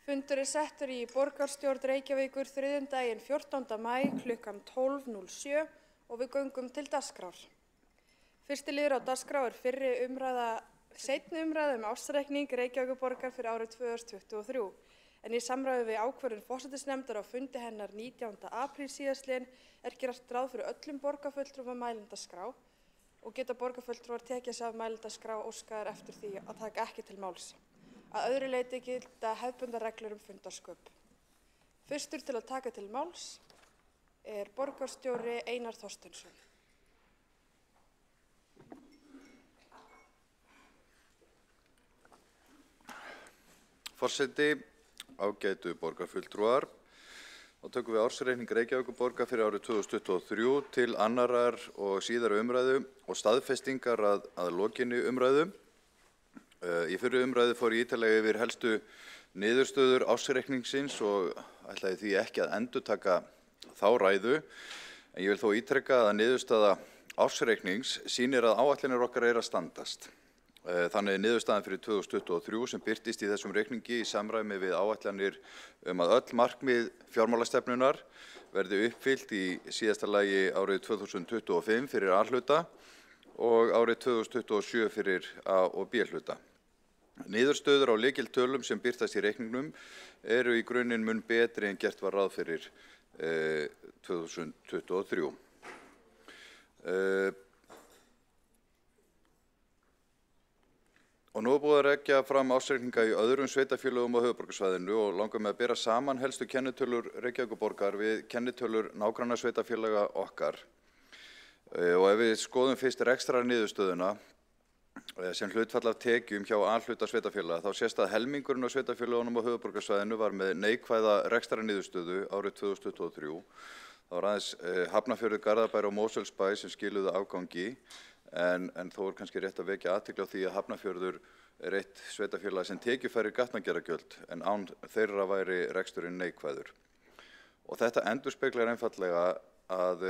Fundur settur í borgarstjórn Reykjavíkur þriðjudaginn 14. maí klukkan 12:07 og við göngum til dagskrár. Fyrsti liður á dagskrá seinni umræða ársreikning Reykjavíkurborgar fyrir árið 2023. En í samræmi við ákvörðun forsætisnefndar á fundi hennar 19. apríl síðastliðinn gert ráð fyrir öllum borgarfulltrúum á mælendaskrá og geta borgarfulltrúar tekið sig af mælendaskrá óskaðar eftir því að taka ekki til máls. Að öðru leyti gilda hefðbundnar reglur fundarsköp. Fyrstur til að taka til máls borgarstjóri Einar Þorsteinsson. Forseti, ágætu borgarfulltrúar. Þá tökum við ársreikning Reykjavíkurborgar fyrir árið 2023 til annarar og síðari umræðu og staðfestingar að lokinni umræðu. Í fyrri umræðu fór ég ítarlega yfir helstu niðurstöður ársreikningsins og ætlaði því ekki að endurtaka þá ræðu. En ég vil þó ítreka að niðurstaða ársreiknings sýnir að áætlanir okkar að standast. Þannig niðurstaðan fyrir 2023 sem birtist í þessum reikningi í samræmi við áætlanir að öll markmið fjármálastefnunnar verði uppfyllt í síðasta lagi árið 2025 fyrir A-hluta og árið 2027 fyrir A- og B-hluta. Niðurstöður á lykiltölum sem birtast í reikningnum eru í grunninn mun betri en gert var ráð fyrir 2023. Og nú búið að rekja fram ársreikninga í öðrum sveitarfélögum á höfuðborgarsvæðinu og langar mig að bera saman helstu kennitölur Reykjavíkurborgar við kennitölur nágrannasveitarfélaga okkar. Og ef við skoðum fyrst rekstrarniðurstöðuna sem hlutfall af tekjum hjá A-hluta sveitarfélaga þá sést að helmingurinn á sveitarfélögunum á höfuðborgarsvæðinu var með neikvæða rekstrarniðurstöðu árið 2023. Það var aðeins Hafnarfjörður, Garðabær og Mosfellsbær sem skiluðu afgangi. En þó kannski rétt að vekja athygli á því að Hafnarfjörður eitt sveitarfélag sem tekjufærir gatnagerðargjöld en án þeirra væri reksturinn neikvæður. Og þetta endurspeglar einfaldlega að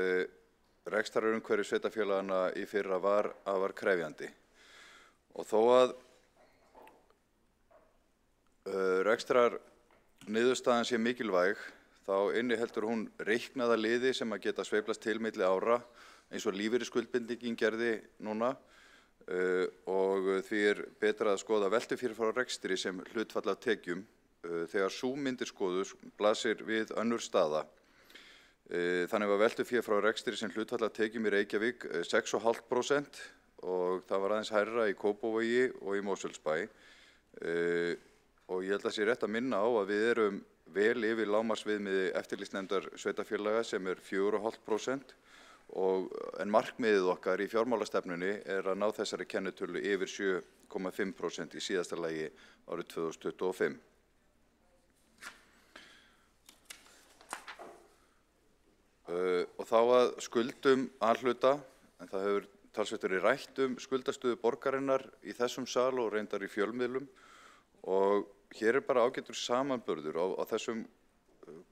rekstrarumhverfi sveitarfélagana í fyrra var afar krefjandi. Og þó að rekstrarniðurstaðan sé mikilvæg þá inniheldur hún reiknaða liði sem að geta sveiflast til milli ára eins og lífeyrisskuldbindingin gerði núna og því betra að skoða veltufjár frá rekstri sem hlutfall af tekjum þegar sú mynd skoðuð blasir við önnur staða. Þannig var veltufjár frá rekstri sem hlutfall af tekjum í Reykjavík 6,5% og það var aðeins hærra í Kópavogi og í Mosfellsbæ. Og ég held að sé rétt að minna á að við erum vel yfir lágmarksviðmiði eftirlitsnefndar sveitarfélaga sem 4,5%. En markmiðið okkar í fjármálastefnunni að ná þessari kennitölu yfir 7,5% í síðasta lagi árið 2025. Og þá að skuldum A-hluta, en það hefur talsvert verið rætt skuldastöðu borgarinnar í þessum sal og reyndar í fjölmiðlum og hér bara ágætur samanburður á þessum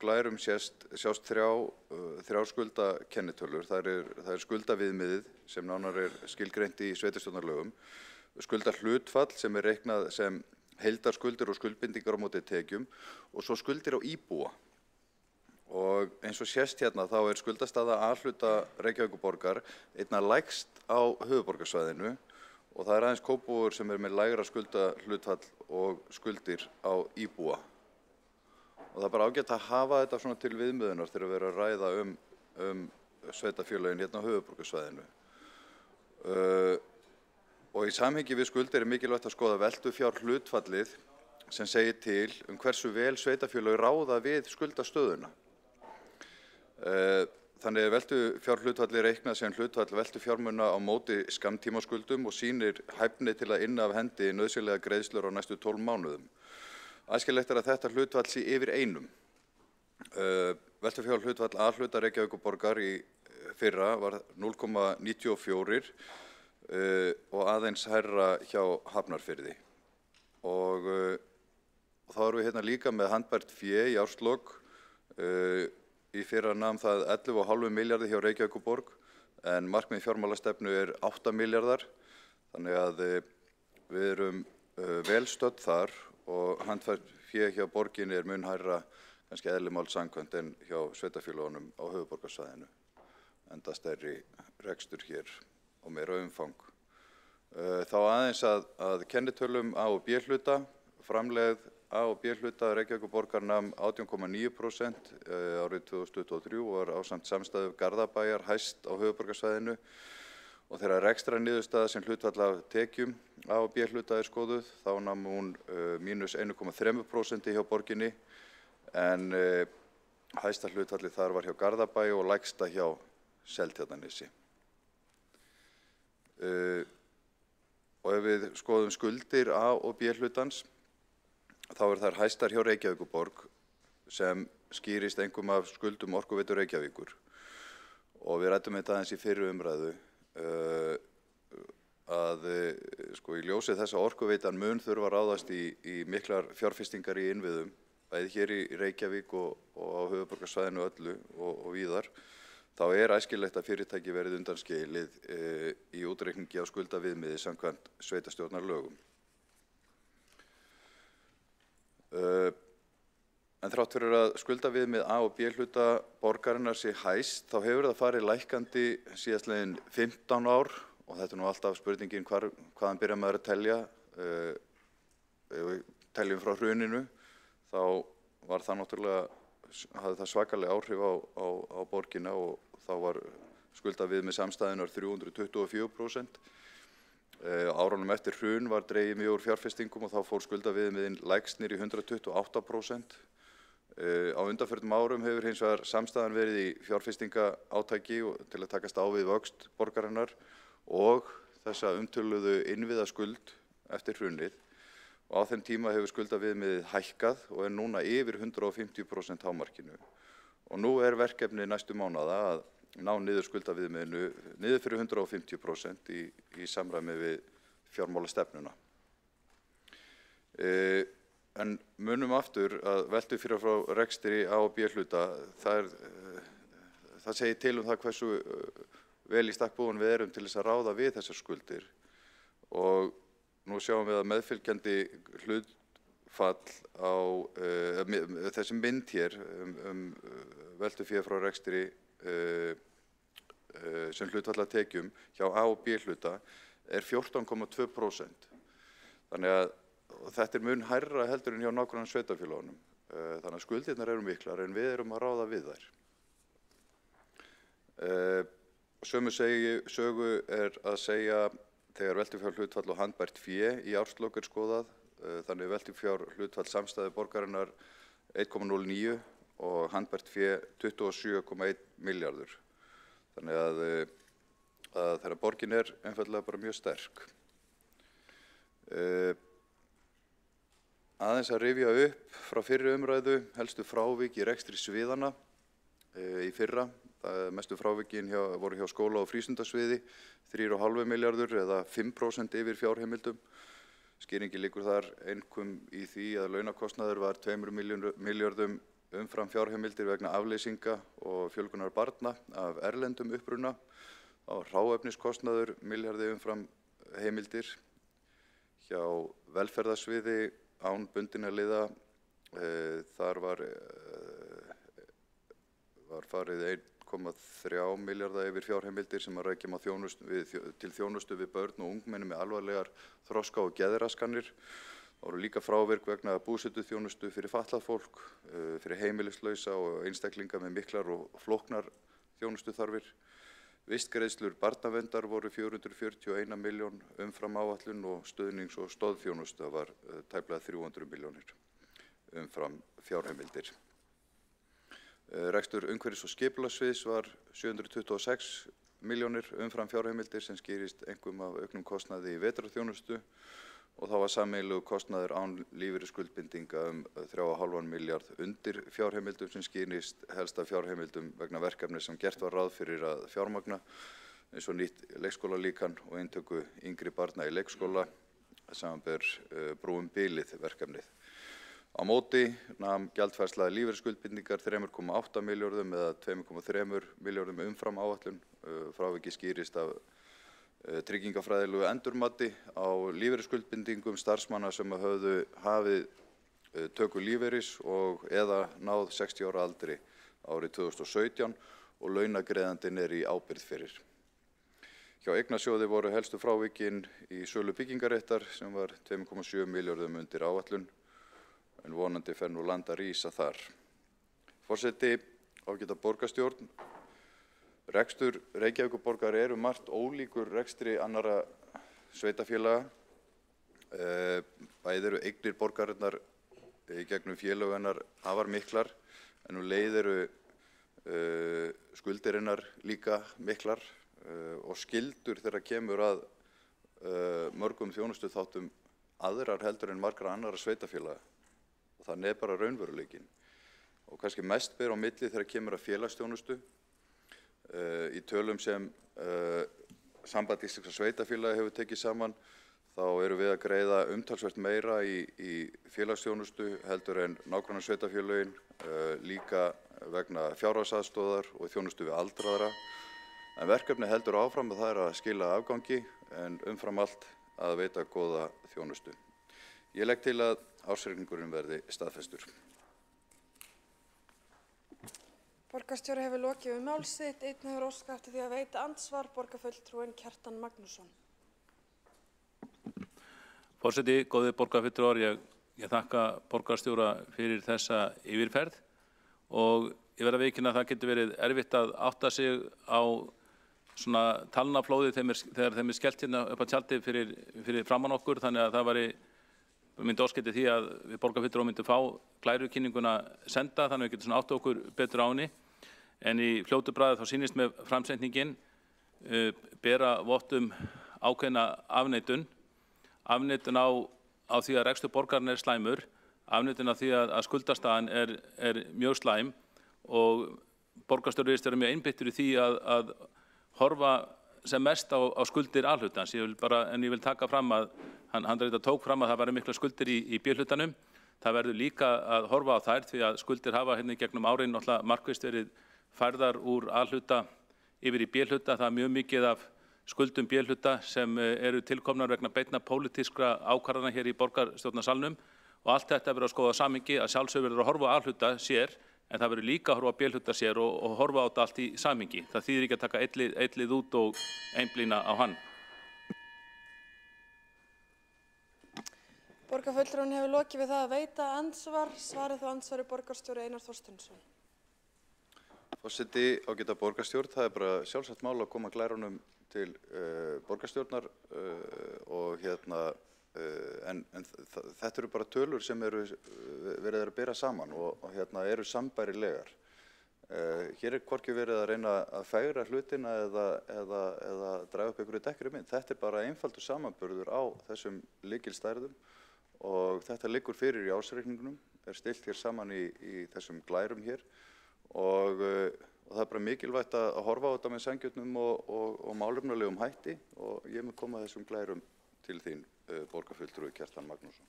glærum sjást þrjár skuldakennitölur. Það er skuldaviðmiðið sem nánar skilgreint í sveitarstjórnarlögum, skuldahlutfall sem reiknað sem heildarskuldir og skuldbindingar á móti tekjum og svo skuldir á íbúa. Og eins og sést hérna þá skuldastaða A-hluta Reykjavíkurborgar einna lægst á höfuðborgarsvæðinu og það aðeins Kópavogur sem með lægra skuldahlutfall og skuldir á íbúa. Og það bara ágætt að hafa þetta svona til viðmiðunar þegar við erum að ræða sveitarfélögin hérna á höfuðborgarsvæðinu. Og í samhengi við skuldir mikilvægt að skoða veltufjárhlutfallið sem segir til hversu vel sveitarfélög ráða við skuldastöðuna. Þannig veltufjárhlutfallið reiknað sem hlutfall veltufjármuna á móti skammtímaskuldum og sýnir hæfni til að inna af hendi nauðsynlegar greiðslur á næstu 12 mánuðum. Æskilegt að þetta hlutfall sé yfir 1. Veltufjárhlutfall A-hluta Reykjavíkurborgar í fyrra var 0,94 og aðeins hærra hjá Hafnarfirði. Og þá erum við hérna líka með handbært fé í árslok. Í fyrra nam það 11,5 milljarði hjá Reykjavíkurborg en markmið fjármálastefnu 8 milljarðar. Þannig að við erum vel stödd þar og handfært fé hjá borginni mun hærra kannski eðli máls samkvæmt en hjá sveitarfélögunum á höfuðborgarsvæðinu, enda stærri rekstur hér og meira umfang. Þá aðeins að kennitölum A og B hluta. Framlegð A og B hluta Reykjavíkurborgar nam 18,9% árið 2023 og var ásamt samstæðu Garðabæjar hæst á höfuðborgarsvæðinu, og þegar rekstrarniðurstaða sem hlutfall af tekjum A og B hluta skoðuð, þá nam hún mínus 1,3% hjá borginni, en hæsta hlutfallið þar var hjá Garðabæ og lægsta hjá Seltjarnarnesi. Og ef við skoðum skuldir A og B hlutans, þá þær hæstar hjá Reykjavíkurborg, sem skýrist einkum af skuldum Orkuveitu Reykjavíkur. Og við ræddum þetta aðeins í fyrri umræðu, að í ljósi þess að Orkuveitan mun þurfa að ráðast í miklar fjárfestingar í innviðum, bæði hér í Reykjavík og á höfuðborgarsvæðinu öllu og víðar, þá æskilegt að fyrirtæki verið undanskilið í útreikningi á skuldaviðmiði samkvæmt sveitarstjórnarlögum. En þrátt fyrir að skuldaviðmið A og B hluta borgarinnar sé hæst, þá hefur það farið lækkandi síðastliðin 15 ár, og þetta nú alltaf spurningin hvaðan byrjar maður að telja. Ef við teljum frá hruninu, þá var það náttúrulega, hafði það svakalega áhrif á borgina, og þá var skuldaviðmið samstæðunar 324%. Árunum eftir hrun var dregið mjög úr fjárfestingum og þá fór skuldaviðmiðin lægst niður í 128%. Á undanförnum árum hefur hins vegar samstæðan verið í fjárfestingaátaki til að takast á við vöxt borgarinnar og þessa umtöluðu innviðaskuld eftir hrunið, og á þeim tíma hefur skuldaviðmiðið hækkað og núna yfir 150% hámarkinu. Og nú verkefni næstu mánaða að ná niður skuldaviðmiðinu niður fyrir 150% í samræmi við fjármálastefnuna. En munum aftur að veltu fyrir frá rekstri A og B hluta, það segir til það hversu vel í stakk búin við erum til þess að ráða við þessar skuldir, og nú sjáum við að meðfylgjandi hlutfall á þessi mynd hér veltu fyrir frá rekstri sem hlutfall af tekjum hjá A og B hluta 14,2%. Þannig að þetta mun hærra heldur en hjá nágranna sveitarfélögunum. Þannig að skuldirnar eru miklar en við erum að ráða við þær. Sömu sögu að segja þegar veltufjárhlutfall og handbært fé í árslok skoðað. Þannig veltufjárhlutfall samstæðu borgarinnar 1,09 og handbært fé 27,1 milljarður. Þannig að þegar borgin einfaldlega bara mjög sterk. Aðeins að rifja upp frá fyrri umræðu helstu frávik í rekstri sviðana í fyrra. Mestu frávikin voru hjá skóla- og frístundasviði 3,5 milljarður eða 5% yfir fjárheimildum. Skýringin liggur þar einkum í því að launakostnaður var 2 milljörðum umfram fjárheimildir vegna afleysinga og fjölgunar barna af erlendum uppruna. Þá var hráefniskostnaður milljarði umfram heimildir. Hjá velferðarsviði án bundinna liða þar var farið 1,3 milljarða yfir fjárheimildir sem að rækja til þjónustu við börn og ungmenni með alvarlegar þroska- og geðraskanir. Það voru líka frávik vegna búsetuþjónustu fyrir fatlað fólk, fyrir heimilislausa og einstaklinga með miklar og flóknar þjónustuþarfir. Vistgreiðslur barnaverndar voru 441 milljón umfram áætlun og stuðnings- og stoðþjónusta var tæplega 300 milljónir umfram fjárheimildir. Rekstur umhverfis- og skipulagssviðs var 726 milljónir umfram fjárheimildir sem skýrist einkum af auknum kostnaði í vetrarþjónustu, og þá var sameiginlegur kostnaður án lífeyrisskuldbindinga 3,5 milljarð undir fjárheimildum sem skýrist helst af fjárheimildum vegna verkefni sem gert var ráð fyrir að fjármagna, eins og nýtt leikskólalíkan og inntöku yngri barna í leikskóla, samanber brúum bilið verkefnið. Á móti nam gjaldfærsla lífeyrisskuldbindingar 3,8 milljörðum eða 2,3 milljörðum umfram áætlun. Fráviki skýrist af tryggingafræðilegu endurmati á lífeyrisskuldbindingum starfsmanna sem höfðu hafið töku lífeyris og eða náð 60 ára aldri árið 2017 og launagreiðandinn í ábyrgð fyrir. Hjá Eignasjóði voru helstu frávikin í sölu byggingaréttar sem var 2,7 milljörðum undir áætlun, en vonandi fer nú land að rísa þar. Forseti, ágæta borgarstjórn, rekstur Reykjavíkurborgar margt ólíkur rekstri annarra sveitarfélaga. Bæði eru eignir borgarinnar í gegnum félög hennar afar miklar, en leið eru skuldirinnar líka miklar og skyldur þegar kemur að mörgum þjónustuþáttum aðrar heldur en margra annarra sveitarfélaga. Og það bara raunveruleikinn. Og kannski mest ber á milli þegar kemur að félagsþjónustu. Í tölum sem Samband íslenskra sveitarfélaga hefur tekið saman, þá erum við að greiða umtalsvert meira í félagsþjónustu heldur en nágrannasveitarfélögin, líka vegna fjárhagsaðstoðar og þjónustu við aldraðra. En verkefni heldur áfram og það að skila afgangi, en umfram allt að veita góða þjónustu. Ég legg til að ársreikningurinn verði staðfestur. Borgarstjóri hefur lokið mál sitt. Einn hefur óskað eftir því að veita andsvar, borgarfulltrúinn Kjartan Magnússon. Forseti, góðir borgarfulltrúar, ég þakka borgarstjóra fyrir þessa yfirferð og ég verð að viðurkenna að það getur verið erfitt að átta sig á svona talnaflóði þegar þeim skellt hérna upp á tjaldi fyrir framan okkur, þannig að það myndi óskætti því að við borgarfulltrúar myndum fá glærukynninguna senda, þannig að við getum svona átta okkur betur á henni. En í fljótu bragði þá sýnist með framsetningin bera vottum ákveðna afneitun á því að rekstur borgarinn slæmur, afneitun á því að skuldastaðan mjög slæm og borgarstjóri virðist vera mjög einbeittur í því að horfa sem mest á skuldir A-hlutans. En ég vil taka fram að hann reyndar tók fram að það væru miklar skuldir í B-hlutanum. Það verður líka að horfa á þær því að skuldir hafa hérna í gegnum árin náttúrulega markvisst verið færðar úr A-hluta yfir í B-hluta. Það mjög mikið af skuldum B-hluta sem eru tilkomnar vegna beinna pólitískra ákvarðana hér í borgarstjórnarsalnum og allt þetta verður að skoða samhengi, að sjálfsögðu verður að horfa á A-hluta sér, en það verður líka að horfa á B-hluta sér og horfa á þetta allt í samhengi. Það þýðir ekki að taka eitt lið út og einblína á hann. Borgarfulltrúinn hefur lokið við það að veita andsvar. Svarið þá andsvari borgarstjóri Einar Þorsteinsson. Forseti, ágæta borgarstjórn, það bara sjálfsagt mál að koma glærunum til borgarstjórnar og en þetta eru bara tölur sem verið að bera saman og eru sambærilegar. Hér hvorki verið að reyna að fegra hlutina eða draga upp einhverju dekkri mynd. Þetta bara einfaldur samanburður á þessum lykilstærðum og þetta liggur fyrir í ársreikningunum, stillt hér saman í þessum glærum hér og það bara mikilvægt að horfa á þetta með sanngjörnum og málefnalegum hætti og ég mun koma þessum glærum til þín, borgarfulltrúi Kjartan Magnússon.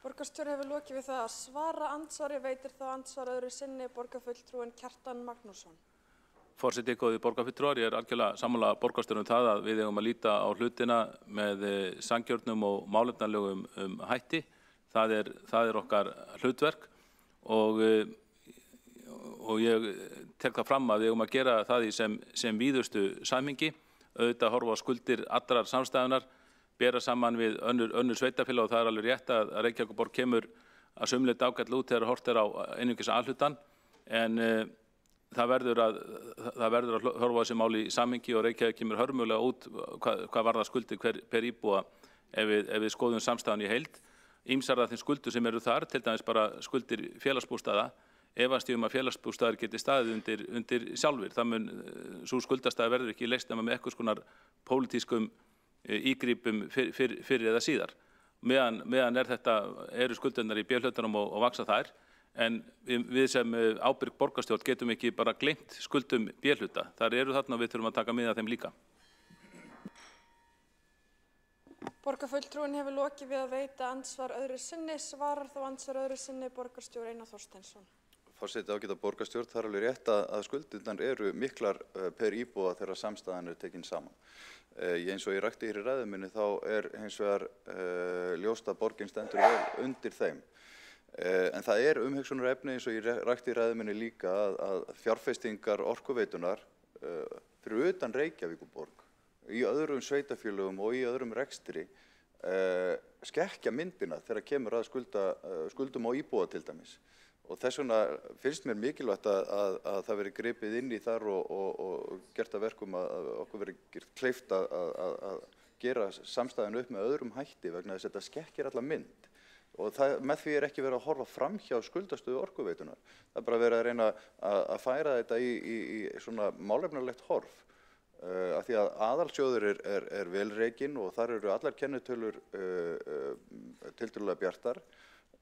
Borgarstjóri hefur lokið við það að svara andsvari, veitir þá andsvar öðru sinni borgarfulltrúinn Kjartan Magnússon. Forseti, góðir borgarfulltrúar, ég algjörlega sammála borgarstjórum það að við eigum að líta á hlutina með sanngjörnum og málefnalegum hætti. Það okkar hlutverk og ég tek það fram að við eigum að gera það í sem víðustu samhengi, auðvitað horfa á skuldir allrar samstæðunar, bera saman við önnur sveitarfélag og það alveg rétt að Reykjavíkurborg kemur að sumleit ágætlega út þegar hort á einungis A-hlutann, en það verður að horfa á þessi máli í samhengi og Reykjavík kemur hörmulega út hvað varðar skuldir per íbúa ef við skoðum samstæðan í heild. Ýmsar af þeim skuldur sem eru þar, til dæmis bara skuldir félagsbústaða, efast ég að félagsbústaðar geti staðið undir sjálfir. Sú skuldastæða verður ekki leyst nema með einhvers konar pólitískum ígripum fyrir eða síðar. Meðan eru skuldirnar í B-hlutanum og vaxa þær, en við sem ábyrg borgarstjórn getum ekki bara gleymt skuldum B-hluta. Þar eru þarna og við þurfum að taka mið af þeim líka. Borgarfulltrúinn hefur lokið við að veita andsvar öðru sinni. Svarar þá andsvar öðru sinni borgarstjóri Einar Þorsteinsson. Forseti ágæta borgarstjórn, það er alveg rétt að skuldirnar eru miklar per íbúa þegar samstæðan er tekin saman. Eins og ég rakti hér í ræðu minni þá er hins vegar ljóst að borgin stendur vel undir þeim. En það er umhugsunarefni eins og ég rakti í ræðu minni líka að fjárfestingar orkuveitunar fyrir utan Reykjavíkurborg, í öðrum sveitafélögum og í öðrum rekstri skekkja myndina þegar kemur að skuldum á íbúa til dæmis. Og þess vegna finnst mér mikilvægt að það veri gripið inn í þar og gert að verkum að okkur veri kleift að gera samstæðan upp með öðrum hætti vegna þess að þetta skekkir alla mynd. Og með því er ekki verið að horfa fram hjá skuldastöðu orkuveitunar. Það er bara verið að reyna að færa þetta í svona málefnalegt horf. Af því að aðalsjóður er vel rekinn og þar eru allar kennitölur tiltölulega bjartar.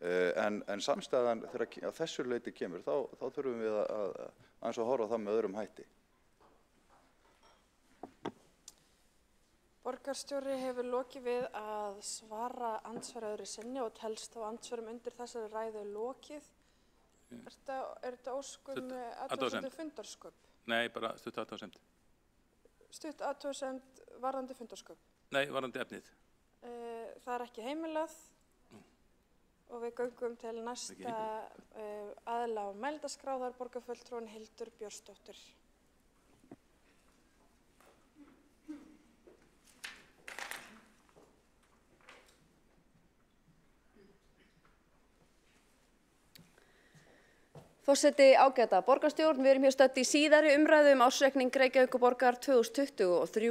En samstæðan þegar að þessu leyti kemur, þá þurfum við að horfa það með öðrum hætti. Borgarstjóri hefur lokið við að svara andsvari öðru sinni og telst þá andsvörum undir þessari ræðu lokið. Er þetta óskum athugasemd fundarsköp? Nei, bara stutt athugasemd. Stutt athugasemd varðandi fundarsköp? Nei, varðandi efnið. Það er ekki heimilað. Og við göngum til næsta aðila á mældaskráðar, borgarfulltrúin Hildur Björnsdóttir. Forseti ágæta borgarstjórn, við erum hér stödd í síðari umræðu ársreikning Reykjavíkurborgar 2023.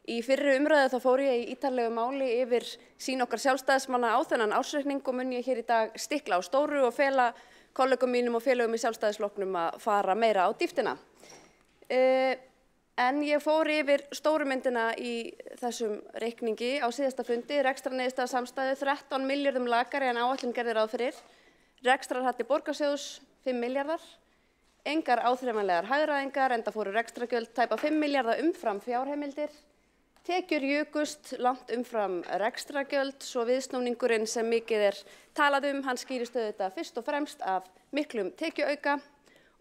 Í fyrri umræðu þá fór ég í ítarlegu máli yfir sýn okkar sjálfstæðismanna á þennan ársreikning og mun ég hér í dag stikla á stóru og fela kollegum mínum og félögum í sjálfstæðisflokknum að fara meira á dýptina. En ég fór yfir stóru myndina í þessum reikningi á síðasta fundi, rekstrarniðurstaða samstæðu 13 milljörðum lakari en áætlun gerði ráð fyrir, rekstrarhalli borgarsjóðs 5 milljarðar, engar áþreifanlegar hagræðingar enda fóru rekstrargjöld tæpa 5 milljarða umfram fjárheimildir. Tekjur jukust langt umfram rekstrargjöld, svo viðsnúningurinn sem mikið talað hann skýrist auðvitað fyrst og fremst af miklum tekjuauka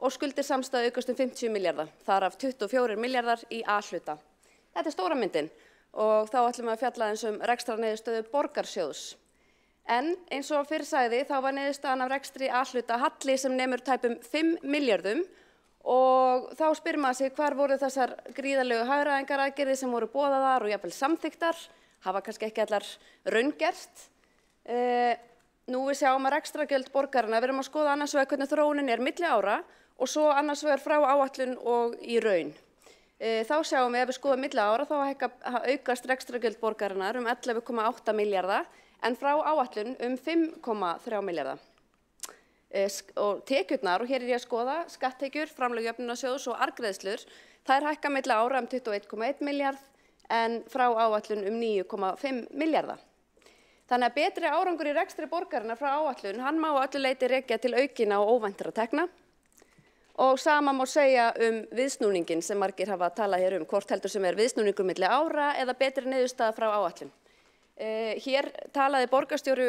og skuldir samstæðu aukast 50 milljarða, þar af 24 milljarðar í A-hluta. Þetta stóra myndin og þá ætlum við að fjalla eins rekstrarniðurstöðu borgarsjóðs. En eins og fyrr sagði þá var niðurstaðan af rekstri A-hluta halli sem nemur tæpum 5 milljörðum. Og þá spyr maður sig hvar voru þessar gríðarlegu hagræðingaraðgerðir sem voru boðaðar og jafnvel samþykktar, hafa kannski ekki allar raungerst. Nú við sjáum að rekstrargjöld borgarinnar, við erum að skoða annars vegar hvernig þróunin milli ára og svo annars vegar frá áætlun og í raun. Þá sjáum við ef við skoðum milli ára þá aukast rekstrargjöld borgarinnar 11,8 milljarða en frá áætlun 5,3 milljarða. Og tekjurnar, og hér ég að skoða skatttekjur, framlög jöfnunarsjóðs og arðgreiðslur, þær hækka milli ára 21,1 milljarð en frá áætlun 9,5 milljarða. Þannig að betri árangur í rekstri borgarinnar frá áætlun, hann má öllu leyti rekja til aukinna og óvæntra tekna. Og sama má segja viðsnúningin sem margir hafa talað hér hvort heldur sem viðsnúningur milli ára eða betri niðurstaða frá áætlun. Hér talaði borgarstjóri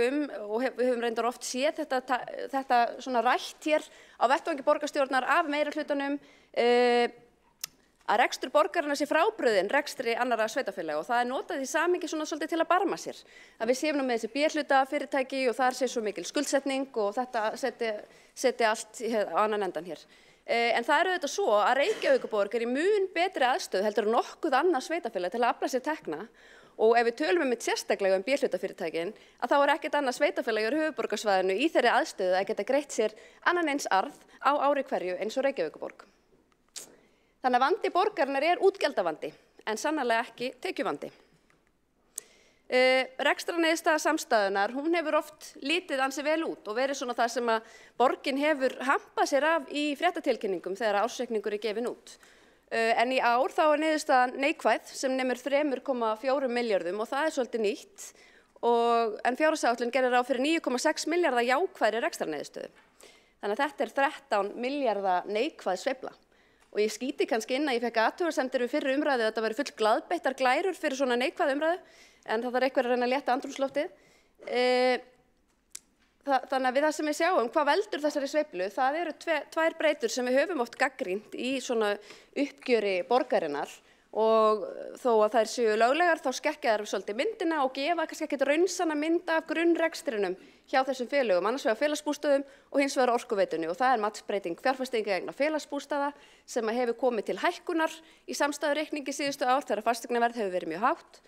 og við höfum reyndar oft séð þetta svona rætt hér á vettvangi borgarstjórnar af meirihlutanum að rekstur borgarinnar sé frábrugðinn rekstri annarra sveitarfélaga og það notað í samhengi svona svolítið til að barma sér. Að við séum nú með þessi B-hluta fyrirtæki og þar sé svo mikil skuldsetning og þetta seti allt á annan endan hér. En það auðvitað svo að Reykjavíkurborg í mun betri aðstöðu heldur en nokkuð annað sveitarfélag til að afla sér tekna. Og ef við tölum sérstaklega B-hlutafyrirtækin, að þá ekkert annað sveitarfélag á höfuðborgarsvæðinu í þeirri aðstöðu að geta greitt sér annan eins arð á ári hverju eins og Reykjavíkurborg. Þannig að vandi borgarinnar útgjaldavandi, en sannarlega ekki tekjuvandi. Rekstrarniðurstaða samstæðunnar, hún hefur oft litið ansi vel út og verið svona það sem að borgin hefur hampað sér af í fréttatilkynningum þegar ársreikningur gefinn út. En í ár þá niðurstaðan neikvæð sem nemur 3,4 milljörðum og það svolítið nýtt en fjárhagsáætlun gerir ráð fyrir 9,6 milljarða jákvæðri rekstrarniðurstöðu. Þannig að þetta 13 milljarða neikvæð sveifla. Og ég skýti kannski inn að ég fekk athugasemdir við fyrri umræðu að þetta væri full glaðbeittar glærur fyrir svona neikvæð umræðu en það eitthvað að reyna að létta andrúmsloftið. Þannig að við það sem við sjáum, hvað veldur þessari sveiflu, það eru tvær breytur sem við höfum oft gagnrýnt í svona uppgjöri borgarinnar og þó að þær séu löglegar þá skekkja þær svolítið myndina og gefa kannski ekkert raunsanna mynd af grunnrekstrinum hjá þessum félögum, annars vegar félagsbústöðum og hins vegar Orkuveitunni og það er matsbreyting fjárfestinga vegna félagsbústaða sem hefur komið til hækkunar í samstæðureikningi síðustu ár þegar fasteignaverð hefur verið mjög hátt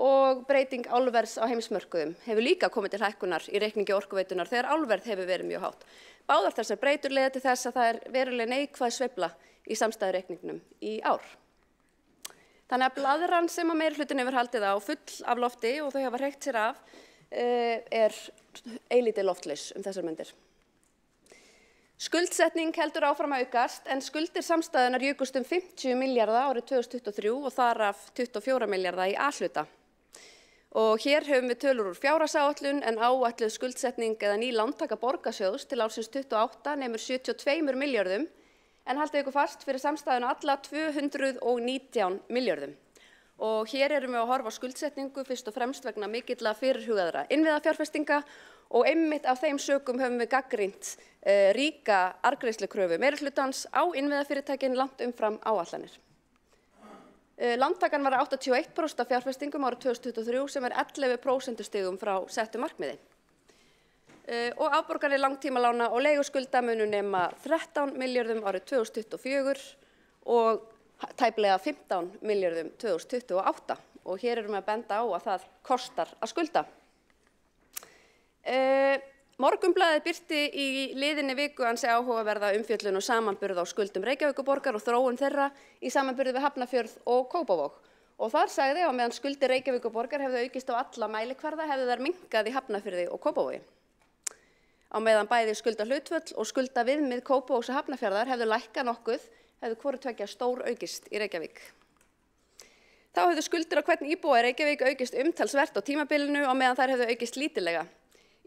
og breyting álverðs á heimsmörkuðum hefur líka komið til hækkunar í reikningi Orkuveitunar þegar álverð hefur verið mjög hátt. Báðar þessar breytur leiða til þess að það er verulega neikvæð sveifla í samstæðureikningnum í ár. Þannig að blaðran sem að meirihlutin hefur haldið á full af lofti og þau hafa hreykt sér af er eilítið loftlaus þessar myndir. Skuldsetning heldur áfram að aukast en skuldir samstæðunnar jukust 50 milljarða árið 2023 og þar af 24 milljarða í A-hluta. Og hér höfum við tölur úr fjárhagsáætlun en áætluð skuldsetning eða ný lántaka borgarsjóðs til ársins 28 nemur 72 milljörðum en haldið ykkur fast fyrir samstæðuna alla 219 milljörðum. Og hér erum við að horfa á skuldsetningu fyrst og fremst vegna mikilla fyrirhugaðra innviðafjárfestinga og einmitt af þeim sökum höfum við gagnrýnt ríka arðgreiðslukröfu meirihlutans á innviðafyrirtækin langt umfram áætlanir. Lántakan var 81% af fjárfestingum árið 2023 sem er 11% stigum frá settu markmiði. Og afborganir langtímalána og leiguskulda munu nema 13 milljörðum árið 2024 og tæplega 15 milljörðum 2028 og hér erum við að benda á að það kostar að skulda. Morgunblaðið birti í liðinni viku ansi áhugaverða umfjöllun og samanburð á skuldum Reykjavíkurborgar og þróun þeirra í samanburði við Hafnarfjörð og Kópavog. Og þar sagði að meðan skuldir Reykjavíkurborgar hefðu aukist á alla mælikvarða hefðu þær minnkað í Hafnarfirði og Kópavogi. Á meðan bæði skuldahlutföll og skuldaviðmið Kópavogs og Hafnarfjarðar hefðu lækkað nokkuð, hefðu hvoru tveggja stór aukist í Reykjavík. Þá hefðu skuldir á hvern íbúa í Reykjavík aukist umtalsvert á tímabilinu á meðan þær hefðu aukist lítillega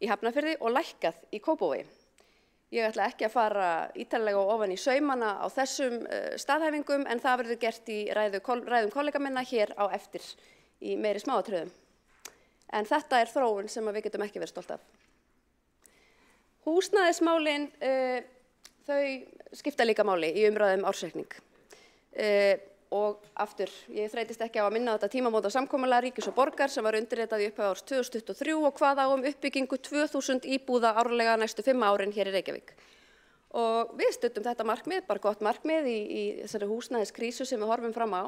í Hafnarfirði og lækkað í Kópavogi. Ég ætla ekki að fara ítarlega og ofan í saumana á þessum staðhæfingum en það verður gert í ræðum kollega minna hér á eftir í meiri smáatriðum. En þetta er þróun sem við getum ekki verið stolt af. Húsnæðismálin, þau skipta líka máli í umræðum ársreikning. Og aftur, ég þreytist ekki á að minna á þetta tímamóta samkomulag ríkis og borgar sem var undirritað í upphafi árs 2023 og hvað á uppbyggingu 2000 íbúða árlega næstu 5 árin hér í Reykjavík. Og við studdum þetta markmið, bara gott markmið í þessari húsnæðiskrísu sem við horfum fram á.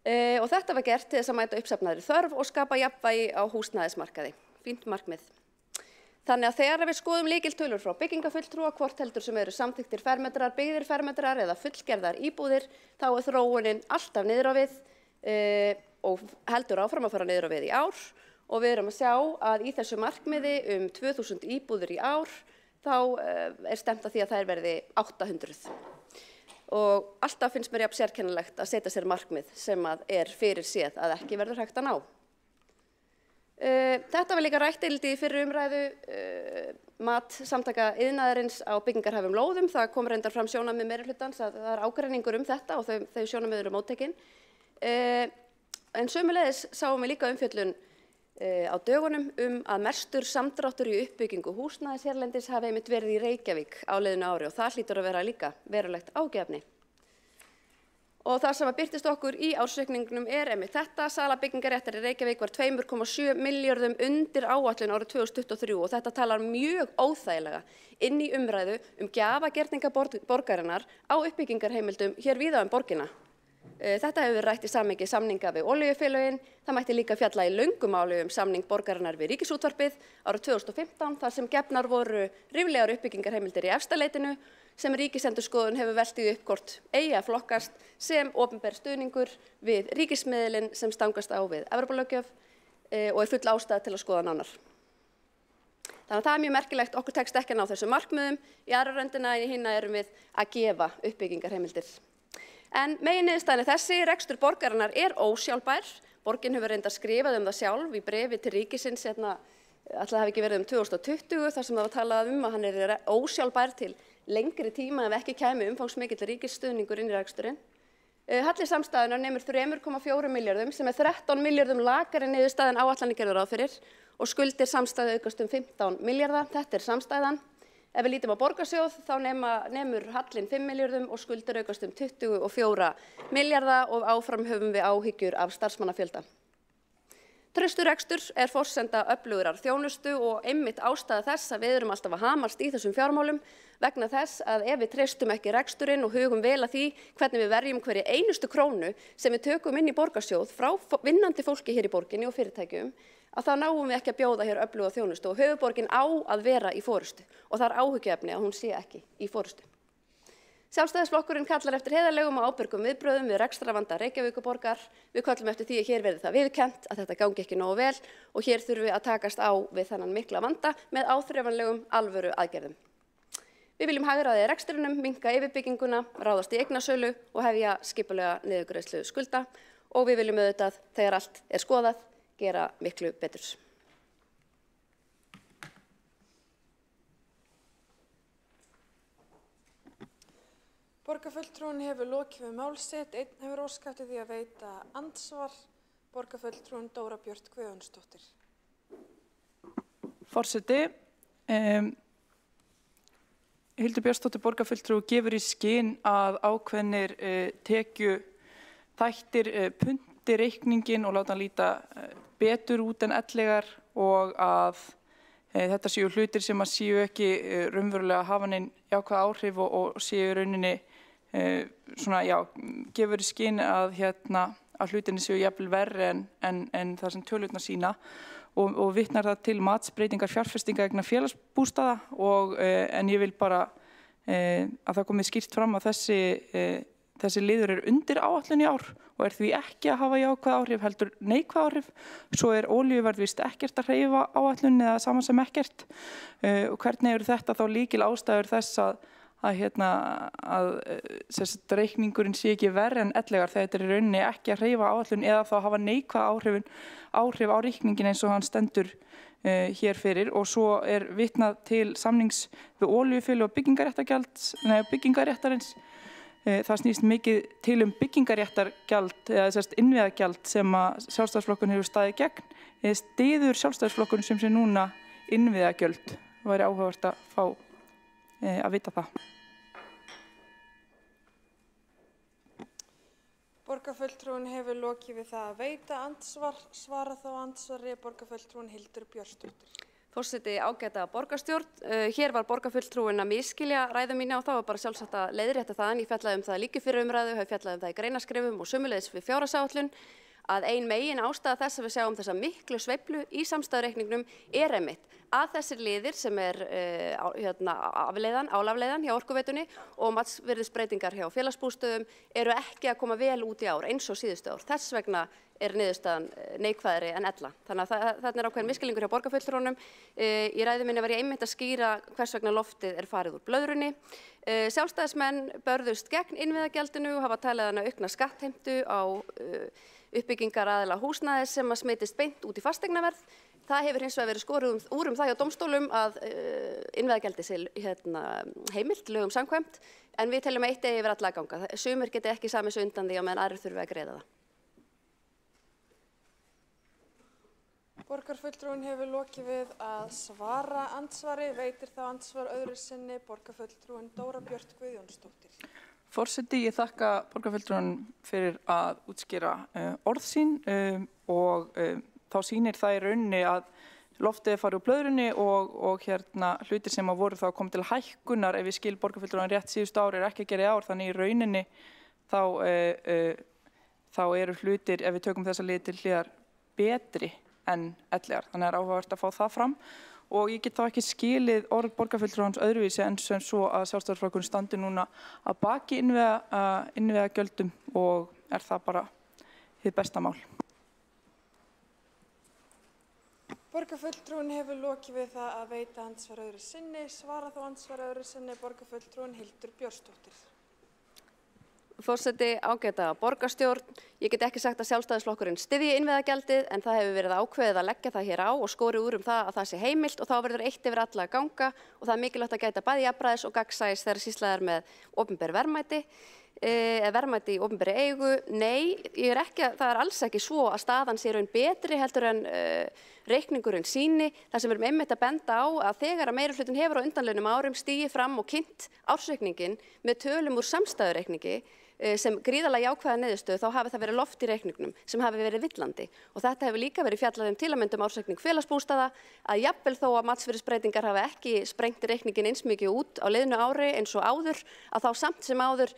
Og þetta var gert til þess að mæta uppsafnaðri þörf og skapa jafnvægi á húsnæðismarkaði. Fínt markmið. Þannig að þegar við skoðum lykiltölur frá byggingafulltrúa, hvort heldur sem eru samþykktir fermetrar, byggðir fermetrar eða fullgerðar íbúðir, þá er þróunin alltaf niður á við og heldur áfram að fara niður á við í ár. Og við erum að sjá að í þessu markmiði 2000 íbúðir í ár, þá er stefnt að því að þær verði 800. Og alltaf finnst mér jafn sérkennilegt að setja sér markmið sem að er fyrir séð að ekki verður hægt að ná. Þetta var líka rætt í fyrri umræðu mat samtaka iðnaðarins á byggingarhæfum lóðum. Það kom reyndar fram sjónarmið meirihlutans að það er ágreiningur þetta og þau sjónarmið eru móttekin. En sömuleiðis sáum við líka umfjöllun á dögunum að mestur samdráttur í uppbyggingu húsnæðis hérlendis hafi einmitt verið í Reykjavík á liðnu ári og það hlýtur að vera líka verulegt ágefni. Og það sem birtist okkur í ársreikningnum er einmitt þetta, sala byggingaréttar í Reykjavík var 2,7 milljörðum undir áætlun árið 2023 og þetta talar mjög óþægilega inn í umræðu gjafagerninga borgarinnar á uppbyggingarheimildum hér víða borgina. Þetta hefur verið rætt í samhengi samninga við olíufélögin, það mætti líka fjalla í löngu máli samning borgarinnar við Ríkisútvarpið árið 2015 þar sem gefnar voru ríflegar uppbyggingarheimildir í Efstaleitinu sem Ríkisendurskoðun hefur velt upp hvort eigi að flokkast sem opinber stuðningur við ríkismiðilinn sem stangast á við Evrópulöggjöf og er full ástæða til að skoða nánar. Þannig að það er mjög merkilegt, okkur tekst ekki að ná þessum markmiðum, í aðra röndina en í hinna erum við að gefa uppbyggingarheimildir. En meginniðurstaðan er þessi, rekstur borgarinnar er ósjálfbær, borgin hefur reyndar skrifað það sjálf í bréfi til ríkisins, ætli það hafi ekki verið 2020 þar sem það var talað að hann er ósjálfbær til lengri tíma ef ekki kæmi umfangsmikill ríkisstuðningur inn í reksturinn. Halli samstæðunar nemur 3,4 milljörðum sem 13 milljörðum lakari niðurstaðan áætlanir gerðu ráð fyrir og skuldir samstæðu aukast 15 milljarða. Þetta samstæðan. Ef við lítum á borgarsjóð þá nemur hallinn 5 milljörðum og skuldir aukast 24 milljarða og áfram höfum við áhyggjur af starfsmannafjölda. Traustur rekstur forsenda öflugrar þjónustu og einmitt ástæða þess að við erum alltaf að hamast í þessum fjármálum vegna þess að ef við treystum ekki reksturinn og hugum vel að því hvernig við verjum hverja einustu krónu sem við tökum inn í borgarsjóð frá vinnandi fólki hér í borginni og fyrirtækjum, að þá náum við ekki að bjóða hér öfluga þjónustu og höfuðborgin á að vera í forystu og það áhyggjuefni að hún sé ekki í forystu. Sjálfstæðisflokkurinn kallar eftir heiðarlegum og ábyrgum viðbrögðum við rekstrarvanda Reykjavíkurborgar. Við köllum eftir því að hér verði það viðurkennt að þetta gangi ekki nógu vel og hér þurfum við að takast á við þennan mikla vanda með áþreifanlegum alvöru aðgerðum. Við viljum hagræða í rekstrinum, minnka yfirbygginguna, ráðast í eignasölu og hefja skipulega niðurgreiðslu skulda og við viljum auðvitað, þegar allt skoðað, gera miklu betur. Borgarfulltrúinn hefur lokið við mál sitt, einn hefur óskað eftir því að veita andsvar. Borgarfulltrúinn Dóra Björt Guðjónsdóttir. Forseti, Hildur Björnsdóttir borgarfulltrúi gefur í skyn að ákveðnir tekjuþættir punti reikningin og láta hann líta betur út en ellegar og að þetta séu hlutir sem að séu ekki raunverulega hafa nein jákvæð áhrif og séu rauninni gefur í skyn að hlutinni séu jafnvel verri en það sem tölurnar sína og vitnar það til matsbreytingar fjárfestinga vegna félagsbústaða en ég vil bara að það komið skýrt fram að þessi liður undir áætlun í ár og því ekki að hafa jákvæð áhrif heldur neikvæð áhrif. Svo olíuverð víst ekkert að hreyfa áætlun eða sama sem ekkert og hvernig eru þetta þá lykil ástæður þess að reikningurinn sé ekki verri en ellegar þegar þetta í rauninni ekki að hreyfa áætlun eða þá hafa neikvæð áhrif á reikningin eins og hann stendur hér fyrir og svo vitnað til samnings við olíufélög og byggingaréttarins. Það snýst mikið til byggingaréttargjald eða innviðagjald sem að Sjálfstæðisflokkurinn hefur staðið gegn. Styður Sjálfstæðisflokkurinn sem sé núna innviðagjöld. Það væri áhugavert að fá að vita það. Borgarfulltrúinn hefur lokið við það að veita andsvar. Svara þá andsvari borgarfulltrúinn Hildur Björnsdóttir. Forseti, ágæta borgarstjórn. Hér var borgarfulltrúinn að misskilja ræðu mína og þá var bara sjálfsagt að leiðrétta það en ég fjallaði það líka fyrir umræðu, hef fjallaði það í greinaskrifum og sömuleiðis við fjárhagsáætlun að ein megin ástæða þess að við sjáum þessa miklu sveiflu í samstæðureikningnum einmitt að þessir liðir sem álafleiðan hjá Orkuveitunni og matsvirðisbreytingar hjá félagsbústöðum eru ekki að koma vel út í ár eins og síðustu ár. Þess vegna niðurstaðan neikvæðari en ella. Þannig að þarna ákveðin misskilningur hjá borgarfulltrúnum. Í ræðu minni var ég einmitt að skýra hvers vegna loftið farið úr blöðrunni. Sjálfstæðismenn börðust gegn innviðagjaldinu og hafa talið hana aukna skattheimtu á uppbyggingaraðila húsnæðis sem að smitist beint út í fasteignaverð. Það hefur hins vegar verið skorið úr það hjá dómstólum að innviðagjaldi sé heimilt lögum samkvæmt en við teljum að eitt eigi yfir alla að ganga. Sumir geti ekki samið sig undan því á meðan aðrir þurfi að greiða það. Borgarfulltrúinn hefur lokið við að svara andsvari, veitir þá andsvar öðru sinni borgarfulltrúinn Dóra Björt Guðjónsdóttir. Forseti, ég þakka borgarfulltrúinn fyrir að útskýra orð sín og þá sýnir það í rauninni að loftið farið úr blöðrunni og hlutir sem voru þá komið til hækkunar ef ég skil borgarfulltrúinn rétt síðustu ári ekki að gera í ár, þannig í rauninni þá eru hlutir ef við tökum þessa liði til hliðar betri en ellegar. Þannig að áhugavert að fá það fram og ég get þá ekki skilið orð borgarfulltrúans öðruvísi en sem svo að Sjálfstæðisflokkurinn standi núna að baki innviðagjöldum og það bara hið besta mál. Borgarfulltrúinn hefur lokið við það að veita andsvar öðru sinni, svara þá andsvar öðru sinni borgarfulltrúinn Hildur Björnsdóttir. Forseti, ágæta borgarstjórn. Ég get ekki sagt að Sjálfstæðisflokkurinn styðji innviðagjaldið en það hefur verið ákveðið að leggja það hér á og skori úr það að það sé heimilt og þá verður eitt yfir alla að ganga og það mikilvægt að gæta bæði jafnræðis og gagnsæis þegar sýslað með opinber verðmæti. verðmæti í opinberri eigu. Nei, það er alls ekki svo að staðan sé raun betri heldur en reikningurinn sýni. Það sem við erum einmitt að benda á að þegar að meirihlutinn hefur á undanliðnum árum stigið fram og kynnt ársreikninginn með tölum úr samstæðureikningi sem gríðarlega jákvæða niðurstöðu, þá hafi það verið loft í reikningnum sem hafi verið villandi. Og þetta hefur líka verið fjallað til að mynda ársreikning félagsbústaða, að jafnvel þó að matsvirðisbreytingar hafi ekki sprengt reikningin eins mikið út á liðnu ári eins og áður, að þá samt sem áður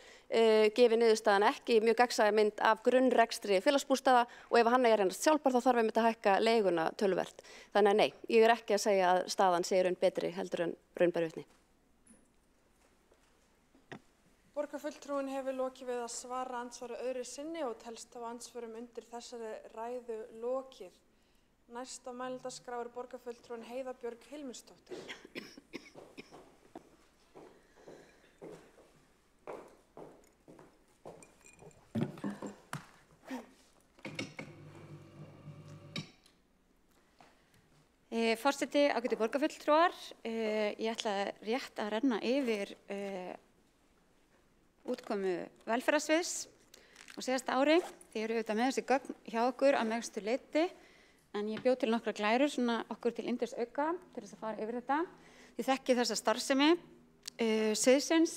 gefi niðurstaðan ekki mjög gagnsæja mynd af grunnrekstri félagsbústaða og ef hann er reynast sjálfbar þá þarf einmitt að hækka leiguna töluvert. Þannig að nei, ég ekki að segja að staðan sé raun betri heldur en raun ber vitni. Borgarfulltrúinn hefur lokið við að svara andsvari öðru sinni og telst á andsvörum undir þessari ræðu lokið. Næst á mælendaskrá er borgarfulltrúinn Heiða Björg Hilmirsdóttir. Forseti, ágætu borgarfulltrúar, ég ætla rétt að renna yfir útkomu velferðarsviðs á síðasta ári. Þið eru auðvitað með þessi gögn hjá okkur að mestu leyti, en ég bjó til nokkra glærur svona okkur til yndis auka til þess að fara yfir þetta. Þið þekkið þessa starfsemi sviðsins,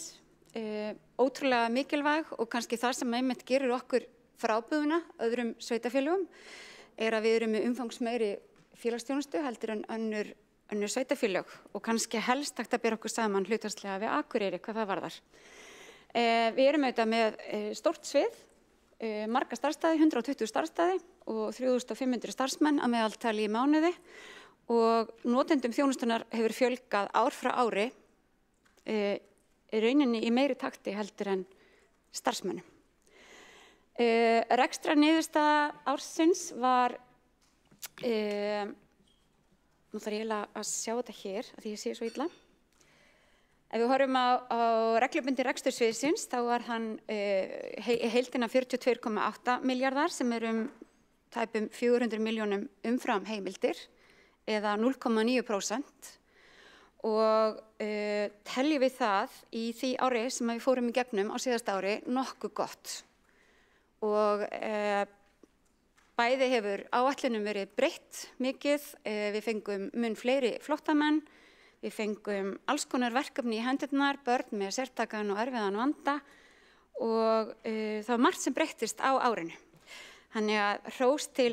ótrúlega mikilvæg og kannski það sem einmitt gerir okkur frábrugðna öðrum sveitarfélögum er að við erum með umfangsmeiri félagsþjónustu heldur en önnur sveitarfélög og kannski helst hægt að bera okkur saman hlutfallslega við Akureyri hvað það varðar. Við erum auðvitað með stórt svið, marga starfsstaði, 120 starfsstaði og 3500 starfsmenn að meðaltali í mánuði og notendum þjónustunar hefur fjölgað ár frá ári í rauninni í meiri takti heldur en starfsmönnum. Rekstrarniðurstaða ársins var, nú þarf ég eiginlega að sjá þetta hér af því ég sé svo illa. Ef við horfum á reglubundinn rekstur sviðsins þá var hann heildina 42,8 milljarðar sem tæpum 400 milljónum umfram heimildir eða 0,9% og teljum við það í því ári sem við fórum í gegnum á síðasta ári nokkuð gott og bæði hefur áætlunum verið breytt mikið, við fengum mun fleiri flóttamenn, við fengum alls konar verkefni í hendurnar, börn með sértækan og erfiðan vanda og það var margt sem breyttist á árinu. Þannig að hrós til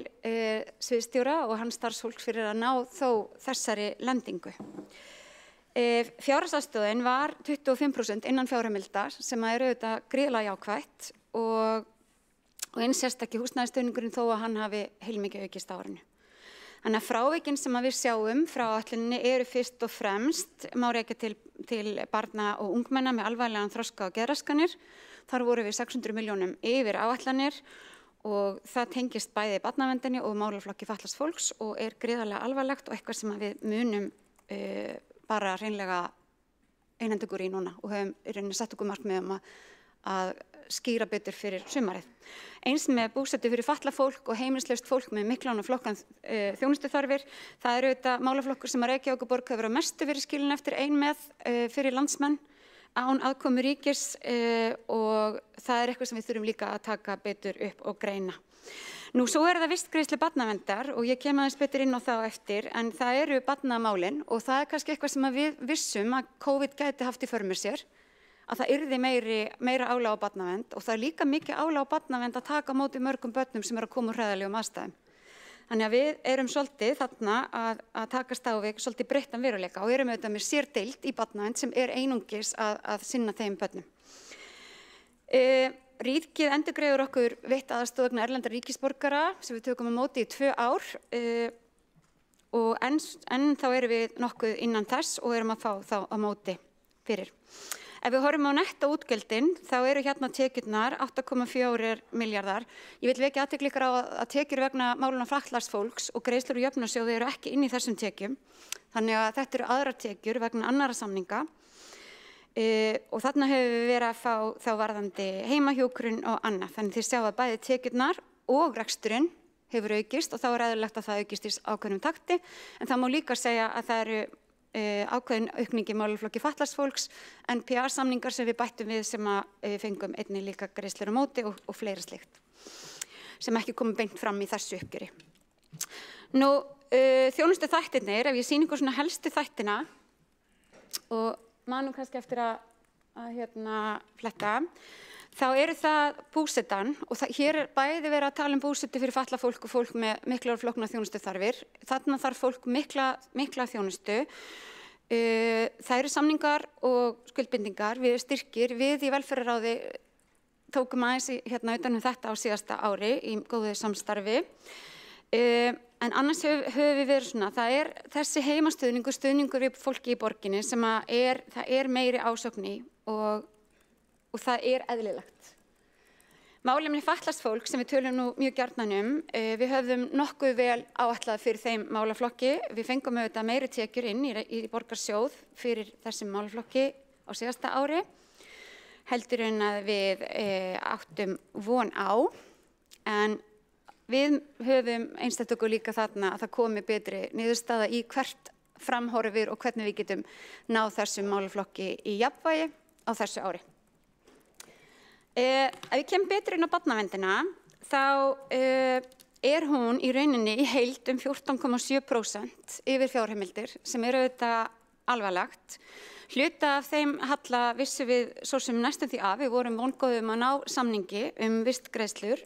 sviðsstjóra og hans starfsfólks fyrir að ná þó þessari lendingu. Fjárhagsaðstoðin var 25% innan fjárheimilda sem er auðvitað gríðarlega jákvætt og eins sérstakki húsnæðisstuðningurinn þó að hann hafi heilmikið aukist á árinu. Þannig að frávikin sem við sjáum frá áætluninni eru fyrst og fremst má rekja til barna og ungmenna með alvarlegan þroska og geðraskanir. Þar voru við 600 milljónum yfir áætlanir og það tengist bæði barnaverndinni og málaflokki fatlaðs fólks og er gríðarlega alvarlegt og eitthvað sem við munum bara hreinlega einhendugur í núna og höfum í rauninni sett okkur markmið að skýra betur fyrir sumarið. Eins með búsetu fyrir fatlað fólk og heimilislaust fólk með miklan og flokkan þjónustuþarfir. Það eru auðvitað málaflokkur sem að Reykjavíkurborg hefur að mestu verið skilin eftir ein með fyrir landsmenn án aðkomu ríkis og það er eitthvað sem við þurfum líka að taka betur upp og greina. Nú, svo er það vistgreiðslu barnaverndar og ég kem aðeins betur inn á það á eftir, en það eru barnamálin og það er kannski eitthvað sem við vissum að COVID gæti haft í för með sér, að það yrði meira álag á barnavernd og það er líka mikið álag á barnavernd að taka á móti mörgum börnum sem eru að koma úr hræðilegum aðstæðum. Þannig að við erum svolítið þarna að takast á við svolítið breyttan veruleika og erum auðvitað með sérdeild í barnavernd sem er einungis að sinna þeim börnum. Ríkið endurgreiðir okkur veitt aðstoð vegna erlendra ríkisborgara sem við tökum á móti í 2 ár og enn þá erum við nokkuð innan þess og erum að fá þá á móti fyrir. Ef við horfum á netta útgjöldin, þá eru hérna tekjurnar 8,4 milljarðar. Ég vil vekja athygli ykkur á að tekjur vegna málefna fatlaðs fólks og greiðslur úr jöfnunarsjóði eru ekki inn í þessum tekjum. Þannig að þetta eru aðrar tekjur vegna annarra samninga. Og þarna hefur við verið að fá þá varðandi heimahjúkrun og annað. Þannig þið sjáum að bæði tekjurnar og reksturinn hefur aukist og þá er eðlilegt að það aukist í ákveðnum takti. En það má líka segja að það eru ákveðin aukning í málaflokki fatlaðs fólks, NPA-samningar sem við bættum við sem að fengum einnig líka greiðslur á móti og fleira slíkt sem ekki komið beint fram í þessu uppgjöri. Nú, þjónustu þættirnir, ef ég sýni ykkur svona helstu þættina og manum kannski eftir að fletta, þá eru það búsetan og hér er bæði verið að tala um búsetu fyrir fatlað fólk og fólk með miklar og flóknar þjónustuþarfir. Þarna þarf fólk mikla þjónustu. Það eru samningar og skuldbindingar við styrkir. Við í velferðarráði tókum aðeins utan þetta á síðasta ári í góðu samstarfi. En annars höfum við verið svona, það er þessi stuðningur við fólki í borginni sem það er meiri ásókn í og það er eðlilegt. Málefni fatlaðs fólk sem við tölum nú mjög gjarnan við höfðum nokkuð vel áætlað fyrir þeim málaflokki. Við fengum auðvitað meiri tekjur inn í borgarsjóð fyrir þessum málaflokki á síðasta ári, heldur en að við áttum von á, en við höfum einstaklega líka þarna að það komi betri niðurstaða í hvert framhorfir og hvernig við getum náð þessum málaflokki í jafnvægi á þessu ári. Ef við kemum betur inn á barnaverndina, þá hún í rauninni í heild 14,7% yfir fjárheimildir, sem auðvitað alvarlegt. Hluta af þeim halla vissu við svo sem næstum því af. Við vorum vongóðum að ná samningi vistgreiðslur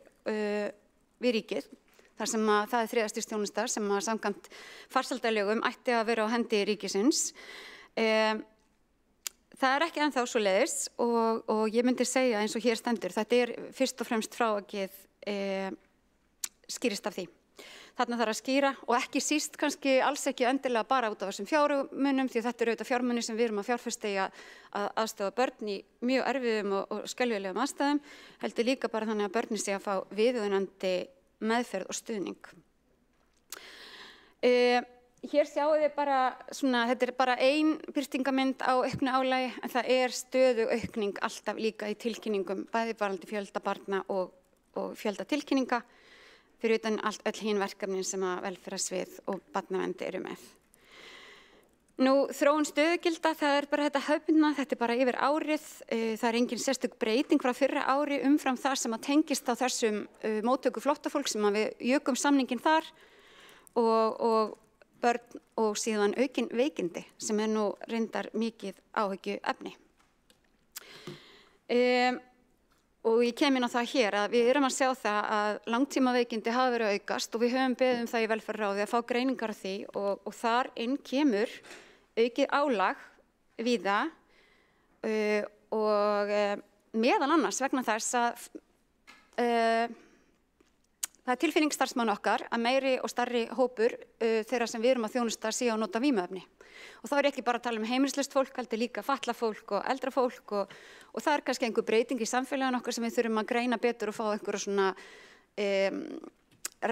við ríkið, þar sem það er þriðastýrsþjónusta sem samkvæmt farsældarlögum ætti að vera á hendi ríkisins. Það er ekki ennþá svoleiðis og ég myndi segja eins og hér stendur, þetta er fyrst og fremst frávikið skýrist af því. Þarna þarf að skýra og ekki síst kannski alls ekki endilega bara út af þessum fjármunum, því þetta eru auðvitað fjármunir sem við erum að fjárfesta í að aðstoða börn í mjög erfiðum og skelfilegum aðstæðum, heldur líka bara þannig að börnin sé að fá viðunandi meðferð og stuðning. Hér sjáu þið bara svona, þetta er bara ein birtingamynd á auknu álagi, en það er stöðug aukning alltaf líka í tilkynningum, bæði varðandi fjölda barna og fjölda tilkynninga, fyrir utan öll hin verkefnin sem að velferðarsvið og barnavernd eru með. Nú, þróun stöðugilda, það er bara þetta hefðbundna, þetta er bara yfir árið, það er engin sérstök breyting frá fyrra ári umfram það sem að tengist á þessum móttöku flóttafólk sem að við jökum samningin þar og börn og síðan aukin veikindi sem er nú reyndar mikið áhyggjuefni. Og ég kem inn á það hér að við erum að sjá það að langtímaveikindi hafa verið að aukast og við höfum beðið það í velferðarráði að fá greiningar á því og þar inn kemur aukið álag víða og meðal annars vegna þess að það er tilfinning starfsmanna okkar að meiri og stærri hópur þeirra sem við erum að þjónusta sé að nota vímuefni. Og þá er ekki bara að tala um heimilislaust fólk, heldur líka fatlað fólk og eldra fólk og það er kannski einhver breyting í samfélaginu okkar sem við þurfum að greina betur og fá einhverja svona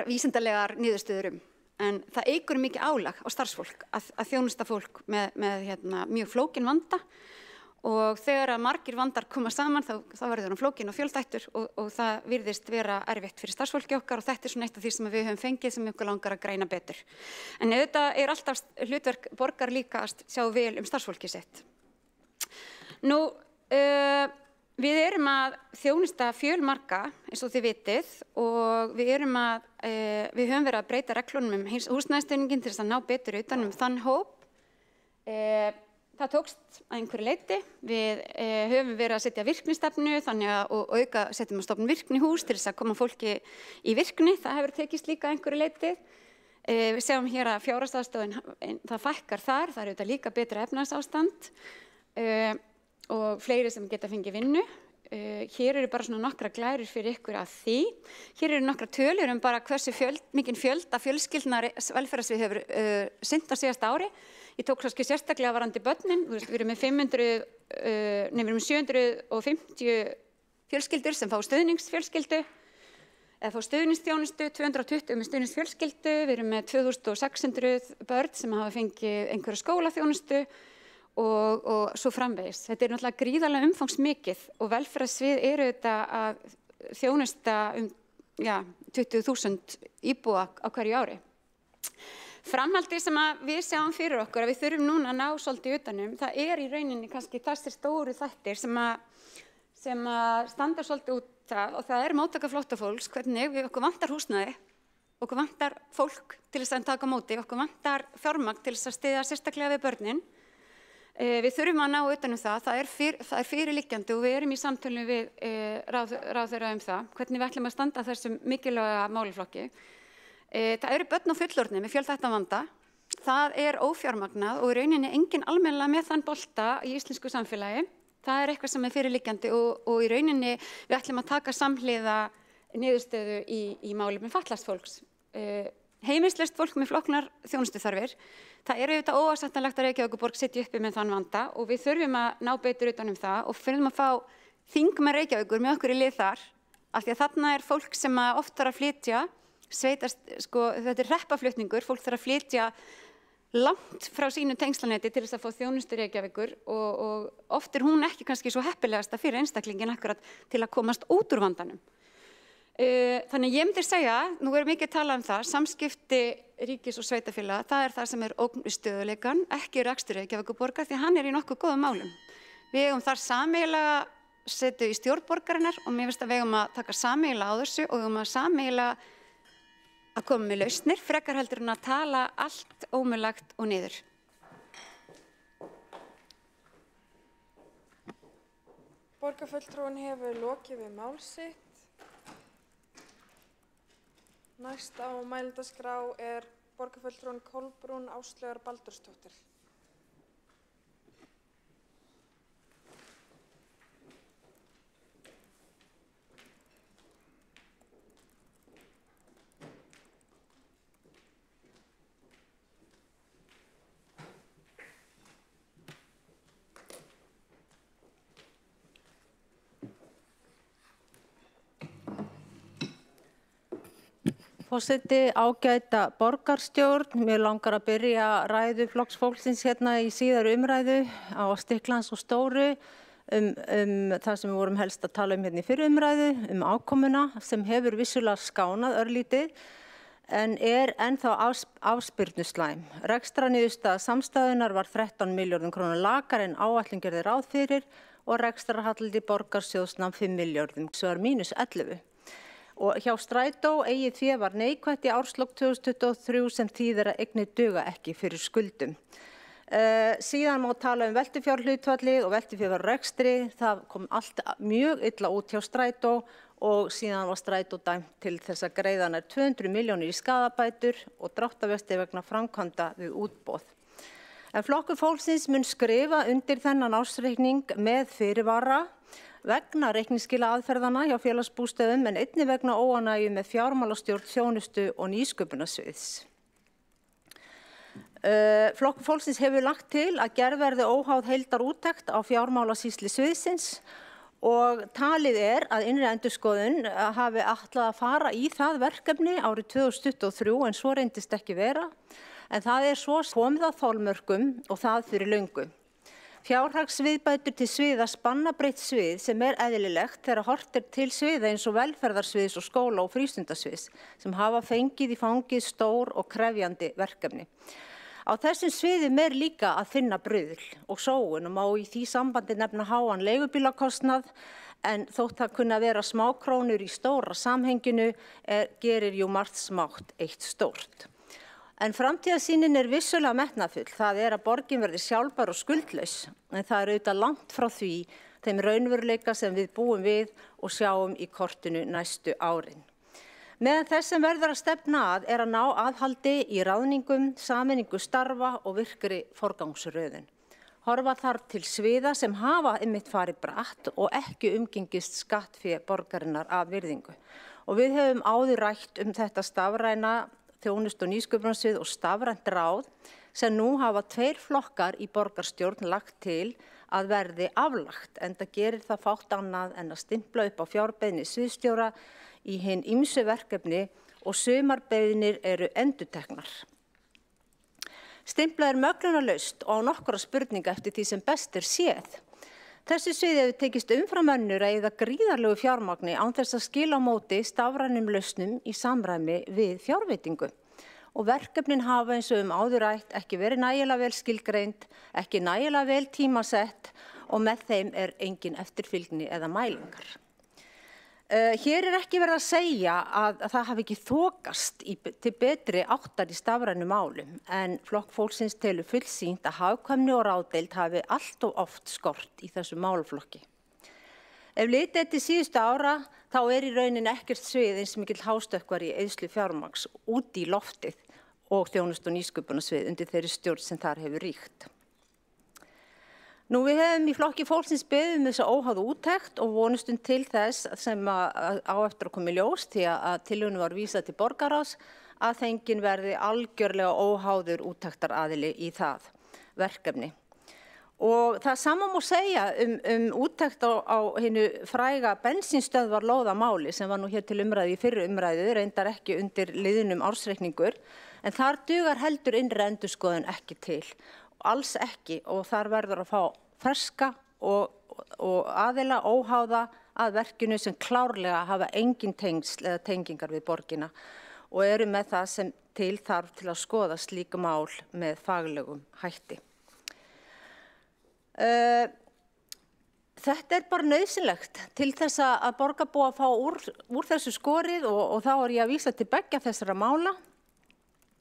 vísindalegar niðurstöður En það eykur mikið álag á starfsfólk að þjónusta fólk með mjög flókin vanda og þegar að margir vandar koma saman þá verður hann flókin og fjölþættur og það virðist vera erfitt fyrir starfsfólki okkar og þetta er svona eitt af því sem við höfum fengið sem ykkur langar að greina betur. En auðvitað er alltaf hlutverk borgar líka að sjá vel starfsfólki sitt. Nú, við erum að þjónusta fjölmarga eins og þið vitið og við höfum verið að breyta reglunum húsnæðisstuðninginn til þess að ná betur utan þann hóp. Það tókst að einhverju leyti. Við höfum verið að setja virknistefnu og setjum að stofna virknihús til þess að koma fólki í virkni. Það hefur tekist líka að einhverju leyti. Við sjáum hér að fjárhagsaðstoðin, það fækkar þar, það er auðvitað líka betra efnahagsástand og fleiri sem geta fengið vinnu. Hér eru bara svona nokkra glærur fyrir ykkur að því. Hér eru nokkra tölur bara hversu mikinn fjölda fjölskyldna velferðarsvið hefur sinnt á síðasta ári. Ég tók kannski sérstaklega varðandi börnin, við erum með 750 fjölskyldur sem fá stuðningsfjölskyldu, eða fá stuðningsþjónustu, 220 með stuðningsfjölskyldu, við erum með 2600 börn sem hafa fengið einhverja skólaþjónustu og svo framvegis. Þetta er náttúrulega gríðarlega umfangsmikið og velferðarsvið eru þetta að þjónusta 20.000 íbúa á hverju ári. Framhaldið sem að við sjáum fyrir okkur að við þurfum núna að ná svolítið utanum, það í rauninni kannski þessir stóru þættir sem að standa svolítið út það, og það móttaka flóttafólks, hvernig okkur vantar húsnæði, okkur vantar fólk til þess að taka á móti, okkur vantar fjármagn til þess að styðja sérstaklega við börnin. Við þurfum að ná utanum það er fyrirliggjandi og við erum í samtölum við ráðherra það, hvernig við ætlum að standa að þessum mikilvæga málaflokki. Það eru börn og fullorðnir með fjölþættan vanda, það ófjármagnað og í rauninni engin almennilega með þann bolta í íslensku samfélagi. Það eitthvað sem fyrirliggjandi og í rauninni við ætlum að taka samhliða niðurstöðu í málefnum fatlaðs fólks. Heimilislaust fólk með flóknar þjónustuþarfir. Það auðvitað óásættanlegt að Reykjavíkurborg sitji uppi með þann vanda og við þurfum að ná betur utanum það og þurfum að fá þingmenn Reykjavíkur með okkur í lið þar, af því að þarna fólk sem oft þarf að flytja, þetta hreppaflutningur, fólk þarf að flytja langt frá sínu tengslanetti til þess að fá þjónustu Reykjavíkur og oft hún ekki kannski svo heppilegasta fyrir einstaklingin akkurat til að komast út úr vandanum. Þannig ég myndi segja, nú mikið talað það, samskipti ríkis og sveitarfélaga, það það sem ógn við stöðuleikann, ekki rekstur Reykjavíkurborgar því hann í nokkuð góðum málum. Við eigum þar sameiginlega setu í stjórn borgarinnar og mér finnst að við eigum að taka sameiginlega á þessu og við eigum að sameiginlega að koma með lausnir, frekar heldur en að tala allt ómögulegt og niður. Borgarfulltrúinn hefur lokið við mál sitt. Næst á mælendaskrá borgarfulltrúinn Kolbrún Áslaugar Baldursdóttir. Forseti, ágæta borgarstjórn, mér langar að byrja ræðu Flokks fólksins hérna í síðari umræðu á Stiklans og Stóru það sem við vorum helst að tala hérna í fyrri umræðu, ákomuna sem hefur vissulega skánað örlítið en ennþá afspyrnuslæm. Rekstrarniðurstaða samstæðunnar var 13 milljörðum króna lakari en áætlun gerði ráð fyrir og rekstrarhalli borgarsjóðs nam 5 milljörðum, svo mínus 11. Og hjá Strætó eigið fé var neikvætt í árslok 2023 sem þýðir að eignir duga ekki fyrir skuldum. Síðan má tala veltufjárhlutfallið og veltufjárrekstri, það kom allt mjög illa út hjá Strætó og síðan var Strætó dæmt til þess að greiða nær 200 milljónir í skaðabætur og dráttarvexti vegna framkvæmda við útboð. En Flokkur fólksins mun skrifa undir þennan ársreikning með fyrirvara vegna reikningsskila aðferðana hjá félagsbústöðum en einnig vegna óánægju með fjármálastjórn, þjónustu og nýsköpunarsviðs. Flokkur fólksins hefur lagt til að gerð verði óháð heildarúttekt á fjármálasýslu sviðsins og talið að innri endurskoðun hafi ætlað að fara í það verkefni árið 2023 en svo reyndist ekki vera. En það svo komið að þolmörkum og það fyrir löngu. Fjárhagsviðbætur til sviða spanna breytt svið sem eðlilegt þegar horft til sviða eins og velferðarsviðs og skóla- og frístundasviðs sem hafa fengið í fangið stór og krefjandi verkefni. Á þessum sviðum líka að finna bruðl og sóun og má í því sambandi nefna háan leigubílakostnað en þótt það kunna vera smákrónur í stóra samhenginu gerir jú margt smátt eitt stórt. En framtíðarsýnin vissulega metnaðfull, það að borgin verði sjálfbær og skuldlaus, en það auðvitað langt frá því þeim raunveruleika sem við búum við og sjáum í kortinu næstu árin. Meðan þess sem verður að stefna að ná aðhaldi í ráðningum, sameiningu starfa og virkri forgangsröðun. Horfa þarf til sviða sem hafa einmitt farið bratt og ekki umgengist skattfé borgarinnar af virðingu. Og við höfum áður rætt þetta stafræna þjónustu- og nýsköpunarsvið og stafrænt ráð sem nú hafa 2 flokkar í borgarstjórn lagt til að verði aflagt enda gerir það fátt annað en að stimpla upp á fjárbeiðni sviðsstjóra í hin ýmsu verkefni og sumar beiðnir endurteknar. Stimplað möglunarlaust og á nokkra spurninga eftir því sem best séð. Þessu sviði hefur tekist umfram önnur að eyða gríðarlegu fjármagni án þess að skila á móti stafrænum lausnum í samræmi við fjárveitingu. og verkefnin hafa eins og áður rætt ekki verið nægilega vel skilgreind, ekki nægilega vel tímasett og með þeim engin eftirfylgni eða mælingar. Hér ekki verið að segja að það hafi ekki þokast til betri áttar í stafrænu málum, en Flokk fólksins telur fullsýnt að hagkvæmni og ráðdeild hafi allt og oft skort í þessu málaflokki. Ef litið til síðustu ára, þá í rauninni ekkert svið eins mikill hástökkvar í eyðslu fjármagns út í loftið og þjónustu- og nýsköpunarsvið undir þeirri stjórn sem þar hefur ríkt. Nú við höfum í Flokki fólksins beðið þessa óháðu úttekt og vonustum til þess sem á eftir að koma í ljós því að tillögunni var vísað til borgarráðs að fenginn verði algjörlega óháður úttектaraðili í það verkefni. Og það sama má segja úttekt á hinu fræga bensínstöðvar lóðamáli sem var nú hér til umræðu í fyrri umræðu, reyndar ekki undir liðnum ársreikningur, en þar dugar heldur innri endurskoðun ekki til. Alls ekki og þar verður að fá ferska og aðila óháða að verkinu sem klárlega hafa engin tengsl eða tengingar við borgina og eru með það sem til þarf til að skoða slíka mál með faglegum hætti. Þetta bara nauðsynlegt til þess að borgarbúar fá úr þessu skorið og þá ég að vísa til beggja þessara mála.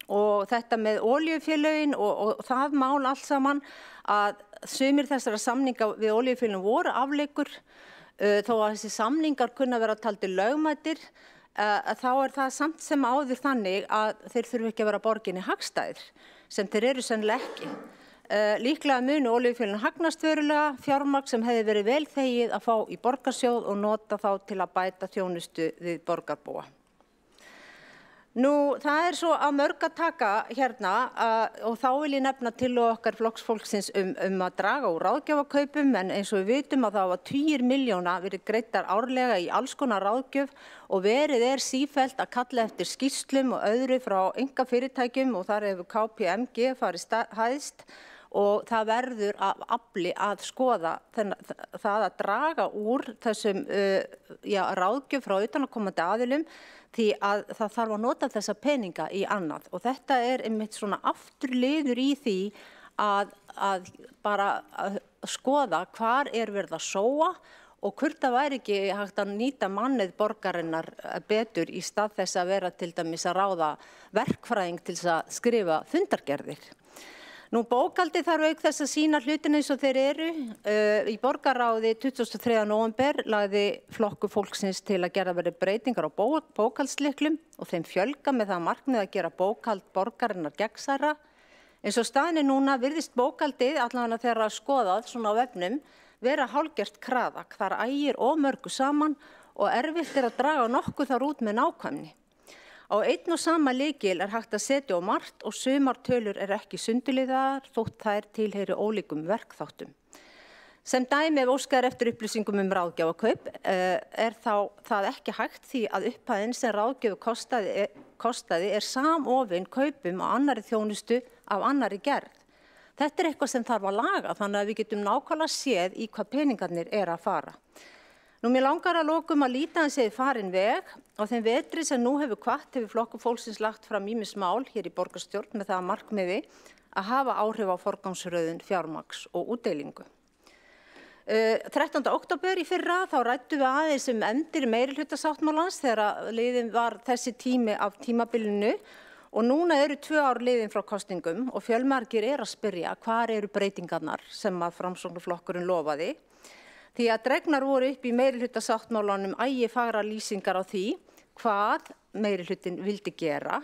Og þetta með olíufélögin og það mál allt saman að sumir þessara samninga við olíufélögin voru afleikur þó að þessi samningar kunna vera taldir lögmætir þá það samt sem áður þannig að þeir þurfi ekki að vera borginni hagstæðir sem þeir eru sennilega ekki. Líklega munu olíufélögin hagnast verulega fjármagn sem hefði verið vel þegið að fá í borgarsjóð og nota þá til að bæta þjónustu við borgarbúa. Nú, það svo að mörg að taka hérna og þá vil ég nefna til okkar Flokks fólksins að draga úr ráðgjafakaupum en eins og við vitum að það var 10 milljóna verið greiddar árlega í alls konar ráðgjöf og verið sífellt að kalla eftir skýrslum og öðru frá einkafyrirtækjum og þar hefur KPMG farið hæst og það verður af afli að skoða það að draga úr þessum ráðgjöf frá utanaðkomandi aðilum því að það þarf að nota þessa peninga í annað og þetta einmitt svona afturliður í því að bara skoða hvar verið að sóa og hvort það væri ekki hægt að nýta mannið borgarinnar betur í stað þess að vera til dæmis að ráða verkfræðing til þess að skrifa fundargerðir. Nú bókhaldið þarf auk þess að sýna hlutina eins og þeir eru. Í borgarráði 23. nóvember lagði Flokkur fólksins til að gera verið breytingar á bókhaldslyklum og þeim fjölga með það markmið að gera bókhald borgarinnar gegnsærra. Eins og staðan núna virðist bókhaldið, allavega þegar að skoðað svona á vefnum, vera hálfgert kraðak. Þar ægir of mörgu saman og erfitt að draga nokkuð þar út með nákvæmni. Á einn og sama lykil hægt að setja á margt og sumar tölur ekki sundurliðaðar þótt þær tilheyri ólíkum verkþáttum. Sem dæmi ef óskað eftir upplýsingum ráðgjafakaup þá það ekki hægt því að upphæðin sem ráðgjöf kostaði samofin kaupum á annarri þjónustu af annarri gerð. Þetta eitthvað sem þarf að laga þannig að við getum nákvæmlega séð í hvað peningarnir að fara. Nú mér langar að lokum að líta hans farin veg og þeim vetri sem nú hefur Flokkur fólksins lagt fram ýmis mál hér í borgarstjórn með það að markmiði að hafa áhrif á forgangsröðun fjármagns og útdeilingu. 13. október í fyrra þá ræddu við aðeins efndir meirihlutasáttmálans þegar liðin var þessi tími af tímabilinu og núna 2 ár liðin frá kosningum og fjölmargir að spyrja hvar breytingarnar sem að Framsóknarflokkurinn lofaði. Því að dregnar voru upp í meirihlutasáttmálanum fagra lýsingar á því hvað meirihlutin vildi gera.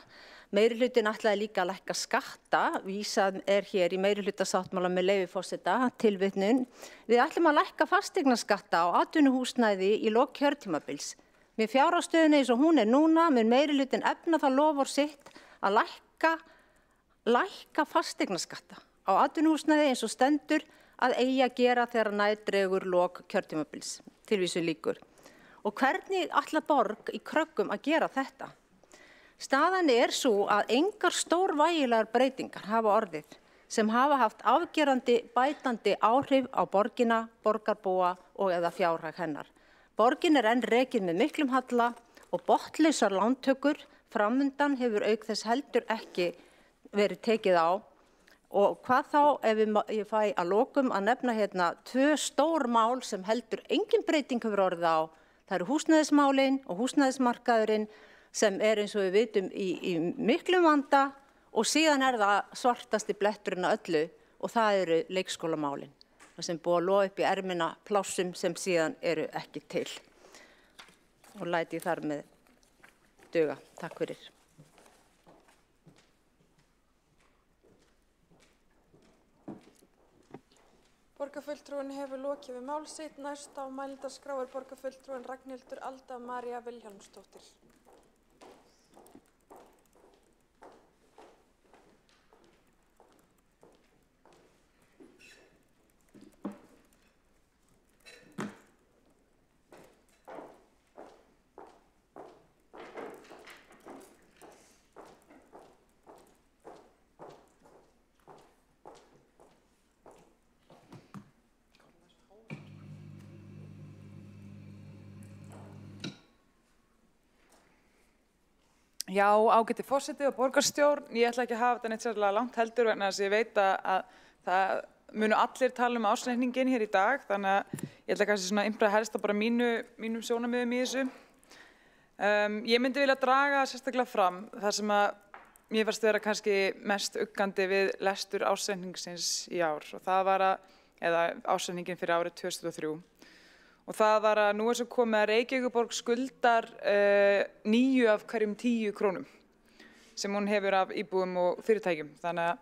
Meirihlutin ætlaði líka að lækka skatta, vísað hér í meirihlutasáttmála með leyfi forseta, tilvitnun. Við ætlum að lækka fasteignaskatta á atvinnuhúsnæði í lok kjörtímabils. Með fjárhagsstöðunni eins og hún núna, mun meirihlutin efna það loforð sitt að lækka fasteignaskatta á atvinnuhúsnæði eins og stendur að að gera þegar nær dregur lok kjörtímabils, tilvísun lýkur. Og hvernig ætlar borg í kröggum að gera þetta? Staðan sú að engar stórvægilegar breytingar hafa orðið sem hafa haft afgerandi bætandi áhrif á borgina, borgarbúa og eða fjárhag hennar. Borgin enn rekin með miklum halla og botnlausar lántökur framundan hefur auk þess heldur ekki verið tekið á. Og hvað þá ef ég fæ að lokum að nefna hérna 2 stór mál sem heldur engin breyting hefur orðið á. Það eru húsnæðismálin og húsnæðismarkaðurinn sem eins og við vitum í miklum vanda og síðan það svartasti bletturinn að öllu og það eru leikskólamálin. Það sem búið að lofa upp í ermina plássum sem síðan eru ekki til. Og læt ég þar með duga. Takk fyrir. Borgarfulltrúinn hefur lokið við mál sitt. Næst á mælendaskrá er borgarfulltrúinn Ragnhildur Alda María Vilhjálmsdóttir. Já, ágæti forseti og borgarstjórn, ég ætla ekki að hafa þetta neitt sérlega langt heldur vegna þess að ég veit að það munu allir tala ársreikninginn hér í dag, þannig að ég ætla kannski svona innbræða helst að bara mínum sjónarmiðum í þessu. Ég myndi vilja draga sérstaklega fram það sem að mér fannst vera kannski mest uggandi við lestur ársreikningsins í ár og það var eða ársreikningin fyrir árið 2003. Og það var að nú svo komið að Reykjavíkurborg skuldar 9 af hverjum 10 krónum sem hún hefur af íbúum og fyrirtækjum. Þannig að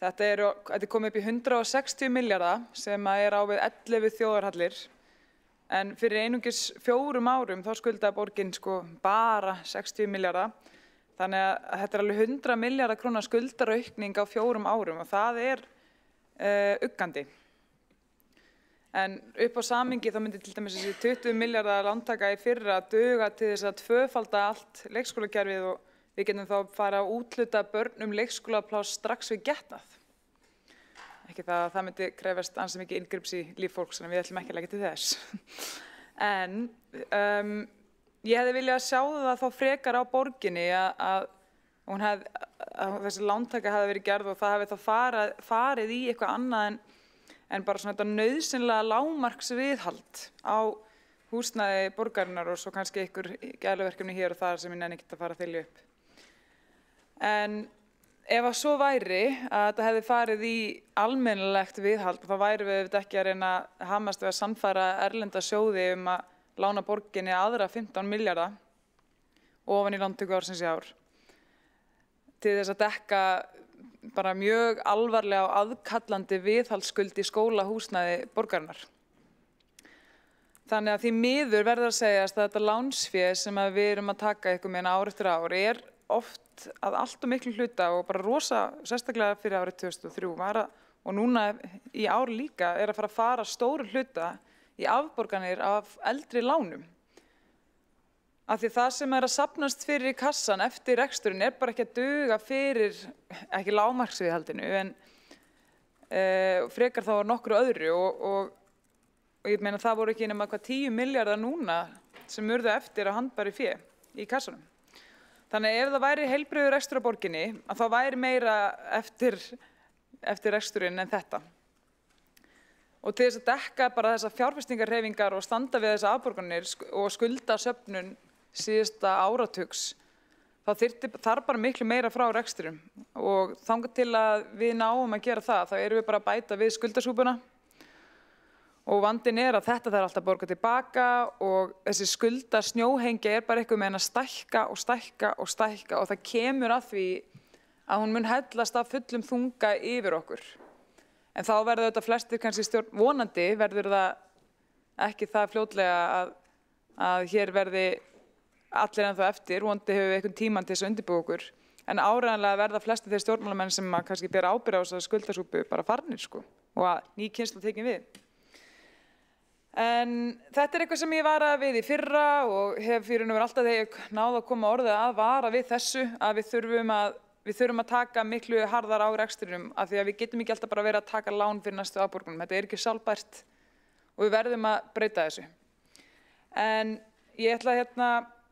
þetta er komið upp í 160 milljarða sem er á við 11 þjóðarhallir. En fyrir einungis 4 árum þá skuldaði borgin bara 60 milljarða. Þannig að þetta er alveg 100 milljarða króna skuldaraukning á 4 árum og það er uggandi. En upp á samhengi þá myndi til dæmis þessi 20 milljarða lántaka í fyrra duga til þess að tvöfalda allt leikskólakerfið og við getum þá fara að úthluta börnum leikskólapláss strax við getnað. Ekki það að það myndi krefast ansi mikið inngrips í líf fólks, þannig að við ætlum ekki að leggja til þess. En ég hefði viljað sjá það þá frekar á borginni að þessi lántaka hafi verið gerð og það hafi þá farið í eitthvað annað en bara svona þetta nauðsynlega lágmarksviðhald á húsnæði borgarinnar og svo kannski einhver gæluverkefni hér og þar sem ég nenni ekki að fara að þylja upp. En ef að svo væri að þetta hefði farið í almennilegt viðhald, þá væri við ekki að reyna að hamast við að sannfæra erlenda sjóði að lána borginni aðra 15 milljarða ofan í lántöku ársins í ár til þess að dekka bara mjög alvarlega og aðkallandi viðhaldsskuld í skólahúsnæði borgarinnar. Þannig að því miður verður að segjast að þetta lánsfé sem við erum að taka eitthvað með ár eftir ár er oft að allt og miklu hluta og bara rosa, sérstaklega fyrir árið 2003 og núna í ár líka er að fara stóru hluta í afborganir af eldri lánum. Af því það sem er að safnast fyrir í kassan eftir reksturinn er bara ekki að duga fyrir, ekki lágmarksviðhaldinu, en frekar þá nokkru öðru og ég meina það voru ekki nema 10 milljarðar núna sem urðu eftir að handbæri fé í kassanum. Þannig ef það væri heilbrigður rekstur á borginni, að þá væri meira eftir reksturinn en þetta. Og til þess að dekka bara þessar fjárfestingarhreyfingar og standa við þessar afborganir og skuldasöfnun síðasta áratugs, þá þarf bara miklu meira frá reksturum og þangað til að við náum að gera það, þá erum við bara að bæta við skuldasúpuna og vandinn er að þetta þarf alltaf að borga tilbaka og þessi skuldasnjóhengja er bara eitthvað með að stækka og stækka og stækka og það kemur að því að hún mun hellast af fullum þunga yfir okkur. En þá verður þetta flestir kannski vonandi verður það ekki það fljótlega að hér verði allir ennþá eftir, vonandi hefur við einhvern tíman til þess að undirbúa okkur, en áreiðanlega verða flestir þeir stjórnmálamenn sem kannski bera ábyrgð á þessa skuldasúpu bara farnir og að ný kynslóð tekin við. En þetta er eitthvað sem ég varaði við í fyrra og hef fyrir nú alltaf þegar ég náði að koma orðið að vara við þessu, að við þurfum að taka miklu harðar á rekstrinum af því að við getum ekki alltaf bara verið að taka lán fyrir næstu afborgunum. Þetta er ekki sjálfbært og við verðum að breyta þessu. En ég ætla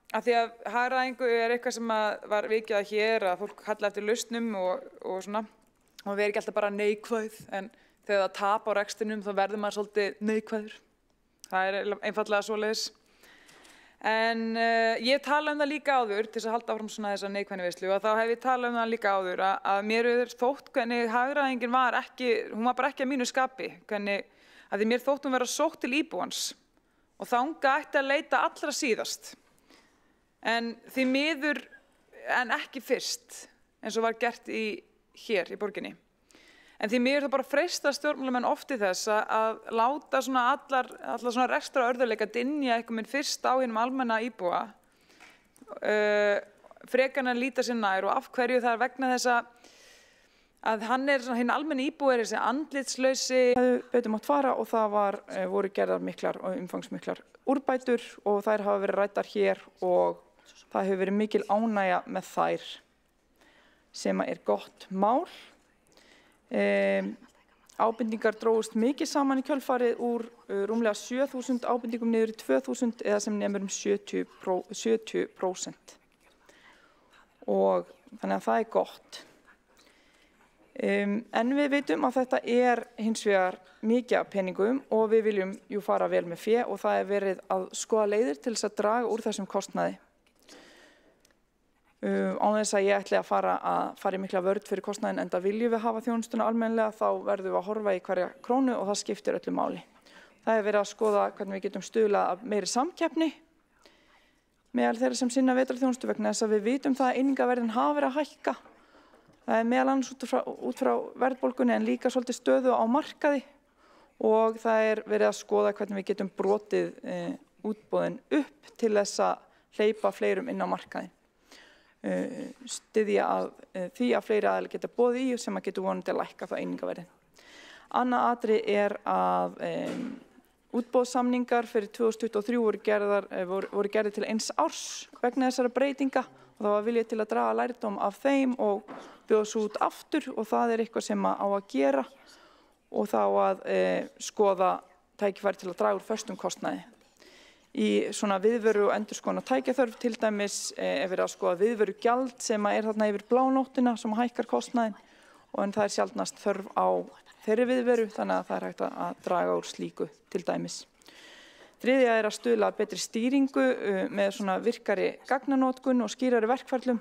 að því að hagræðingu eitthvað sem var vikið að hér, að fólk kalla eftir lausnum og svona, og við ekki alltaf bara neikvæð, en þegar það tap á rekstrinum þá verður maður svolítið neikvæður. Það einfaldlega svoleiðis. En ég tala það líka áður, til að halda áfram svona þessa neikvæðniveislu, og þá hef ég talað það líka áður að mér hefur þótt hvernig hagræðingin var ekki, hún var bara ekki að mínu skapi, hvernig, að því mér þótt hún vera sótt til íbúans og þangað ætti að leita allra síðast. En því miður, en ekki fyrst, eins og var gert hér í borginni. En því miður það bara freista stjórnmálamenn oft í þess að láta svona allar svona rekstrar örðuleika dynja eitthvað minn fyrst á hinum almenna íbúa, frekar en að líta sér nær, og af hverju það vegna þess að hann hinn almenni íbúi þessi andlitslausi. Það betur mátt fara og það voru gerðar miklar og umfangsmiklar úrbætur og þær hafa verið ræddar hér og það hefur verið mikil ánægja með þær sem gott mál. Ábendingar drógust mikið saman í kjölfarið úr rúmlega 7.000 ábendingum niður í 2.000 eða sem nemur 70%. Og þannig að það gott. En við veitum að þetta hins vegar mikið af peningum og við viljum fara vel með fé og það verið að skoða leiðir til þess að draga úr þessum kostnaði. Án þess að ég ætli að fara í mikla vörn fyrir kostnaðinn, enda viljum við hafa þjónustuna almennilega, þá verðum við að horfa í hverja krónu og það skiptir öllu máli. Það verið að skoða hvernig við getum stuðlað að meiri samkeppni meðal þeirra sem sinna vetrarþjónustu vegna þess að við vitum það að einingaverðin hafa verið að hækka. Það meðal annars út frá verðbólgunni en líka svolítið stöðu á markaði og það verið að skoða hvernig við getum brotið útboðin upp til þess að hleypa fleirum inn á markaðin. Styðja því að fleiri aðeins geta boðið í sem að getur vonandi að lækka það einingaverðin. Annað atriði að útboðssamningar fyrir 2023 voru gerðir til 1 árs vegna þessara breytinga og það var viljað til að draga lærdóm af þeim og bjóða svo út aftur og það eitthvað sem á að gera og þá að skoða tækifæri til að draga úr föstum kostnaði. Í svona viðveru og endurskoðun á tækjaþörf til dæmis verið að skoða viðverugjald sem þarna yfir blánóttina sem hækkar kostnaðinn og en það sjaldnast þörf á þeirri viðveru þannig að það hægt að draga úr slíku til dæmis. Þriðja að stuðla að betri stýringu með svona virkari gagnanótkun og skýrari verkferlum.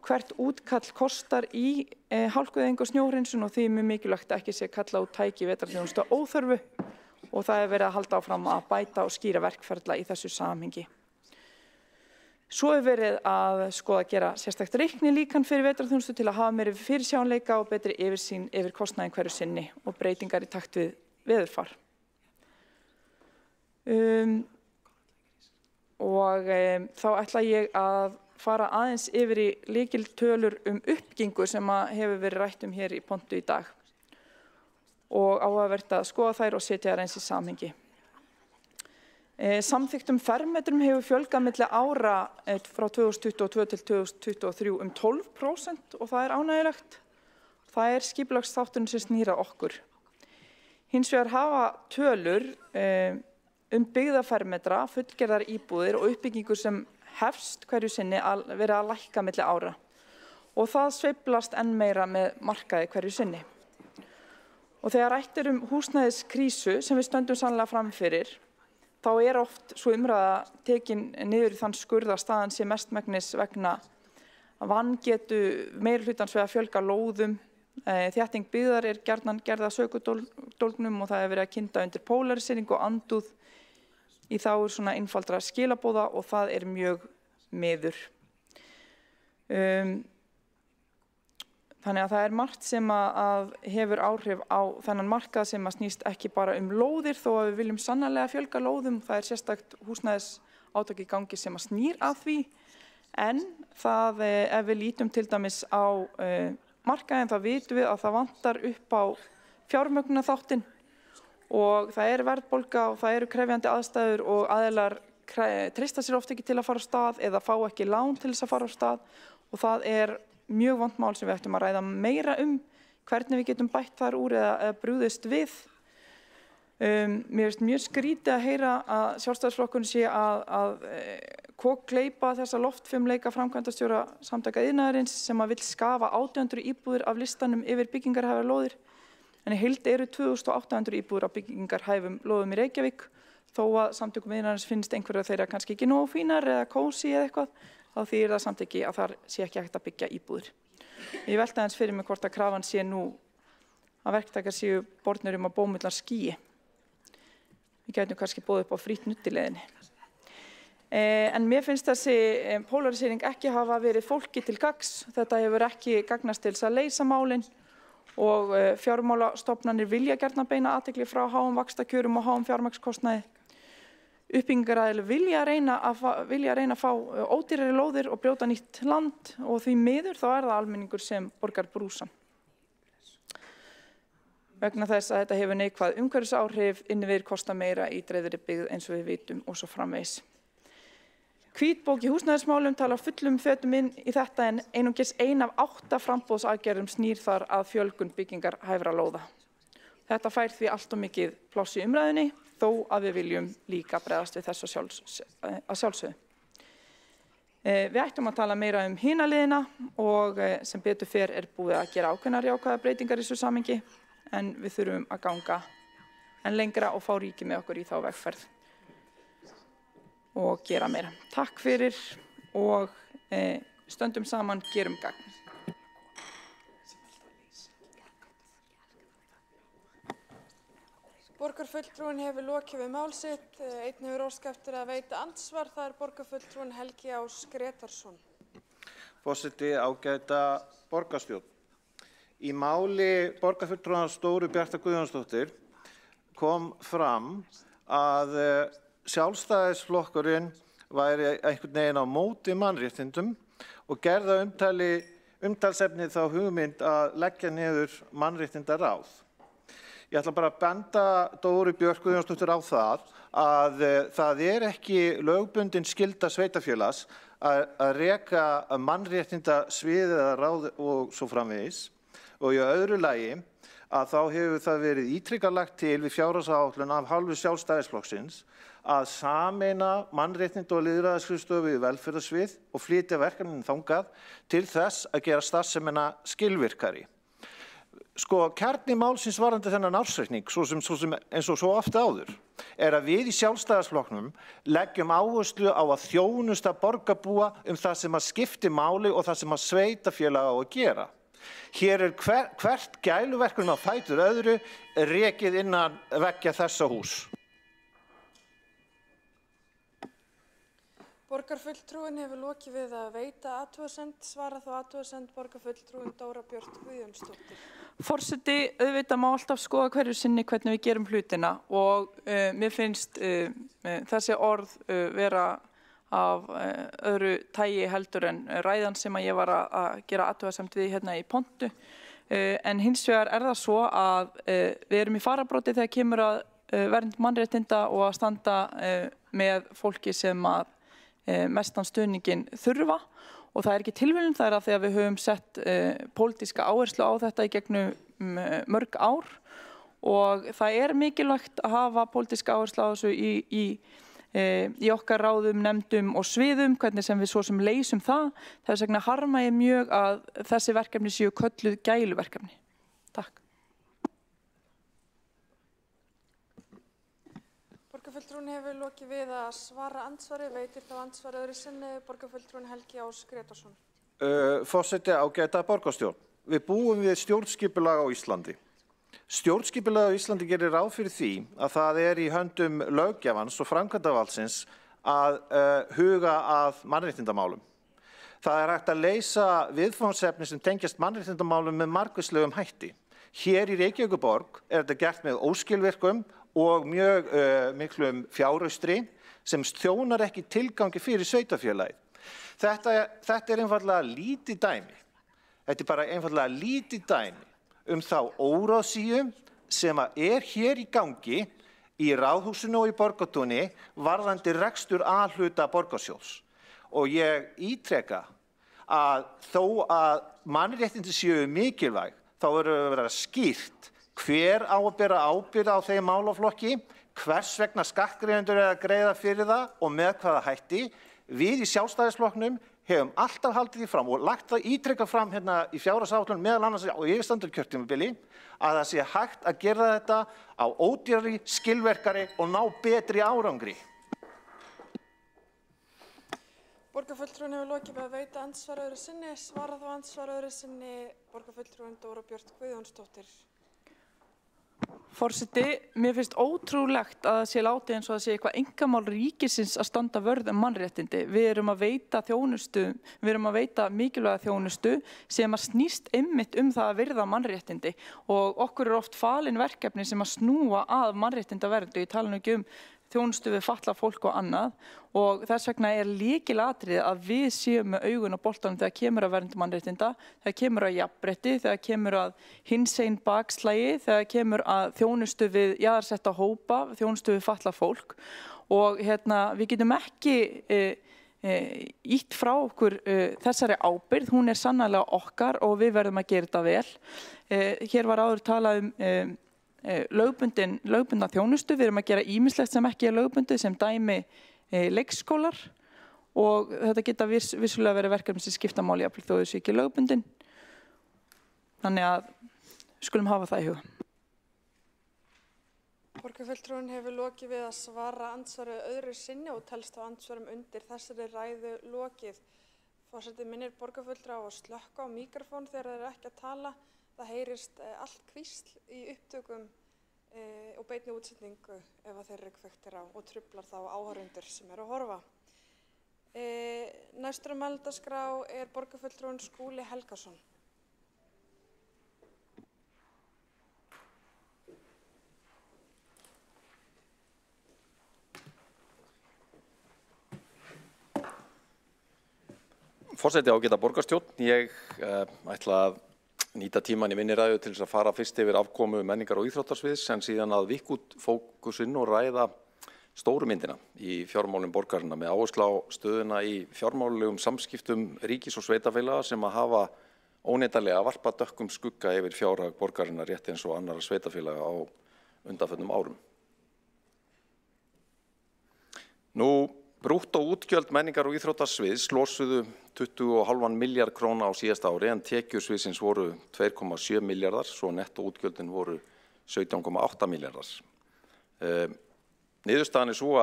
Hvert útkall kostar í hálkueyðingu og snjóhreinsun og því mjög mikilvægt ekki sé kalla út tæki vetrarþjónustu að óþörfu. Og það verið að halda áfram að bæta og skýra verkferla í þessu samhengi. Svo verið að skoða að gera sérstakt reiknilíkan fyrir vetrarþjónustu til að hafa meiri fyrirsjáanleika og betri yfirsýn yfir kostnaðinn hverju sinni og breytingar í takt við veðurfar. Þá ætla ég að fara aðeins yfir í lykiltölur uppbyggingu sem hefur verið rætt hér í pontu í dag. Og áhugavert að skoða þær og setja þær eins í samhengi. Samþykktum fermetrum hefur fjölgað milli ára frá 2022 til 2023 12% og það ánægjulegt. Það skipulagsþátturinn sem snýr að okkur. Hins vegar hafa tölur byggðafermetra, fullgerðar íbúðir og uppbyggingu sem hefst hverju sinni verið að lækka milli ára. Og það sveiflast enn meira með markaði hverju sinni. Og þegar rætt húsnæðiskrísu sem við stöndum sannlega framfyrir, þá oft svo umræða tekin niður í þann skurð að staðan sé mestmegnis vegna vangetu meiri hlutans við að fjölga lóðum. Þétting byggðar gjarnan gerð að sökudólgnum og það verið að kynda undir pólarisering og andúð í þágu svona einfaldra skilabóða og það mjög miður. Þannig að það margt sem að hefur áhrif á þennan markað sem að snýst ekki bara lóðir þó að við viljum sannarlega fjölga lóðum. Það sérstakt húsnæðisátak í gangi sem að snýr að því. En það, ef við lítum til dæmis á markaðinn, þá vitum við að það vantar upp á fjármögnunarþáttinn og það verðbólga og það krefjandi aðstæður og aðilar treysta sér oft ekki til að fara á stað eða fá ekki lán til þess að fara á stað og það mjög vont mál sem við ættum að ræða meira hvernig við getum bætt þar úr eða brugðist við. Mér finnst mjög skrítið að heyra að Sjálfstæðisflokkurinn sé að kokgleypa þessa loftfimleika framkvæmdastjóra Samtaka iðnaðarins sem að vill skafa 1800 íbúðir af listanum yfir byggingarhæfar lóðir. En í heild eru 2800 íbúðir af byggingarhæfum lóðum í Reykjavík, þó að Samtökum iðnaðarins finnst einhverja þeirra kannski ekki nógu fínar eða kósí eða eitthvað, þá þýðir það samt ekki að þar sé ekki hægt að byggja íbúðir. Ég velti aðeins fyrir mig hvort að krafan sé nú að verktakar séu bornir að bómullar skýi. Við gætum kannski boðið upp á frýtt nuttileiðinni. En mér finnst þessi polarisering ekki hafa verið fólki til gagns. Þetta hefur ekki gagnast til þess að leysa málin og fjármálastofnanir vilja gjarnan beina athygli frá háum vaxtakjörum og háum fjármagnskostnaði. Uppbyggingaraðilar vilja reyna að fá ódýrari lóðir og brjóta nýtt land og því miður þá það almenningur sem borgar brúsann. Vegna þess að þetta hefur neikvæð umhverfisáhrif, innviðir kosta meira í dreifðri byggð eins og við vitum og svo framvegis. Hvítbók í húsnæðismálum talar fullum fetum inn í þetta en einungis 1 af 8 framboðsaðgerðum snýr þar að fjölgun byggingarhæfra lóða. Þetta fær því allt og mikið pláss í umræðunni þó að við viljum líka bregðast við þessu að sjálfsögðu. Við ættum að tala meira hina liðina og sem betur fer búið að gera ákveðnar jákvæðar breytingar í þessu samhengi. En við þurfum að ganga en lengra og fá ríkið með okkur í þá vegferð og gera meira. Takk fyrir og stöndum saman, gerum gagn. Borgarfulltrúinn hefur lokið við mál sitt. Einn hefur óskað eftir að veita andsvar. Það borgarfulltrúinn Helgi Ás Gretarsson. Forseti, ágæta borgarstjórn. Í máli borgarfulltrúans Dóru Bjartar Guðjónsdóttur kom fram að Sjálfstæðisflokkurinn væri einhvern veginn á móti mannréttindum og gerða umtalsefni þá hugmynd að leggja niður mannréttindaráð. Ég ætla bara að benda Dóru Björk Guðjónsdóttur á það að það ekki lögbundin skylda sveitarfélags að reka mannréttindasvið eða ráð og svo framvegis. Og í öðru lagi að þá hefur það verið ítrekað lagt til við fjárhagsáætlun af hálfu Sjálfstæðisflokksins að sameina mannréttinda og lýðræðisskrifstofu við velferðarsvið og flytja verkefnin þangað til þess að gera starfsemina skilvirkari. Kjarni málsins varðandi þennan ársreikning, svo sem eins og svo oft áður, að við í Sjálfstæðisflokknum leggjum áherslu á að þjónusta borgarbúa það sem að skipti máli og það sem að sveitarfélag á að gera. Hér hvert gæluverkefni á fætur öðru rekið innan veggja þessa hús. Borgarfulltrúinn hefur lokið við að veita athugasemd. Svara þá athugasemd borgarfulltrúinn Dóra Björt Guðjónsdóttir. Forseti, auðvitað má alltaf skoða hverju sinni hvernig við gerum hlutina og mér finnst þessi orð vera af öðru tagi heldur en ræðan sem að ég var að gera athugasemd við hérna í pontu. En hins vegar það svo að við erum í fararbróti þegar kemur að vernd mannréttinda og að standa með fólki sem að mestan stuðningin þurfa og það ekki tilviljun, það að því að við höfum sett pólitíska áherslu á þetta í gegnum mörg ár og það mikilvægt að hafa pólitíska áherslu á þessu í okkar ráðum, nefndum og sviðum, hvernig sem við svo sem leysum það. Þess vegna harma ég mjög að þessi verkefni séu kölluð gæluverkefni. Takk. Borgarfulltrúinn hefur lokið við að svara andsvari. Veitir þá andsvari öðru sinni borgarfulltrúinn Helgi Ás Gretarsson. Forseti, ágæta borgarstjórn. Við búum við stjórnskipulag á Íslandi. Stjórnskipulag á Íslandi gerir ráð fyrir því að það í höndum löggjafans og framkvæmdarvaldsins að huga að mannréttindamálum. Það hægt að leysa viðfangsefni sem tengjast mannréttindamálum með margvíslegum hætti. Hér í Reykjavíkurborg þetta gert með óskilvirkum og mjög miklum fjáraustri sem þjónar ekki tilgangi fyrir sveitarfélagið. Þetta einfaldlega lítið dæmi. Þetta bara einfaldlega lítið dæmi þá óráðsíu sem hér í gangi í Ráðhúsinu og í Borgartúni varðandi rekstur A-hluta Borgarsjóðs. Og ég ítreka að þó að mannréttindi séu mikilvæg, þá verður að vera skýrt Hver á að bera ábyrgð á þeim málaflokki? Hvers vegna skattgreiðendur að greiða fyrir það og með hvaða hætti? Við í Sjálfstæðisflokknum hefum alltaf haldið því fram og lagt það ítrekað fram hérna í fjárhagsáætlun meðal annars á yfirstandandi kjörtímabili að það sé hægt að gera þetta á ódýrari, skilvirkari og ná betri árangri. Borgarfulltrúinn hefur lokið við að veita andsvar öðru sinni. Svarar þá andsvar öðru sinni borgarfulltrúinn Dóra Björt Guðjónsdóttir. Forseti, mér finnst ótrúlegt að það sé látið eins og það sé eitthvað einkamál ríkisins að standa vörð mannréttindi. Við erum að veita þjónustu, við erum að veita mikilvæga þjónustu sem að snýst einmitt það að virða mannréttindi og okkur oft falin verkefni sem að snúa að mannréttindavernd og ég tala nú ekki þjónustu við fatlað fólk og annað og þess vegna lykilatriði að við séum með augun á boltanum þegar kemur að vernd mannréttinda, þegar kemur að jafnrétti, þegar kemur að hinsegin bakslagi, þegar kemur að þjónustu við jaðarsetta hópa, þjónustu við fatlað fólk og við getum ekki ítt frá okkur þessari ábyrgð, hún sannarlega okkar og við verðum að gera þetta vel. Hér var áður talað lögbundna þjónustu, við erum að gera ýmislegt sem ekki lögbundið sem dæmi leikskólar og þetta geta vissulega verið verkefni sem skipta máli jafnvel þó þessu ekki lögbundin. Þannig að skulum hafa það í huga. Borgarfulltrúinn hefur lokið við að svara andsvari öðru sinni og telst á andsvarum undir þessari ræðu lokið. Forseti minnir borgarfulltrúa á að slökkva á míkrofón þegar þeir eru ekki að tala. Það heyrist allt hvísl í upptökum og beinni útsetningu ef þeir eru kveiktir á og truflar þá áhorfendur sem eru að horfa. Næstur á mælendaskrá borgarfulltrúinn Skúli Helgason. Forseti, ágæta borgarstjórn, ég ætla að nýta tíman í minni ræðu til þess að fara fyrst yfir afkomu menningar- og íþróttasviðs en síðan að víkka út fókusinn og ræða stóru myndina í fjármálum borgarinnar með áherslu á stöðuna í fjármálulegum samskiptum ríkis og sveitarfélaga sem að hafa óneitanlega varpað dökkum skugga yfir fjárhag borgarinnar rétt eins og annarra sveitarfélaga á undanförnum árum. Brúttó útgjöld menningar- og íþróttasviðs losuðu 20,5 milljarð króna á síðasta ári en tekjur sviðsins voru 2,7 milljarðar, svo nettó útgjöldin voru 17,8 milljarðar. Niðurstaðan svo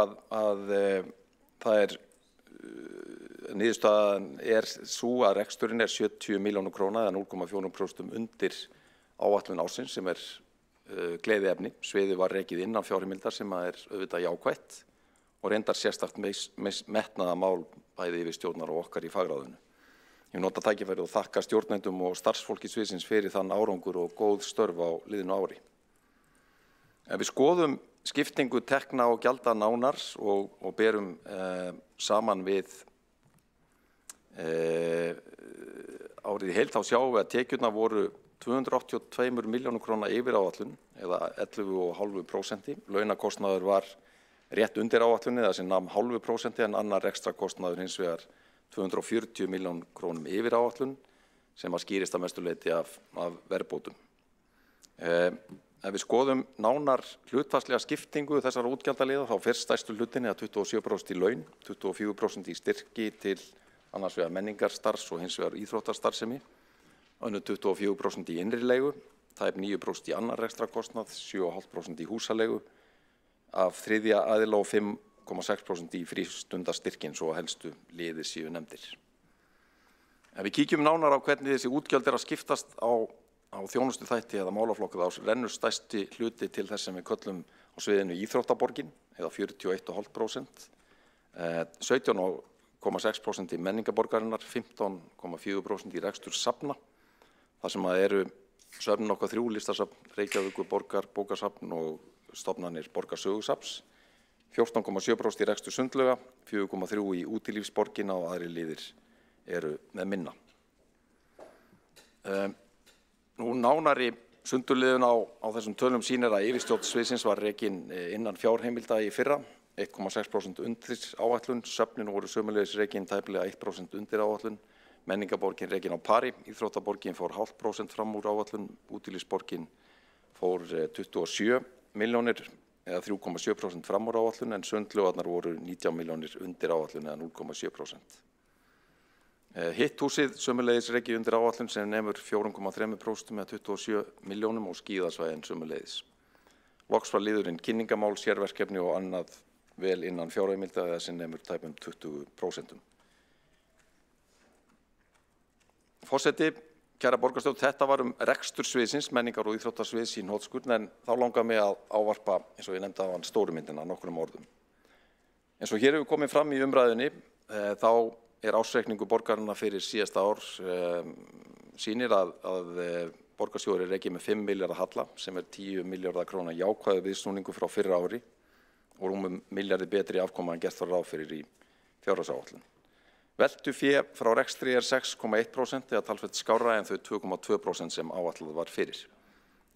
að reksturinn 70 milljónir króna eða 0,4% undir áætlun ársins sem gleðiefni. Sviðið var rekið innan fjárheimildar sem auðvitað jákvætt og reyndar sérstakt metnaða mál bæði yfir stjórnar og okkar í fagráðinu. Ég nota tækifærið og þakka stjórnendum og starfsfólki sviðsins fyrir þann árangur og góð störf á liðnu ári. Ef við skoðum skiptingu tekna og gjalda nánar og berum saman við árið í heild þá sjáum við að tekjurnar voru 282 milljónir króna yfir áætlun eða 11,5%. Launakostnaður var rétt undir áætlunni það sem nam 0,5% en annar rekstrakostnaður hins vegar 240 milljónum krónum yfir áætlun sem skýrist að mestu leyti af verðbótum. Ef við skoðum nánar hlutfallslega skiptingu þessara útgjaldaliða þá fer stærstu hlutin 27% í laun, 24% í styrki til annars vegar menningarstarfs og hins vegar íþróttarstarfsemi, önnur 24% í innri leigu, tæp 9% í annar rekstrakostnað, 7,5% í húsaleigu, af þriðja aðila og 5,6% í frístundastyrkin svo helstu liðir séu nefndir. Ef við kíkjum nánar á hvernig þessi útgjöld að skiptast á þjónustuþætti eða málaflokka þá rennur stærsti hluti til þess sem við köllum á sviðinu íþróttaborgin eða 41,5%, 17,6% í menningarborgarinnar, 15,4% í rekstur safna, þar sem eru söfnin okkar 3 listasafn, Reykjavíkur borgar, bókasafn og stofnanir borgarsögusafns, 14,7% í rekstur sundlauga, 4,3% í útilífsborgina og aðrir liðir eru með minna. Nánari sundurliðun á þessum tölum sýnir að yfirstjórn sviðsins var rekin innan fjárheimilda í fyrra, 1,6% undir áætlun, söfnin voru sömuleiðis rekin tæplega 1% undir áætlun, menningarborgin rekin á pari, íþróttaborgin fór 0,5% fram úr áætlun, útilífsborgin fór 27 milljónir eða 3,7% fram úr áætlun en sundlaugarnar voru 19 milljónir undir áætlun eða 0,7%. Hitt húsið sömuleiðis rekið undir áætlun sem nemur 4,3% með 27 milljónum og skíðasvæðin sömuleiðis. Loks var liðurinn kynningamál, sérverkefni og annað vel innan fjárheimilda eða sem nemur tæpum 20%. Forseti, kæra borgarstjórn, þetta var rekstur sviðsins, menningar- og íþróttasviðs í hnotskurn en þá langar mig að ávarpa, eins og ég nefndi áðan, stóru myndina nokkrum orðum. Eins og hér hefur komið fram í umræðunni, þá ársreikningur borgarinnar fyrir síðasta ár sýnir að borgarsjóður rekið með 5 milljarða halla sem 10 milljarða króna jákvæður viðsnúningu frá fyrra ári og rúmum milljarði betri afkoma en gert var ráð fyrir í fjárhagsáætlun. Veltufé frá rekstri 6,1% eða talsvert skárra en þau 2,2% sem áætlað var fyrir.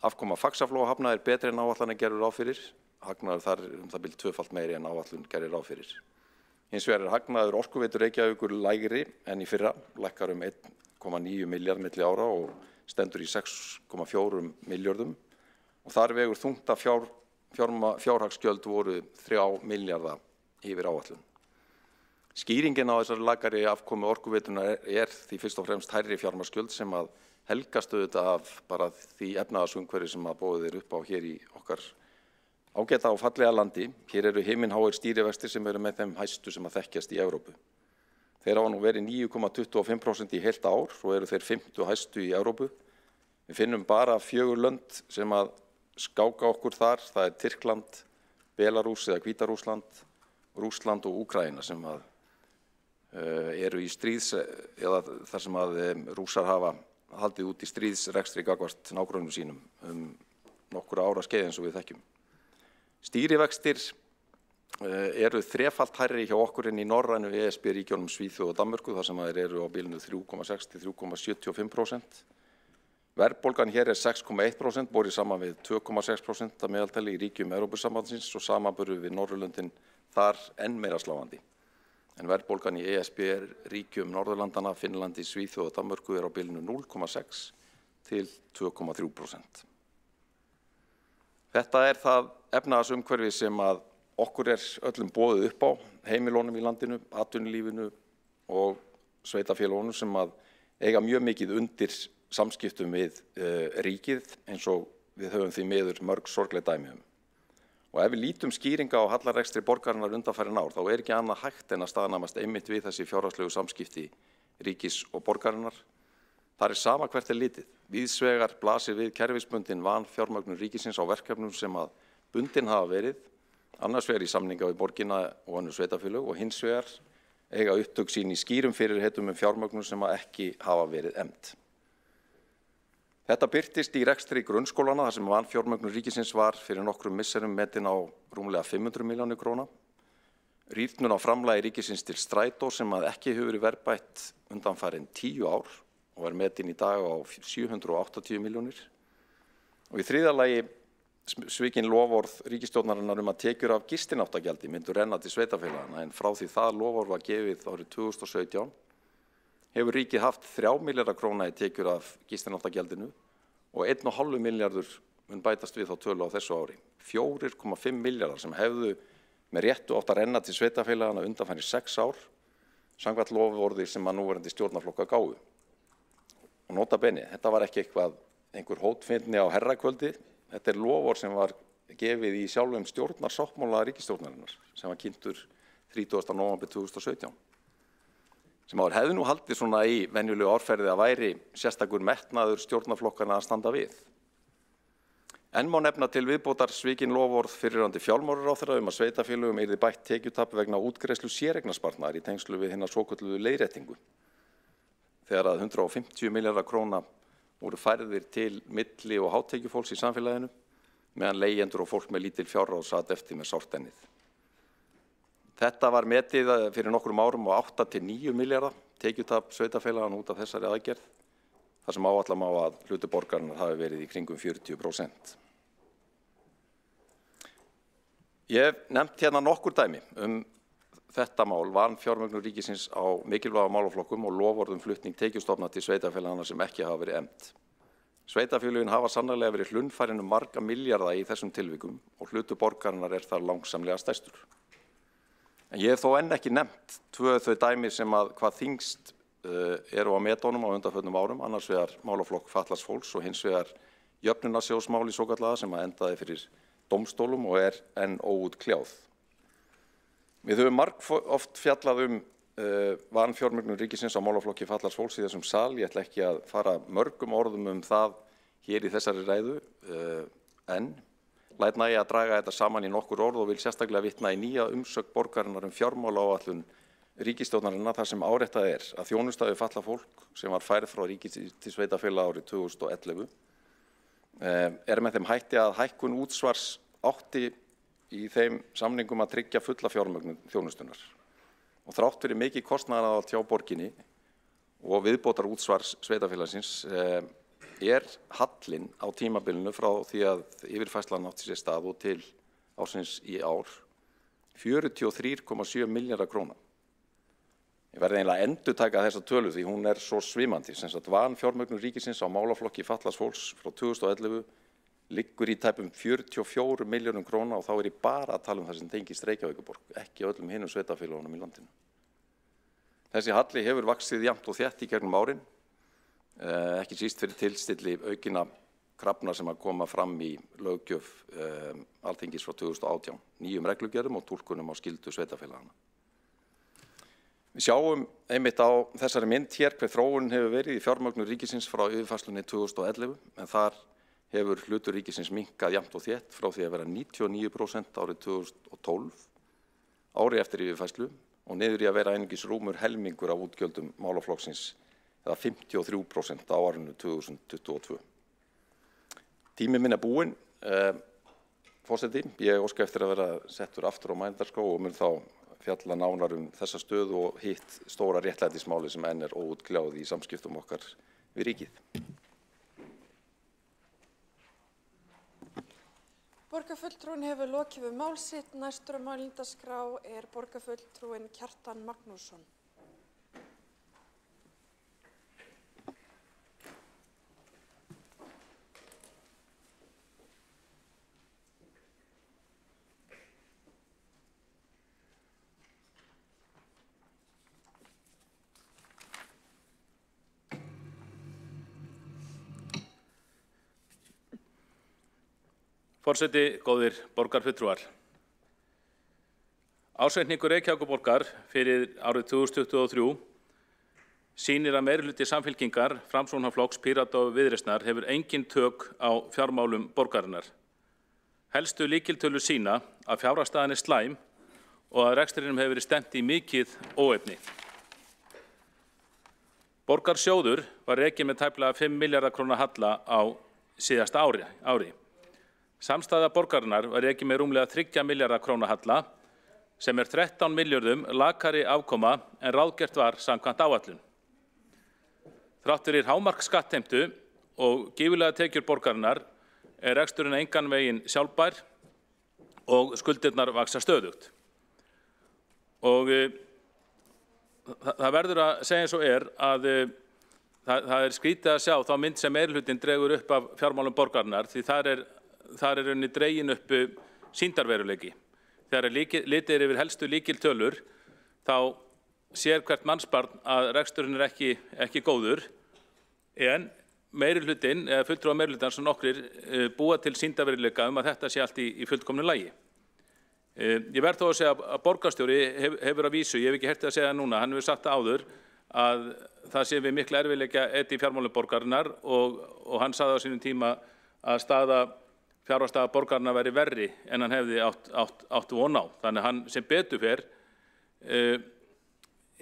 Afkoma Faxaflóahafna betri en áætlanir gerðu ráð fyrir. Hagnaður þar það bil tvöfalt meiri en áætlun gerði ráð fyrir. Hins vegar hagnaður Orkuveitu Reykjavíkur lægri en í fyrra, lækkar 1,9 milljarð milli ára og stendur í 6,4 milljörðum og þar vegur þungt að fjárhagsgjöld voru 3 milljarða yfir áætlun. Skýringin á þessari lakari afkomu Orkuveitunar því fyrst og fremst hærri fjármagnsgjöld sem að helgast auðvitað af bara því efnahagsumhverfi sem að boðið upp á hér í okkar ágæta og fallega landi. Hér eru himinháir stýrivextir sem eru með þeim hæstu sem að þekkjast í Evrópu. Þeir hafa nú verið 9,25% í heilt ár og eru þeir 5. hæstu í Evrópu. Við finnum bara 4 lönd sem að skáka okkur þar. Það Tyrkland, Belarús eða Hvíta-Rússland, Rússland og Úkraína sem að eru í stríðs eða þar sem að Rússar hafa haldið út í stríðsrekstri gagnvart nágrönnum sínum nokkura ára skeið eins og við þekkjum. Stýrivextir eru þrefalt hærri hjá okkur en í norrænu ESB-ríkjunum Svíþjóð og Danmörku þar sem þeir eru á bilinu 3,6 til 3,75%. Verðbólgan hér 6,1%, borið saman við 2,6% að meðaltali í ríkjum Evrópusambandsins og samanburður við Norðurlöndin þar enn meira sláandi. En verðbólgan í ESB-ríkjum Norðurlandana, Finnlandi, Svíþjóð og Danmörku á bilinu 0,6 til 2,3%. Þetta það efnahagsumhverfi sem að okkur öllum boðið upp á, heimilónum í landinu, atvinnulífinu og sveitarfélögunum sem að eiga mjög mikið undir samskiptum við ríkið eins og við höfum því miður mörg sorgleg dæmi Og ef við lítum skýringa á hallarekstri borgarinnar undanfarin ár, þá ekki annað hægt en að staðnæmast einmitt við þessi fjárhagslegu samskipti ríkis og borgarinnar. Það sama hvert litið. Víðsvegar blasir við kerfisbundin vanfjármögnun ríkisins á verkefnum sem að bundin hafa verið, annars vegar í samninga við borgina og önnur sveitarfélög og hins vegar eiga upptök sín í skýrum fyrirheitum fjármögnun sem að ekki hafa verið efnd. Þetta birtist í rekstri grunnskólana þar sem vanfjármögnun ríkisins var fyrir nokkrum misserum metin á rúmlega 500 milljónir króna. Rýrnun á framlagi ríkisins til strætó sem að ekki hefur verið verðbætt undanfarin 10 ár og metin í dag á 780 milljónir. Og í þriðja lagi svikin loforð ríkisstjórnarinnar að tekjur af gistináttargjaldi myndu renna til sveitarfélagana en frá því það loforð var gefið árið 2017 hefur ríkið haft 3 milljarða króna í tekjur af gistináttargjaldinu og 1,5 milljarður mun bætast við þá tölu á þessu ári. 4,5 milljarðar sem hefðu með réttu átt að renna til sveitarfélagana undanfarin 6 ár samkvæmt loforði sem að núverandi stjórnarflokka gáfu. Og nota bene, þetta var ekki einhver hótfindni á herrakvöldi, þetta loforð sem var gefið í sjálfum stjórnarsáttmála ríkisstjórnarinnar sem var kynntur 30. nóvember 2017. Sem áður hefði nú haldið svona í venjulegu árferði að væri sérstakur metnaður stjórnarflokkana að standa við. Enn má nefna til viðbótar svikin loforð fyrrverandi fjármálaráðherra að sveitarfélögum yrði bætt tekjutap vegna útgreiðslu séreignarsparnaðar í tengslu við hina svokölluðu leiðréttingu. Þegar að 150 milljarðar króna voru færðir til milli- og hátekjufólks í samfélaginu, meðan leigjendur og fólk með lítil fjárráð sat eftir með sárt ennið. Þetta var metið fyrir nokkrum árum á 8 til 9 milljarða tekjutap sveitarfélagana út af þessari aðgerð, þar sem áætla má að hluti borgarinnar hafi verið í kringum 40%. Ég hef nefnt hérna nokkur dæmi þetta mál, vanfjármögnun ríkisins á mikilvæga málaflokkum og loforð flutning tekjustofna til sveitarfélagana sem ekki hafa verið efnd. Sveitarfélögin hafa sannarlega verið hlunnfærin marga milljarða í þessum tilvikum og hlutur borgarinnar þar langsamlega stærstur. En ég hef þó enn ekki nefnt tvö þau dæmi sem að hvað þyngst eru á metónum á undanförnum árum, annars vegar málaflokk fatlaðs fólks og hins vegar jöfnunarsjóðsmáli svokallaða sem að endaði fyrir dómstólum og enn óútkljáð. Við höfum margoft fjallað vanfjármögnun ríkisins á málaflokki fatlaðs fólks í þessum sal. Ég ætla ekki að fara mörgum orðum það hér í þessari ræðu, en læt nægja að draga þetta saman í nokkur orð og vil sérstaklega vitna í nýja umsögn borgarinnar málaáætlun ríkisstjórnarinnar þar sem áréttað að þjónusta við fatlað fólk sem var færð frá ríki til sveitarfélaga árið 2011 með þeim hætti að hækkun útsvars átti í þeim samningum að tryggja fulla fjármögnun þjónustunar. Og þrátt fyrir mikið kostnaðaraðhald hjá borginni og viðbótar útsvars sveitarfélagsins hallinn á tímabilinu frá því að yfirfærslan átti sér stað og til ársins í ár 43,7 milljarðar króna. Ég verði eiginlega að endurtaka þessa tölu því hún svo svimandi. Sem sagt vanfjármögnun ríkisins á málaflokki fatlaðs fólks frá 2011 liggur í tæpum 44 milljörðum króna og þá ég bara að tala það sem tengist Reykjavíkurborg, ekki öllum hinum sveitarfélögunum í landinu. Þessi halli hefur vaxið jafnt og þétt í gegnum árin, ekki síst fyrir tilstilli aukina krafna sem að koma fram í löggjöf Alþingis frá 2018, nýjum reglugerðum og túlkunum á skyldu sveitarfélagana. Við sjáum einmitt á þessari mynd hér hver þróunin hefur verið í fjármögnun ríkisins frá yfirfærslunni 2011, en þar hefur hlutur ríkisins minnkað jafnt og þétt frá því að vera 99% árið 2012, ári eftir yfirfærslu, og niður í að vera einungis rúmur helmingur af útgjöldum málaflokksins eða 53% á árinu 2022. Tími minn búinn, forseti, ég óska eftir að vera settur aftur á mælendaskrá og mun þá fjalla nánar þessa stöðu og hitt stóra réttlætismáli sem enn óútkljáð í samskiptum okkar við ríkið. Borgarfulltrúin hefur lokið við mál sitt. Næstur á mælendaskrá borgarfulltrúin Kjartan Magnússon. Forseti, góðir borgarfulltrúar. Ársreikningur Reykjavíkurborgar fyrir árið 2023 sýnir að meirihluti Samfylkingar, Framsóknarflokks, Pírata og Viðreisnar hefur engin tök á fjármálum borgarinnar. Helstu lykiltölur sýna að fjárhagsstaðan slæm og að rekstrinum hefur verið stefnt í mikið óefni. Borgarsjóður var rekinn með tæplega 5 milljarða króna halla á síðasta ári. Samstæða borgarinnar var rekinn með rúmlega 3 milljarða króna halla sem 13 milljörðum lakari afkoma en ráðgert var samkvæmt áætlun. Þrátt fyrir hámarksskattheimtu og gífurlega tekjur borgarinnar reksturinn engan veginn sjálfbær og skuldirnar vaxa stöðugt. Og það verður að segja eins og að það skrítið að sjá þá mynd sem meirihlutinn dregur upp af fjármálum borgarinnar því þar rauninni dregin upp sýndarveruleiki. Þegar litið yfir helstu lykiltölur þá sér hvert mannsbarn að reksturinn ekki góður en meirihlutinn, eða fulltrúar meirihlutans sem nokkrir búa til sýndarveruleika að þetta sé allt í fullkomnu lagi. Ég verð þó að segja að borgarstjóri hefur að vísu, ég hef ekki heyrt að segja það núna, hann hefur sagt áður að það sé við mikla erfiðleika í fjármálum borgarinnar og hann sagði á sínum tíma að fjárhagsstaða borgarinnar væri verri en hann hefði átt von á. Þannig að hann sem betur fer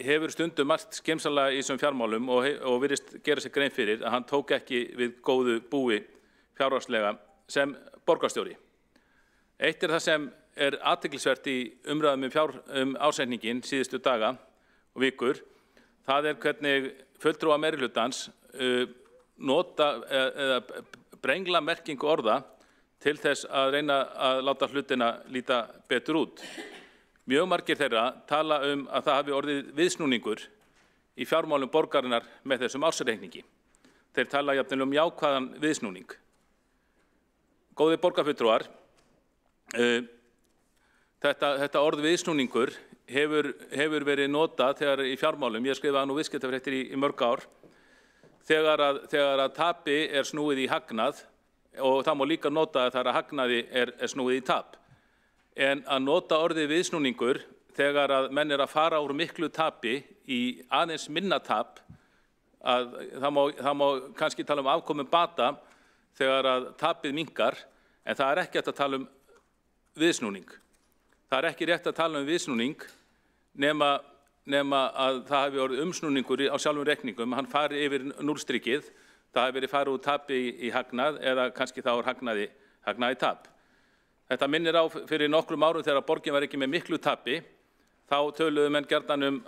hefur stundum margt skemsamlega í þessum fjármálum og virðist gera sér grein fyrir að hann tók ekki við góðu búi fjárhagslega sem borgarstjóri. Eitt það sem athyglisvert í umræðum ársreikninginn síðustu daga og vikur, það hvernig fulltrúar meirihlutans nota eða brengla merkingu orða til þess að reyna að láta hlutina líta betur út. Mjög margir þeirra tala að það hafi orðið viðsnúningur í fjármálum borgarinnar með þessum ársreikningi. þeir tala jafnvel jákvæðan viðsnúning. Góðir borgarfulltrúar, þetta orð viðsnúningur hefur verið notað þegar í fjármálum, ég skrifaði nú viðskiptafréttir í mörg ár, þegar að tapi snúið í hagnað og það má líka nota þegar að hagnaði snúið í tap. En að nota orðið viðsnúningur þegar að menn að fara úr miklu tapi í aðeins minna tap, það má kannski tala afkomum bata þegar að tapið minnkar, en það ekki hægt að tala viðsnúning. Það ekki rétt að tala viðsnúning nema að það hafi orðið umsnúningur á sjálfum reikningum, hann fari yfir núllstrikið, það hafi verið farið úr tapi í hagnað eða kannski þá úr hagnaði tap. Þetta minnir á fyrir nokkrum árum þegar borgin var ekki með miklu tapi, þá töluðu menn gjarnan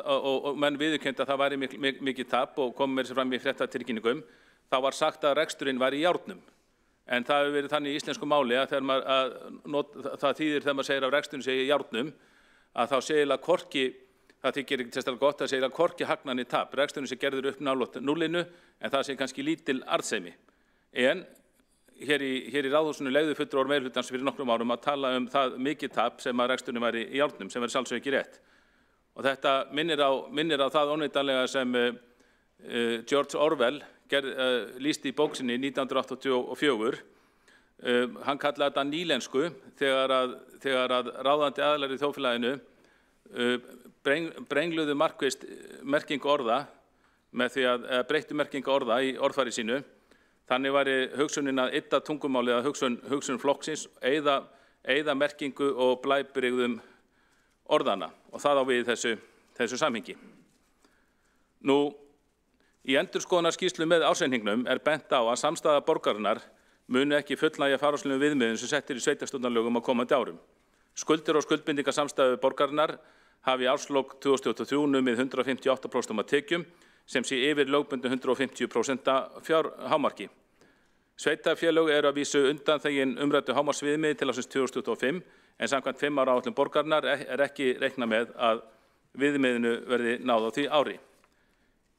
og menn viðurkenndu að það væri mikið tap og kom með þessi fram í fréttatilkynningum, þá var sagt að reksturinn var í járnum. En það hefur verið þannig í íslensku máli að það þýðir þegar maður segir að reksturinn sé í járnum, að þá segir hvorki, það þykir ekki sérstaklega gott að segja hvorki hagnaði tap. Reksturinn sé gerður upp nálægt núllinu, en það sé kannski lítil arðsemi. En hér í ráðhúsinu legðu fulltrúar meirihlutans fyrir nokkrum árum að tala það mikið tap sem að reksturinn væri í járnum, sem sjálfsögðu ekki rétt. Og þetta minnir á það óneitanlega sem George Orwell lýsti í bók sinni 1984. Hann kallaði þetta nýlensku þegar að ráðandi aðilar í þjóðfélaginu brengluðu markvisst merkingu orða með því að breyttu merkingu orða í orðfæri sínu. Þannig væri hugsunin að ydda tungumáli eða hugsun flokksins, eyða merkingu og blæbrigðum orðana og það á við þessu samhengi. Nú, í endurskoðunarskýrslu með ársreikningnum bent á að samstaða borgarinnar muni ekki fullnægja fjárhagslegum viðmiðum sem settir í sveitarstjórnarlögum á komandi árum. Skuldir og skuldbindingar samstæðu borgarinnar hafi í árslok 2023 numið 158% af tekjum sem sé yfir lögbundnu 150% fjárhámarki. Sveitarfélög eru að vísu undanþegin umræddu hámarksviðmiði til ársins 2025 en samkvæmt 5 ára áætlun borgarinnar ekki reiknað með að viðmiðinu verði náð á því ári.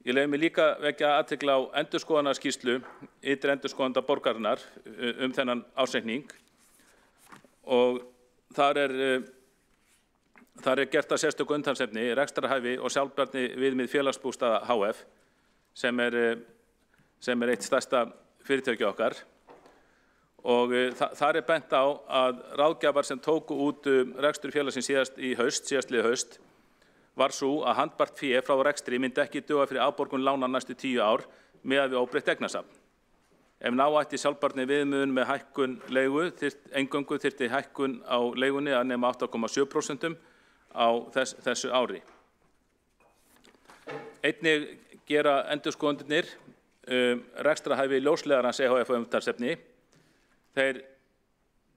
Ég leyfi mig líka vekja athygli á endurskoðunarskýrslu ytri endurskoðanda borgarinnar þennan ársreikning og þar gert að sérstöku umtalsefni rekstrarhæfi og sjálfbærni viðmið félagsbústaða HF sem eitt stærsta fyrirtæki okkar og þar bent á að ráðgjafar sem tóku út rekstur félagsins síðastliðið haust var svo að handbært fé frá rekstri myndi ekki duga fyrir afborgun lána næstu 10 ár miðað við óbreytt eignasafn. Ef ná ætti sjálfbærni viðmiðun með hækkun leigu, eingöngu þyrfti hækkun á leigunni að nema 8,7% á þessu ári. Einnig gera endurskoðendurnir rekstrarhæfi ljósleiðarans EHF umtalsefni.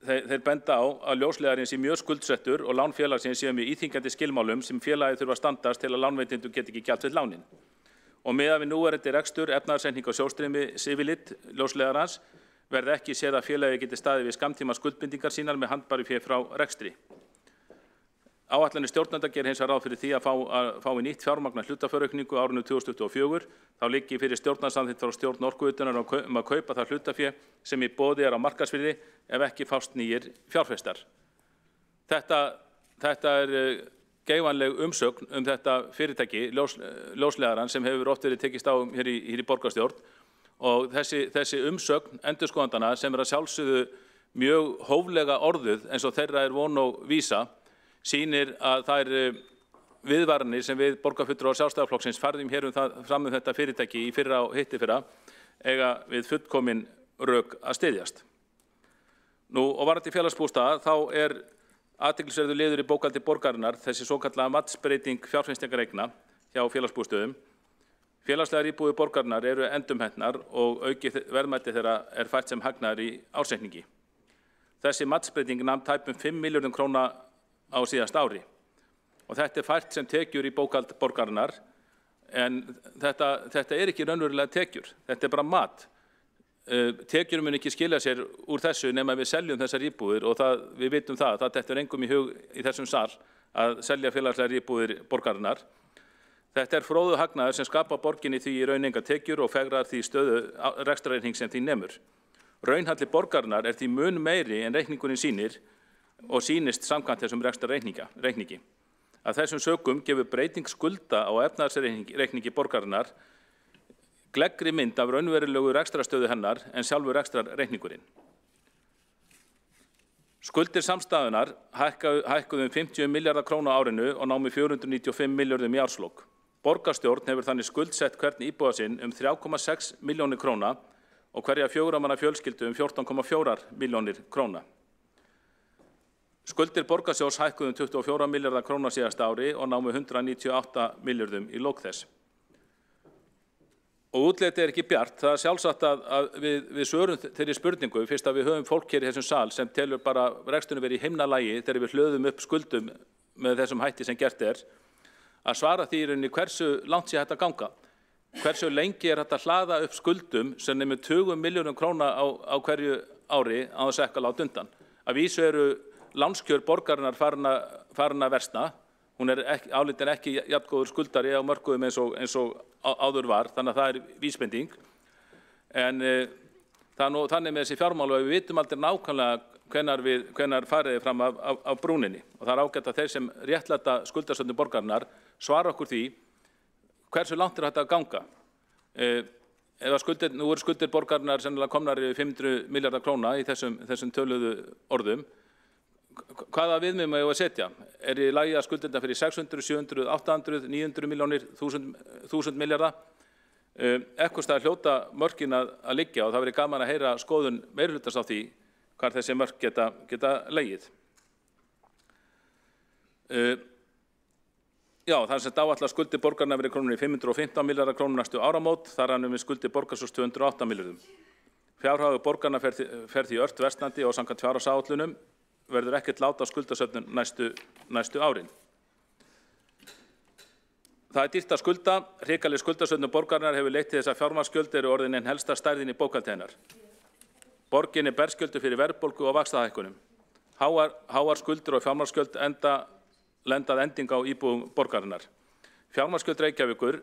Þeir benda á að ljósleiðarinn sé mjög skuldsettur og lán félagsins séu með íþyngjandi skilmálum sem félagið þurfa að standast til að lánveitendur geti ekki gjaldið lánin. Og miðað við núverandi rekstur, efnahagsreikning og sjóstreymi Civilit ljósleiðarans verði ekki séð að félagið geti staðið við skammtíma skuldbindingar sínar með handbæru fé frá rekstri. Áætlanir stjórnenda gerir hins vegar ráð fyrir því að fá í nýtt fjármagn hlutafjáraukningu á árinu 2024. Þá liggi fyrir stjórnarsamþykkt frá stjórn Orkuveitunnar að kaupa það hlutafé sem í boði á markaðsvirði ef ekki fást nýir fjárfestar. Þetta geifanleg umsögn þetta fyrirtæki, ljósleiðarann, sem hefur oft verið tekist á hér í borgarstjórn og þessi umsögn endurskoðandana sem að sjálfsögðu mjög hóflega orðuð eins og þeirra von og vísa sýnir að þær viðvaranir sem við borgarfulltrúar Sjálfstæðisflokksins færðum hér fram þetta fyrirtæki í fyrra og hittifyrra eiga við fullkomin rök að styðjast. Nú, og varðandi félagsbústaða, þá athyglisverður liður í bókhaldi borgarinnar þessi svokallaða matsbreyting fjárfestingareigna hjá félagsbústöðum. Félagslegar íbúðir borgarinnar eru endurmetnar og aukið verðmæti þeirra fært sem hagnaður í ársreikningi. Þessi matsbreyting nam tæpum 5 milljörðum króna á síðasta ári og þetta fært sem tekjur í bókhald borgarinnar en þetta ekki raunverulega tekjur, þetta bara mat. Tekjur mun ekki skilja sér úr þessu nema við seljum þessar íbúðir og við vitum það dettur engum í hug í þessum sal að selja félagslegar íbúðir borgarinnar. Þetta fróðu hagnaður sem skapar borginni því í raun enga tekjur og fegrar því stöðu rekstrarreikning sem því nemur. Raunhalli borgarinnar því mun meiri en reikningurinn sýnir og sýnist samkvæmt þessum rekstrarreikningi. Af þessum sökum gefur breyting skulda á efnahagsreikningi borgarinnar gleggri mynd af raunverulegu rekstrarstöðu hennar en sjálfur rekstrarreikningurinn. Skuldir samstæðunar hækkuðu 50 milljarða króna á árinu og námu 495 milljörðum í árslok. Borgarstjórn hefur þannig skuldsett hvern íbúa sinn 3,6 milljónir króna og hverja 4 manna fjölskyldu 14,4 milljónir króna. Skuldir borgarsjóðs hækkuðu 24 milljarða króna síðasta ári og námu 198 milljörðum í lok þess. Og útlitið ekki bjart, það sjálfsagt að við svörum þeirri spurningu, fyrst að við höfum fólk hér í þessum sal sem telur bara reksturinn verið í himnalagi þegar við hlöðum upp skuldum með þessum hætti sem gert að svara því í rauninni hversu langt sé hægt að ganga. Hversu lengi hægt að hlaða upp skuldum sem nemur 20 milljónum króna á hverju ári á þess að láta undan. Að vísu eru lánskjör borgarinnar farin að versna. Hún álitin ekki jafngóður skuldari á mörkuðum eins og áður var, þannig að það vísbending. En þannig með þessi fjármál og við vitum aldrei nákvæmlega hvenær fariði fram af brúninni. Og það ágætt að þeir sem réttlæta skuldasöfnun borgarinnar svara okkur því hversu langt hægt að ganga. Nú eru skuldir borgarinnar sennilega komnar 500 milljarða króna í þessum töluðu orðum. Hvaða viðmið má ég að setja? Í lagi að skuldirnar fyrir 600, 700, 800, 900 milljónir, 1000 milljarða? Eitthvað staðar hljóta mörkin að liggja og það verið gaman að heyra skoðun meirihlutans á því hvar þessi mörk geta legið. Já, það sem áætla skuldir borgarinnar verið krónur í 515 milljarða krónur næstu áramót, þar er við skuldir borgarsjóðs 208 milljörðum. Fjárhagur borgarinnar fer því ört versnandi og samkvæmt fjárhagsáætlunum verður ekkert lát á skuldasöfnun næstu árin. Það dýrt að skulda, hrikaleg skuldasöfnun borgarinnar hefur leitt til þess að fjármagnsgjöld eru orðin en helsta stærðin í bókhaldi hennar. Borgin berskjöldu fyrir verðbólgu og vaxtahækkunum. Háar skuldir og fjármagnsgjöld lendað ending á íbúum borgarinnar. Fjármagnsgjöld Reykjavíkur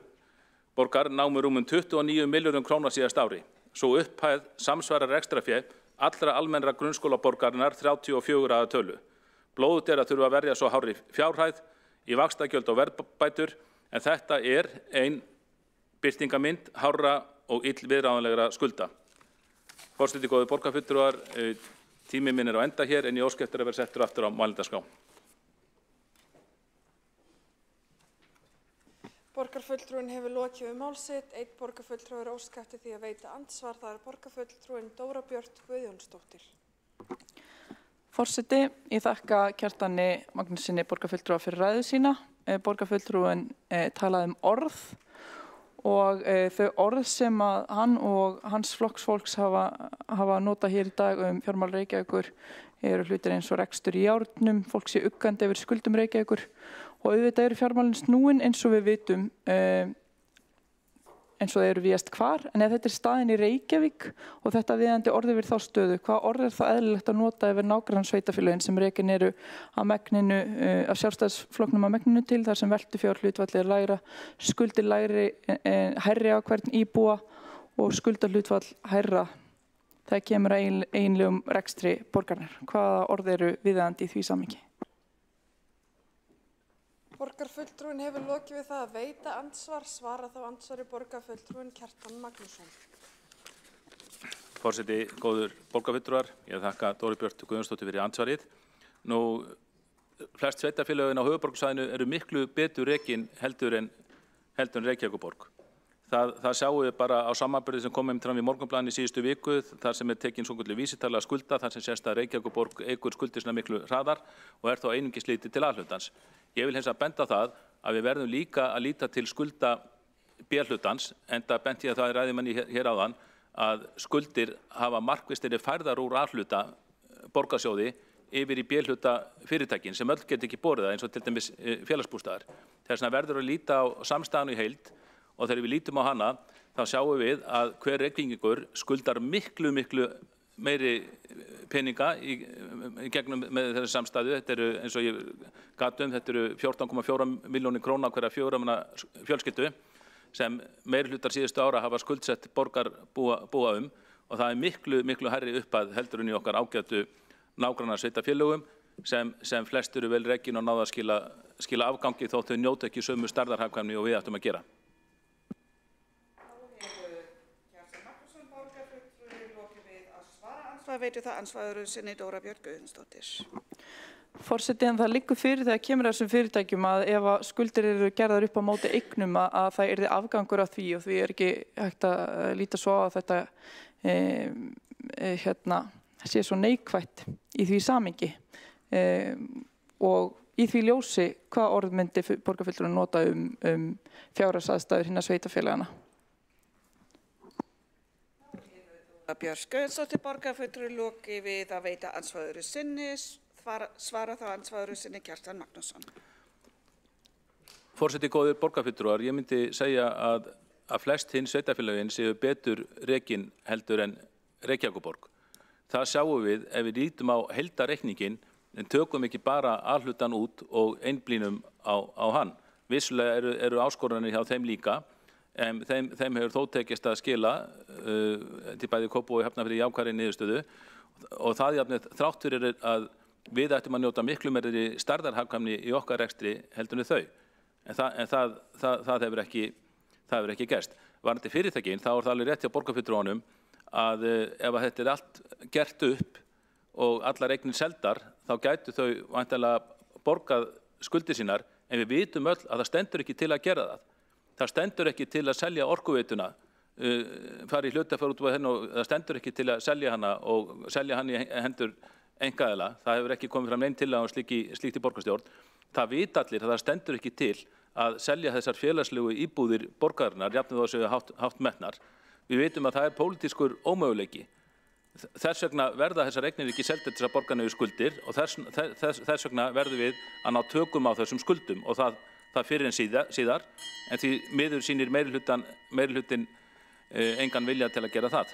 borgar námu rúmum 29 milljörðum króna síðast ári. Svo upphæð samsvarar rekstrarfé allra almennra grunnskólaborgarinnar 34 að tölu. Blóðut að þurfa að verja svo hárri fjárhæð í vaxtagjöld og verðbætur, en þetta ein birtingamynd hárra og illviðráðanlegra skulda. Forseti, góðir borgarfulltrúar, tími minn á enda hér en ég óska eftir að vera settur aftur á mælendaskrá. Borgarfulltrúin hefur lokið mál sitt. Einn borgarfulltrúi óska eftir því að veita andsvar. Það borgarfulltrúin Dóra Björt Guðjónsdóttir. Forseti, ég þakka Kjartani Magnússyni borgarfulltrúa fyrir ræðu sína. Borgarfulltrúin talaði orð og þau orð sem að hann og hans flokksfólks hafa notað hér í dag fjármál Reykjavíkur eru hlutir eins og rekstur í járnum, fólk sé uggandi yfir skuldum Reykjavíkur og auðvitað eru fjármálin snúin eins og við vitum eins og þeir eru víðast hvar, en ef þetta staðin í Reykjavík og þetta viðandi orði við þá stöðu, hvað orð það eðlilegt að nota yfir nágrannssveitarfélögin sem rekin eru af sjálfstæðisflokknum að megninu til, þar sem veltufjárhlutfall lægra, skuldir hærri á hvern íbúa og skuldarhlutfall hærra. Það kemur að eiginlegum rekstri borgarinnar. Hvaða orð eru viðandi í því samhengi? Borgarfulltrúin hefur lokið við það að veita andsvar. Svara þá andsvari borgarfulltrúin Kjartan Magnússon. Forseti, góður borgarfulltrúar, ég þakka Dóru Björt Guðjónsdóttur fyrir andsvarið. Nú, flest sveitarfélögin á höfuðborgarsvæðinu eru miklu betur rekin heldur en Reykjavíkurborg. Það sjáum við bara á samanburði sem komum fram í Morgunblaðinu í síðustu viku, þar sem tekin svokölluð vísitala skulda, þar sem sést að Reykjavíkurborg eykur skuldir sínar miklu hraðar og þá einungis litið til A-hlutans. Ég vil hins vegar benda á það að við verðum líka að líta til skulda B-hlutans, enda benti ég það í ræðumanni hér áðan að skuldir hafa markvisst verið færðar úr A-hluta borgarsjóði yfir í B-hluta fyrirtækin sem öll get ekki borið það eins og til dæmis félagsbústaðar. Þess vegna verður að líta á samstæðan í heild og þegar við lítum á hana þá sjáum við að hver Reykvíkingur skuldar miklu meiri peninga í gegnum með þessu samstæðu. Þetta eru eins og ég gat þetta eru 14,4 milljónir króna hverja 4 manna fjölskyldu sem meirihlutar síðustu ára hafa skuldsett borgarbúa og það er miklu hærri upphæð heldur en í okkar ágætu nágrannasveitarfélögum sem flest eru vel rekin og náða að skila afgangi þótt þau njóta ekki sömu stærðarhagkvæmni og við ættum að gera. Hvað veitir það ansvaður sinni Dóra Björk Guðjónsdóttir? Forseti, en það liggur fyrir þegar kemur þessum fyrirtækjum að ef að skuldir eru gerðar upp á móti eignum að það yrði afgangur af því og því er ekki hægt að líta svo að þetta sé svo neikvætt í því samhengi og í því ljósi hvað orð myndi borgarfulltrúinn nota fjárhagsaðstæður hinna sveitarfélagana. Björk Guðjónsdóttir borgarfulltrúi loki við að veita ansvaður sinni. Svara þá ansvaður sinni Kjartan Magnússon. Forseti, góðir borgarfulltrúar, ég myndi segja að flest hinn sveitarfélögin séu betur rekin heldur en Reykjavíkurborg. Það sjáum við ef við lítum á heildarreikninginn en tökum ekki bara alhlutan út og einblínum á hann. Vissulega eru áskoranir hjá þeim líka, en þeim hefur þó tekist að skila til bæði Kópavogi og Hafnarfirði jákvæðri niðurstöðu og það jafnir þrátt fyrir að við ættum að njóta miklu meiri stærðarhagkvæmni í okkar rekstri heldur en þau. En það hefur ekki gerst. Varðandi fyrirtækin, þá það alveg rétt hjá borgarfulltrúanum að ef þetta allt gert upp og allar eignir seldar, þá gætu þau væntanlega borgað skuldir sínar, en við vitum öll að það stendur ekki til að gera það. Það stendur ekki til að selja orkuveituna, fara í hlutafjárútboð henni og það stendur ekki til að selja hana og selja hann í hendur einkaaðila. Það hefur ekki komið fram nein tillaga slíkt í borgarstjórn. Það vita allir að það stendur ekki til að selja þessar félagslegu íbúðir borgarinnar, jafnvel þó séu hátt metnar. Við vitum að það er pólitískur ómöguleiki. Þess vegna verða þessar eignir ekki seldir til þessar borgarnegu skuldir og þess vegna verðum við að ná tökum á þessum skuldum og það fyrir en síðar, en því miður sýnir meirihlutinn engan vilja til að gera það.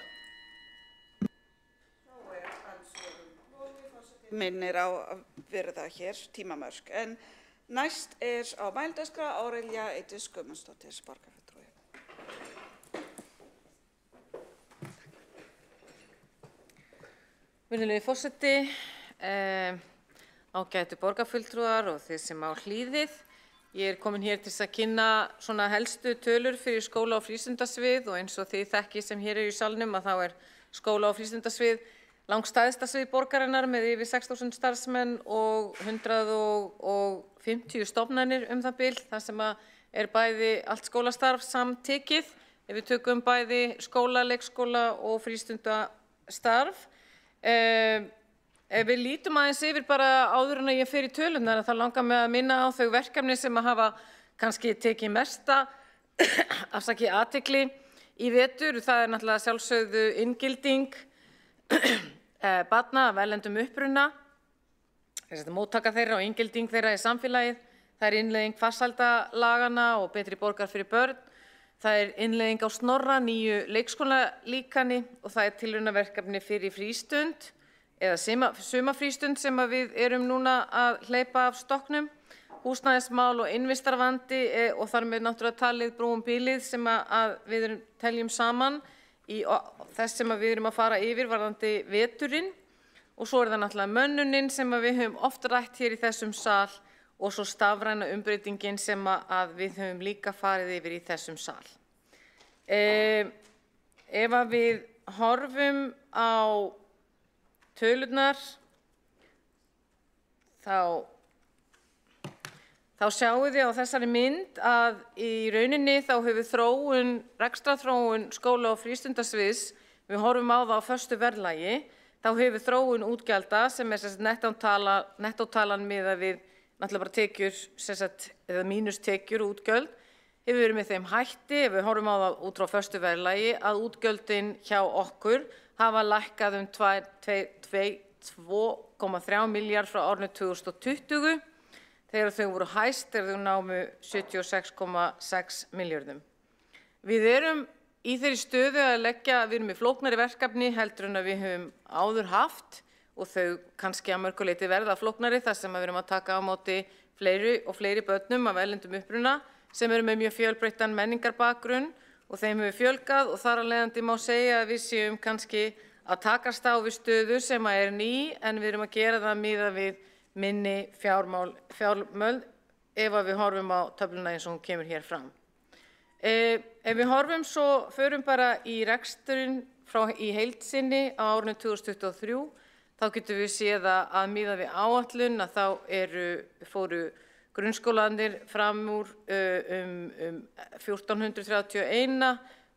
Minnir á að virða hér tímamörk, en næst á mælendaskrá Árelja Eydís Guðmundsdóttir, borgarfulltrúi. Virðulegi forseti, ágætu borgarfulltrúar og þeir sem á hlýðið. Ég komin hér til að kynna svona helstu tölur fyrir skóla- og frístundasvið og eins og þið þekkið sem hér í salnum að þá skóla- og frístundasvið langstæðsta svið borgarinnar með yfir 6.000 starfsmenn og 150 stofnanir það bil, þar sem bæði allt skólastarf samtekið. Ef við tökum bæði skóla, leikskóla og frístundastarf. Ef við lítum aðeins yfir bara áður en ég fer í tölunar, þá langar mig að minna á þau verkefni sem hafa kannski tekið mesta athygli í vetur. Það náttúrulega sjálfsögðu inngilding barna af erlendum uppruna, móttaka þeirra og inngilding þeirra í samfélagið. Það innleiðing farsældarlaganna og betri borgar fyrir börn. Það innleiðing á Snorra, nýju leikskólalíkani og það tilraunaverkefni fyrir frístund eða sumarfrístund sem við erum núna að hleypa af stokknum. Húsnæðismál og innvistarvandi og þar með náttúrulega talið brúum bílið sem við teljum saman í þess sem við erum að fara yfir varðandi veturinn og svo það náttúrulega mönnunin sem við höfum oft rætt hér í þessum sal og svo stafræna umbreytingin sem við höfum líka farið yfir í þessum sal. Ef við horfum á tölurnar þá sjáum við á þessari mynd að í rauninni þá hefur rekstrarþróun skóla- og frístundasviðs, við horfum á það á föstu verðlagi, þá hefur þróun útgjalda sem nettótalan miðað við náttúrulega bara tekjur eða mínustekjur útgjöld, hefur verið með þeim hætti, ef við horfum á það út frá föstu verðlagi, að útgjöldin hjá okkur hafa lækkað 2,3 milljarð frá árinu 2020, þegar þau voru hæst þegar þau námu 76,6 milljörðum. Við erum í þeirri stöðu að við erum í flóknari verkefni heldur en að við höfum áður haft og þau kannski að mörgu leyti verða flóknari þar sem við erum að taka á móti fleiri börnum af erlendum uppruna sem eru með mjög fjölbreyttan menningarbakgrunn og þeim hefur fjölgað og þar af leiðandi má segja að við séum kannski að takast á við stöðu sem er ný en við erum að gera það miðað við minni fjármöl ef að við horfum á töfluna eins og hún kemur hér fram. Ef við horfum svo förum bara í reksturinn í heild sinni á árinu 2023 þá getum við séð að miðað við áætlun að þá fóru grunnskólarnir fram úr 1431,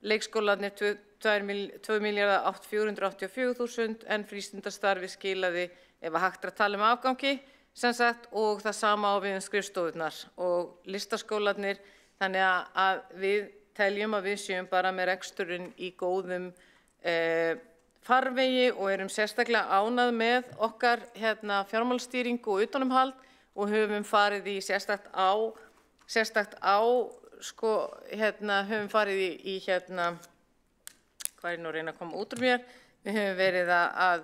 leikskólarnir 2.484.000 en frístundastarfi skilaði, ef að hægt er að tala um afgangi, sem sagt, og það sama á við skrifstofurnar og listaskólarnir, þannig að við teljum að við séum bara með reksturinn í góðum farvegi og erum sérstaklega ánægð með okkar fjármálastýringu og utanumhald og höfum farið í höfum farið í hvað er nú að reyna að koma út úr mér, við höfum verið að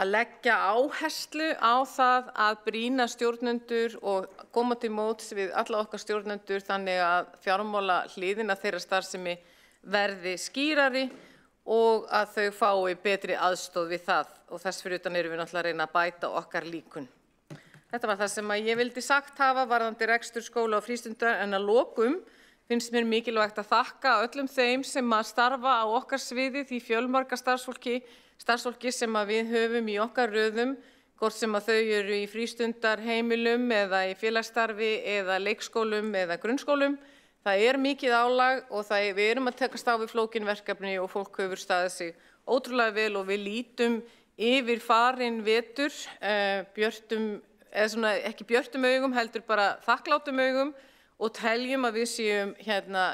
leggja áherslu á það að brýna stjórnendur og koma til móts við alla okkar stjórnendur þannig að fjármála hliðina þeirra starfsemi verði skýrari og að þau fái betri aðstoð við það og þess fyrir utan erum við náttúrulega að reyna að bæta okkar líkun. Þetta var það sem ég vildi sagt hafa varðandi rekstur skóla og frístundar en að lokum finnst mér mikilvægt að þakka öllum þeim sem að starfa á okkar sviði því fjölmarga starfsfólki sem að við höfum í okkar röðum, hvort sem að þau eru í frístundarheimilum eða í félagsstarfi eða leikskólum eða grunnskólum. Það mikið álag og við erum að tekast á við flókin verkefni og fólk hefur staðið sig ótrúlega vel og við lítum yfir farin vetur, ekki björtum augum, heldur bara þakklátum augum og teljum að við séum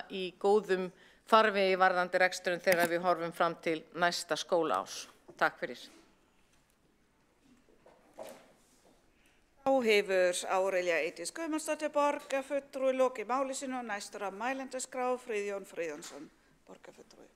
í góðum farvegi varðandi reksturinn þegar við horfum fram til næsta skólaárs. Takk fyrir. Þá hefur Árelja Eydís Guðmundsdóttir borgarfulltrúi lokið máli sínu og næstur á mælendaskrá Friðjón Friðjónsson, borgarfulltrúi.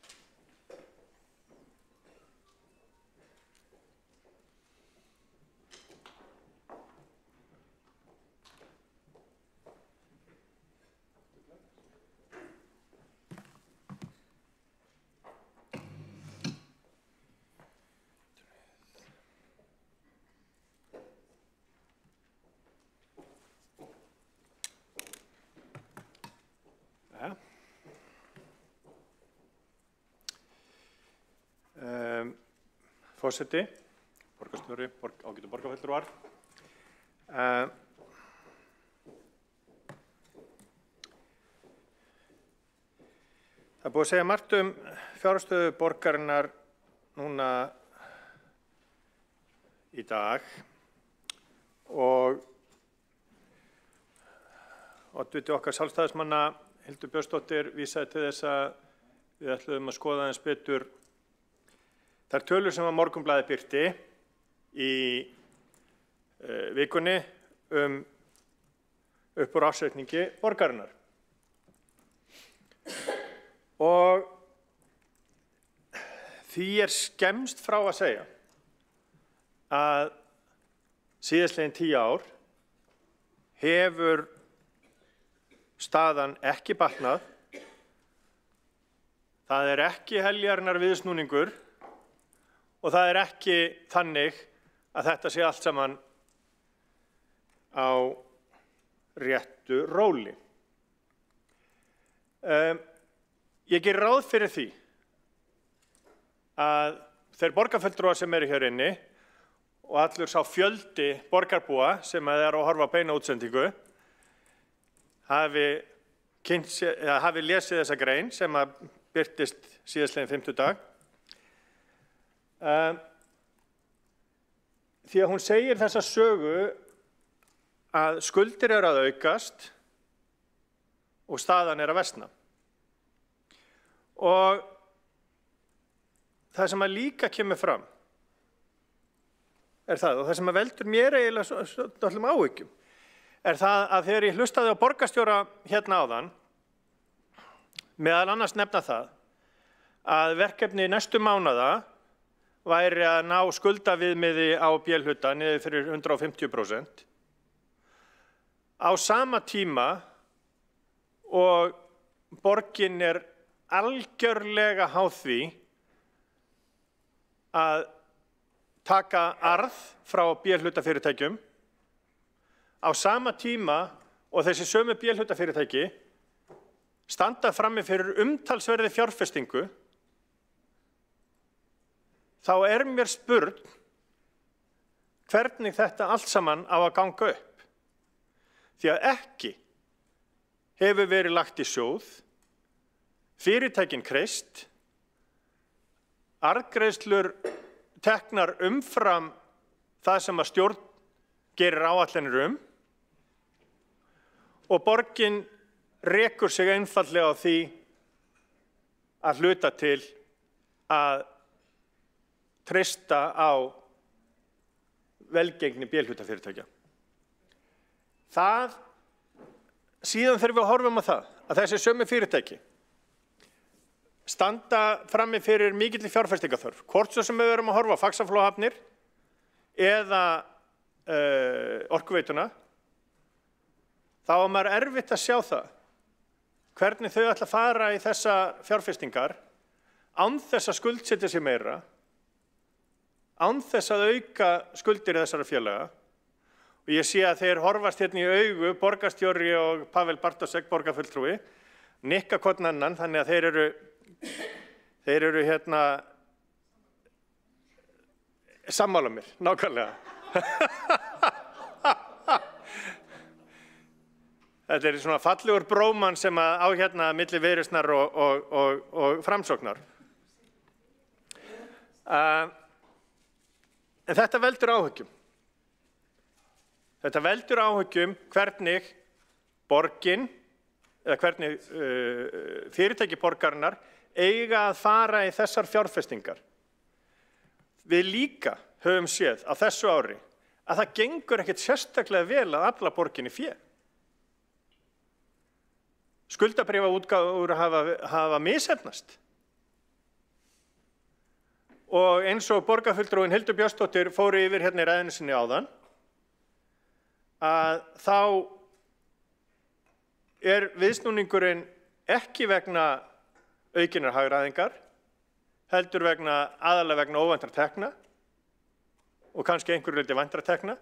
Forseti, borgarstjóri, ágætu borgarfulltrúar. Það búið að segja margt fjárhagsstöðu borgarinnar núna í dag og oddviti okkar sjálfstæðismanna Hildur Björnsdóttir vísaði til þess að við ætluðum að skoða aðeins betur þær tölur sem Morgunblaðið birti í vikunni upp úr ársreikningi borgarinnar. Og því skemmst frá að segja að síðastliðin 10 ár hefur staðan ekki batnað, það ekki heljarinnar viðsnúningur og það ekki þannig að þetta sé allt saman á réttu róli. Ég geri ráð fyrir því að þeir borgarfulltrúar sem eru hér inni og allur sá fjöldi borgarbúa sem að horfa á beina útsendingu hafi lesið þessa grein sem að birtist síðastliðinn fimmtudag. Því að hún segir þessa sögu að skuldir eru að aukast og staðan er að versna. Og það sem að líka kemur fram það, og það sem að veldur mér eiginlega öllum áhyggjum, það að þegar ég hlustaði á borgarstjóra hérna áðan, meðal annars nefna það að verkefni næstu mánaða væri að ná skuldaviðmiði á B-hluta niður fyrir 150%. á sama tíma og borgin er algjörlega háð því að taka arð frá B-hlutafyrirtækjum, á sama tíma og þessi sömu B-hlutafyrirtæki standa frammi fyrir umtalsverði fjárfestingu, þá mér spurn hvernig þetta allt saman á að ganga upp. Því að ekki hefur verið lagt í sjóð, fyrirtækin kreist, arðgreiðslur teknar umfram það sem að stjórn gerir áætlanir og borgin rekur sig einfaldlega á því að hluta til að treysta á velgengni B-hlutafyrirtækja. Síðan þurfum við að horfa á það að þessi sömu fyrirtæki standa frammi fyrir mikilli fjárfestingarþörf, hvort svo sem við erum að horfa á Faxaflóahafnir eða Orkuveituna, þá maður erfitt að sjá það hvernig þau ætla að fara í þessa fjárfestingar án þess að skuldsetja sig meira, án þess að auka skuldir þessara félaga. Og ég sé að þeir horfast hérna í augu, borgarstjóri og Pavel Bartosek, borgarfulltrúi, nikka hvorn annan, þannig að þeir eru hérna sammála mér, nákvæmlega. Þetta svona fallegur bróman sem á hérna milli Viðreisnar og Framsóknar. En þetta veldur áhyggjum. Þetta veldur áhyggjum hvernig borgin, eða hvernig fyrirtæki borgarinnar eiga að fara í þessar fjárfestingar. Við líka höfum séð á þessu ári að það gengur ekkert sérstaklega vel að afla borginni fé. Skuldabréfaútgáfur hafa misheppnast. Og eins og borgarfulltrúinn Hildur Björnsdóttir fór yfir hérna í ræðunni sinni áðan, að þá viðsnúningurinn ekki vegna aukinnar hagræðingar, heldur aðalega vegna óvæntra tekna og kannski einhverju leyti væntra tekna.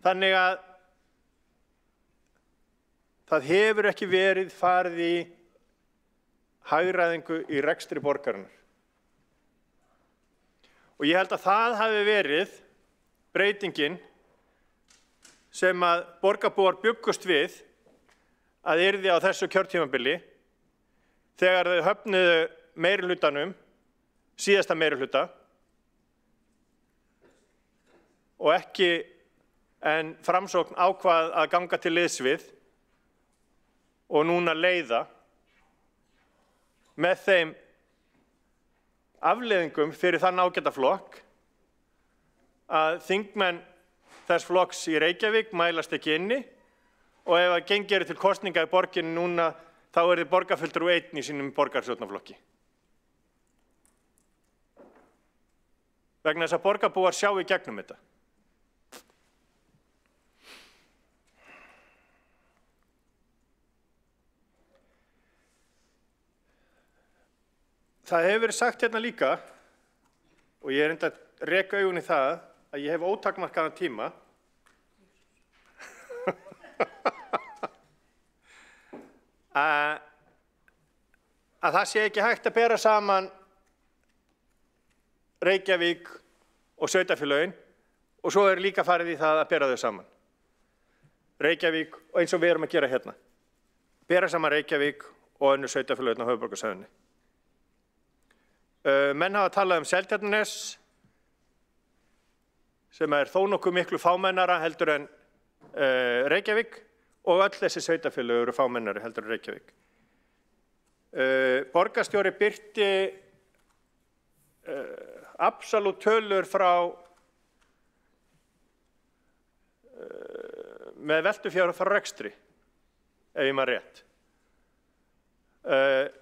Þannig að það hefur ekki verið farið í hagræðingu í rekstri borgarinnar. Og ég held að það hafi verið breytingin sem að borgarbúar bjuggust við að yrði á þessu kjörtímabili þegar þau höfnuðu meirihlutanum, síðasta meirihluta, og ekki en Framsókn ákvað að ganga til liðs við og núna leiða með þeim afleiðingum fyrir þann ágæta flokk að þingmenn þess flokks í Reykjavík mælast ekki inni og ef að gengir til kosninga í borginni núna þá þið borgarfulltrúi einn í sínum borgarstjórnarflokki. Vegna þess að borgarbúar sjá í gegnum þetta. Það hefur verið sagt hérna líka, og ég enda að reka augun í það, að ég hef ótakmarkaðan tíma, að það sé ekki hægt að bera saman Reykjavík og sveitarfélögin og svo líka farið í það að bera þau saman. Reykjavík, og eins og við erum að gera hérna, bera saman Reykjavík og önnur sveitarfélögin á höfuðborgarsvæðinu. Menn hafa talað Seltjarnarnes sem þó nokkuð miklu fámennara heldur en Reykjavík og öll þessi sveitarfélög eru fámennari heldur en Reykjavík. Borgarstjóri birti absolutt tölur frá með veltufjár frá rekstri, ef ég maður rétt,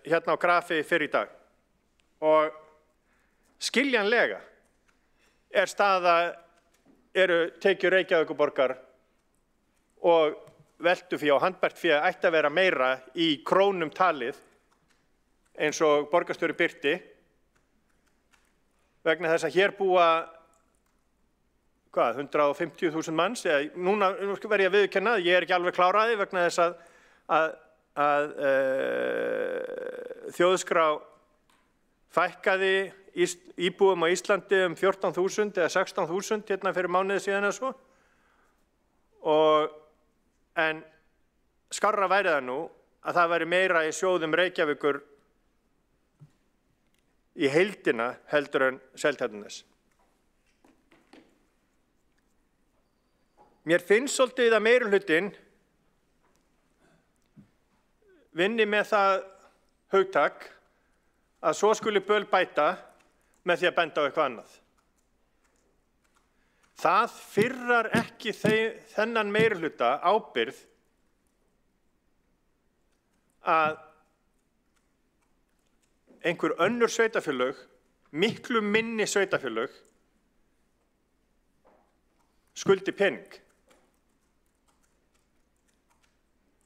hérna á grafi fyrr í dag. Og skiljanlega eru tekjur Reykjavíkurborgar og veltufé og handbært fé ætti að vera meira í krónum talið eins og borgarstjóri birti vegna þess að hér búa 150.000 manns, eða núna verð ég að viðurkenna að ég ekki alveg kláraði vegna þess að þjóðskrá fækkaði íbúum á Íslandi 14.000 eða 16.000 hérna fyrir mánuði síðan eða svo. En skárra væri það nú að það væri meira í sjóðum Reykjavíkur í heildina heldur en Seltjarnarness. Mér finnst svolítið að meirihlutinn vinni með það hugtak að svo skuli böl bæta með því að benda á eitthvað annað. Það firrar ekki þennan meirihluta ábyrgð að einhver önnur sveitarfélög, miklu minni sveitarfélög, skuldi pening.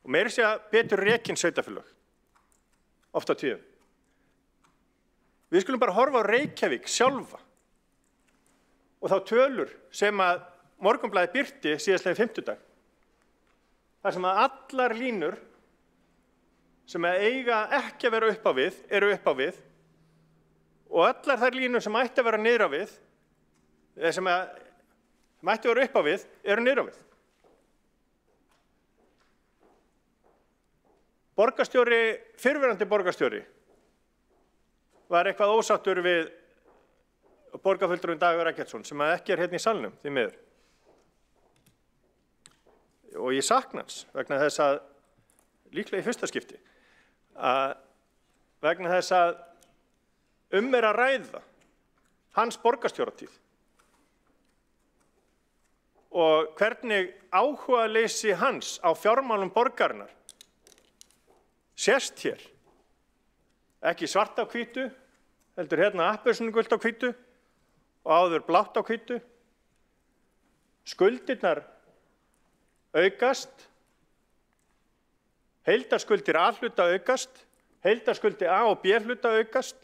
Og meira segja betur rekin sveitarfélög, oft á tíðum. Við skulum bara horfa á Reykjavík sjálfa og þá tölur sem að Morgunblaðið birti síðastliðinn fimmtudag. Þar sem að allar línur sem eiga ekki að vera upp á við eru upp á við og allar þær línur sem ætti að vera niður á við, eða sem ætti að vera upp á við, eru niður á við. Fyrrverandi borgarstjóri var eitthvað ósáttur við borgarfulltrúinn Dagur Eggertsson sem ekki hérna í salnum því miður. Og ég sakna hans vegna þess að, líklega í fyrsta skipti, vegna þess að að ræða hans borgarstjóratíð og hvernig áhugaleysi hans á fjármálum borgarinnar sést hér, ekki svart á hvítu, heldur hérna appelsínugult á hvítu og áður blátt á hvítu. Skuldirnar aukast, heildarskuldir A-hluta aukast, heildarskuldir A- og B-hluta aukast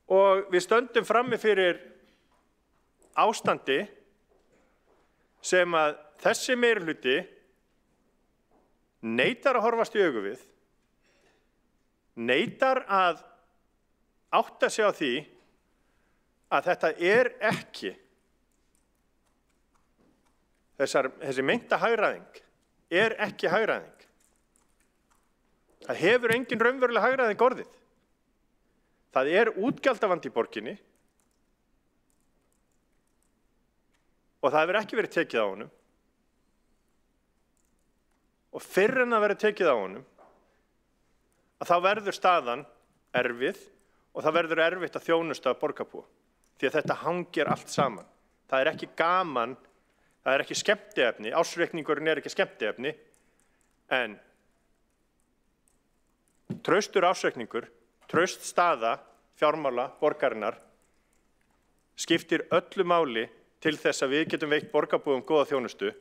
og við stöndum frammi fyrir ástandi sem að þessi meirihluti neitar að horfast í augu við, neitar að átta sig á því að þetta ekki, þessi meinta hagræðing ekki hagræðing. Það hefur engin raunveruleg hagræðing orðið. Það útgjaldavandi í borginni og það hefur ekki verið tekið á honum. Og fyrr en að vera tekið á honum, að þá verður staðan erfið og það verður erfitt að þjónusta borgarbúa. Því að þetta hangir allt saman. Það ekki gaman, það ekki skemmtiefni, ársreikningurinn ekki skemmtiefni, en traustur ársreikningur, traust staða fjármála borgarinnar skiptir öllu máli til þess að við getum veitt borgarbúum góða þjónustu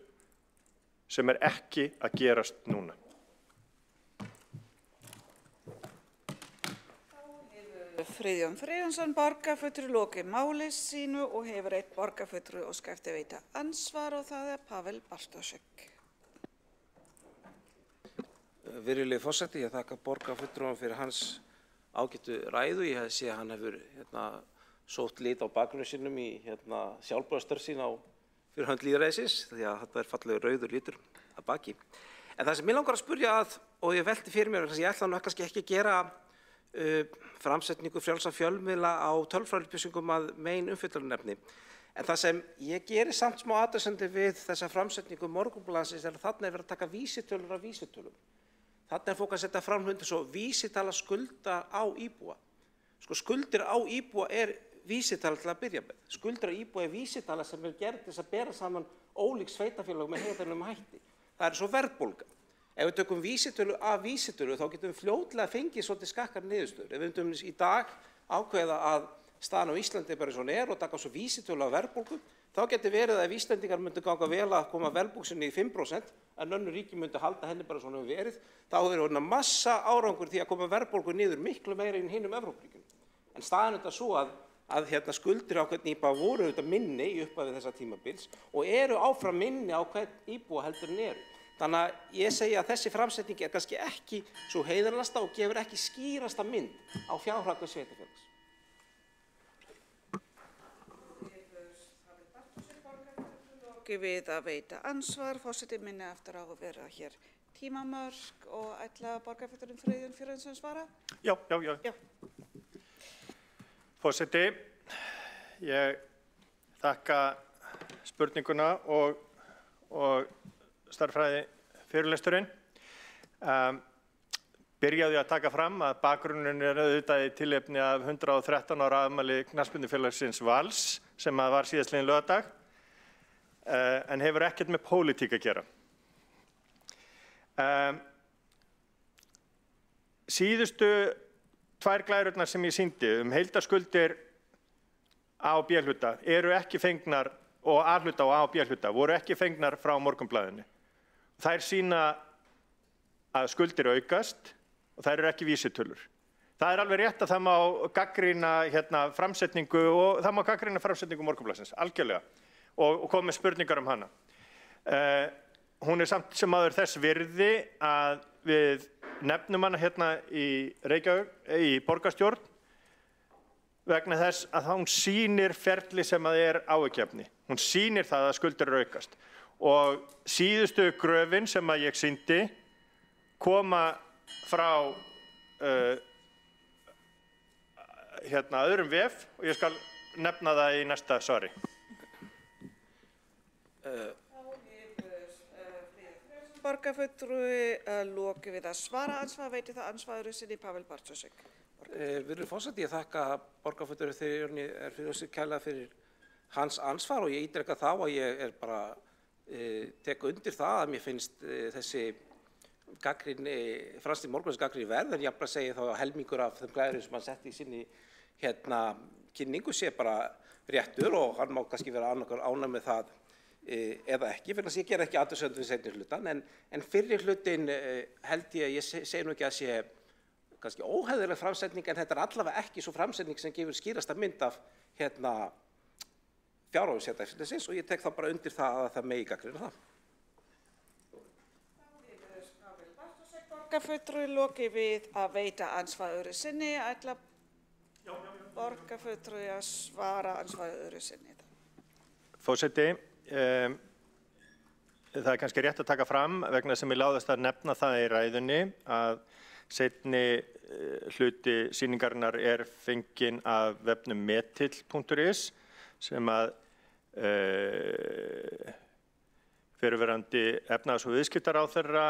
sem ekki að gerast núna. Friðjón Friðjónsson borgarfulltrúi lokið máli sínu og hefur einn borgarfulltrúi óskað eftir að veita ansvar og það Pavel Bartošek. Virðulegi forseti, ég þakka borgarfulltrúanum fyrir hans ágætu ræðu. Ég sé að hann hefur sótt lit á bakgrunni sínum í sjálfboðastörf sín fyrir hönd lýðræðisins, því að þetta fallegur rauður litur að baki. En það sem mig langar að spyrja og ég velti fyrir mér, ég ætla nú kannski ekki að gera framsetningu frjálsa fjölmiðla á tölfræðiupplýsingum að megin umfjöllunarefni. En það sem ég geri samt smá athugasemdir við þessa framsetningu Morgunblaðsins að þarna verið að taka vísitölur af vísitölum. Þarna fólk að setja fram hluti svo vísitala skulda á íbúa. Sko skuldir á íbúa vísitala til að byrja með. Skuldir á íbúa vísitala sem gerð til að bera saman ólík sveitarfélög með heiðarlegum hætti. Það svo verðbólga. Ef við tökum vísitölu af vísitölu þá getum við fljótlega fengið svolítið skakkar niðurstöður. Ef við myndum í dag ákveða að staðan á Íslandi bara eins og hún og taka svo vísitölu af verðbólgu, þá þá getur verið að Íslendingar myndu ganga vel að koma verðbólgunni í 5%, en önnur ríki myndu halda henni bara svona verið. Þá hefur verið massa árangur því að koma verðbólgu niður miklu meira en hinum Evrópuríkjum. En staðan er svo að skuldir á hvern íbúa voru minni í upphafi þessa tímabils og eru áfram minni á hvern íbúa heldur en eru. Þannig að ég segi að þessi framsetning er kannski ekki svo heiðarlegasta og gefur ekki skýrasta mynd á fjárhag sveitarfélags. Við að veita ansvar, forseti minni eftir á að vera hér tímamörk og ætla borgarfulltrúinn Friðjón Friðjónsson svara? Já. Forseti, ég þakka spurninguna og starffræði fyrirlesturinn. Byrjaði að taka fram að bakgrunninn er auðvitað í tilefni af 113 ára afmæli knattspyrnufélagsins Vals sem var síðastliðinn laugardag. En hefur ekkert með pólitík að gera. Síðustu 2 glærurnar sem ég sýndi heildarskuldir A og B-hluta eru ekki fengnar og A-hluta og A og B-hluta voru ekki fengnar frá Morgunblaðinu. Þær sýna að skuldir aukast og þær eru ekki vísitölur. Það er alveg rétt að það má gagnrýna framsetningu og það má gagnrýna framsetningu Morgunblaðsins, algjörlega. Og kom með spurningar hana. Hún er samt sem áður þess virði að við nefnum hana í Reykjavík, í borgarstjórn, vegna þess að hún sýnir ferli sem er áhyggjuefni. Hún sýnir það að skuldir eru aukast. Og síðustu gröfin sem ég sýndi koma frá öðrum vef og ég skal nefna það í næsta svari. Borgarfulltrúi lokið við að svara ansvar, veiti það ansvaru sinni Pavel Bartošek. Virðulegur forseti, ég þakka borgarfulltrúi Friðjóni Friðjónssyni kærlega fyrir hans ansvar og ég ítreka þá að ég er bara tek undir það að mér finnst þessi gagnrýni, Francis Morgunblaðsins gagnrýni verð, en ég bara segi þá að helmingur af þeim glæðurum sem hann setti í sinni kynningu sé bara réttur og hann má kannski vera ánægður með það eða ekki, fyrir að ég ger ekki athugasemd við seinni hlutann, en fyrri hlutin held ég segi nú ekki að sé kannski óhæðileg framsetning, en þetta er allavega ekki svo framsetning sem gefur skýrasta mynd af fjárhagum sveitarfélagsins og ég tek þá bara undir það að það megi gagnrýna það. Borgarfulltrúi lokið við að veita ansvar öðru sinni, ætla borgarfulltrúi að svara ansvar öðru sinni. Forseti, það er kannski rétt að taka fram vegna sem ég láðast að nefna það í ræðunni að seinni hluti sýningarinnar er fenginn af vefnum metill.is sem að fyrrverandi efnahags- og viðskiptaráðherra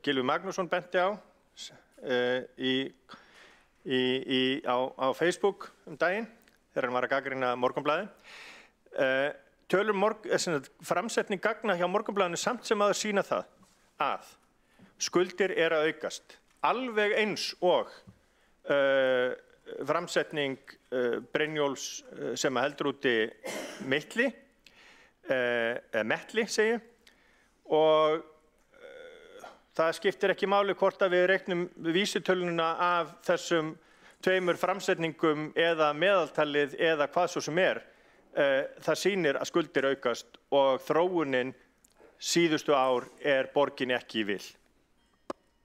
Gylfi Magnússon benti á á Facebook daginn þegar hann var að gagnrýna Morgunblaðið. Framsetning gagna hjá Morgunblaðinu samt sem áður sýna það að skuldir að aukast alveg eins og framsetning Brynjólfs sem heldur úti Metli segi og það skiptir ekki máli hvort að við reiknum vísitöluna af þessum 2 framsetningum eða meðaltalið eða hvað svo sem það sýnir að skuldir aukast og þróunin síðustu ár borginni ekki í vil.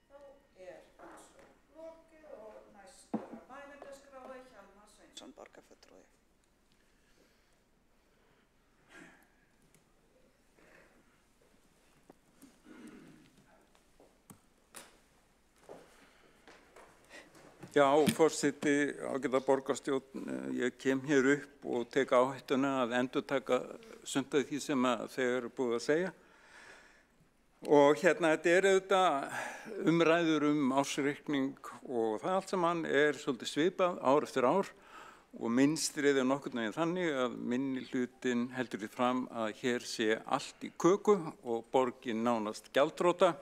Þá lokið og næsta mælendaskrái Hjalmar Sveinsson, borgarfulltrúi. Já, forseti, ágæta borgarstjórn, ég kem hér upp og tek áhættuna að endurtaka sumt af því sem þeir eru búið að segja. Og þetta auðvitað umræður ársreikning og það allt saman svolítið svipað ár eftir ár og minnstrið nokkurn veginn þannig að minni hlutin heldur því fram að hér sé allt í köku og borgin nánast gjaldþrota.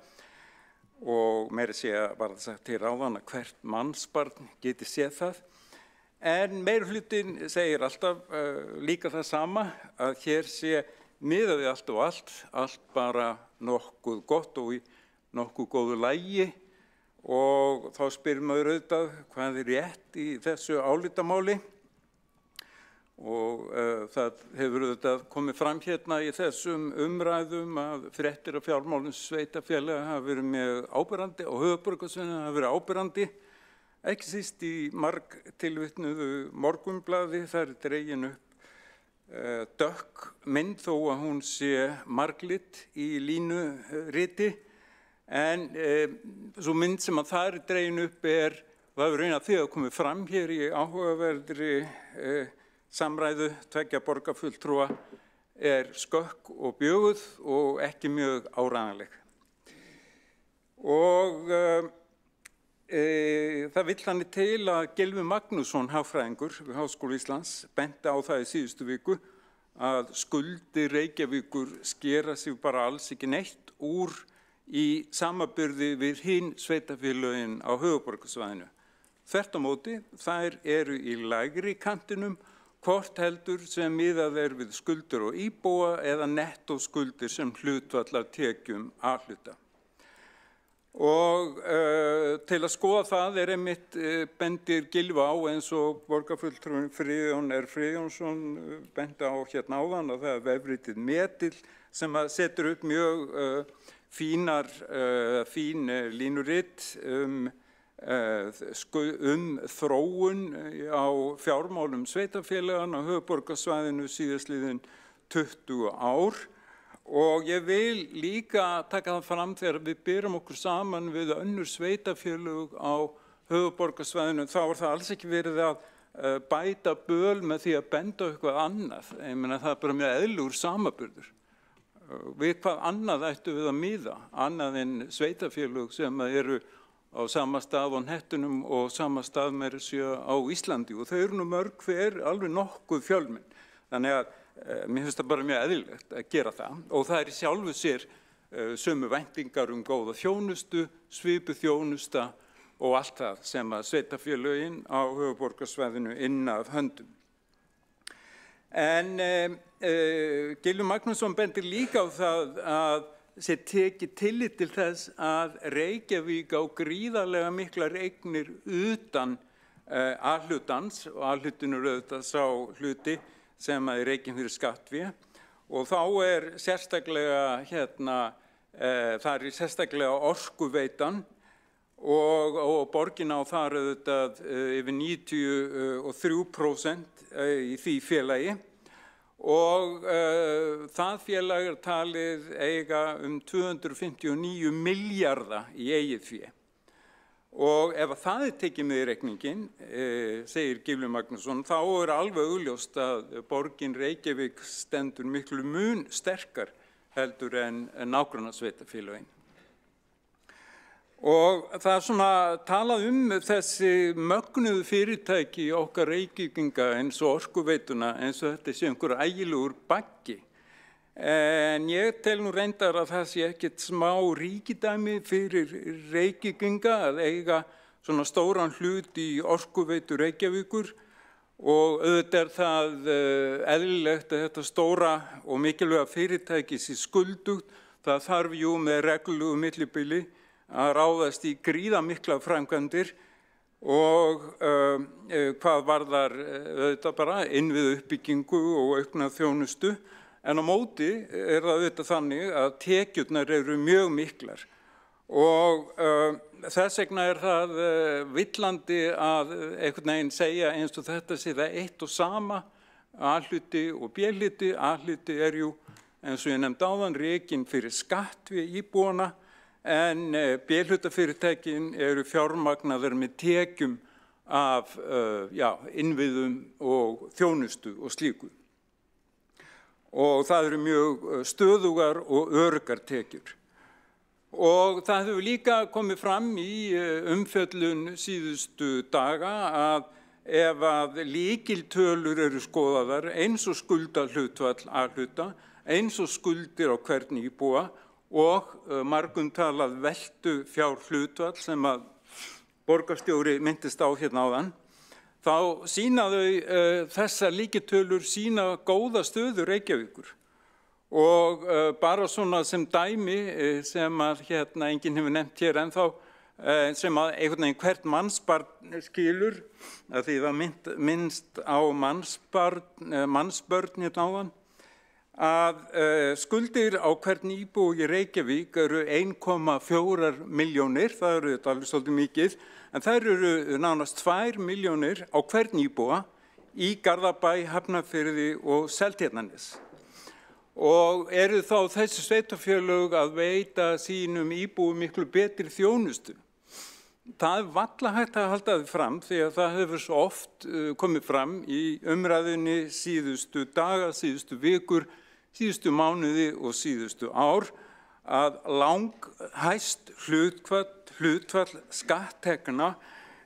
Og meira sé að var það sagt til áðan að hvert mannsbarn geti séð það. En meirihlutin segir alltaf líka það sama, að hér sé miðað við allt og allt bara nokkuð gott og í nokkuð góðu lagi, og þá spyr maður auðvitað hvað rétt í þessu álitamáli. Og það hefur auðvitað komið fram hérna í þessum umræðum að fréttir af fjármálum sveitarfélaga hafa verið mjög áberandi og höfuðborgarsvæðinu hafa verið áberandi, ekki síst í margtilvitnuðu Morgunblaði. Það dregin upp dökk mynd þó að hún sé marglitt í línuriti, en svo mynd sem að það dregin upp og það hefur raunar því að komið fram hér í áhugaverðri samræðu tveggja borgarfulltrúa, skökk og bjöguð og ekki mjög áreiðanleg. Og það vill þannig til að Gylfi Magnússon, hagfræðingur við Háskóla Íslands, benti á það í síðustu viku að skuldir Reykjavíkur skera sig bara alls ekki neitt úr í samanburði við hin sveitarfélögin á höfuðborgarsvæðinu. Þvert á móti, þær eru í lægri kantinum, hvort heldur sem miðað við skuldir og íbúa eða nettóskuldir sem hlutfall af tekjum A-hluta. Og til að skoða það einmitt bendir Gylfi á, eins og borgarfulltrúinn Friðjón R. Friðjónsson bendi á hérna áðan, að það er vefritið Metil sem setur upp mjög fín línurit þróun á fjármálum sveitarfélagana á höfuðborgarsvæðinu síðastliðin 20 ár. Og ég vil líka taka það fram þegar við berum okkur saman við önnur sveitarfélög á höfuðborgarsvæðinu, þá það alls ekki verið að bæta böl með því að benda eitthvað annað. Ég meina, það bara mjög eðlilegur samanburður. Við hvað annað ættum við að miða, annað en sveitarfélög sem eru á sama stað á hnettunum og sama stað meira séu á Íslandi, og þau eru nú mörg hver alveg nokkuð fjölmenn. Þannig að mér finnst það bara mjög eðlilegt að gera það, og það í sjálfu sér sömu væntingar góða þjónustu, svipuð þjónusta og allt það sem að sveitarfélögin á höfuðborgarsvæðinu inna af höndum. En Gylfi Magnússon bendir líka á það að sé tekið tillit til þess að Reykjavík á gríðarlega miklar eignir utan A-hlutans, og A-hlutin auðvitað sá hluti sem er rekinn fyrir skattfé, og þá sérstaklega það sérstaklega Orkuveitan og borgin á þar auðvitað yfir 93% í því félagi. Og það félag talið eiga 259 milljarða í eigið fé. Og ef það tekið með í reikningin, segir Gylfi Magnússon, þá alveg augljóst að borgin Reykjavík stendur miklu mun sterkar heldur en nágrannasveitarfélögin. Og það svona talað þessi mögnuðu fyrirtæki í okkar Reykvíkinga eins og Orkuveituna, eins og þetta sé einhver ægilegur baggi. En ég tel nú reyndar að það sé ekkert smá ríkidæmi fyrir Reykvíkinga að eiga svona stóran hlut í Orkuveitu Reykjavíkur, og auðvitað það eðlilegt að þetta stóra og mikilvæga fyrirtæki sé skuldugt. Það þarf jú með reglulegu millibili að ráðast í gríðamiklar framkvæmdir, og hvað varðar auðvitað bara innviðu uppbyggingu og aukna þjónustu, en á móti það auðvitað þannig að tekjurnar eru mjög miklar, og þess vegna það villandi að einhvern veginn segja eins og þetta sé það eitt og sama, A-hluti og B-hluti. A-hluti jú, eins og ég nefndi áðan, rekinn fyrir skatt við íbúana, en B-hlutafyrirtækin eru fjármagnaðar með tekjum af innviðum og þjónustu og slíku. Og það eru mjög stöðugar og öruggar tekjur. Og það hefur líka komið fram í umfjöllun síðustu daga að ef að lykiltölur eru skoðaðar, eins og skuldahlutfall A-hluta, eins og skuldir á hvern íbúa, og margumtalað veltu fjárhlutfall sem að borgarstjóri minntist á hérna áðan, þá sýna þau þessar líkitölur sýna góða stöðu Reykjavíkur. Og bara svona sem dæmi sem að enginn hefur nefnt hér ennþá, sem að einhvern veginn hvert mannsbarn skilur, að því það minnst á mannsbörn hérna áðan, að skuldir á hvern íbúa í Reykjavík eru 1,4 milljónir, það eru þetta alveg svolítið mikið, en þær eru nánast 2 milljónir á hvern íbúa í Garðabæ, Hafnarfirði og Seltjarnarnes. Og eru þá þessi sveitarfélög að veita sínum íbúum miklu betri þjónustu. Það er varla hægt að halda þið fram því að það hefur svo oft komið fram í umræðunni síðustu daga, síðustu vikur, síðustu mánuði og síðustu ár að langhæst hlutfall skatttekna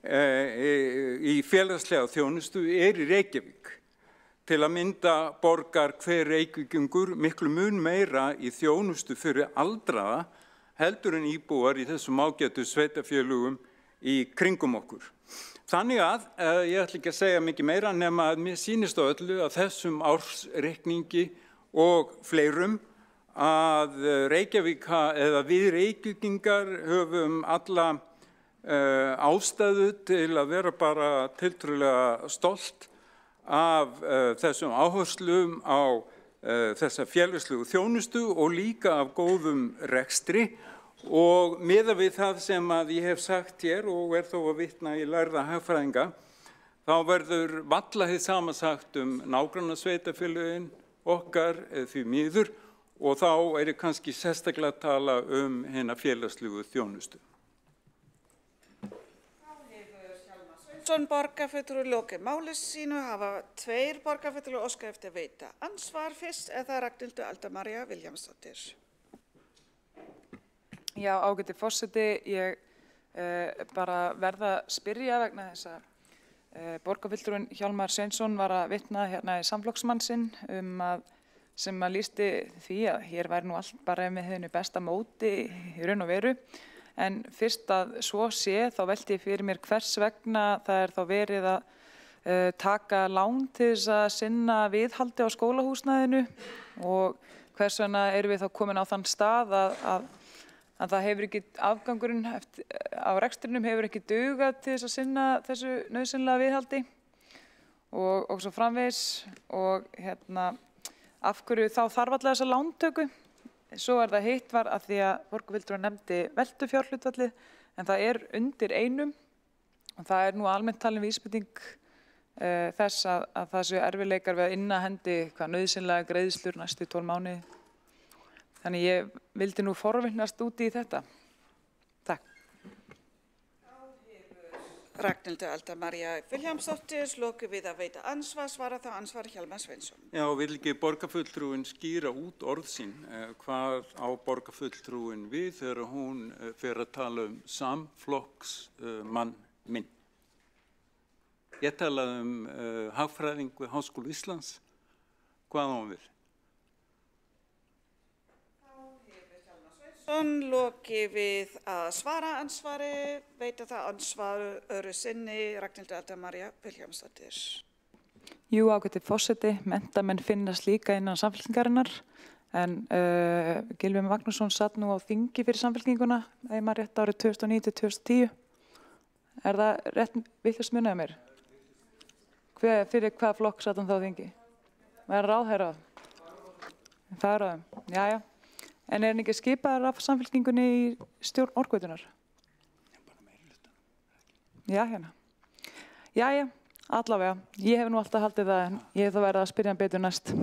í félagslega þjónustu í Reykjavík. Til að mynda borgar hver Reykvíkingur miklu mun meira í þjónustu fyrir aldraða heldur en íbúar í þessum ágætu sveitarfélögum í kringum okkur. Þannig að, ég ætla ekki að segja mikið meira nema að mér sýnist á öllu að þessum ársreikningi og fleirum að Reykjavík, eða við Reykvíkingar höfum alla ástæðu til að vera bara tiltölulega stolt af þessum áherslum á þessa félagslegu þjónustu og líka af góðum rekstri og miðað við það sem að ég hef sagt hér og þó að vitna í lærða hagfræðinga, þá verður varla hið sama sagt nágrannasveitarfélögin okkar því miður og þá ég kannski sérstaklega að tala hina félagslegu þjónustu. Borgarfulltrúi lokið máli sínu, hafa 2 borgarfulltrúar óskað eftir veita ansvar fyrst eða Ragnhildur Alda María Vilhjálmsdóttir. Já, ágæti forseti, ég bara verða að spyrja vegna þess að borgarfulltrúinn Hjálmar Sveinsson var að vitna hérna í samflokksmann sinn sem að lýsti því að hér væri nú allt bara með henni besta móti í raun og veru. En fyrst að svo sé, þá velti ég fyrir mér hvers vegna það þá verið að taka lán til þess að sinna viðhaldi á skólahúsnæðinu og hvers vegna erum við þá komin á þann stað að það hefur ekki, afgangurinn á rekstrinum hefur ekki dugað til þess að sinna þessu nauðsynlega viðhaldi og svo framvegis og af hverju þá þarf alltaf þessa lántöku. Svo það hitt var að því að borgarfulltrúinn nefndi veltufjárhlutfallið en það undir 1 og það nú almennt talin vísbending þess að það séu erfiðleikar við að inna hendi hvað nauðsynlega greiðslur næstu 12 mánuði. Þannig ég vildi nú forvinnast út í þetta. Takk. Ragnhildur Alda María Vilhjálmsdóttir lokið við að veita ansvar, svara þá ansvar Hjálmar Sveinsson. Já, vil ekki borgarfulltrúinn skýra út orð sín hvað á borgarfulltrúinn við þegar hún fer að tala samflokksmann minn. Ég talaði hagfræðing við Háskóla Íslands. Hvað á hún við? Lokið við að svara ansvari, veita það ansvar öðru sinni, Ragnhildur Alda María Vilhjálmsdóttir. Jú, ágæti forseti, menntamenn finnast líka innan samfélkingarinnar, en Gylfi Magnússon satt nú á þingi fyrir samfélkinguna, ef maður rétt árið 2009-2010. Það rétt vitlaust munið mér? Fyrir hvaða flokk satt hann þá á þingi? Var ráðherrað? Það ráðum, jájá. En hann ekki skipaður af samfélkingunni í stjórn Orkuveitunnar? Já, hérna. Jæja, allavega. Ég hef nú alltaf haldið það, en ég hef þá verið að spyrja hann betur næst.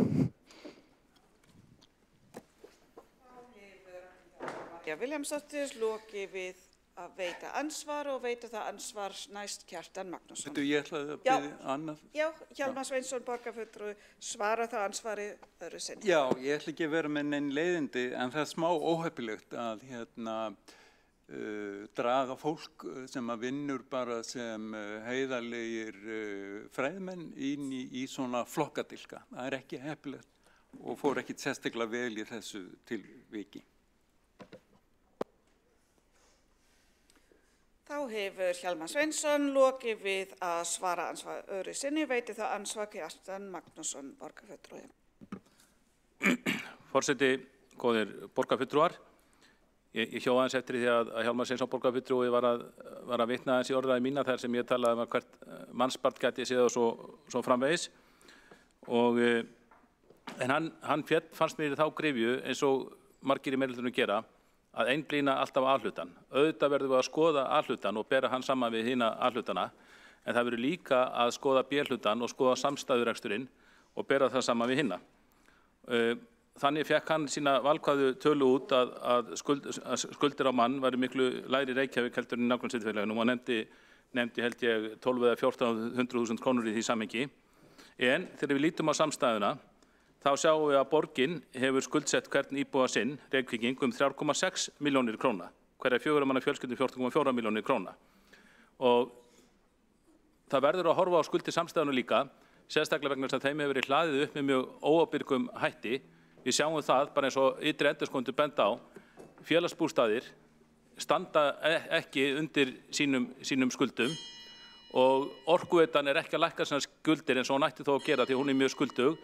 Vilhjálmsdóttir lokið við að veita ansvar og veita það ansvar næst Kjartan Magnússon. Ég ætlaði að byrja annað. Já, Hjálmar Sveinsson, borgarfulltrúi, svara það ansvari öðru sinni. Já, ég ætla ekki að vera með neinn leiðindi, en það smá óheppilegt að draga fólk sem að vinnur bara sem heiðarlegir fræðmenn inn í svona flokkadilka. Það ekki heppilegt og fór ekki sérstaklega vel í þessu tilviki. Þá hefur Hjálmar Sveinsson lokið við að svara ansvar öðru sinni, veiti þá ansvar Kjartan Magnússon, borgarfulltrúi. Forseti, góðir borgarfulltrúar, ég hjó aðeins eftir því að Hjálmar Sveinsson borgarfulltrúi var að vitna aðeins í orðræði mína þar sem ég talaði um að hvert mannsbarn gæti séð og svo framvegis. En hann fannst mér þá gryfju eins og margir í meirihlutanum gera að einblína alltaf á A-hlutann. Auðvitað verðum við að skoða A-hlutann og bera hann saman við hina A-hlutana, en það verður líka að skoða B-hlutann og skoða samstæðureksturinn og bera það saman við hina. Þannig fekk hann sína valkvæðu tölu út að skuldir á mann væri miklu lægri í Reykjavík heldur en í nágrannssveitarfélögunum og nefndi held ég 12 eða 1400.000 krónur í því samhengi. En þegar við lítum á samstæðuna, þá sjáum við að borgin hefur skuldsett hvern íbúa sinn, Reykvíking, 3,6 milljónir króna. Hverja 4 manna fjölskyldum 14,4 milljónir króna. Og það verður að horfa á skuldir samstæðuna líka, sérstaklega vegna þess að þeim hefur verið hlaðið upp með mjög óábyrgum hætti. Við sjáum það bara eins og ytri endurskoðendur benda á, félagsbústaðir standa ekki undir sínum skuldum og Orkuveitan ekki að lækka sínar skuldir eins og hún ætti þó að gera því hún mjög skuldug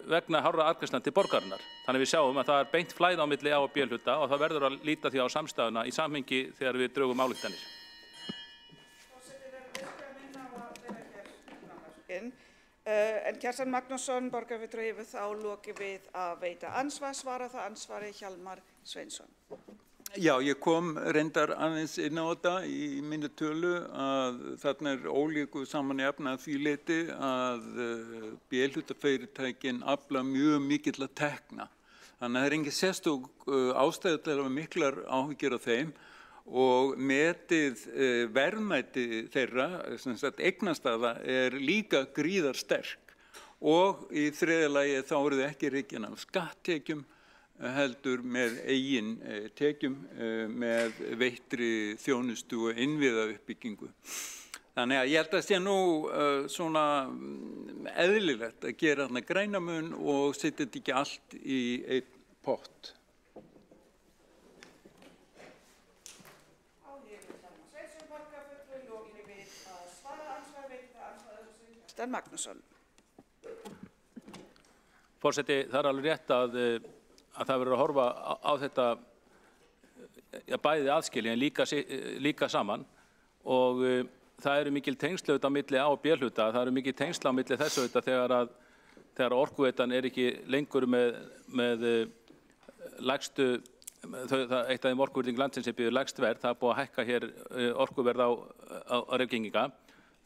vegna hárra arðgreiðslna til borgarinnar. Þannig við sjáum að það beint flæði á milli A og B-hluta og það verður að líta því á samstæðuna í samhengi þegar við drögum ályktanir. En Kjartan Magnússon, borgarfulltrúi, hefur þá lokið við að veita ansvar, svara það ansvari Hjálmar Sveinsson. Já, ég kom reyndar aðeins inn á þetta í minni tölu að þarna ólíku saman í efna að því leyti að B-hlutafyrirtækin afla mjög mikill að tekna. Þannig að það engin sérstök ástæðu til að hafa miklar áhyggjur af þeim og metið verðmæti þeirra, eignastæða, líka gríðarsterk og í þriðja lagi þá eru þau ekki rekin af skatttekjum heldur með eigin tekjum með veittri þjónustu og innviðauppbyggingu. Þannig að ég held að sé nú svona eðlilegt að gera þarna greinamun og setja þetta ekki allt í einn pott. Kjartan Magnússon. Forseti, það alveg rétt að það verður að horfa á þetta bæði aðskilji en líka saman og það eru mikil tengsl á milli A og B-hluta, það eru mikil tengsl á milli þessu þegar Orkuveitan ekki lengur með lægstu, eitt af þeim orkuverðing landsins sem býður lægst verð, það búið að hækka hér orkuverð á Reykvíkinga,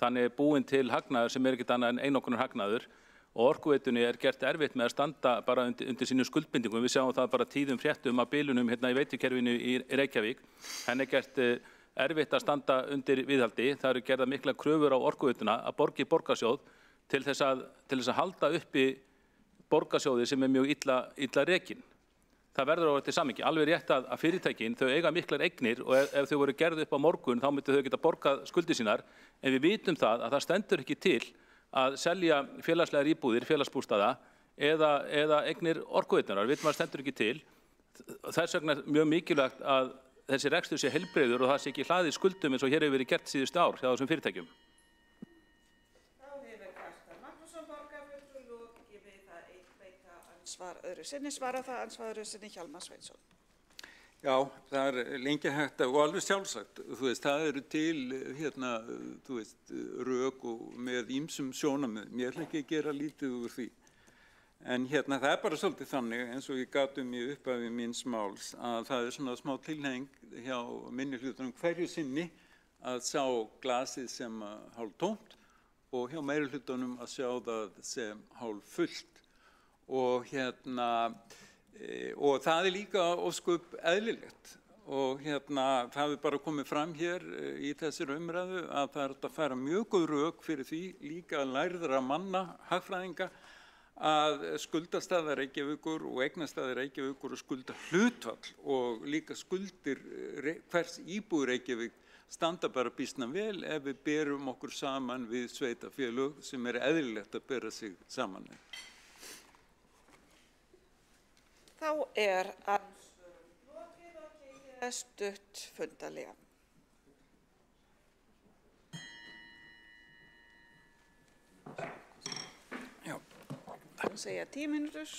þannig búin til hagnaður sem ekkert annað en einokunar hagnaður og Orkuveitunni gert erfitt með að standa bara undir sínum skuldbindingum. Við sjáum það bara tíðum fréttum af bilunum hérna í veitukerfinu í Reykjavík. Henni gert erfitt að standa undir viðhaldi. Það eru gerða mikla kröfur á Orkuveituna að borgi borgarsjóð til þess að halda uppi borgarsjóði sem mjög illa rekin. Það verður á þetta samhengi. Alveg rétt að fyrirtækin, þau eiga miklar eignir og ef þau voru gerð upp á morgun þá myndu þau geta borgað skuldir sínar en við vitum það að það stendur ekki til að selja félagslegar íbúðir, félagsbústaða eða eignir Orkuveitunar. Við vitum að það stendur ekki til. Þess vegna mjög mikilvægt að þessi rekstur sé heilbrigður og það sé ekki hlaðið skuldum eins og hér hefur verið gert síðustu ár hjá þessum fyrirtækjum. Þá hefur Kjartan Magnússon borgarfulltrúi lokið við að veita ansvar öðru sinni, svara það ansvar öðru sinni Hjálmar Sveinsson. Já, það lengi hægt og alveg sjálfsagt. Það eru til rök og með ýmsum sjónarmiðum. Ég ætla ekki að gera lítið úr því. En það bara svolítið þannig, eins og ég gat í upphafi míns máls, að það svona smá tilheng hjá minnihlutanum hverju sinni að sjá glasið sem hálftómt og hjá meirihlutanum að sjá það sem hálffullt. Og og það líka ósköp eðlilegt og það hefur bara komið fram hér í þessari umræðu að það að færa mjög góð rök fyrir því líka lærðra manna, hagfræðinga, að skuldastaða Reykjavíkur og eignastæði Reykjavíkur og skulda hlutfall og líka skuldir hvers íbúi Reykjavík standa bara býsna vel ef við berum okkur saman við sveitarfélög sem eðlilegt að bera sig saman með. Þá andsvörum lokið og gengið stutt fundarlega. segja 10 mínútur.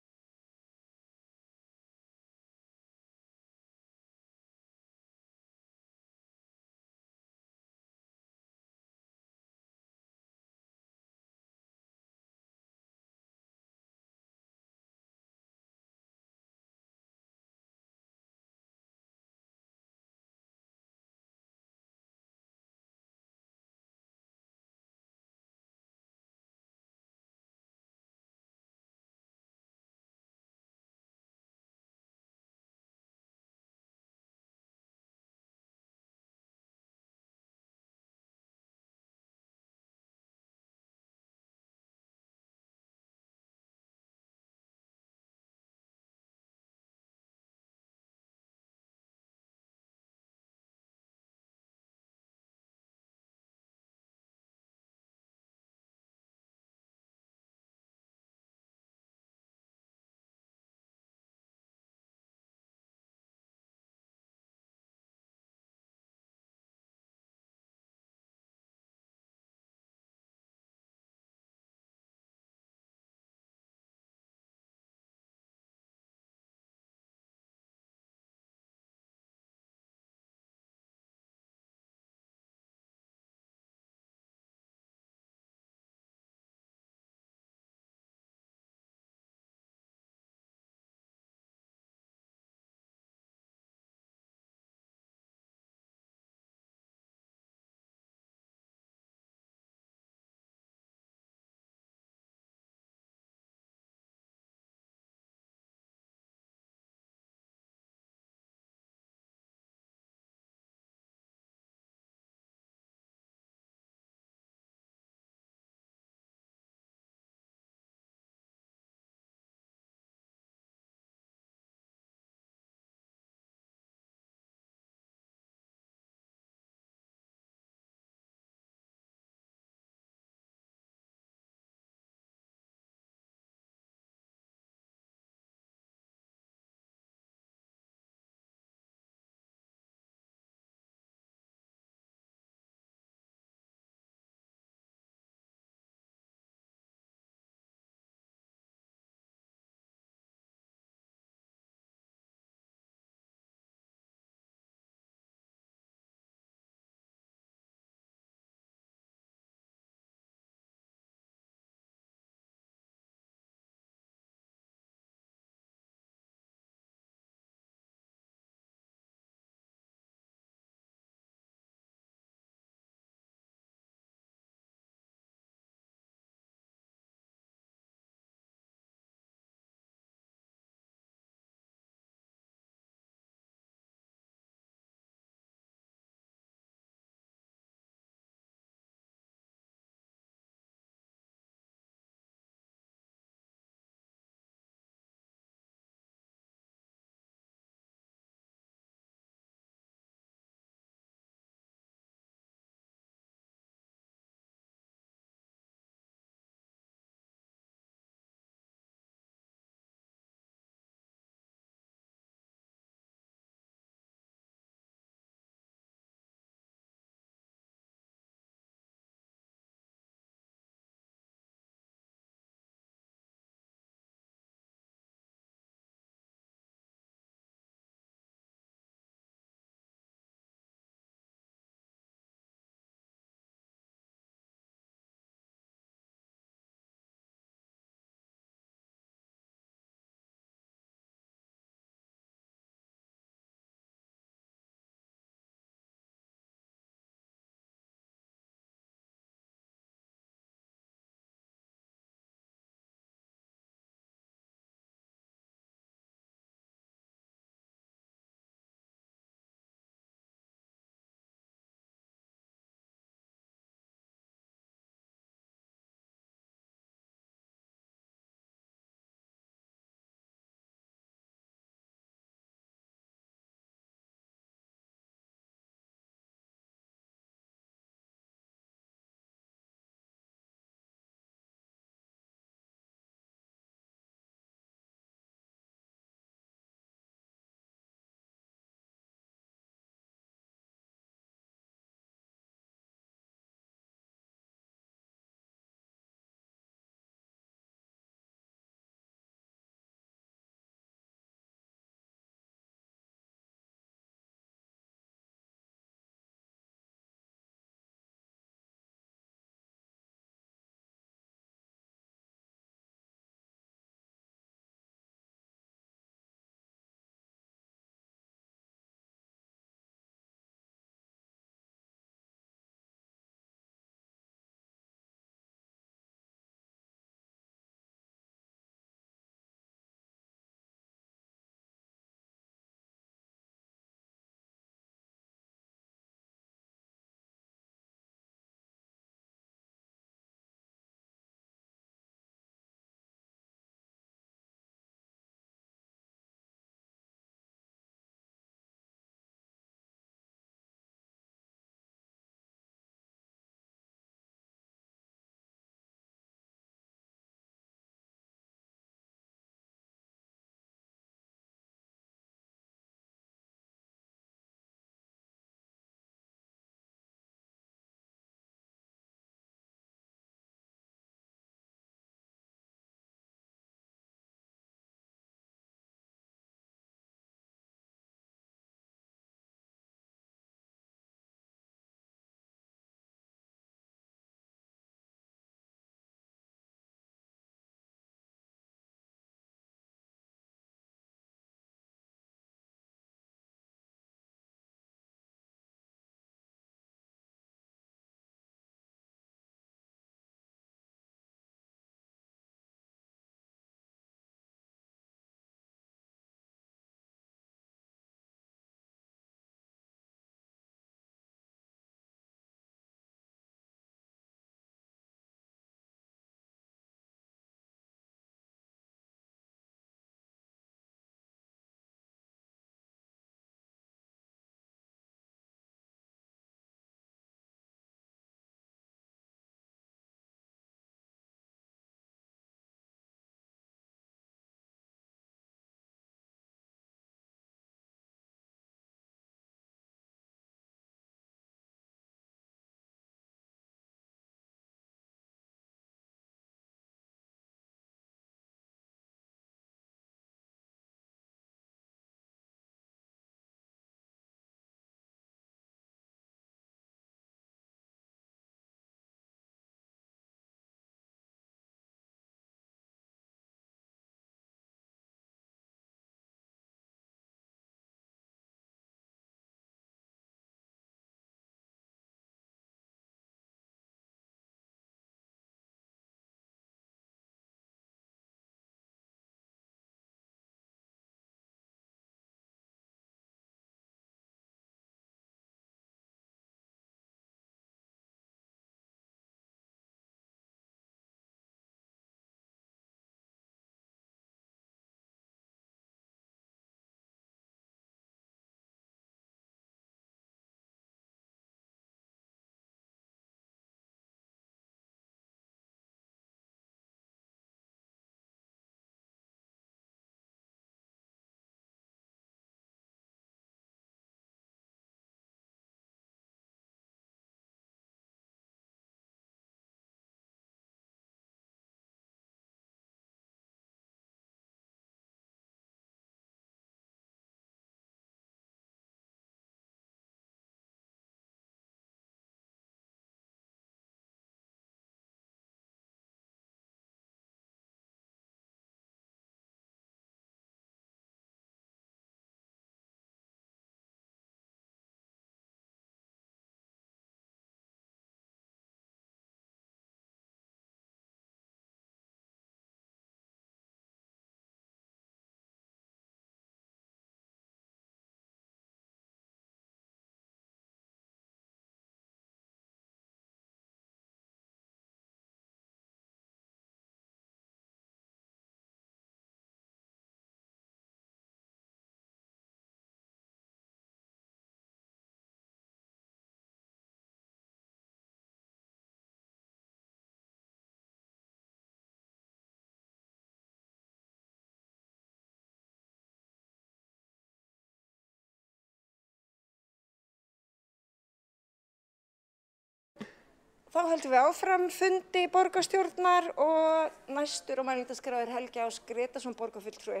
Þá höldum við áfram fundi borgarstjórnar og næstur á mælendaskrá Helgi Ás Gretarsson, borgarfulltrúi.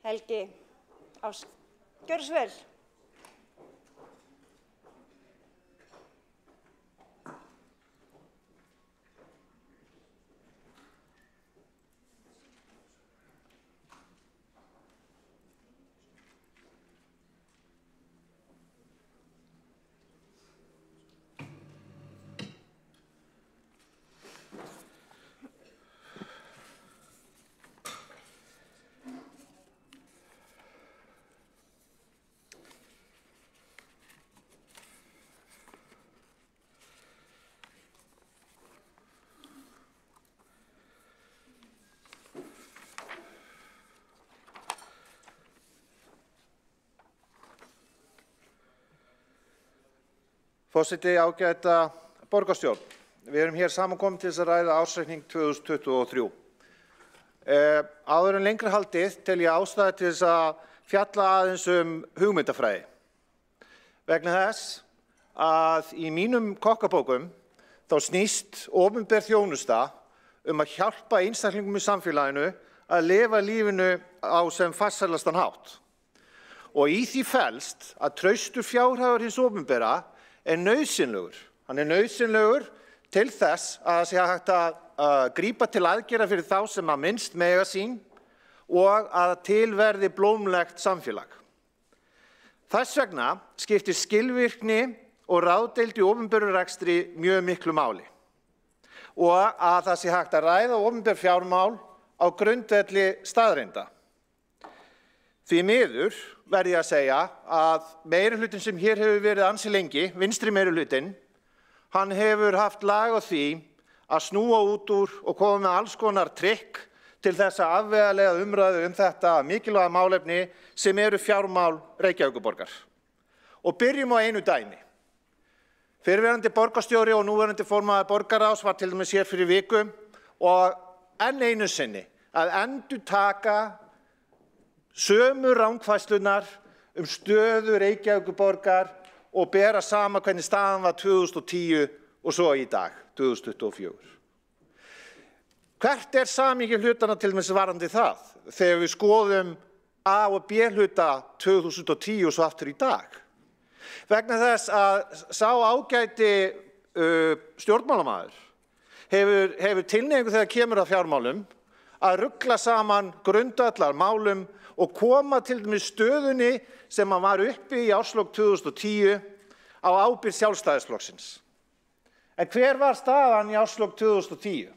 Helgi Ás, gjörðu svo vel. Forseti, ágæta borgarstjórn. Við erum hér samankomin til þess að ræða ársreikning 2023. Áður en lengri haldið tel ég ástæðu til þess að fjalla aðeins hugmyndafræði. Vegna þess að í mínum kokkabókum þá snýst opinber þjónusta að hjálpa einstaklingum í samfélaginu að lifa lífinu á sem farsælastan hátt. Og í því felst að traustur fjárhagur hins opinbera nauðsynlegur. Hann nauðsynlegur til þess að það sé hægt að grípa til aðgerða fyrir þá sem að minnst mega sín og að til verði blómlegt samfélag. Þess vegna skiptir skilvirkni og ráðdeild í opinberum rekstri mjög miklu máli og að það sé hægt að ræða opinber fjármál á grundvelli staðreynda. Því miður verð ég að segja að meirihlutin sem hér hefur verið ansi lengi, vinstri meirihlutin, hann hefur haft lag á því að snúa út úr og koma með alls konar trikk til þess að afvegaleiða umræðu þetta mikilvæga málefni sem eru fjármál Reykjavíkurborgar. Og byrjum á einu dæmi. Fyrrverandi borgarstjóri og núverandi formaður borgarráðs var til dæmis hér fyrir viku og enn einu sinni að endurtaka sömu rangfærslunar stöðu Reykjavíkurborgar og bera sama hvernig staðan var 2010 og svo í dag, 2024. Hvert samhengi hlutanna til dæmis varðandi það þegar við skoðum A- og B-hluta 2010 og svo aftur í dag? Vegna þess að sá ágæti stjórnmálamaður hefur tilhneigingu þegar kemur að fjármálum að rugla saman grundvallarmálum og koma til dæmis stöðunni sem hann var uppi í árslok 2010 á ábyrgð Sjálfstæðisflokksins. En hver var staðan í árslok 2010?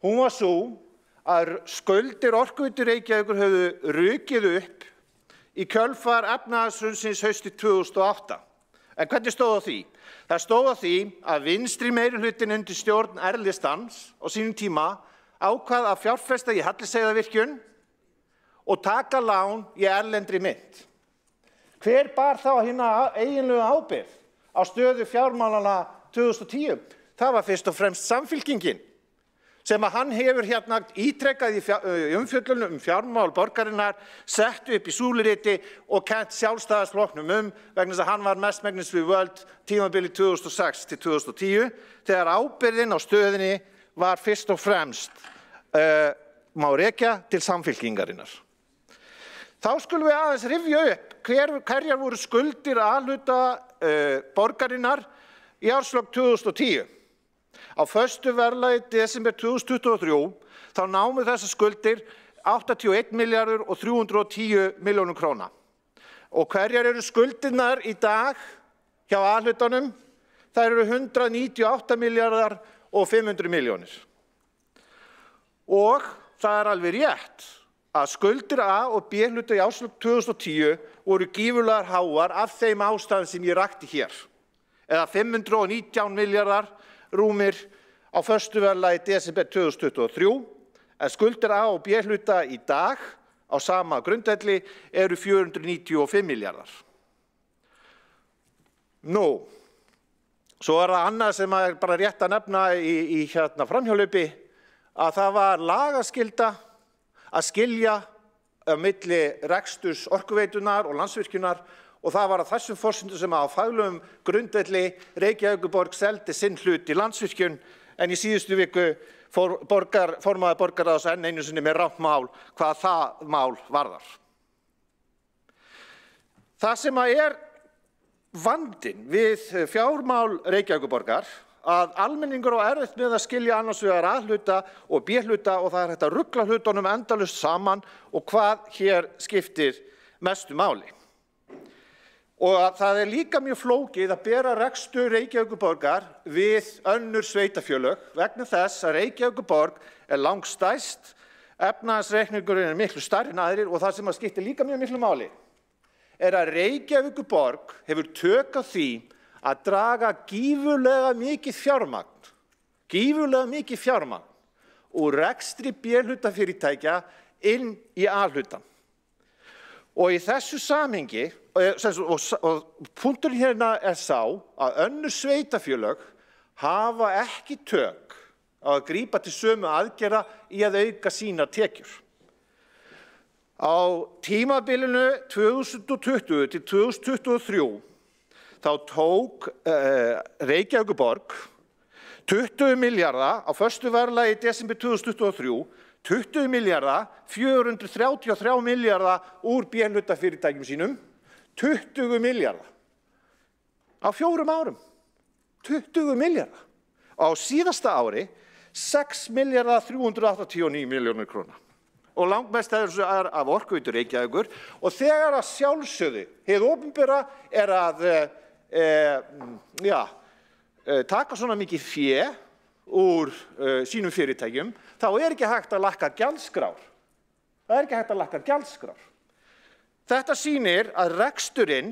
Hún var sú að skuldir Orkuveitu Reykjavíkur höfðu rukið upp í kjölfar efnahagshrunsins haustið 2008. En hvernig stóð á því? Það stóð á því að vinstri meirihlutin undir stjórn Erlis Dans á sínum tíma ákvað að fjárfesta í Hellisheiðarvirkjun og taka lán í erlendri mynt. Hver bar þá hina eiginlegu ábyrgð á stöðu fjármálanna 2010? Það var fyrst og fremst Samfylkingin sem að hann hefur hérna ítrekkað í umfjöllunum fjármál borgarinnar, sett upp í súluriti og kennt Sjálfstæðisflokknum vegna þess að hann var mestmegnis við völd tímabili 2006 til 2010 þegar ábyrgðin á stöðinni var fyrst og fremst má rekja til Samfylkingarinnar. Þá skulum við aðeins rifja upp hverjar voru skuldir A-hluta borgarinnar í árslok 2010. Á föstu verðlagi desember 2023 þá námu þessar skuldir 81 milljarður og 310 milljónum króna. Og hverjar eru skuldirnar í dag hjá A-hlutanum? Það eru 198 milljarðar og 500 milljónir. Og það alveg rétt að skuldir A- og B-hluta í árslok 2010 voru gífurlegar háar af þeim ástæðum sem ég rakti hér. Eða 519 milljarðar rúmir á föstu verðlagi desember 2023, en skuldir A- og B-hluta í dag á sama grundvelli eru 495 milljarðar. Nú, svo það annað sem er bara rétt að nefna í framhjálpi, að það var lagaskylda að skilja á milli reksturs Orkuveitunar og Landsvirkjunar og það var að þessum forsendum sem á faglegum grundvelli Reykjavíkurborg seldi sinn hlut í Landsvirkjun, en í síðustu viku formaður borgarráðs enn einu sinni með rangt mál hvað það mál varðar. Það sem er vandinn við fjármál Reykjavíkurborgar, að almenningur á erfitt með að skilja annars vegar A-hluta og B-hluta og það hægt að rugla hlutunum endalaust saman og hvað hér skiptir mestu máli. Og það líka mjög flókið að bera rekstur Reykjavíkurborgar við önnur sveitafélög vegna þess að Reykjavíkurborg langstærst, efnahagsreikningurinn miklu stærri en aðrir og það sem skiptir líka mjög miklu máli að Reykjavíkurborg hefur tök á því að draga gífurlega mikið fjármagn úr rekstri B-hlutafyrirtækja inn í A-hlutan. Og í þessu samhengi, og punkturinn hérna sá að önnur sveitafélög hafa ekki tök á að grípa til sömu aðgerða í að auka sínar tekjur. Á tímabilinu 2020 til 2023 þá tók Reykjavíkurborg 20 milljarða á föstu verðlagi í desember 2023, 20 milljarða, 433 milljarða úr B-hlutafyrirtækjum sínum, 20 milljarða á 4 árum, 20 milljarða. Á síðasta ári 6 milljarða 389 milljónir króna. Og langmest þessu af Orkuveitu Reykjavíkur og þegar að sjálfsögðu hið opinbera að taka svona mikið fé úr sínum fyrirtækjum, þá ekki hægt að lækka gjaldskrár. Það ekki hægt að lækka gjaldskrár. Þetta sýnir að reksturinn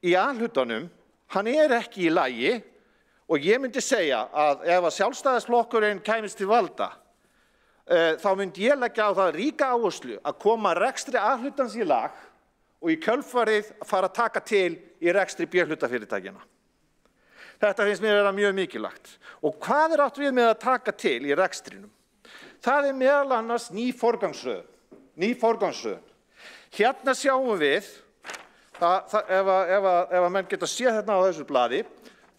í A-hlutanum, hann ekki í lagi og ég myndi segja að ef að Sjálfstæðisflokkurinn kæmist til valda, þá myndi ég leggja á það ríka áherslu að koma rekstri A-hlutans í lag og í kjölfarið fara að taka til í rekstri B-hlutafyrirtækjana. Þetta finnst mér vera mjög mikilvægt. Og hvað átt við með að taka til í rekstrinum? Það meðal annars ný forgangsröðun. Hérna sjáum við, ef menn geta séð hérna á þessu blaði,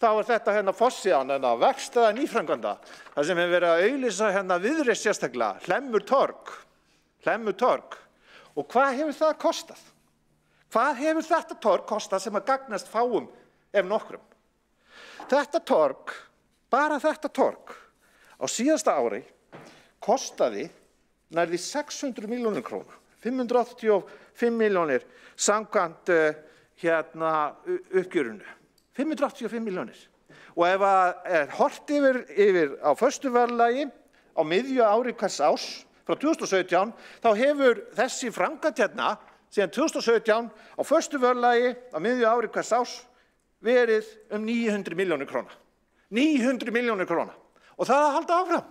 þá þetta hérna forsíðan, hérna verkstæða nýframkvæmda, það sem hefur verið að auglýsa hérna Viðreisn sérstaklega, Hlemmur torg. Og hvað hefur það kostað? Hvað hefur þetta torg kostað sem að gagnast fáum ef nokkrum? Þetta torg, bara þetta torg, á síðasta ári kostaði nærri 600 milljónir króna, 585 milljónir samkvæmt uppgjörinu. 585 milljónir. Og ef horft yfir á föstu verðlagi á miðju ári hvers árs frá 2017, þá hefur þessi framkvæmd hérna síðan 2017 á föstu verðlagi á miðju ári hvers árs verið 900 milljónir króna. 900 milljónir króna. Og það að halda áfram.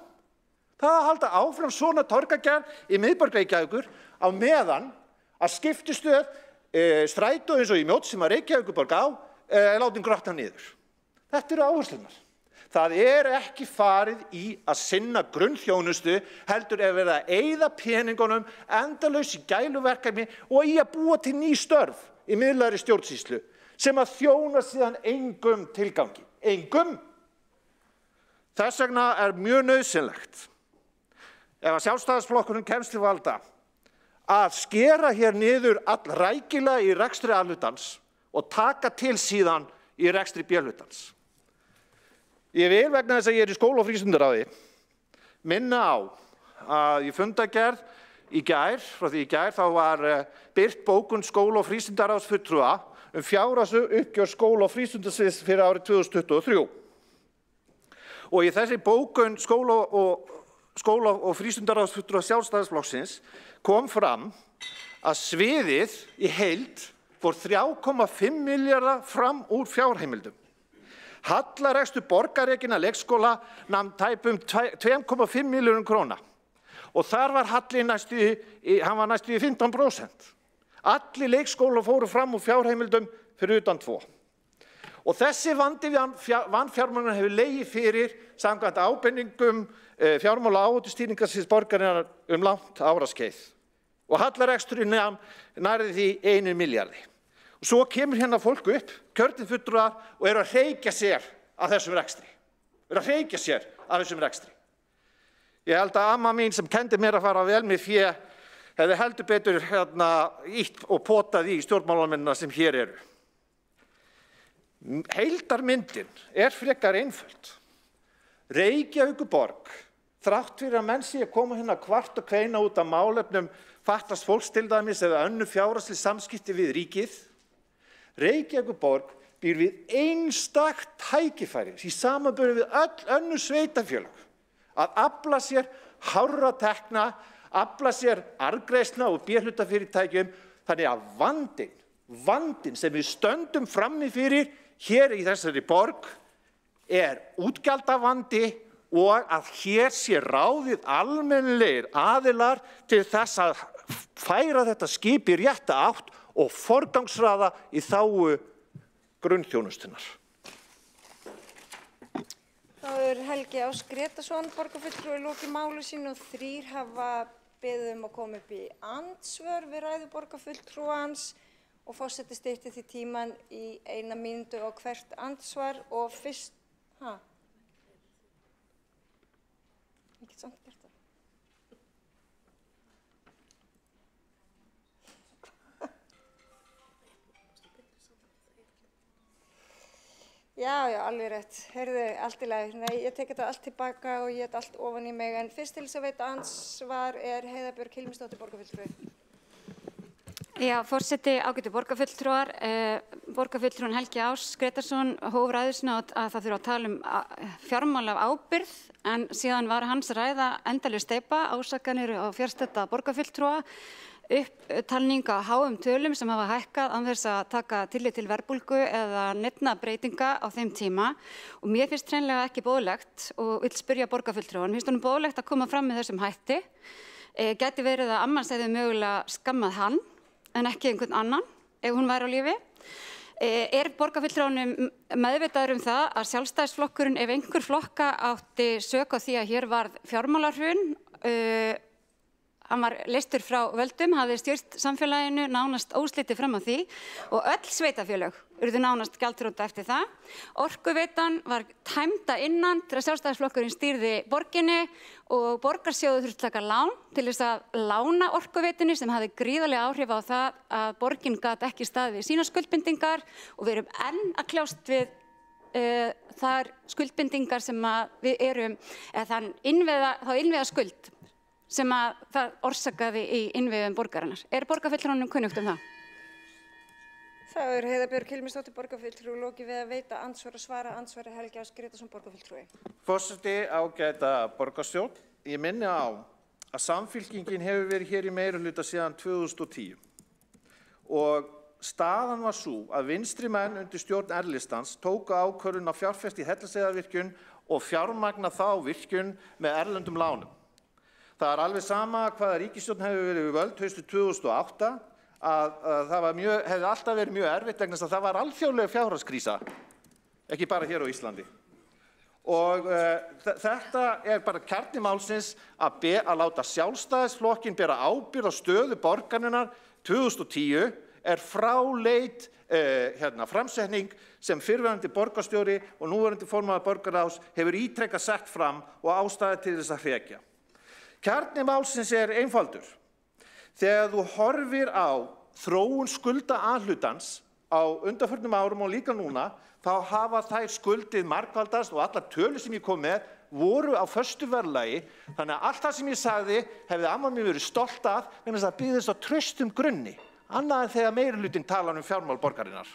Það að halda áfram svona torgagerð í miðborg Reykjavíkur á meðan að skiptistöð strætó eins og í Mjódd sem að Reykjavíkurborg á látin grotna niður. Þetta eru áherslunar. Það ekki farið í að sinna grunnþjónustu, heldur verið að eyða peningunum endalaus í gæluverkefni og í að búa til ný störf í miðlægri stjórnsýslu sem að þjóna síðan engum tilgangi. Engum. Þess vegna mjög nauðsynlegt, ef að Sjálfstæðisflokkurinn kemst til valda, að skera hér niður allrækilega í rekstri A-hlutans og taka til síðan í rekstri B-hlutans. Ég vil vegna þess að ég í skóla- og frístundaráði minna á að í fundargerð í gær, frá því í gær, þá var birt bókun skóla- og frístundaráðsfulltrúa fjárhagsuppgjör skóla- og frístundasviðs fyrir árið 2023. Og í þessi bókun skóla- og frístundaráðsfulltrúa Sjálfstæðisflokksins kom fram að sviðið í heild fór 3,5 milljarða fram úr fjárheimildum. Hallarekstur borgarrekinna leikskóla nam tæpum 2,5 milljörðum króna og þar var hallinn næstu í 15%. Allir leikskólar fóru fram úr fjárheimildum fyrir utan 2. Og þessi vandi vanfjármögnunar hefur legið fyrir samkvæmt ábendingum fjármála- og áhættustýringarsviðs borgarinnar langt áraskeið. Og hallareksturinn nærði því 1 milljarði. Og svo kemur hérna fólk upp, kjörnir fulltrúar, og eru að hreykja sér af þessum rekstri. Ég held að amma mín sem kendi mér að fara vel með fé hefði heldur betur ítt og potað í stjórnmálamennina sem hér eru. Heildarmyndin frekar einföld. Reykjavíkurborg, þrátt fyrir að menn sé að koma hérna kvart og kveina út af málefnum fatlaðs fólks til dæmis eða önnur fjárhagsleg samskipti við ríkið, Reykjavíkurborg býr við einstakt tækifæri í samanburði við öll önnur sveitarfélög að afla sér hárra tekna, afla sér arðgreiðslna og B-hlutafyrirtækjum, þannig að vandinn sem við stöndum frammi fyrir hér í þessari borg útgjaldavandi og að hér sé ráðið almennilegir aðilar til þess að færa þetta skip í rétta átt og forgangsraða í þágu grunnþjónustunnar. Þá Helgi Ás Grétarsson, borgarfulltrúi, lokið máli sínu og 3 hafa beðið að koma upp í andsvör við ræðu borgarfulltrúans og forseti stytti því tímann í 1 mínútu á hvert andsvar og fyrst... Ég get samt gert það. Já, alveg rétt. Heyrðu, allt í lagi. Nei, ég tek þetta allt tilbaka og ég allt ofan í mig. En fyrst til þess að veita ansvar Heiða Björg Hilmisdóttir, borgarfulltrúi. Já, forseti, ágætu borgarfulltrúar. Borgarfulltrúin Helgi Ás Grétarsson hóf ræðu sína að það þurfi að tala fjármál af ábyrgð, en síðan var hans ræða endalaus steypa, ásakanir á fjarstadda borgarfulltrúa, upptalning á háum tölum sem hafa hækkað án þess að taka tillit til verðbólgu eða neinna breytinga á þeim tíma, og mér finnst hreinlega ekki boðlegt og vill spyrja borgarfulltrúan, finnst honum boðlegt að koma fram með þessum hætti? Gæti verið að amman hefði mögulega skammað hann en ekki einhvern annan ef hún væri á lífi? Borgarfulltrúanum meðvitaður það að Sjálfstæðisflokkurinn, ef einhver flokka átti sök á því að hér varð fjármálahrun, hann var leystur frá völdum, hafði stýrt samfélaginu nánast óslitið fram á því og öll sveitarfélög urðu nánast gjaldþrota eftir það. Orkuveitan var tæmd að innan til að Sjálfstæðisflokkurinn stýrði borginni og borgarsjóður þurfti að taka lán til þess að lána Orkuveitunni sem hafði gríðarlega áhrif á það að borgin gat ekki staðið við sína skuldbindingar og við erum enn að kljást við þar skuldbindingar sem við erum, eða þá innviða skuld sem að það orsakaði í innviðum borgarinnar. Borgarfulltrúanum kunnugt það? Þá Heiða Björg Hilmisdóttir, borgarfulltrúi, lokið við að veita andsvar og svara andsvari Helgi Ás Grétarsson, borgarfulltrúi. Forseti, ágæta borgarstjórn, ég minni á að Samfylkingin hefur verið hér í meirihluta síðan 2010 og staðan var sú að vinstri menn undir stjórn R-listans tóku ákvörðun að fjárfesta í Hellisheiðarvirkjun og fjármagna þá virkjun með erlendum lánum. Það alveg sama hvaða ríkisstjórn hefur verið við völd haustið 2008 að það hefði alltaf verið mjög erfitt vegna þess að það var alþjóðleg fjárhagskrísa, ekki bara hér á Íslandi. Og þetta bara kjarni málsins að láta Sjálfstæðisflokkinn bera ábyrgð á stöðu borgarinnar 2010 fráleit framsetning sem fyrrverandi borgarstjóri og núverandi formaður borgarráðs hefur ítrekað sett fram og ástæða til þess að hrekja. Kjarni málsins einfaldur. Þegar þú horfir á þróun skulda A-hlutans á undanförnum árum og líka núna, þá hafa þær skuldið margfaldast og allar tölur sem ég kom með voru á föstu verðlagi, þannig að allt það sem ég sagði hefði amma mér verið stolt af vegna þess að það byggðist á traustum grunni, annað en þegar meirihlutinn talar fjármál borgarinnar.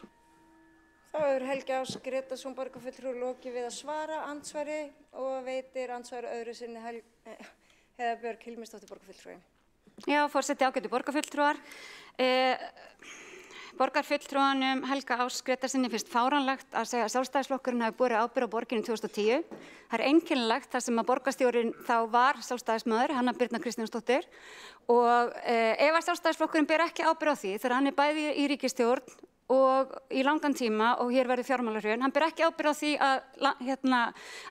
Þá Helgi Ás Grétarsson, borgarfulltrúi, lokið við að svara andsvari og veitir andsvari öðru sinni Heiða Björg Hilmisdóttir, borgarfulltrúi. Já, forseti, ágætu borgarfulltrúar. Borgarfulltrúanum Helga Ás Grétarssoni finnst fáránlegt að segja að Sjálfstæðisflokkurinn hafi borið ábyrgð á borginni 2010. Það einkennilegt þar sem að borgarstjórinn þá var sjálfstæðismaður, Hanna Birna Kristjánsdóttir, og ef að Sjálfstæðisflokkurinn ber ekki ábyrgð á því þegar hann bæði í ríkisstjórn og í langan tíma og hér verður fjármálahrun. Hann ber ekki ábyrgð á því að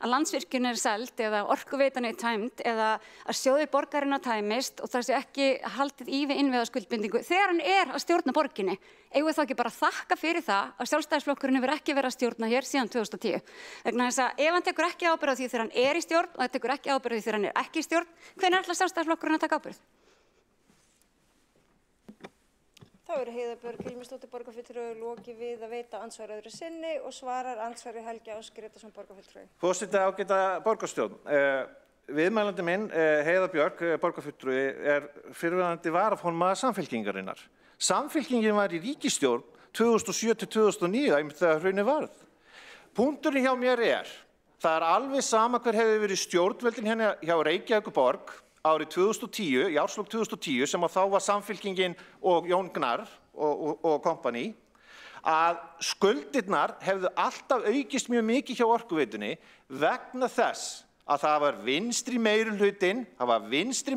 Landsvirkjun er seld eða orkuveitan er tæmd eða að sjóðir borgarinnar tæmist og það sé ekki haldið í við innviðaskuldbindingu. Þegar hann er að stjórna borginni, eigum við þá ekki bara að þakka fyrir það að Sjálfstæðisflokkurinn hefur ekki verið að stjórna hér síðan 2010. Vegna þess að ef hann tekur ekki ábyrgð á því þegar hann er í stjórn og hann tekur ekki ábyrgð á því þegar hann er ekki í stjórn, hvenær ætlar Sjálfstæðisflokkurinn að taka ábyrgð? Þá eru Heiða Björg Hilmisdóttir borgarfulltrúi lokið við að veita andsvar öðru sinni og svarar andsvari Helgi Ás Grétarsson borgarfulltrúi. Forseti ágæta borgarstjórn. Viðmælandi minn, Heiða Björg, borgarfulltrúi, er fyrrverandi varaformaður Samfylkingarinnar. Samfylkingin var í ríkisstjórn 2007-2009, einmitt þegar hrunið varð. Punkturinn hjá mér það er alveg sama hver hefði verið stjórnvöldin hérna hjá Reykjavíkurborg árið 2010, í árslok 2010, sem þá var Samfylkingin og Jón Gnarr og kompani, að skuldirnar hefðu alltaf aukist mjög mikið hjá Orkuveitunni vegna þess að það var vinstri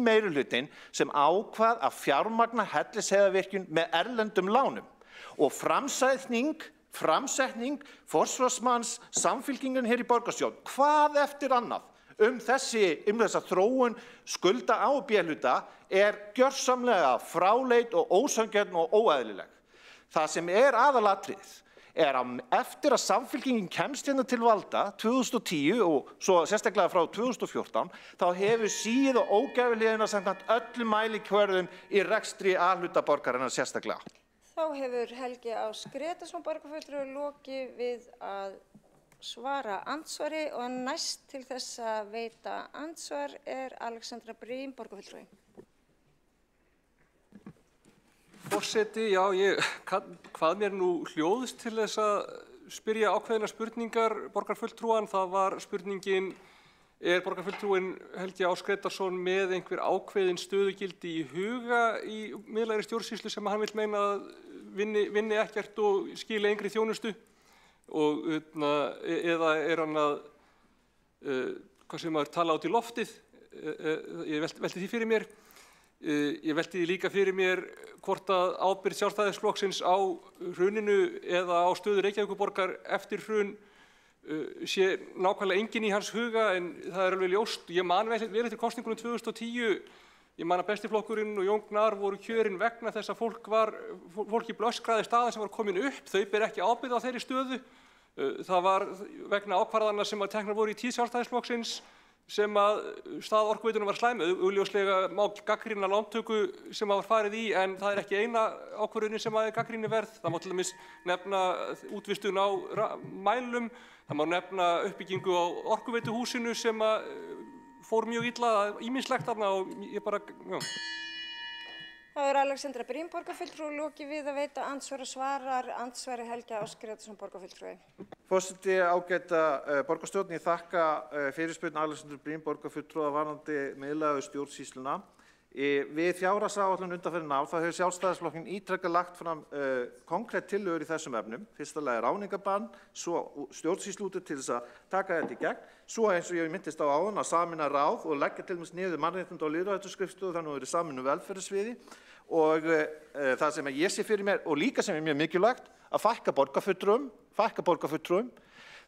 meirihlutinn sem ákvað að fjármagna Hellisheiðarvirkjun með erlendum lánum. Og framsetning forsvarsmanns Samfylkingarinnar hér í borgarstjórn, hvað eftir annað, þessa þróun skulda á B-hluta gjörsamlega fráleit og ósanngjörn og óeðlileg. Það sem aðalatriðið að eftir að Samfylkingin kemst hérna til valda 2010 og svo sérstaklega frá 2014, þá hefur síð og ógæfuliðina samkvæmt öllum mælikvörðum í rekstri A-hluta borgarinnar sérstaklega. Þá hefur Helgi Ás Grétarsson borgarfulltrúi lokið við að svara andsvari og næst til þess að veita andsvar Alexandra Briem, borgarfulltrúi. Forseti, já, ég kvað mér nú hljóðs til þess að spyrja ákveðina spurningar borgarfulltrúan. Það var spurningin, borgarfulltrúin Helgi Ás Grétarsson með einhver ákveðin stöðugildi í huga í miðlægri stjórnsýslu sem hann vill meina að vinni ekkert og skili engri þjónustu? Og eða hann að, hvað sem maður tala át í loftið, ég velti því fyrir mér. Ég velti því líka fyrir mér hvort að ábyrgð Sjálfstæðisflokksins á hruninu eða á stöðu Reykjavíkurborgar eftir hrun sé nákvæmlega engin í hans huga, en það alveg ljóst. Ég man vel eftir kosningunum 2010, ég man að Bestiflokkurinn og Jón Gnarr voru kjörin vegna þess að fólki blöskraði staðan sem var komin upp. Þau ber ekki ábyrgð á þeirri stöðu. Það var vegna ákvarðana sem að teknar voru í tíð Sjálfstæðisflokksins sem að staða Orkuveitunnar var slæm. Augljóslega má gagnrýna lántöku sem var farið í, en það ekki eina ákvörðunin sem er gagnrýniverð. Það má til dæmis nefna útvistun á mælum, það má nefna uppbyggingu á Orkuveituhúsinu sem fór mjög illa, ýmislegt þarna og ég bara, já. Þá Alexandra Briem, borgarfulltrúi, lokið við að veita andsvar og svarar andsvari Helgi Ás Grétarsson, borgarfulltrúi. Forseti ágæta borgarstjórn, ég þakka fyrirspurn Alexandru Briem, borgarfulltrúa varðandi miðlægu stjórnsýsluna. Við fjárhagsáætlun undanfarin ár þá hefur Sjálfstæðisflokkurinn ítrekað lagt fram konkrét tillögur í þessum efnum. Fyrsta lagi ráðningarbann, svo stjórnsýsluúttekt til þess að taka þetta í gegn, svo eins og ég minntist á áðan að sameina ráð og leggja til dæmis niður mannréttinda- og lýðræðisskrifstofu þannig að það eru saminu velferðarsviði og það sem ég sé fyrir mér og líka sem mjög mikilvægt að fækka borgarfulltrúum.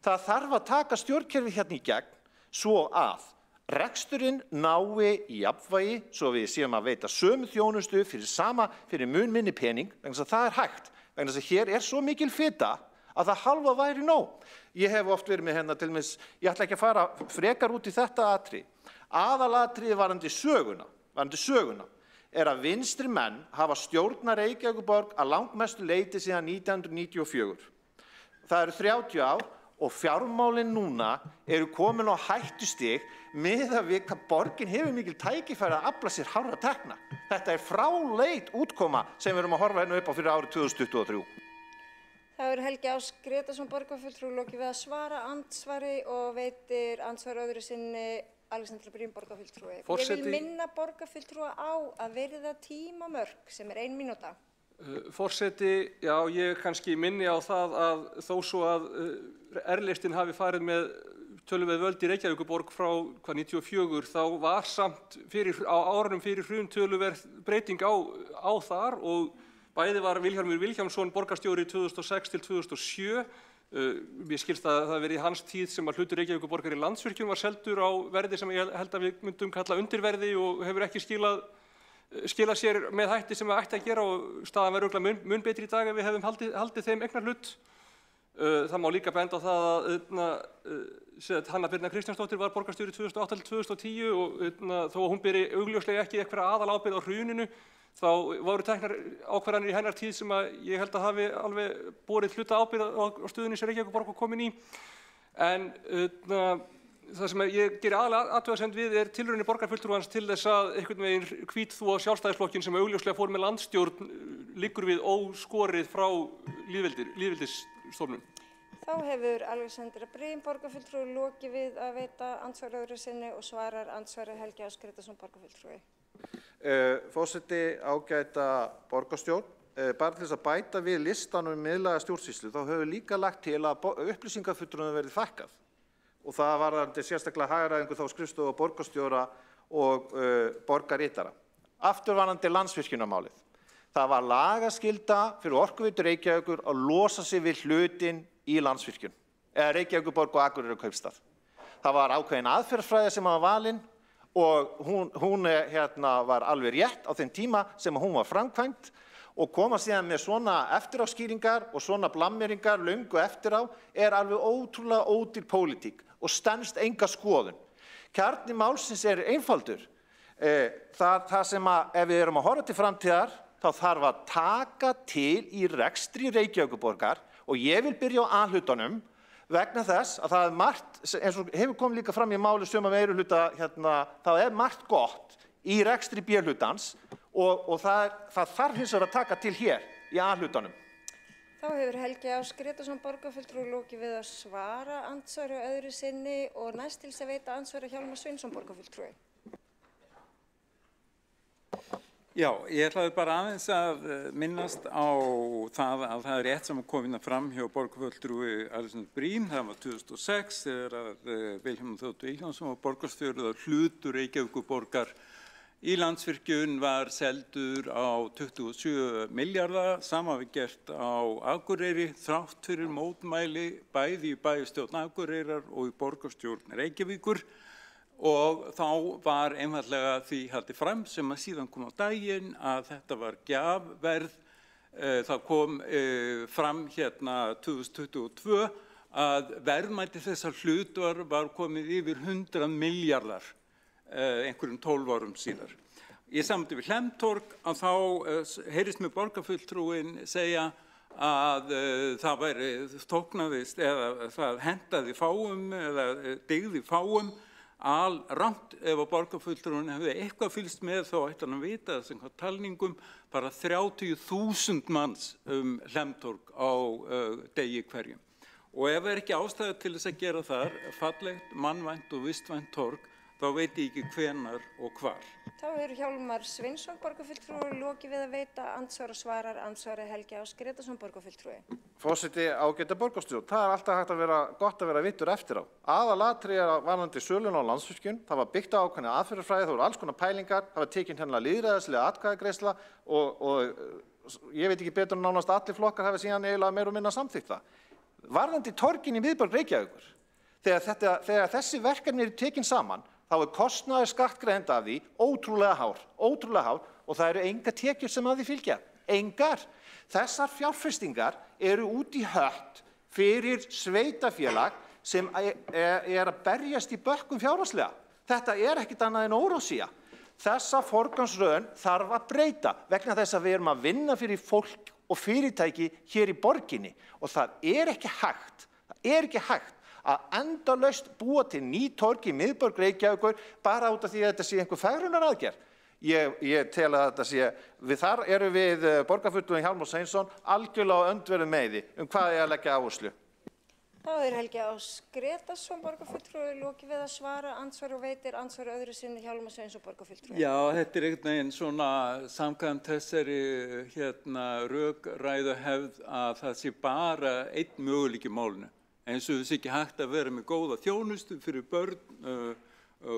Það þarf að taka stjórnkerfið hérna í gegn svo að reksturinn nái í jafnvægi svo við séum að veita sömu þjónustu fyrir mun minni pening, vegna þess að það hægt, vegna þess að hér svo mikil fita að það halva væri nóg. Ég hef oft verið með hérna til dæmis, ég ætla ekki að fara frekar út í þetta atriði. Aðalatriði varðandi söguna að vinstri menn hafa stjórnað Reykjavíkurborg að langmestu leyti síðan 1994. Það eru 30 ár og fjármálin núna eru komin á hættustig miðað við hvað borgin hefur mikil tækifæri að afla sér hárra tekna. Þetta fráleit útkoma sem við erum að horfa hérna upp á fyrir árið 2023. Það Helgi Ás Grétarsson, borgarfulltrúi, lokið við að svara andsvari og veitir andsvari öðru sinni Alexandra Briem, borgarfulltrúi. Ég vil minna borgarfulltrúa á að virða tímamörk sem 1 mínúta. Forseti, já, ég kannski minni á það að þó svo að R-listinn hafi farið með töluverð völd í Reykjavíkurborg frá 94, þá var samt á árunum fyrir hrun töluverð breyting á þar og Bæði var Vilhjálmur Vilhjálmsson borgarstjóri 2006 til 2007. Mér skilst að það verið í hans tíð sem að hlutur Reykjavíkurborgar í Landsvirkjun var seldur á verði sem ég held að við myndum kalla undirverði og hefur ekki skilað sér með hætti sem það ætti að gera og staðan verður örugglega mun betri í dag ef við hefum haldið þeim eignarhlut. Það má líka benda á það að Hanna Birna Kristjánsdóttir var borgarstjóri 2008 til 2010 og þó að hún beri augljóslega ekki eitthvað aðalábyrgð á hruninu þá voru teknar ákvarðanir í hennar tíð sem að ég held að hafi alveg borið hluta ábyrgð á stöðunni sem Reykjavíkurborg var komin í. En það sem ég geri aðalega athugasemd við tilraunir borgarfulltrúans til þess að einhvern veginn hvítþvo Sjálfstæðisflokkinn sem augljóslega fór með landsstjórn liggur við óskorið frá lýðveldisstofnun. Þá hefur Alexandra Briem borgarfulltrúi lokið við að veita andsvar öðru sinni og svarar andsvari Helgi Ás Grétarsson borgarfulltrúi. Forseti, ágæta borgarstjórn, bara til þess að bæta við listanum miðlæga stjórnsýslu, þá höfum við líka lagt til að upplýsingafulltrúum verði fækkað og það varðandi sérstaklega hagræðingu þá skrifstofu borgarstjóra og borgarritara. Afturvarðandi Landsvirkjunarmálið. Það var lagaskylda fyrir Orkuveitu Reykjavíkur að losa sig við hlutinn í Landsvirkjun, eða Reykjavíkurborg og Akureyrarkaupstað. Það var ákveðin aðferðafræði sem var valin og hún var alveg rétt á þeim tíma sem hún var framkvæmd og koma síðan með svona eftiráskýringar og svona blammeringar löngu eftir á alveg ótrúlega ódýr pólitík og stenst enga skoðun. Kjarni málsins einfaldur. Það sem ef við erum að horfa til framtíðar þá þarf að taka til í rekstri Reykjavíkurborgar og ég vil byrja á A-hlutanum vegna þess að það margt, eins og hefur komið líka fram í máli suma meirihluta það margt gott í rekstri B-hlutans og það þarf hins vegar að taka til hér í A-hlutanum. Þá hefur Helgi Ás Grétarsson borgarfulltrúi lokið við að svara andsvari öðru sinni og næst til þess að veita andsvari Hjálmar Sveinsson borgarfulltrúi. Já, ég ætlaði bara aðeins að minnast á það að það rétt sem kom fram hjá borgarfulltrúi Alexandru Briem, það var 2006 þegar að Vilhjálmur Þór Vilhjálmsson var borgarstjóri og hlutur Reykjavíkurborgar í Landsvirkjun var seldur á 27 milljarða, sama við gert á Akureyri, þrátt fyrir mótmæli bæði í bæjarstjórn Akureyrar og í borgarstjórn Reykjavíkur. Og þá var einfallega því haldið fram sem að síðan kom á daginn að þetta var gjafverð. Það kom fram hérna 2022 að verðmæti þessar hlutar var komið yfir 100 milljarðar einhverjum 12 árum síðar. Í sambandi við Hlemmtorg að þá heyrist með borgarfulltrúin segja að það væri tóknaðist eða það hentaði fáum eða dygði fáum. Alrangt ef að borgarfulltrúin hefði eitthvað fylgst með þá ætti hann að vita þess að talningum bara 30.000 manns Hlemmtorg á degi hverjum. Og ef ekki ástæða til þess að gera þar fallegt, mannvænt og vistvænt torg, þá veit ég ekki hvenar og hvar. Þá hefur Hjálmar Sveinsson borgarfulltrúi lokið við að veita andsvar og svarar andsvari Helgi Ás Grétarsson borgarfulltrúi. Forseti, ágæta borgarstjórn, það alltaf hægt að vera gott að vera vittur eftir á. Aðalatriði varðandi söluna á Landsvirkjun, það var byggt á ákveðna aðferðafræði, það voru alls konar pælingar, það var tekin hérna lýðræðislega atkvæðagreiðsla og ég veit ekki betur en nánast allir flokkar hafi síðan eiginlega meira og minna samþykkt það. Varðandi torgin í miðborg Reykjavíkur, þegar þessi verkefni eru tekin saman, þá kostnaður skattgreiðenda af því ótrúlega hár og það eru engar tekjur sem að því fylgja. Engar. Þessar fjárfestingar eru út í hött fyrir sveitafélag sem að berjast í bökkum fjárhagslega. Þetta ekkert annað en óráðsía. Þessa forgangsröðun þarf að breyta vegna þess að við erum að vinna fyrir fólk og fyrirtæki hér í borginni og það ekki hægt að endalaust búa til ný torg í miðborg Reykjavíkur bara út af því að þetta sé einhver fegrunaraðgerð. Ég tel að þetta þar erum við borgarfulltrúinn Hjálmar Sveinsson algjörlega á öndverðum meiði hvað að leggja áherslu. Þá Helgi Ás Grétarsson borgarfulltrúi lokið við að svara andsvar og veitir andsvar öðru sinni Hjálmar Sveinsson borgarfulltrúi. Já, þetta einhvern veginn svona samkvæmt þessari rökræðuhefð að það sé bara einn möguleiki í málinu. Eins og þess ekki hægt að vera með góða þjónustu fyrir börn,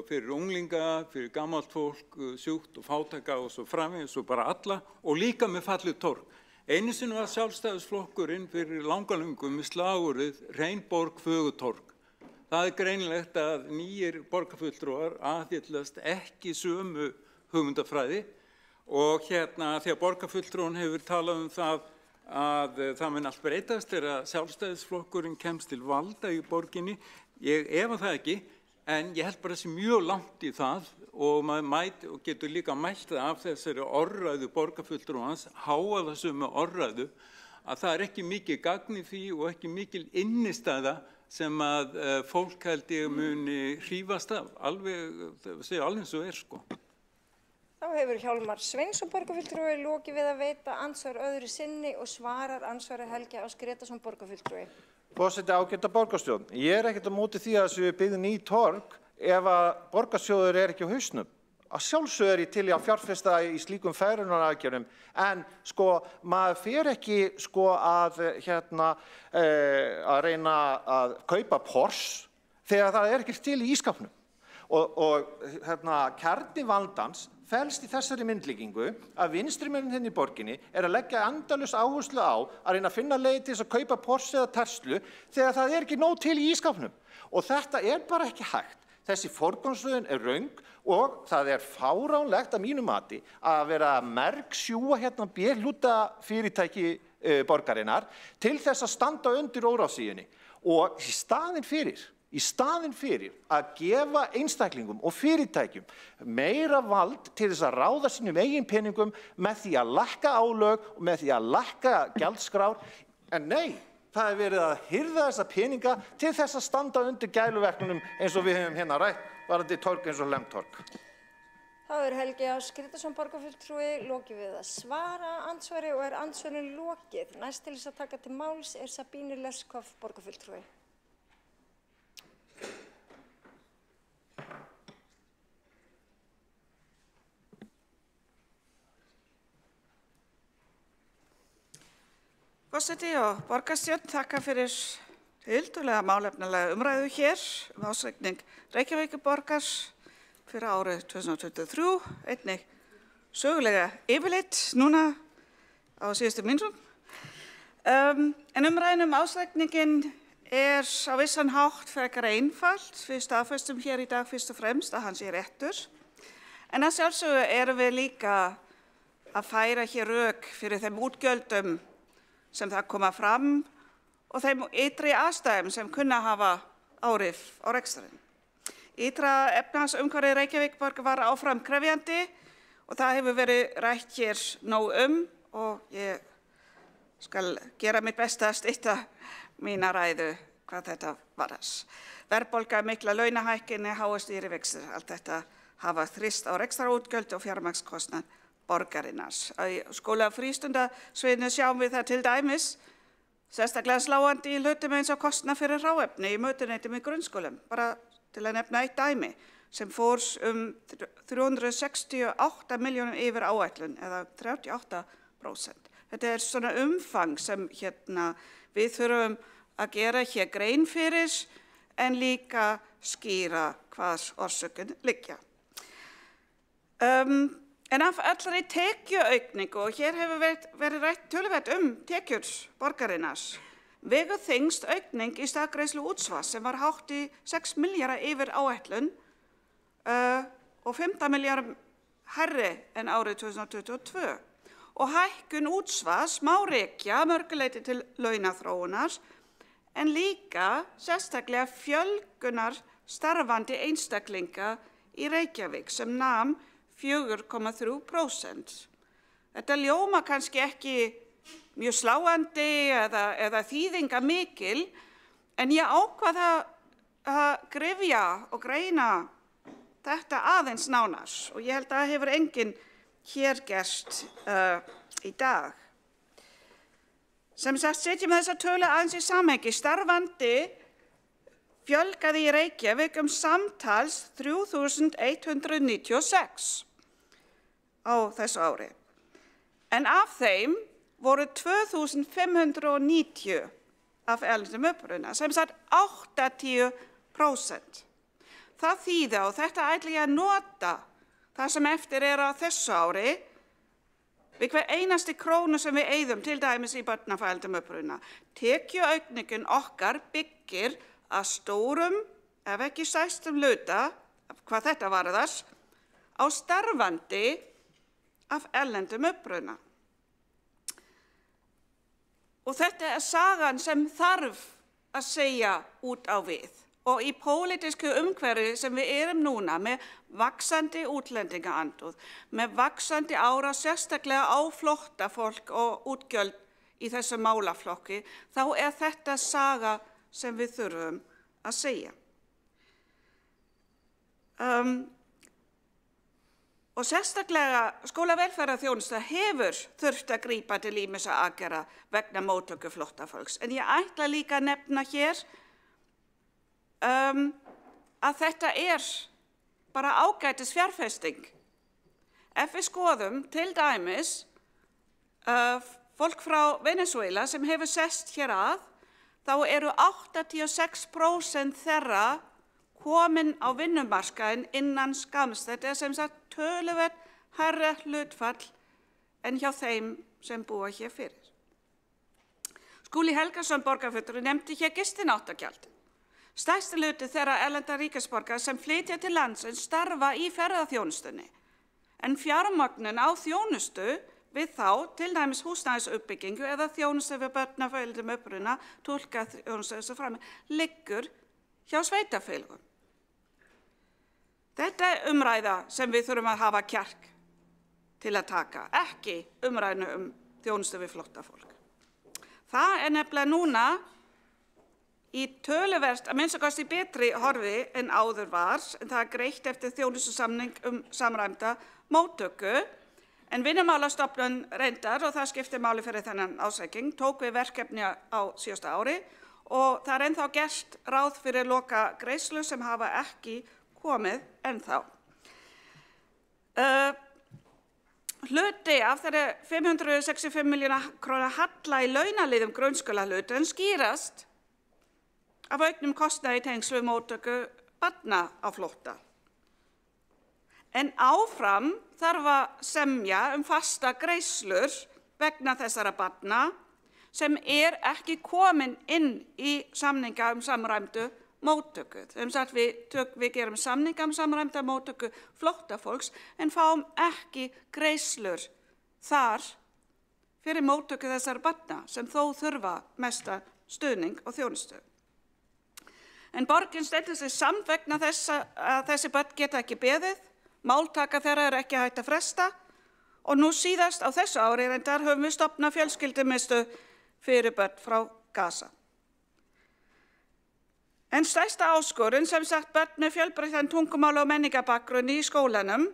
fyrir unglinga, fyrir gamalt fólk, sjúkt og fátæka og svo framvegis og bara alla og líka með fallið torg. Einu sinni var Sjálfstæðisflokkurinn fyrir langalöngum með slagorðið Hrein borg, fögur torg. Það greinilegt að nýjir borgarfulltrúar aðhyllast ekki sömu hugmyndafræði og þegar borgarfulltrúin hefur talað það að það mun allt breytast þegar Sjálfstæðisflokkurinn kemst til valda í borginni. Ég efa það ekki, en ég held bara þessi mjög langt í það og maður getur líka mælt það af þessari orðræðu borgarfulltrúans, háaða sömu orðræðu, að það ekki mikið gagn í því og ekki mikil innistæða sem að fólk held ég muni hrífast af, segja alveg eins og sko. Þá hefur Hjálmar Sveinsson borgarfulltrúi lokið við að veita andsvar öðru sinni og svarar andsvari Helgi Ás Grétarsson borgarfulltrúi. Forseti, ágæta borgarstjórn, ég ekki á móti því að þessu byggðu ný torg ef að borgarsjóður ekki á hausnum. Að sjálfsögðu ég til í að fjárfesta í slíkum fegrunaraðgerðum, en sko maður fer ekki sko að reyna að kaupa Porsche þegar það ekki til í ískapnum. Og kjarni vandans felst í þessari myndlíkingu að vinstrimennin í borginni að leggja endalaus áherslu á að reyna að finna leið til þess að kaupa Porsche eða Tesla þegar það ekki nóg til í ískapnum. Og þetta bara ekki hægt. Þessi forgangsröðun röng og það fáránlegt að mínu mati að vera að mergsjúga B-hluta fyrirtæki borgarinnar til þess að standa undir óráðsíunni. Og í staðinn fyrir að gefa einstaklingum og fyrirtækjum meira vald til þess að ráða sínum eigin peningum með því að lækka álög og með því að lækka gjaldskrár, en nei, það verið að hirða þessa peninga til þess að standa undir gæluverkunum eins og við höfum rætt varðandi torg eins og Lemtorg. Þá Helgi Ás Grétarsson borgarfulltrúi lokið við að svara andsvari og andsvarinu lokið. Næst til þess að taka til máls Sabínu Leskov borgarfulltrúi. Forseti og borgarstjórn þakka fyrir tiltölulega málefnalega umræðu hér ásreikning Reykjavíkurborgar fyrir árið 2023, einnig sögulega yfirleitt núna á síðustu mínútum. En umræðan ásreikningin á vissan hátt frekar einfalt. Við staðfestum hér í dag fyrst og fremst að hann sé réttur. En að sjálfsögðu erum við líka að færa hér rök fyrir þeim útgjöldum sem það koma fram og þeim ytri aðstæðum sem kunna hafa áhrif á reksturinn. Ytra efnahagsumhverfi Reykjavíkurborgar var áfram krefjandi og það hefur verið rætt hér nóg og ég skal gera mitt besta að stytta mína ræðu hvað þetta varðar. Verðbólga, mikla launahækkanir, háir stýrivextir, allt þetta hafa þrýst á rekstrarútgjöld og fjármagnskostnað borgarinnar. Á skóla- og frístundasviðinu sjáum við það til dæmis sérstaklega sláandi í hlutum eins og kostnað fyrir hráefni í mötuneytum í grunnskólum, bara til að nefna eitt dæmi sem fór 368 milljónum yfir áætlun eða 38%. Þetta svona umfang sem við þurfum að gera hér grein fyrir en líka skýra hvað orsökin liggja. En af allri tekjuaukningu, og hér hefur verið rætt töluvert tekjur borgarinnar, vegur þyngst aukning í staðgreiðslu útsvars sem var hátt í 6 milljarða yfir áætlun og 15 milljarðum hærri en árið 2022. Og hækkun útsvars má rekja mörguleyti til launaþróunar en líka sérstaklega fjölgunar starfandi einstaklinga í Reykjavík sem nam 4,3%. Þetta ljóma kannski ekki mjög sláandi eða þýðinga mikil, en ég ákvað að gryfja og greina þetta aðeins nánar og ég held að það hefur enginn hér gerst í dag. Sem sagt, setjum þessa tölu aðeins í samhengi. Starfandi fjölgaði í Reykjavík samtals 3.196 á þessu ári. En af þeim voru 2.590 af erlendum uppruna, sem sagt 80%. Það þýðir og þetta ætla ég að nota það sem eftir á þessu ári við hver einasti krónu sem við eyðum til dæmis í barnafældum uppruna. Tekjuaukningin okkar byggir að stórum, ef ekki stærstum hluta, hvað þetta varðar, á starfandi af erlendum uppruna. Og þetta sagan sem þarf að segja út á við. Og í pólitísku umhverfi sem við erum núna með vaxandi útlendingaandúð, með vaxandi ára sérstaklega á flóttafólk og útgjöld í þessu málaflokki, þá þetta saga sem við þurfum að segja. Og sérstaklega skólavelferðarþjónusta hefur þurft að grípa til ýmissa aðgerða vegna móttöku flóttafólks. En ég ætla líka að nefna hér að þetta bara ágætis fjárfesting. Ef við skoðum til dæmis fólk frá Venezuela sem hefur sest hér að, þá eru 86% þeirra komin á vinnumarkaðinn innan skamms. Þetta sem sagt töluvert hærra hlutfall en hjá þeim sem búa hér fyrir. Skúli Helgason borgarfulltrúi nefndi hér gistináttagjald. Stærsti hluti þeirra erlenda ríkisborgara sem flytja til landsins starfa í ferðaþjónustunni. En fjármögnun á þjónustu við þá, til dæmis húsnæðisuppbyggingu eða þjónustu við barnafældum uppruna, túlkaþjónustu og svo framvegis, liggur hjá sveitarfélögum. Þetta umræða sem við þurfum að hafa kjark til að taka, ekki umræðinu þjónustu við flóttafólk. Það nefnilega núna í töluvert, að minnsta kosti betri horfi en áður var, en það greitt eftir þjónustusamning samræmda móttöku, en Vinnumálastofnun reyndar, og það skiptir máli fyrir þennan ásæking, tók við verkefni á síðasta ári og það ennþá gert ráð fyrir loka greiðslu sem hafa ekki komið ennþá. Hluti af þeirri 565 milljóna króna halla í launaliðum grunnskólahlutum skýrast af auknum kostnaði í tengslu við móttöku barna á flótta. En áfram þarf að semja fasta greiðslur vegna þessara barna sem ekki komin inn í samninga samræmdu móttöku. Sem sagt við gerum samninga samræmda móttöku flóttafólks en fáum ekki greiðslur þar fyrir móttöku þessara barna sem þó þurfa mesta stuðning og þjónustu. En borgin stendur sig samt vegna þess að þessi börn geta ekki beðið, máltaka þeirra ekki hægt að fresta og nú síðast á þessu ári reyndar höfum við stofnað fjölskyldumiðstöð fyrir börn frá Gaza. En stærsta áskorun sem sagt börn með fjölbreyttan tungumála og menningabakgrunn í skólanum,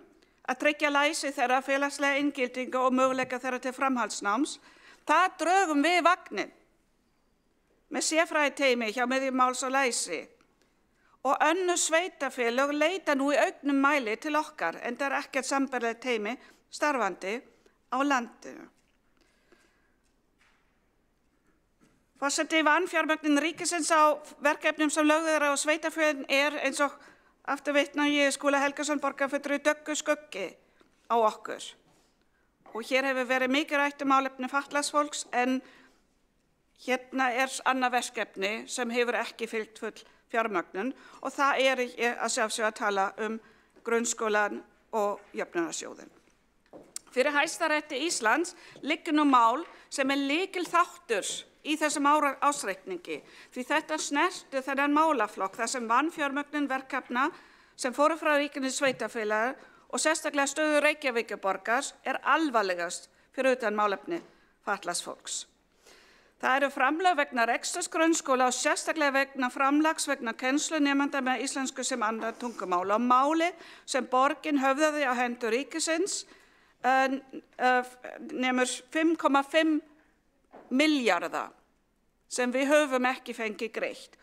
að tryggja læsi þeirra, félagslega inngildingu og möguleika þeirra til framhaldsnáms, það drögum við vagninn með sérfræðiteymi hjá Miðjumáls og læsi og önnur sveitarfélög leita nú í auknum mæli til okkar en það ekkert sambærilegt teymi starfandi á landinu. Forseti, vanfjármögnun ríkisins á verkefnum sem lögð eru á sveitarfélögin eins og aftur vitna ég Skúla Helgason borgarfulltrúi döggu skuggi á okkur. Og hér hefur verið mikið rætt málefni fatlaðs fólks en hérna annað verkefni sem hefur ekki fylgt full fjármögnun og það ég að sjálfsögðu að tala grunnskólan og jöfnunarsjóðinn. Fyrir Hæstarétti Íslands liggur nú mál sem lykilþáttur í þessum ársreikningi því þetta snerti þennan málaflokk þar sem vanfjármögnun verkefna sem fóru frá ríkinu sveitarfélaga og sérstaklega stöðu Reykjavíkurborgar alvarlegast fyrir utan málefni fatlaðs fólks. Það eru framlög vegna reksturs grunnskóla og sérstaklega vegna framlags vegna kennslunemenda með íslensku sem annað tungumál og máli sem borgin höfðaði á hendur ríkisins nemur 5,5 milljarða sem við höfum ekki fengið greitt.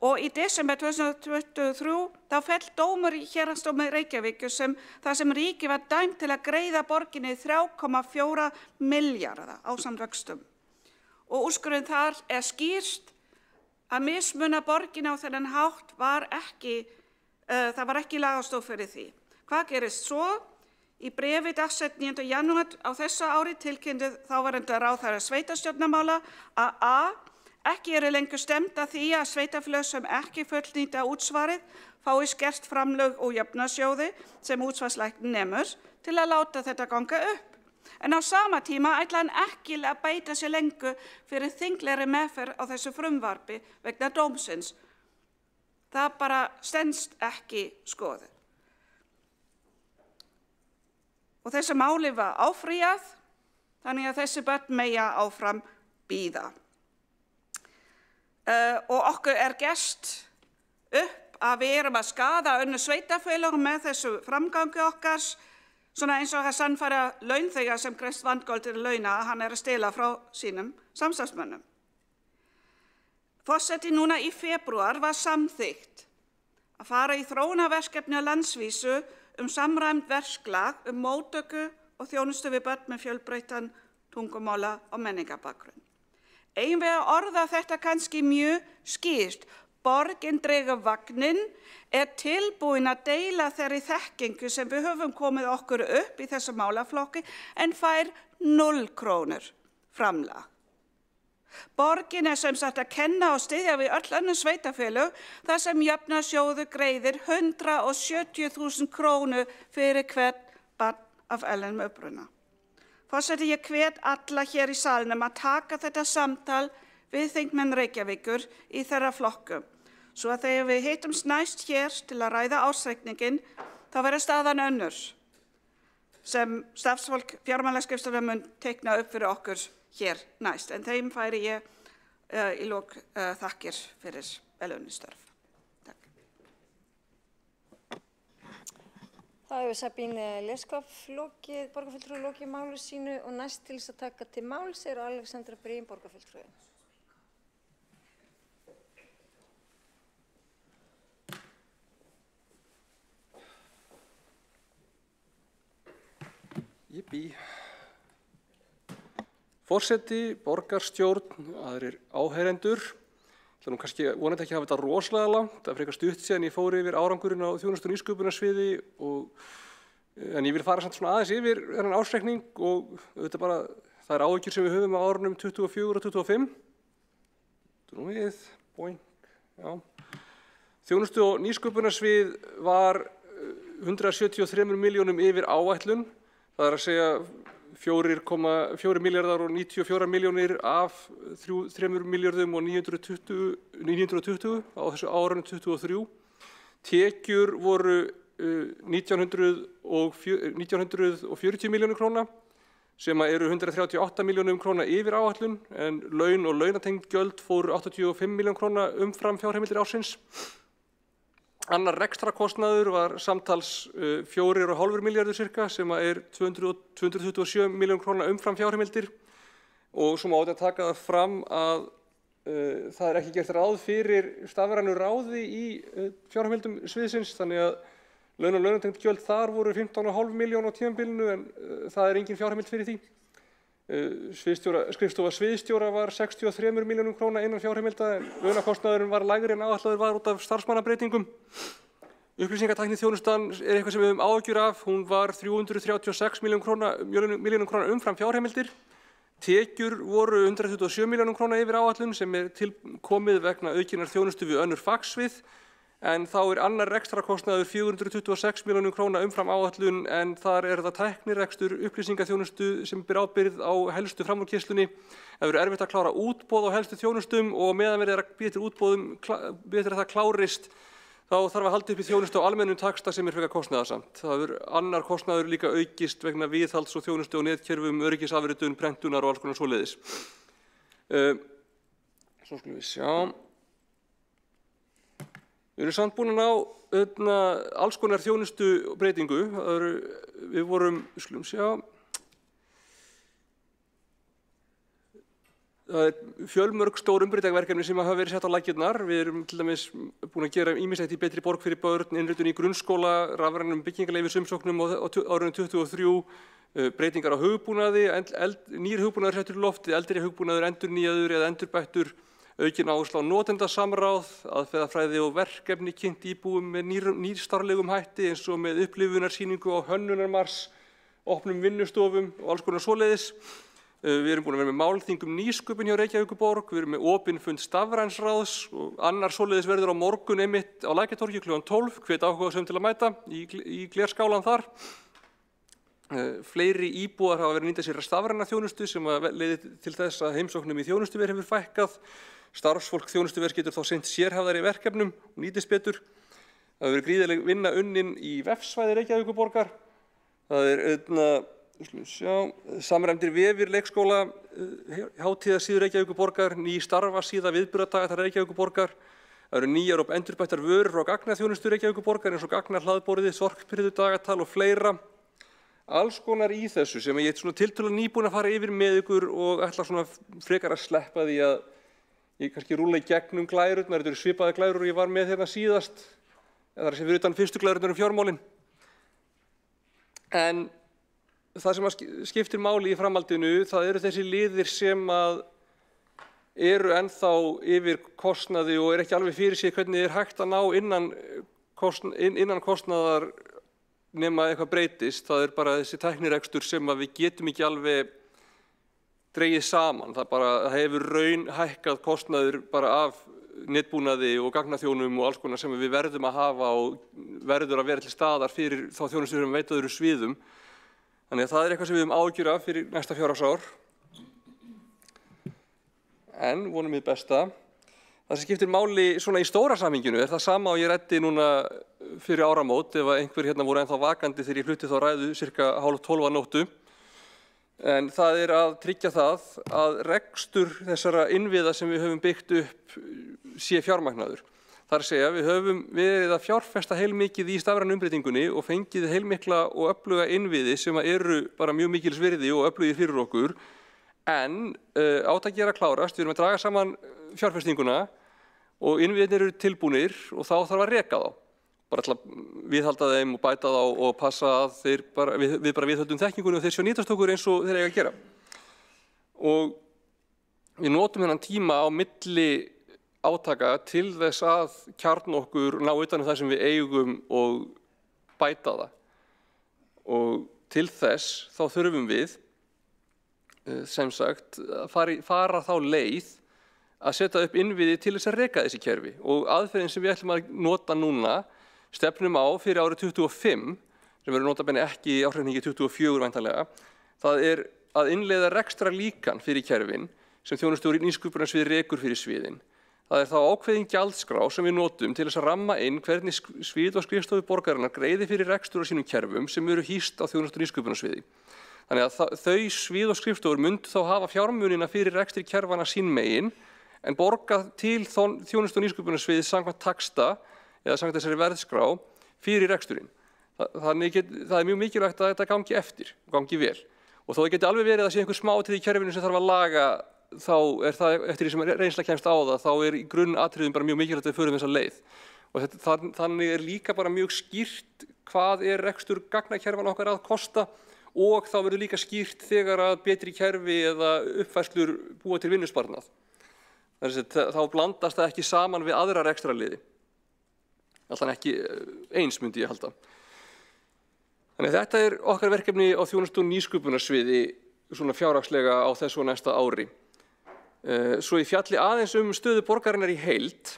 Og í desember 2023 þá féll dómur í héraðsdómi Reykjavíkur þar sem ríkið var dæmt til að greiða borginni 3,4 milljarða ásamt vöxtum. Og úrskurðurinn þar skýrt að mismuna borginni á þennan hátt var ekki lagastoð fyrir því. Hvað gerist svo? Í bréfi dagsett 9. janúar á þessu ári tilkynnti þáverandi ráðherra sveitarstjórnarmála að a. Ekki lengur stefnt að því að sveitarfélög sem ekki fullnýta útsvarið fái skert framlög úr jöfnunarsjóði sem útsvarslækkun nemur til að láta þetta ganga upp. En á sama tíma ætla hann ekki að beita sér lengur fyrir þinglegri meðferð á þessu frumvarpi vegna dómsins. Það bara stenst ekki skoðið. Og þessu máli var áfrýjað, þannig að þessi börn mega áfram bíða. Og okkur gerst upp að við erum að skaða önnur sveitarfélög með þessu framgangi okkar, svona eins og að sannfæra launþega sem greiðst vangold til launa að hann að stela frá sínum samstarfsmönnum. Forseti núna í febrúar var samþykkt að fara í þróunarverkefni á landsvísu samræmt verklag móttöku og þjónustu við börn með fjölbreyttan tungumála og menningarbakgrunn. Eigum við að orða þetta kannski mjög skýrt. Borgin dregur vagninn, tilbúin að deila þeirri þekkingu sem við höfum komið okkur upp í þessu málaflokki en fær 0 krónur framlag. Borgin sem sagt að kenna og styðja við öll önnur sveitarfélög þar sem jöfnunarsjóður greiðir 170.000 krónur fyrir hvern barn af erlendum uppruna. Forseti, ég hvet alla hér í salnum að taka þetta samtal við þingmenn Reykjavíkur í þeirra flokkum, svo að þegar við hittumst næst hér til að ræða ársreikningin, þá verður staðan önnur sem starfsfólk fjármálaskrifstofu mun teikna upp fyrir okkur hér næst. En þeim færi ég í lok þakkir fyrir velunarstörf. Þá hefur Sabine Leskopf borgarfulltrúi lokið máli sínu og næst til þess að taka til máls Alexandra Briem borgarfulltrúi. Forseti, borgarstjórn, aðrir áheyrendur. Það er nú kannski vonandi ekki að hafa þetta rosalega langt, það er frekar stutt síðan ég fór yfir árangurinn á þjónustu- og nýsköpunarsviði en ég vil fara samt svona aðeins yfir þennan ársreikning og auðvitað bara það er áhyggjur sem við höfum á árunum 24 og 25. Nú við, boing, já. Þjónustu- og nýsköpunarsvið var 173 milljónum yfir áætlun, það er að segja 4,4 milljarðar og 94 milljónir af 3 milljörðum og 920 á þessu árunum 23. Tekjur voru 1940 milljónir króna sem eru 138 milljónum króna yfir áætlun en laun og launatengd gjöld fóru 85 milljón króna umfram fjárheimildir ársins. Annar rekstrakostnaður var samtals 4,5 milljarður cirka sem er 227 milljón króna umfram fjárheimildir og svo má þetta taka það fram að það er ekki gert ráð fyrir stafrænu ráði í fjárheimildum sviðsins þannig að laun og launatengd gjöld þar voru 15,5 milljón á tímabilinu en það er engin fjárheimild fyrir því. Skrifstofa sviðsstjóra var 63 milljónum króna innan fjárheimilda en launakostnaðurinn var lægri en áætlaður var út af starfsmannabreytingum. Upplýsingatækniþjónustan er eitthvað sem við höfum áhyggjur af, hún var 336 milljónum króna umfram fjárheimildir. Tekjur voru 127 milljónum króna yfir áætlun sem er tilkomið vegna aukinnar þjónustu við önnur fagsvið en þá er annar rekstrakostnaður 426 milljónum króna umfram áætlun en þar er það tæknirekstur upplýsingaþjónustu sem ber ábyrgð á helstu framúrkeyrslunni. Það verður erfitt að klára útboð á helstu þjónustum og meðan verið að bíða eftir útboðum betur að það klárist þá þarf að halda upp í þjónustu á almennum taxta sem er frekar kostnaðarsamt. Það verður annar kostnaður líka aukist vegna viðhalds og þjónustu og netkerfum, öryggisafritun, prentunar og alls konar svoleiðis. Svo skulum við sjá. Við erum samt búin að ná alls konar þjónustu breytingu. Við vorum, skulum sjá, það er fjölmörg stór umbreytingarverkefni sem hafa verið sett á laggirnar. Við erum til dæmis búin að gera ýmislegt í betri borg fyrir börn, innritun í grunnskóla, rafrænum byggingarleyfisumsóknum á árinu 23, breytingar á hugbúnaði, nýr hugbúnaður settur í loftið, eldri hugbúnaður endurnýjaður eða endurbættur, aukin áhersla á notendasamráð, aðferðafræði og verkefni kynnt íbúum með nýrstarlegum hætti eins og með upplifunarsýningu á Hönnunarmars opnum vinnustofum og alls konar svoleiðis. Við erum búin að vera með málþing nýsköpun hjá Reykjavíkurborg, við erum með opinn fund stafrænsráðs og annar svoleiðis verður á morgun einmitt á Lækjartorgi kl. 12, hvet áhugasöm til að mæta í glerskálan þar. Fleiri íbúar hafa verið að nýta sér stafræna þjónustu sem leiðir til þess að heimsóknum í þjónustuver hefur fækkað. Starfsfólk þjónustuvers getur þá sinnt sérhæfðari verkefnum og nýtist betur. Það hefur verið gríðarleg vinna unnin í vefsvæði Reykjavíkurborgar. Það samræmdir vefir leikskóla, hátíðarsíður Reykjavíkurborgar, ný starfasíða viðburðardagatal Reykjavíkurborgar. Það eru nýjar og endurbættar vörur og gagnaþjónustu Reykjavíkurborgar eins og gagnahlaðborðið, sorpbyrðudagatal og fleira. Alls konar í þessu sem ég er tiltölulega nýbúin að fara yfir með ykkur og ætla svona frekar að sleppa því að ég kannski rúlla í gegnum glærurnar. Þetta eru svipaði glærur og ég var með hérna síðast, eða sem fyrir utan fyrstu glærurnar fjármálin. En það sem skiptir máli í framhaldinu, það eru þessi liðir sem eru ennþá yfir kostnaði og er ekki alveg fyrir sig hvernig hægt að ná innan kostnaðar nema eitthvað breytist. Það er bara þessi tæknirekstur sem við getum ekki alveg dregið saman. Það hefur hækkað kostnaður bara af netbúnaði og gagnaþjónum og alls konar sem við verðum að hafa og verður að vera til staðar fyrir þá þjónustu sem við veitaðum sviðum. Þannig að það er eitthvað sem við höfum áhyggjur af fyrir næsta fjárhagsár. En vonum við besta. Það sem skiptir máli svona í stóra samhenginu er það sama og ég ræddi núna fyrir áramót ef einhver hérna voru ennþá vakandi þegar ég flutti þá ræðu cirka 11:30 að nóttu. En það er að tryggja það að rekstur þessara innviða sem við höfum byggt upp sé fjármagnaður. Það er að segja við höfum verið að fjárfesta heilmikið í stafrænu umbreytingunni og fengið heilmikla og öfluga innviði sem eru bara mjög mikils virði og öflugir fyrir okkur. En átakið er að klárast, við erum að draga saman fjárfestinguna og innviðirnir eru tilbúnir og þá þarf að reka þá. Bara til að viðhalda þeim og bæta þá og passa að við bara viðhöldum þekkingunni og þeir séu nýtast okkur eins og þeir eiga að gera. Og við notum þennan tíma á milli átaka til þess að kjarna okkur, ná utan það sem við eigum og bæta það. Og til þess þá þurfum við sem sagt fara þá leið að setja upp innviði til þess að reka þessi kerfi og aðferðin sem við ætlum að nota núna stefnum á fyrir árið 25 sem verður notabenni ekki í áhrifningi 24 væntanlega. Það er að innleiða rekstrarlíkan fyrir kerfin sem þjónustustjóri nýsköpunarsvið rekur fyrir sviðin. Það er þá ákveðin gjaldskrá sem við notum til þess að ramma inn hvernig svið og skrifstofu borgarinnar greiði fyrir rekstur á sínum kerfum sem eru hýst á þjónustustjóri nýsköpunarsviði. Þannig að þau svið og skrifstofur myndu þá hafa fjármunina fyrir rekstri kerfana sín megin en borga til þjónustu- og nýsköpunarsviðið samkvæmt taxta eða samkvæmt þessari verðskrá fyrir reksturinn. Þannig það er mjög mikilvægt að þetta gangi eftir, gangi vel. Og þó það geti alveg verið að sé einhver smáatriði í kerfinu sem þarf að laga, þá er það eftir því sem reynsla kemst á það, þá er í grunnatriðum bara mjög mikilvægt að við förum þessa leið. Og þannig er líka bara mjög skýrt hvað er rekstur gagnakerfan okkar að kosta og þá verður líka skýrt þegar að betri kerfi eða uppfærslur búa til vinnusparnað. Þá blandast það ekki saman við aðra rekstrarliði. Alltaf ekki eins myndi ég halda. Þannig að þetta er okkar verkefni á þjónustu- og nýsköpunarsviði svona fjárhagslega á þessu og næsta ári. Svo ég fjalli aðeins stöðu borgarinnar í heild,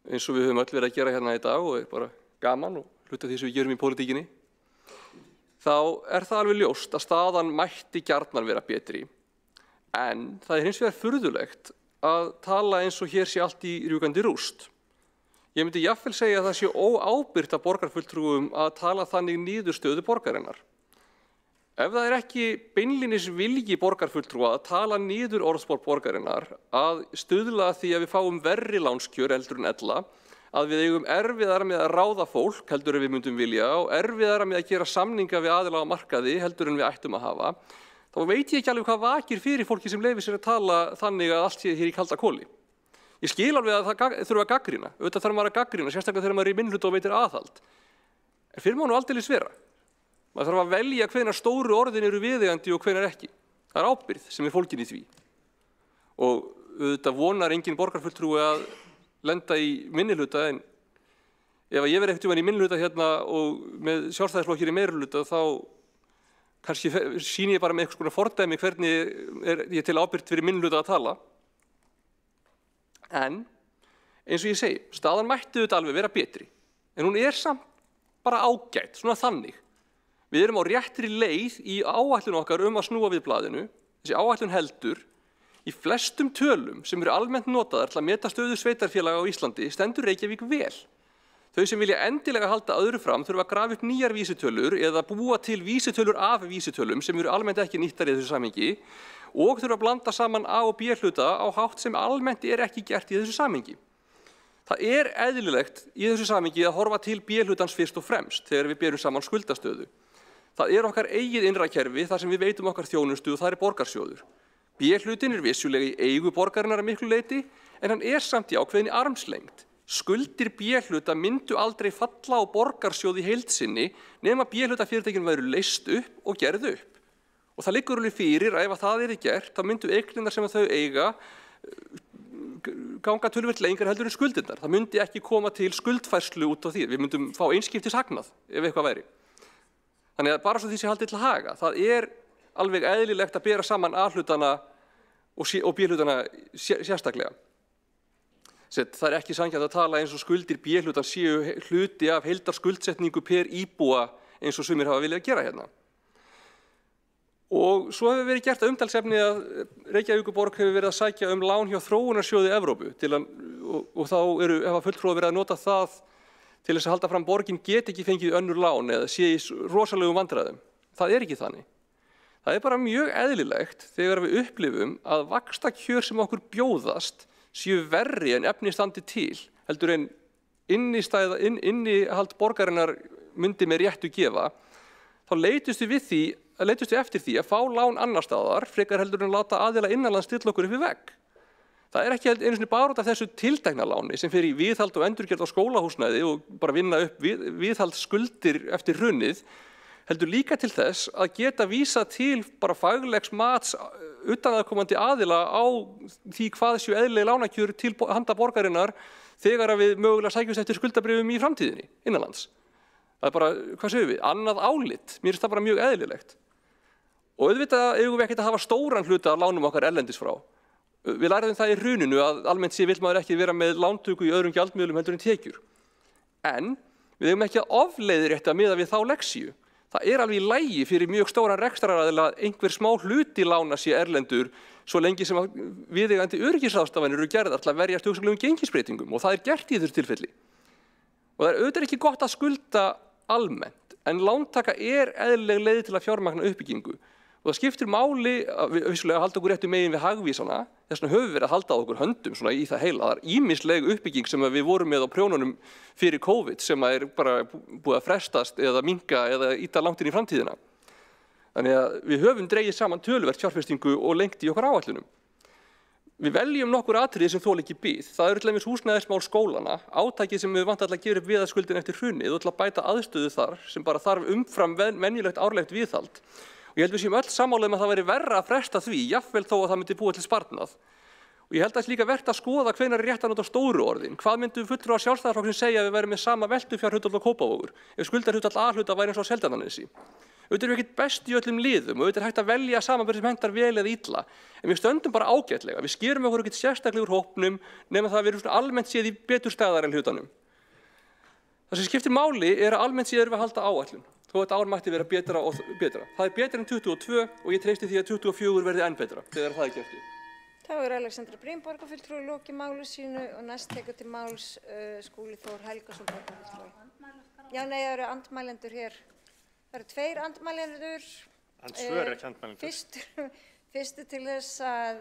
eins og við höfum öll verið að gera hérna í dag og er bara gaman og hluta því sem við gerum í pólitíkinni. Þá er það alveg ljóst að staðan mætti gjarnan vera betri. En það er hins vegar furðulegt að tala eins og hér sé allt í rjúkandi rúst. Ég myndi jafnvel segja að það sé óábyrgt af borgarfulltrúum að tala þannig niður stöðu borgarinnar. Ef það er ekki beinlínis vilji borgarfulltrúa að tala niður orðspor borgarinnar, að stuðla að því að við fáum verri lánskjör heldur en ella, að við eigum erfiðara með að ráða fólk heldur en við myndum vilja og erfiðara með að gera samninga við aðila á markaði heldur en við ættum að hafa, þá veit ég ekki alveg hvað vakir fyrir fólki sem leyfir sér að tala þannig að allt sé hér í kalda koli. Ég skil alveg að það þurfa að gagnrýna, auðvitað þarf maður að gagnrýna, sérstaklega þegar maður er í minnihluta og veitir aðhald. En fyrir má nú aldeilis vera. Maður þarf að velja hvenær stóru orðin eru viðeigandi og hvenær ekki. Það er ábyrgð sem er fólgin í því. Og auðvitað vonar engin borgarfulltrúi að lenda í minnihluta, en ef ég verið ekkert í minnihluta hérna og með sjálfstæðisflokkir í meirihluta þá kannski sýni ég bara með eitthvað fordæmi hvernig ég til ábyrgt fyrir minnihluta að tala. En eins og ég segi, staðan mætti auðvitað alveg vera betri, en hún samt bara ágætt, svona þannig. Við erum á réttri leið í áætlun okkar að snúa við blaðinu. Þessi áætlun heldur. Í flestum tölum sem eru almennt notaðar til að meta stöðu sveitarfélaga á Íslandi stendur Reykjavík vel. Þau sem vilja endilega halda öðru fram þurfa að grafa upp nýjar vísitölur eða búa til vísitölur af vísitölum sem eru almennt ekki nýttar í þessu samhengi og þurfa að blanda saman A og B hluta á hátt sem almennt ekki gert í þessu samhengi. Það eðlilegt í þessu samhengi að horfa til B-hlutans fyrst og fremst þegar við berum saman skuldastöðu. Það okkar eigið innra kerfi þar sem við veitum okkar þjónustu og það borgarsjóður. B-hlutin vissulega í eigu borgarinnar að miklu leyti en hann samt í ákveðinni armslengd. Skuldir B-hluta myndu aldrei falla á borgarsjóð í heild sinni nema B-hlutafyrirtækin væru leyst upp og gerð upp. Og það liggur alveg fyrir að ef það gert þá myndu eignirnar sem þau eiga ganga töluvert lengur heldur en skuldirnar. Það myndi ekki koma til skuldfærslu út á því. Við myndum fá einskiptis hagnað ef eitthvað væri. Þannig að bara svo því sé haldið til haga. Það alveg eðlilegt að bera saman A-hlutana og B-hlutana sérstaklega. Það ekki sanngjarnt að tala eins og skuldir B-hlutan séu hluti af heildarskuldsetningu per íbúa eins og sumir hafa viljað gera hérna. Og svo hefur verið gert umtalsefni að Reykjavíkurborg hefur verið að sækja lán hjá Þróunarsjóði Evrópu og þá hafa fulltrúar verið að nota það til þess að halda fram borgin geti ekki fengið önnur lán eða sé í rosalegum vandræðum. Það ekki þannig. Það bara mjög eðlilegt þegar við upplifum að vaxtakjör sem okkur bjóðast séu verri en efni standi til, heldur en innihald borgarinnar myndi með réttu gefa, þá leitust við eftir því að fá lán annar staðar, frekar heldur en láta aðila innanlands stilla okkur upp í vegg. Það ekki einu sinni bara út af þessu tiltekna láni sem fer í viðhald og endurgerð á skólahúsnæði og bara vinna upp viðhaldsskuldir eftir hrunið, heldur líka til þess að geta vísa til bara faglegs mats utanaðkomandi aðila á því hvað séu eðlileg lánakjör til handa borgarinnar þegar við mögulega sækjumst eftir skuldabréfum í framtíðinni innanlands. Það bara, hvað segjum við, annað álit. Mér finnst það bara mjög eðlilegt. Og auðvitað eigum við ekkert að hafa stóran hluta af lánum okkar erlendis frá. Við læriðum það í hruninu að almennt sé vill maður ekki vera með lántöku í öðrum gjaldmiðlum heldur en tekjur. En við eigum ekki að ofleiðrétta miðað við þá lexíu. Það alveg í lagi fyrir mjög stóran rekstraraðila að einhver smá hluti lána sé erlendur svo lengi sem viðeigandi öryggisráðstafanir eru gerðar til að verjast hugsanlegum gengisbreytingum og það gert í þessu tilfelli. Og það auðvitað ekki gott að skulda almennt, en lántaka eðlileg leið til að fjármagna uppbyggingu. Og það skiptir máli að vissulega halda okkur réttu megin við hagvísana, þess vegna höfum við verið að halda okkur höndum svona í það heila. Það ýmisleg uppbygging sem við vorum með á prjónunum fyrir COVID sem bara búið að frestast eða minnka eða ýta langt inn í framtíðina. Þannig að við höfum dregið saman töluvert fjárfestingu og lengt í okkar áætlunum. Við veljum nokkur atriði sem þola ekki bið. Það eru til dæmis húsnæðismál skólana, átakið sem við vantar að gera upp viðhaldsskuldina eftir hrunið og til að bæta aðstöðu þar sem bara þarf umfram venjulegt árlegt viðhald. Og ég held við séum öll sammála að það væri verra að fresta því, jafnvel þó að það myndi búa til sparnað. Og ég held að það líka vert að skoða hvenær rétt að nota stóru orðin. Hvað myndu fulltrúar Sjálfstæðisflokksins segja að við værum með sama veltufjárhlutfall og Kópavogur ef skuldarhlutfall A-hluta væri eins og á Seltjarnarnesi? Auðvitað erum við ekkert best í öllum liðum og auðvitað hægt að velja samanburð sem hentar vel eða illa. En við stöndum bara ágætlega. Við skerum okkur ekkert sérstaklega úr hópnum nema það að við erum almennt séð í betur staðar en hlutanum. Það sem skiptir máli að almennt séð erum við að halda áætlun. Þó þetta ár mætti vera betra og betra. Það betra en 22 og ég treysti því að 24 verði enn betra þegar það gert upp. Þá Alexandra Brím borgarfulltrúi lokið máli sínu og næst tekur til máls Skúli Þór Helgason borgarfulltrúi. Já, nei, það eru andmælendur hér. Það eru 2 andmælendur. Andsvör ekki andmælendur. Fyrstu til þess að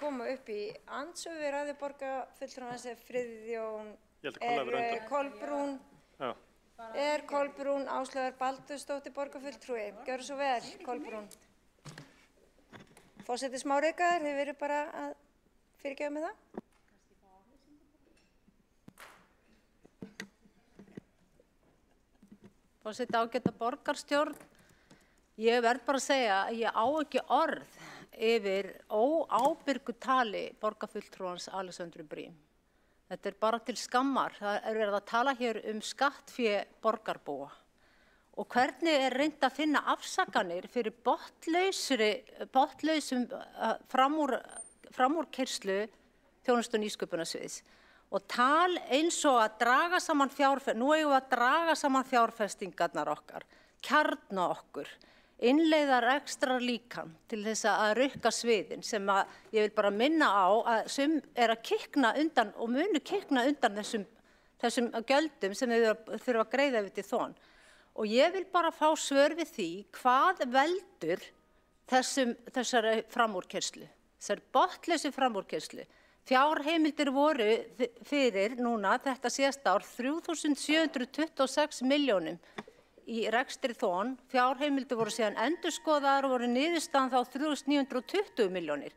koma upp í andsvör við ræðu borgarfulltrúans Friðjón Kolbrún. Já. Kolbrún Áslaugar Baldursdóttir borgarfulltrúi. Gjörðu svo vel, Kolbrún. Forseti smá reykaður, þið verið bara að fyrirgefa með það. Forseti ágæta borgarstjórn, ég verð bara að segja að ég á ekki orð yfir óábyrgu tali borgarfulltrúans Alexandru Brím. Þetta bara til skammar. Það verið að tala hér skattfé borgarbúa og hvernig reynt að finna afsakanir fyrir botnlausum framúrkeyrslu þjónustu- og nýsköpunarsviðs. Og tal eins og að draga saman nú eigum við að draga saman fjárfestingarnar okkar, kjarna okkur, innleiða rekstrarlíkan til þess að rukka sviðin sem að ég vil bara minna á að sum að kikna undan og munu kikna undan þessum gjöldum sem þau þurfa að greiða við til þón. Og ég vil bara fá svör við því hvað veldur þessari framúrkeyrslu, þessari botnlausu framúrkeyrslu. Fjárheimildir voru fyrir núna þetta síðasta ár 3.726 milljónum í rekstri þón. Fjárheimildir voru síðan endurskoðaðar og voru niðurstaðan þá 3.920 milljónir.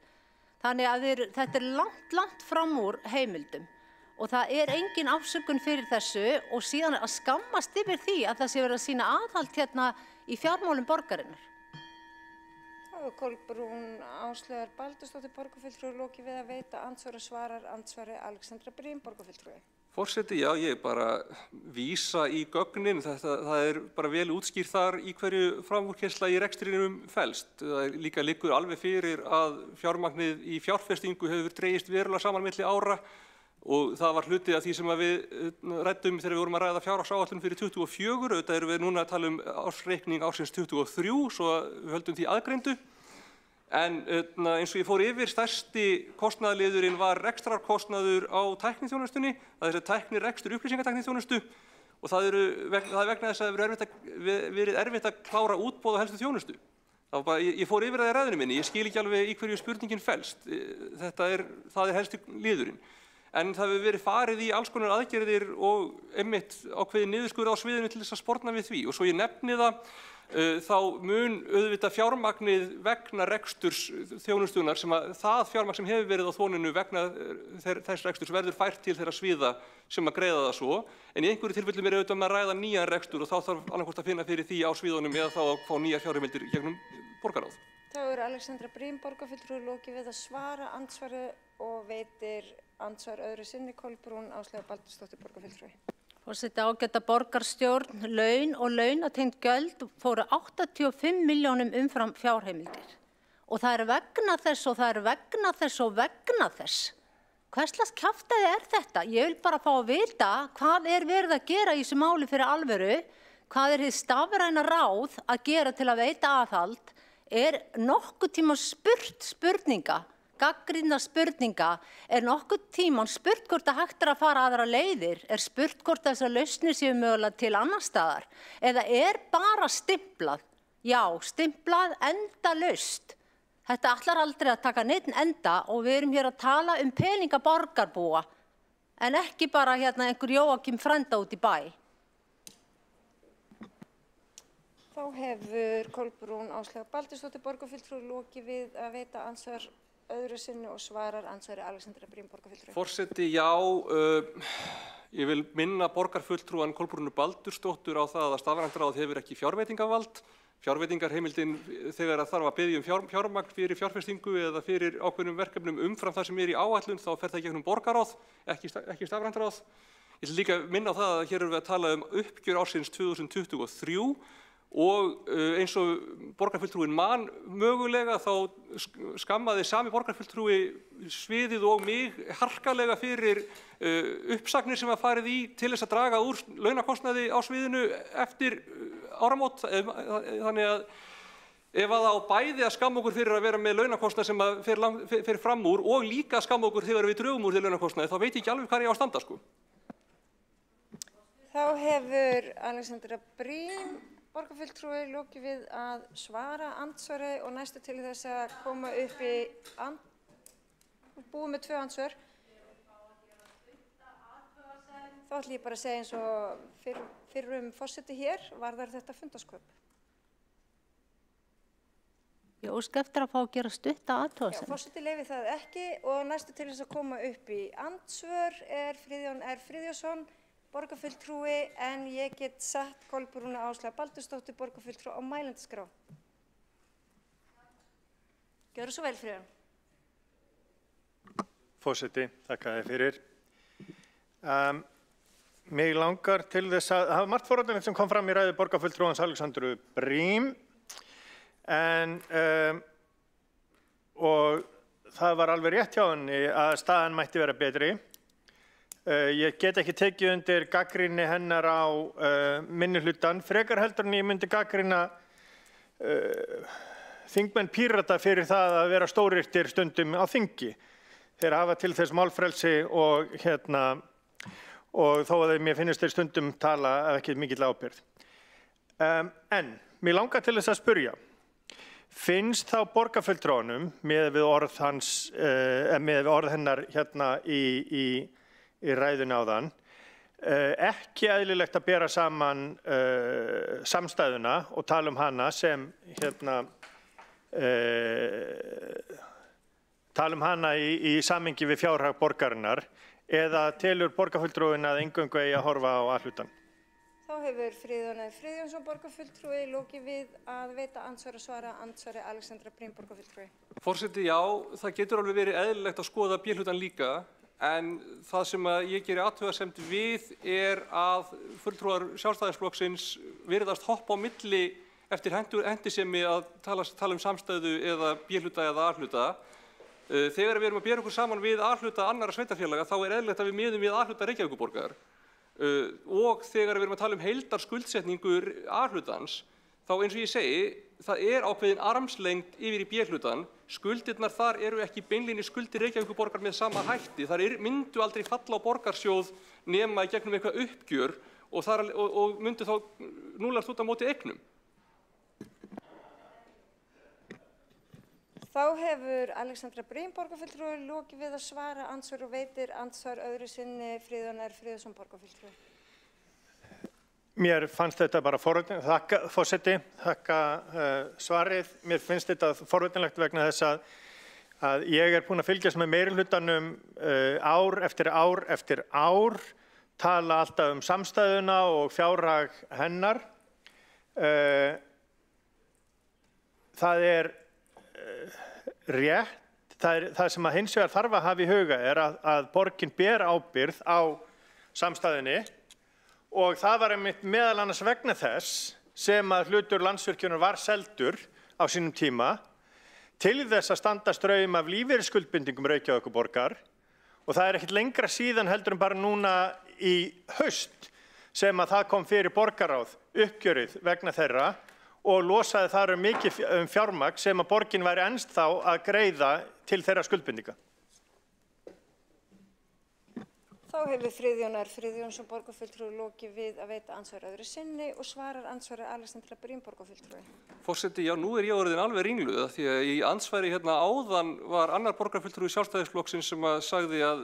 Þannig að þetta langt fram úr heimildum og það engin afsökun fyrir þessu og síðan að skammast yfir því að það sé verið að sýna aðhald hérna í fjármálum borgarinnar. Kolbrún Áslaugar Baldursdóttir, borgarfulltrúi, lokið við að veita andsvara, svarar andsvari Alexandra Briem, borgarfulltrúi. Forseti, já, ég bara vísa í gögnin. Það bara vel útskýrt þar í hverju framúrkeyrsla í rekstrinum felst. Það líka liggur alveg fyrir að fjármagnið í fjárfestingu hefur dregist verulega saman milli ára og það var hluti af því sem við ræddum þegar við vorum að ræða fjárhagsáætlun fyrir 24. Auðvitað erum við núna að tala ársreikning ársins 23, svo við höldum því aðgreindu. En eins og ég fór yfir, stærsti kostnaðarliðurinn var rekstrarkostnaður á tækniþjónustunni, það er tæknirekstur upplýsingatækniþjónustu og það er vegna þess að það hefur verið erfitt að klára útboð á helstu þjónustu. Ég fór yfir það í ræðunni minni, ég skil ekki alveg í hverju spurningin felst, það er helstu liðurinn. En það hefur verið farið í alls konar aðgerðir og einmitt ákveðið niðurskurð á sviðinu til þess að sporna við því. Og svo ég nefni það, þá mun auðvitað fjármagnið vegna reksturs þjónustunar sem að það fjármagn sem hefur verið á þóninu vegna þess reksturs verður fært til þeirra sviða sem að greiða það svo. En í einhverju tilfellum auðvitað að ræða nýjan rekstur og þá þarf annaðhvort að finna fyrir því á sviðunum eða þá að fá nýjar fjárheimildir gegnum borgarráð. Þá Alexandra Briem, borgarfulltrúi, lokið við að svara andsvari og veitir andsvar öðru sinni Kolbrún Áslaugar Baldursdóttir, borgarfulltrúi. Forseti, ágæta borgarstjórn, laun og launatengd gjöld fóru 85 milljónum umfram fjárheimildir. Og það vegna þess og það vegna þess og vegna þess. Hvers slags kjaftæði þetta? Ég vil bara fá að vita hvað verið að gera í þessu máli fyrir alvöru, hvað hið stafræna ráð að gera til að veita aðhald, nokkuð tíma spurninga, gagnrýna spurninga, nokkuð tíma spurt hvort að hægt að fara aðra leiðir, spurt hvort þessar lausnir séu mögulega til annar staðar, eða bara stimplað, já, stimplað endalaust. Þetta ætlar aldrei að taka neinn enda og við erum hér að tala peninga borgarbúa, en ekki bara einhver Jóakim frænda út í bæ. Þá hefur Kolbrún Áslaugar Baldursdóttir, borgarfulltrúi, lokið við að veita andsvar öðru sinni og svarar andsvari Alexandra Briem, borgarfulltrúi. Forseti, já, ég vil minna borgarfulltrúan Kolbrúnu Baldursdóttur á það að stafrænt ráð hefur ekki fjárveitingavald. Fjárveitingarheimildin þegar það þarf að biðja fjármagn fyrir fjárfestingu eða fyrir ákveðnum verkefnum umfram það sem í áætlun, þá fer það gegnum borgarráð, ekki stafrænt ráð. Ég vil líka minna á það að hér erum við að tala uppgjör ársins 2023 og eins og borgarfulltrúin man mögulega þá skammaði sami borgarfulltrúi sviðið og mig harkalega fyrir uppsagnir sem var farið í til þess að draga úr launakostnaði á sviðinu eftir áramót. Þannig að ef að á bæði að skamma okkur fyrir að vera með launakostnað sem fer fram úr og líka skamma okkur þegar við drögum úr til launakostnaði, þá veit ég ekki alveg hvað ég á að standa, sko. Þá hefur Alexandra Briem, borgarfulltrúi, lokið við að svara andsvari og næstu til þess að koma upp í búið með 2 andsvör. Þá ætlum ég bara að segja eins og fyrrum forseti hér, varðar þetta fundarsköp. Ég óska eftir að fá að gera stutta athugasemd. Já, forseti leyfir það ekki og næstu til þess að koma upp í andsvör Friðjón R. Friðjónsson, borgarfulltrúi, en ég get sett Kolbrúnu Áslaugar Baldursdóttir, borgarfulltrúi, á mælendaskrá. Gjörðu svo vel, Friðjón. Forseti, þakka þér fyrir. mig langar til þess að það var margt forvitnilegt sem kom fram í ræðu borgarfulltrúans Alexandru Brím og það var alveg rétt hjá henni að staðan mætti vera betri. Ég get ekki tekið undir gagnrýni hennar á minnihlutann, frekar heldur en ég myndi gagnrýna þingmenn Pírata fyrir það að vera stóryrtir stundum á þingi. Þeir hafa til þess málfrelsi og þó að mér finnst þeir stundum tala af ekki mikill ábyrgð. En mér langar til þess að spyrja, finnst þá borgarfulltrúanum með við orð hennar hérna í ræðunni áðan ekki eðlilegt að bera saman samstæðuna og tala hana sem tala hana í samhengi við fjárhag borgarinnar eða telur borgarfulltrúin að eingöngu eigi að horfa á A-hlutann? Þá hefur Friðjón Friðjónsson borgarfulltrúi lokið við að veita andsvar og svara andsvari Alexandra Brím borgarfulltrúi. Forseti, já, það getur alveg verið eðlilegt að skoða B-hlutann líka, en það sem ég geri athugasemd við að fulltrúar Sjálfstæðisflokksins virðast hoppa á milli eftir hendisemi að tala samstæðu eða B-hluta eða A-hluta. Þegar við erum að bera okkur saman við A-hluta annarra sveitarfélaga þá eðlilegt að við miðum við A-hluta Reykjavíkurborgar. Og þegar við erum að tala heildarskuldsetningur A-hlutans, þá eins og ég segi, það ákveðin armslengd yfir í B-hlutan. Skuldirnar þar eru ekki beinlínis skuldir Reykjavíkurborgar með sama hætti. Þar myndu aldrei falla á borgarsjóð nema í gegnum eitthvað uppgjör og myndu þá núlast út á móti eignum. Þá hefur Alexandra Brím borgarfulltrúi lokið við að svara andsvar og veitir andsvar öðru sinni Friðjón Friðjónsson borgarfulltrúi. Mér fannst þetta bara forvitnilegt, þakka forseti, þakka svarið. Mér finnst þetta forvitnilegt vegna þess að ég búinn að fylgjast með meirihlutanum ár eftir ár, tala alltaf samstæðuna og fjárhag hennar. Það rétt, það sem hins vegar þarf að hafa í huga að borgin ber ábyrgð á samstæðunni og það var einmitt meðal annars vegna þess sem að hlutur Landsvirkjunar var seldur á sínum tíma til þess að standa straum af lífeyrisskuldbindingum Reykjavíkurborgar og það ekkert lengra síðan heldur en bara núna í haust sem að það kom fyrir borgarráð uppgjörið vegna þeirra og losaði þar mikið fjármagn sem að borgin væri ennst þá að greiða til þeirra skuldbindinga. Þá hefur Friðjón Friðjónsson borgarfulltrúi lokið við að veita andsvar öðru sinni og svarar andsvari Alexandra Brím borgarfulltrúi. Forseti, já, nú ég orðin alveg ringluð því að í andsvari hérna áðan var annar borgarfulltrúi Sjálfstæðisflokksins sem að sagði að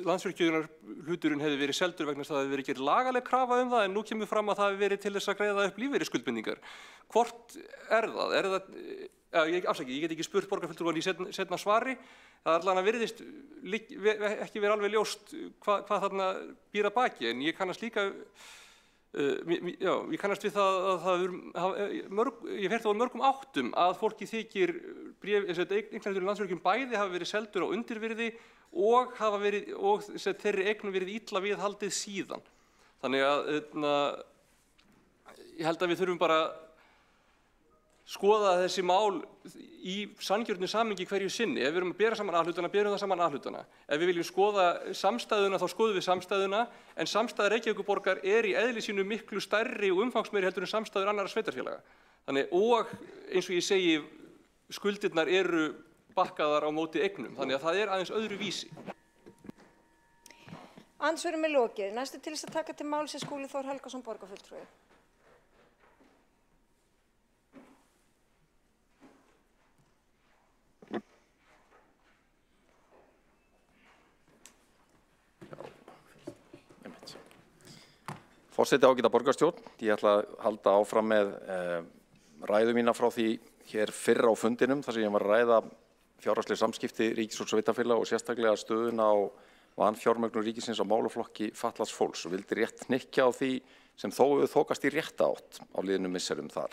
Landsvirkjunar hluturinn hefði verið seldur vegna þess að það hefði verið gerð lagaleg krafa það en nú kemur fram að það hefði verið til þess að greiða upp lífeyrisskuldbindingar. Hvort það? Ég get ekki spurt borgarfulltrúan í seinna svari. Það allavega virðist ekki verið alveg ljóst hvað þarna býr að baki, en ég kannast líka, ég kannast við það að ég fer þó á mörgum áttum að fólki þykir eignarhlutur Landsvirkjun bæði hafa verið seldur á undirvirði og þeirri eign verið illa viðhaldið síðan. Þannig að ég held að við þurfum bara skoða þessi mál í sanngjörnu samhengi hverju sinni. Ef við erum að bera saman A-hlutana, berum það saman A-hlutana. Ef við viljum skoða samstæðuna, þá skoðum við samstæðuna, en samstæða Reykjavíkurborgar í eðli sínu miklu stærri og umfangsmeiri heldur en samstæður annarra sveitarfélaga. Þannig, og eins og ég segi, skuldirnar eru bakkaðar á móti eignum, þannig að það aðeins öðru vísi. Andsvörum lokið. Næstu til þess að taka til máls Skúli Þór Helgason borgarfulltrúi. Forseti, ágæta borgarstjórn, ég ætla að halda áfram með ræðu mína frá því hér fyrr á fundinum þar sem ég var að ræða fjárhagsleg samskipti ríkis og sveitarfélaga og sérstaklega stöðuna á vanfjármögnun ríkisins á málaflokki fatlaðs fólks og vildi rétt hnykkja á því sem þó hefur þokast í rétta átt á liðnum misserum þar.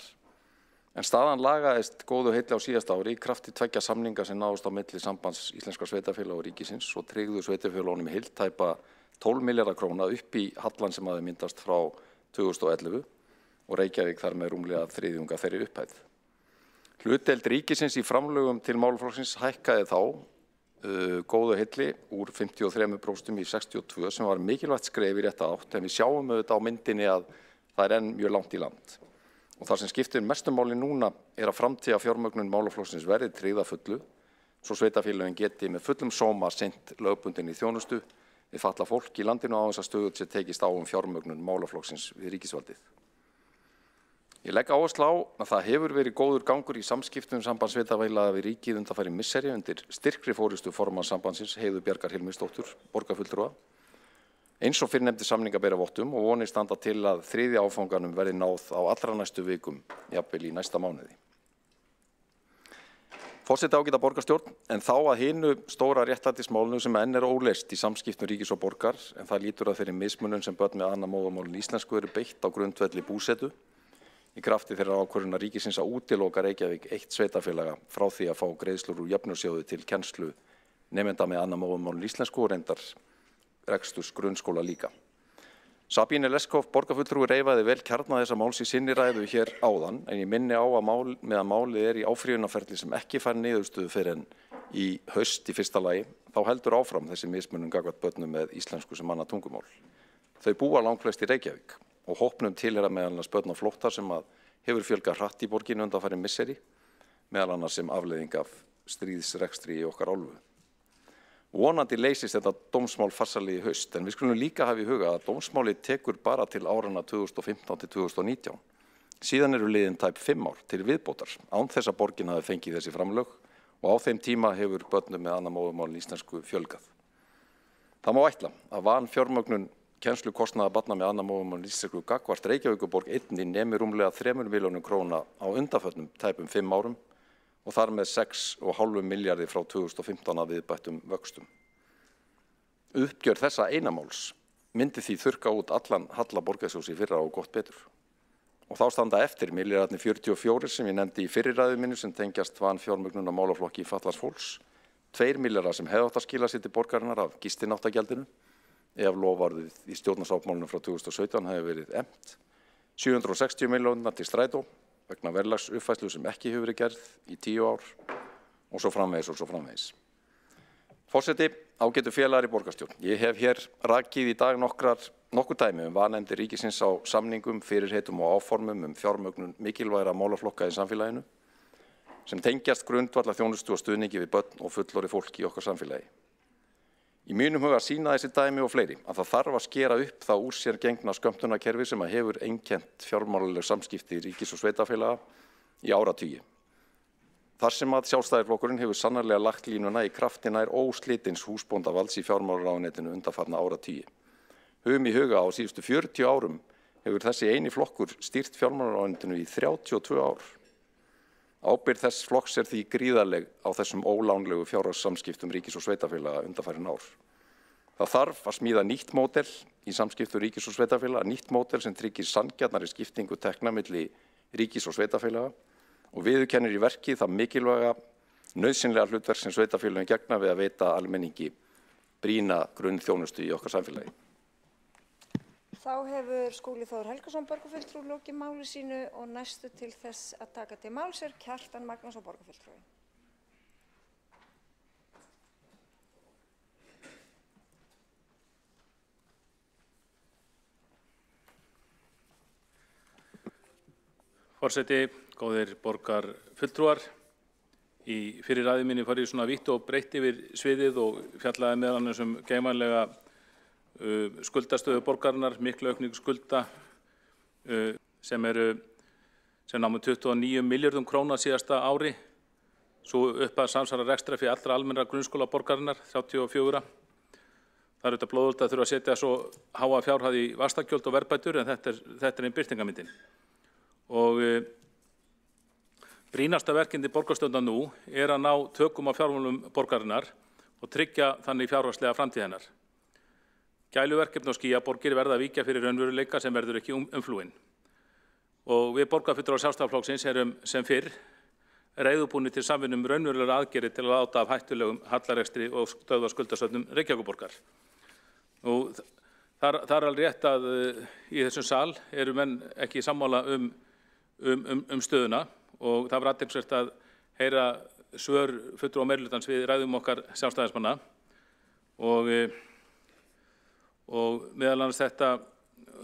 En staðan lagaðist góðu heilli á síðasta ári í krafti 2 samninga sem náðust á milli sambands íslenskra sveitarfélaga og ríkisins og tryggðu sveitarfélagunum heiltæpa 12 milljarða króna upp í hallan sem hafði myndast frá 2011 og Reykjavík þar með rúmlega þriðjunga þeirri upphæð. Hlutdeild ríkisins í framlögum til málaflokksins hækkaði þá góðu hilli úr 53% í 62% sem var mikilvægt skref í rétta átt, en við sjáum auðvitað á myndinni að það er enn mjög langt í land. Og það sem skiptir mestum máli núna er að framtíða fjármögnun málaflokksins verði tryggð að fullu, svo sveitarfélögin geti með fullum sóma sinnt lögbundinni þjónustu við fatlað fólk í landinu á þess að stöðugt sé tekist á fjármögnun málaflokksins við ríkisvaldið. Ég legg áherslu á að það hefur verið góður gangur í samskiptum Sambands sveitarfélaga við ríkið undanfarin misseri undir styrkri forystu formanns sambandsins Heiðu Bjargar Hilmisdóttur, borgarfulltrúa. Eins og fyrrnefndi samninga bera vottum og vonir standa til að þriðja áfanganum verði náð á allra næstu vikum, jafnvel í næsta mánuði. Forseti ágæta borgarstjórn, en þá að hinu stóra réttlætismálinu sem enn er óleyst í samskiptum ríkis og borgar, en það lýtur að þeirri mismunun sem börn með annað móðurmálin íslensku eru beitt á grundvelli búsetu, í krafti þeirra ákvörðunar ríkisins að útiloka Reykjavík eitt sveitarfélaga frá því að fá greiðslur úr jöfnunarsjóði til kennslu nemenda með annað móðurmálin íslensku og reyndar reksturs grunnskóla líka. Sabine Leskov, borgarfulltrúi, reifaði vel kjarna þessa máls í sinni ræðu hér áðan, en ég minni á að meðan málið er í áfrýjunarferli sem ekki fær niðurstöðu fyrr en í haust í fyrsta lagi, þá heldur áfram þessi mismunun gagnvart börnum með íslensku sem annað tungumál. Þau búa langflest í Reykjavík og hópnum tilheyra meðal annars börn á flótta sem hefur fjölgað hratt í borginni undanfarin misseri, meðal annars sem afleiðing af stríðsrekstri í okkar álfu. Vonandi leysist þetta dómsmál farsali í haust, en við skulum líka hafa í huga að dómsmáli tekur bara til árana 2015 til 2019. Síðan eru liðin tæp 5 ár til viðbótar, án þess að borgin hafi fengið þessi framlög og á þeim tíma hefur börnum með annað móðurmál íslensku fjölgað. Það má ætla að vanfjármögnun kennslukostnaðar barna með annað móðurmál íslensku gagnvart Reykjavíkurborg einnig nemi rúmlega 3 milljónum króna á undanförnum tæpum 5 árum og þar með 6,5 milljarði frá 2015 að viðbættum vöxtum. Uppgjör þessa einamáls myndi því þurrka út allan halla borgarsjóðs í fyrra og gott betur. Og þá standa eftir milljarðarnir 44 sem ég nefndi í fyrri ræðu minni sem tengjast vanfjármögnun á málaflokki fatlaðs fólks, 2 milljarðar sem hefðu átt að skila sér til borgarinnar af gistináttagjaldinu, ef loforðið í stjórnarsáttmálinu frá 2017 hefði verið efnt, 760 milljónirnar til strætó vegna verðlagsuppfærslu sem ekki hefur verið gerð í 10 ár og svo framvegis og svo framvegis. Forseti, ágætu félagar í borgarstjórn. Ég hef hér rakið í dag nokkur dæmi vanefndir ríkisins á samningum, fyrirheitum og áformum fjármögnun mikilvægra málaflokka í samfélaginu sem tengjast grundvallar þjónustu og stuðningi við börn og fullorðið fólk í okkar samfélagi. Í mínum huga sýna þessi dæmi og fleiri að það þarf að skera upp það úr sér gengna skömmtunarkerfi sem hefur einkennt fjármálaleg samskipti ríkis og sveitarfélaga í áratugi. Þar sem að Sjálfstæðisflokkurinn hefur sannarlega lagt línuna í krafti nær óslitins húsbóndavalds í fjármálaráðuneytinu undanfarna áratugi. Höfum í huga á síðustu 40 árum hefur þessi eini flokkur stýrt fjármálaráðuneytinu í 32 ár. Ábyrgð þess flokks er því gríðarleg á þessum ólánlegu fjárhagssamskiptum ríkis og sveitarfélaga undanfarin ár. Það þarf að smíða nýtt módel í samskiptum ríkis og sveitarfélaga, nýtt módel sem tryggir sanngjarnari skiptingu tekna milli ríkis og sveitarfélaga og viðurkennir í verki það mikilvæga, nauðsynlega hlutverk sem sveitarfélögin gegna við að veita almenningi brýna grunnþjónustu í okkar samfélagi. Þá hefur Skúli Þór Helgason borgarfulltrúi lokið máli sínu og næstu til þess að taka til máls er Kjartan Magnússon borgarfulltrúi. Forseti, góðir borgarfulltrúar, í fyrir ræðu minni fór ég svona vítt og breytt yfir sviðið og fjallaði meðal annars geymanlega skuldastöðu borgarinnar, miklu aukningu skulda sem námu 29 milljörðum króna síðasta ári, svo upp að samsvara rekstrarfé allra almennra grunnskóla borgarinnar, 34. Það er auðvitað blóðugt að þurfa að setja svo háa fjárhæð í vaxtagjöld og verðbætur, en þetta er ein birtingarmyndin. Og brýnasta verkefni borgarstjórnar nú er að ná tökum á fjármálum borgarinnar og tryggja þannig fjárhagslega framtíð hennar. Gæluverkefni og skýjaborgir verða að víkja fyrir raunveruleika sem verður ekki umflúinn. Og við borgarfulltrúar Sjálfstæðisflokksins erum sem fyrr reiðubúnir til samvinnu raunverulegar aðgerðir til að láta af hættulegum hallarekstri og stöðva skuldasöfnun Reykjavíkurborgar. Og það er alveg rétt að í þessum sal eru menn ekki sammála stöðuna og það var athyglisvert að heyra svör fulltrúa meirihlutans við ræðum okkar sjálfstæðismanna og meðal annars þetta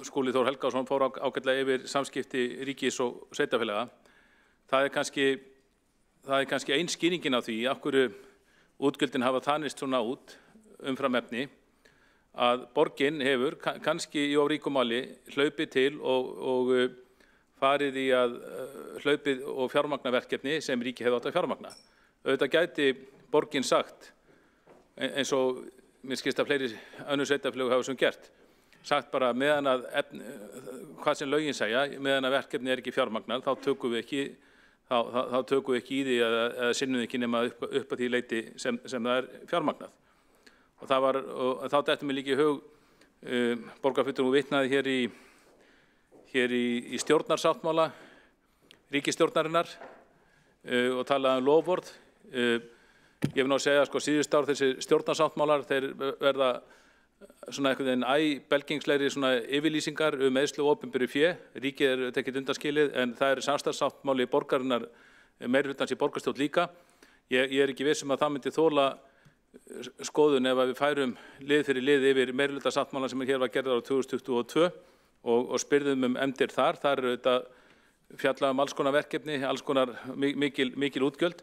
Skúli Þór Helgason fór ágætlega yfir samskipti ríkis og sveitarfélaga. Það er kannski ein skýringin á því af hverju útgjöldin hafa þanist svona út umfram efni að borgin hefur kannski í of ríkum máli hlaupið til og farið í að hlaupið og fjármagnaverkefni sem ríki hefði átt að fjármagna. Auðvitað gæti borgin sagt eins og mér skilst að fleiri önnur sveitarfélög hafa sem gert. Sagt bara meðan að hvað sem lögin segja, meðan að verkefni ekki fjármagnað, þá tökum við ekki í því eða sinnum ekki nema upp að því leyti sem það er fjármagnað. Og þá dettur mér líka í hug borgarfulltrúi vitnaði hér í stjórnarsáttmála ríkisstjórnarinnar og talaði loforð. Ég vil ná að segja síðustu ár þessi stjórnarsáttmálar þeir verða svona einhvern veginn belgingslegri svona yfirlýsingar eyðslu og opinberu fé. Ríkið tekið undanskilið en það er samstarfssáttmáli borgarinnar meirihlutans í borgarstjórn líka. Ég er ekki viss að það myndi þola skoðun ef við færum lið fyrir lið yfir meirihlutasáttmálann sem hér var gerður á 2022 og spyrðum efndir þar. Það eru auðvitað fjallað alls konar verkefni, alls konar mikil útgjöld.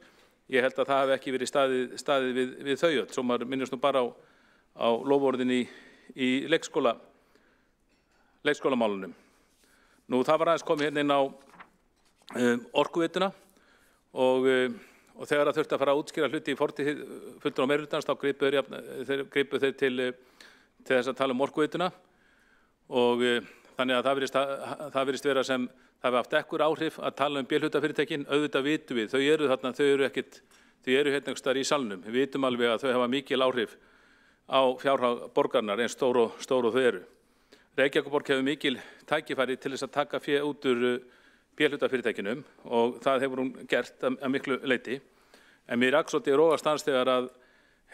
Ég held að það hafi ekki verið staðið við þau öll. Svo maður minnist nú bara á loforðin í leikskólamálunum. Nú það var aðeins komið hérna inn á orkuveituna og þegar það þurfti að fara að útskýra hluti í fortíð fulltrúa meirihlutans þá gripu þeir til þess að tala orkuveituna og þannig að það virðist vera sem það hefur haft ekkur áhrif að tala B-hlutafyrirtækin. Auðvitað vitum við, þau eru hérna einhvers staðar í salnum. Við vitum alveg að þau hafa mikil áhrif á fjárhag borgarinnar eins stór og þau eru. Reykjavíkurborg hefur mikil tækifæri til þess að taka fé út úr B-hlutafyrirtækinum og það hefur hún gert að miklu leyti. En mér rak svolítið róast hans þegar að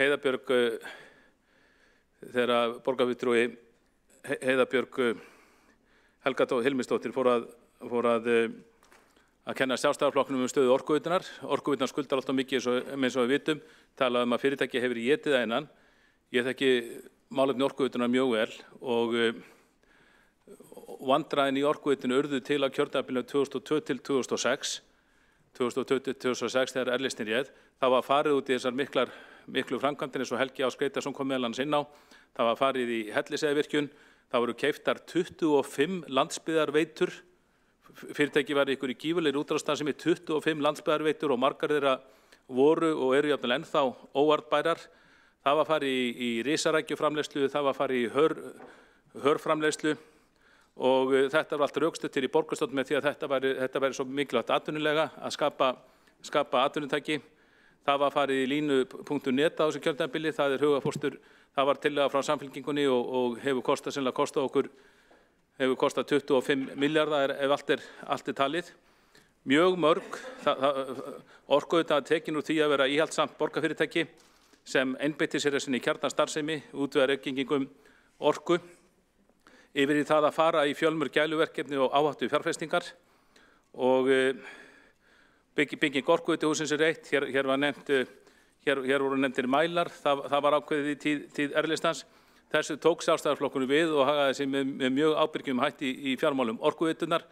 Heiðabjörg, þegar borgarfulltrúi Heiðabjörg Helga Hilmisdóttir fór að kenna Sjálfstæðisflokknum stöðu orkuveitunar. Orkuveitunar skuldar alltaf mikið eins og við vitum, talað að fyrirtæki hefur étið að innan. Ég þekki málefni orkuveitunar mjög vel og vandræðin í orkuveitinu urðu til á kjörtímabilinu 2002 til 2006. 2002 til 2006 þegar R-listinn réð. Það var farið út í þessar miklu framkvæmdir eins og Helgi Ás Grétarsson kom meðal annars inn á. Það var farið í Hellisheiðarvirkjun. Það voru keyptar 25 landsbyggðarveitur. Fyrirtæki var ykkur í gífurlegri útráðsstarfsemi 25 landsbyggðarveitur og margar þeirra voru og eru jafnvel ennþá óarðbærar. Það var farið í risarækjuframleiðslu, það var farið í hörframleiðslu og þetta var allt rökstutt í borgarstjórn með því að þetta væri svo mikilvægt atvinnulega að skapa atvinnutæki. Það var farið í línu.net á þessu kjörtímabili, það er hugafóstur, það var tillaga frá Samfylkingunni og hefur sennilega kostað okkur 25 milljarða ef allt er talið. Mjög mörg, orkuveita tekin úr því að vera íhaldsamt borgarfyrirtæki sem einbeitti sér sinni kjarnastarfsemi, útvegar reikningum orku, yfir í það að fara í fjölmörg gæluverkefni og áhættu fjárfestingar og bygging orkuveituhússins er eitt. Hér voru nefndir mælar, það var ákveðið í tíð R-listans. Þessu tók Sjálfstæðisflokkurinn við og hagaði sig með mjög ábyrgjum hætti í fjármálum orkuveitunar,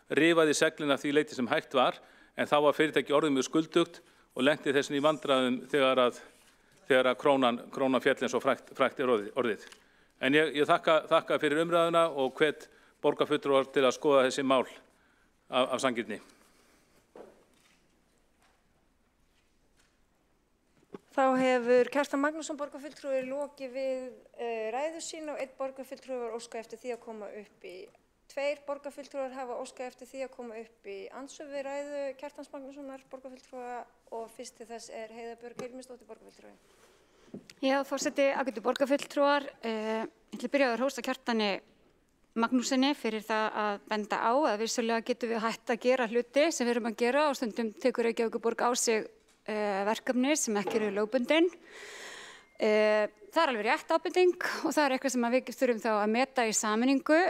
rifaði seglin að því leyti sem hægt var, en þá var fyrirtæki orðið mjög skuldugt og lenti þessin í vandræðum þegar að krónan féll eins og frægt er orðið. En ég þakka fyrir umræðuna og hvet borgarfulltrúar til að skoða þessi mál af sanngirni. Þá hefur Kjartan Magnússon borgarfulltrúi lokið við ræðu sín og einn borgarfulltrúi var óskað eftir því að koma upp í tveir borgarfulltrúar hafa óskað eftir því að koma upp í andsvör við ræðu Kjartans Magnússonar borgarfulltrúa og fyrst til þess er Heiðabjörg Hilmisdóttir borgarfulltrúi. Já, forseti, ágætu borgarfulltrúar, ég ætla að byrja að hrósa Kjartani Magnússyni fyrir það að benda á að vissulega getum við hætt að gera hluti sem við erum að gera og stundum tekur Reykjavíkurborg á sig verkefni sem ekki eru lögbundin Það er alveg rétt ábending og það er eitthvað sem við þurfum þá að meta í sameiningu.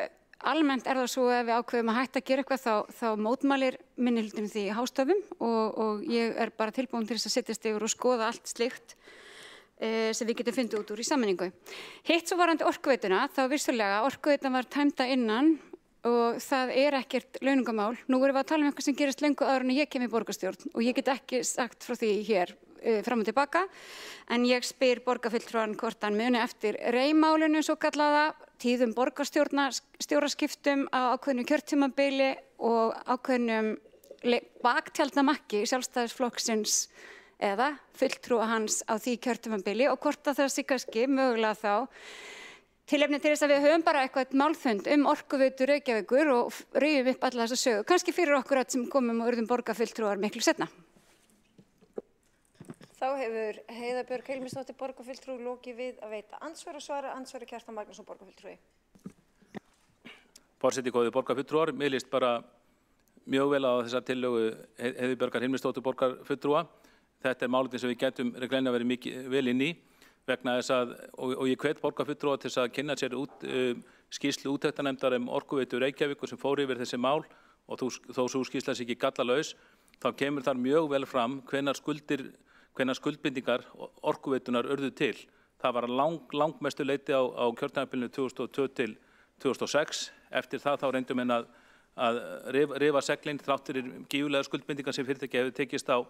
Almennt er það svo ef við ákveðum að hætta að gera eitthvað þá mótmælir minnihlutinn því í hástöfum og ég er bara tilbúin til þess að setjast yfir og skoða allt slíkt sem við getum fundið út úr í sameiningu. Hitt svo varandi orkuveituna, þá vissulega orkuveitan var tæmda innan og það er ekkert launungamál. Nú erum við að tala um eitthvað sem gerist löngu áður en ég kem í borgarstjórn og ég get ekki sagt frá því hér fram og tilbaka, en ég spyr borgarfulltrúann hvort hann muni eftir reymálinu svo kallaða, tíðum borgarstjóraskiptum á ákveðnu kjörtímabili og ákveðnum baktjaldamakki sjálfstæðisflokksins eða fulltrúa hans á því kjörtímabili og hvort að það sé kannski mögulega þá tilefni til þess að við höfum bara eitthvað málfund orkuveitu Reykjavíkur og rifjum upp alla þessa sögu, kannski fyrir okkur öll sem komum og urðum borgarfulltrúar miklu seinna. Þá hefur Heiða Björg Hilmisdóttir borgarfulltrúi lokið við að veita andsvar og svara. Andsvari Kjartan Magnússon borgarfulltrúi. Forseti, góðir borgarfulltrúar, mér líst bara mjög vel á þessa tillögu Heiðu Björgar Hilmisdóttir borgarfulltrúa. Þetta er málefni sem við gætum reglulega verið mikið vel inn í vegna þess að, og ég hvet borgarfulltrúa til þess að kynna sér skýrslu úttektarnefndar Orkuveitu Reykjavíkur sem fór yfir þessi mál og þó svo skýrsla sé ekki gallalaus, þá kemur þar mjög vel fram hvenær skuldbindingar orkuveitunar urðu til. Það var langmestu leyti á kjörtímabilinu 2002 til 2006. Eftir það þá reyndum við að rifa seglin þrátt fyrir gífurlegar skuldbindingar sem fyrirtæki hefur tekist á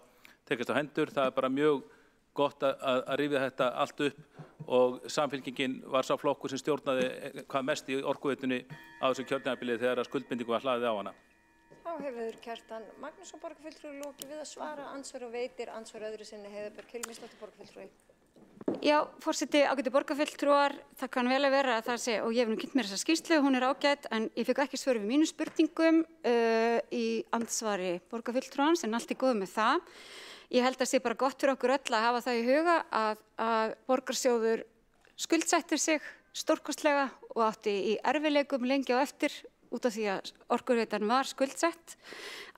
hendur. Það er bara mjög gott að rifja þetta allt upp og Samfylkingin var sá flokkur sem stjórnaði hvað mest í orkuveitunni á þessu kjörtímabili þegar skuldbindingu var hlaðið á hana. Þá hefur Kjartan Magnússon borgarfulltrúi lokið við að svara andsvar og veitir andsvar öðru sinni Heiða Björg Hilmisdóttir borgarfulltrúi. Já, forseti, ágætu borgarfulltrúar, það kann vel að vera að það sé, og ég hef nú kynnt mér þessa skýrslu, hún er ágæt, en ég fikk ekki svör við mínum spurningum í andsvari borgarfulltrúans, en allt er góð með það. Ég held að sé bara gott fyrir okkur öll að hafa það í huga að borgarsjóður skuldsettir sig stórkostlega og átti í erfiðleikum lengi á eftir út af því að Orkuveitan var skuldsett.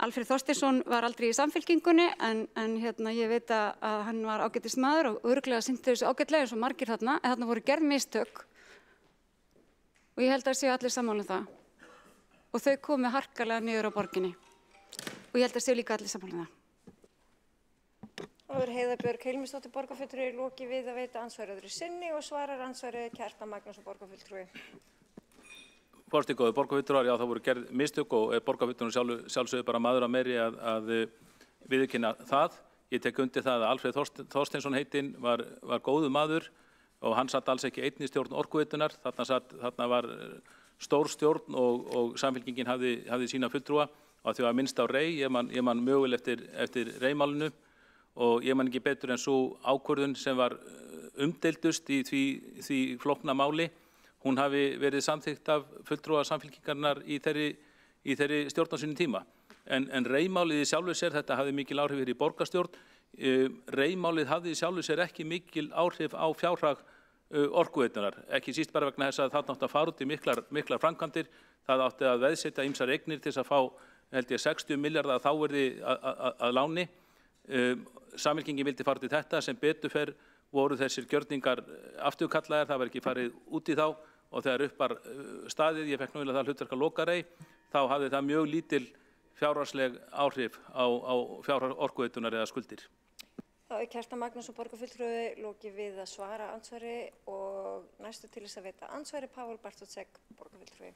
Alfreð Þorsteinsson var aldrei í Samfylkingunni en ég veit að hann var ágætis maður og örugglega sinnti þessu ágætlega eins og margir þarna, en þarna voru gerð mistök og ég held að séu allir sammála um það. Og þau komu harkalega niður á borginni og ég held að séu líka allir sammála um það. Þá hefur Heiða Björg Hilmisdóttir borgarfulltrúi lokið við að veita andsvari öðru sinni og svarar andsvari Kjartan Magnússon borgarfulltrúi. Forseti, góðir borgarfulltrúar, já, það voru gerð mistök og borgarfulltrúin sjálfsögðu bara maður að meiri að viðurkenna það. Ég tek undir það að Alfreð Þorsteinsson heitinn var góður maður og hann satt alls ekki einn í stjórn Orkuveitunar. Þarna var stór stjórn og Samfylkingin hafði sína fulltrúa og því að minnst á Rey, ég man mjög vel eftir Reymálinu og ég man ekki betur en svo ákvörðun sem var umdeildust í því flókna máli. Hún hafi verið samþykkt af fulltrúa Samfylkingarinnar í þeirri stjórn á sínum tíma. En Reymálið í sjálfu sér, þetta hafði mikil áhrif í borgarstjórn. Reymálið hafði í sjálfu sér ekki mikil áhrif á fjárhag Orkuveitunar. Ekki síst bara vegna þess að það átti að fara út í miklar framkvæmdir. Það átti að veðsetja ýmsar eignir til þess að fá, held ég, 60 milljarða þáverði að láni. Samfylkingin vildi fara til þetta, sem betur fer voru þessir gjörningar afturkallaðir, það var ekki farið út í þá og þegar upp var staðið, ég fekk nú það hlutverk að loka Rey, þá hafði það mjög lítil fjárhagsleg áhrif á fjárhag Orkuveitunar eða skuldir. Þá er Kjartan Magnússon borgarfulltrúi lokið við að svara andsvari og næstu til þess að veita andsvari Pál Bartótsek borgarfulltrúi.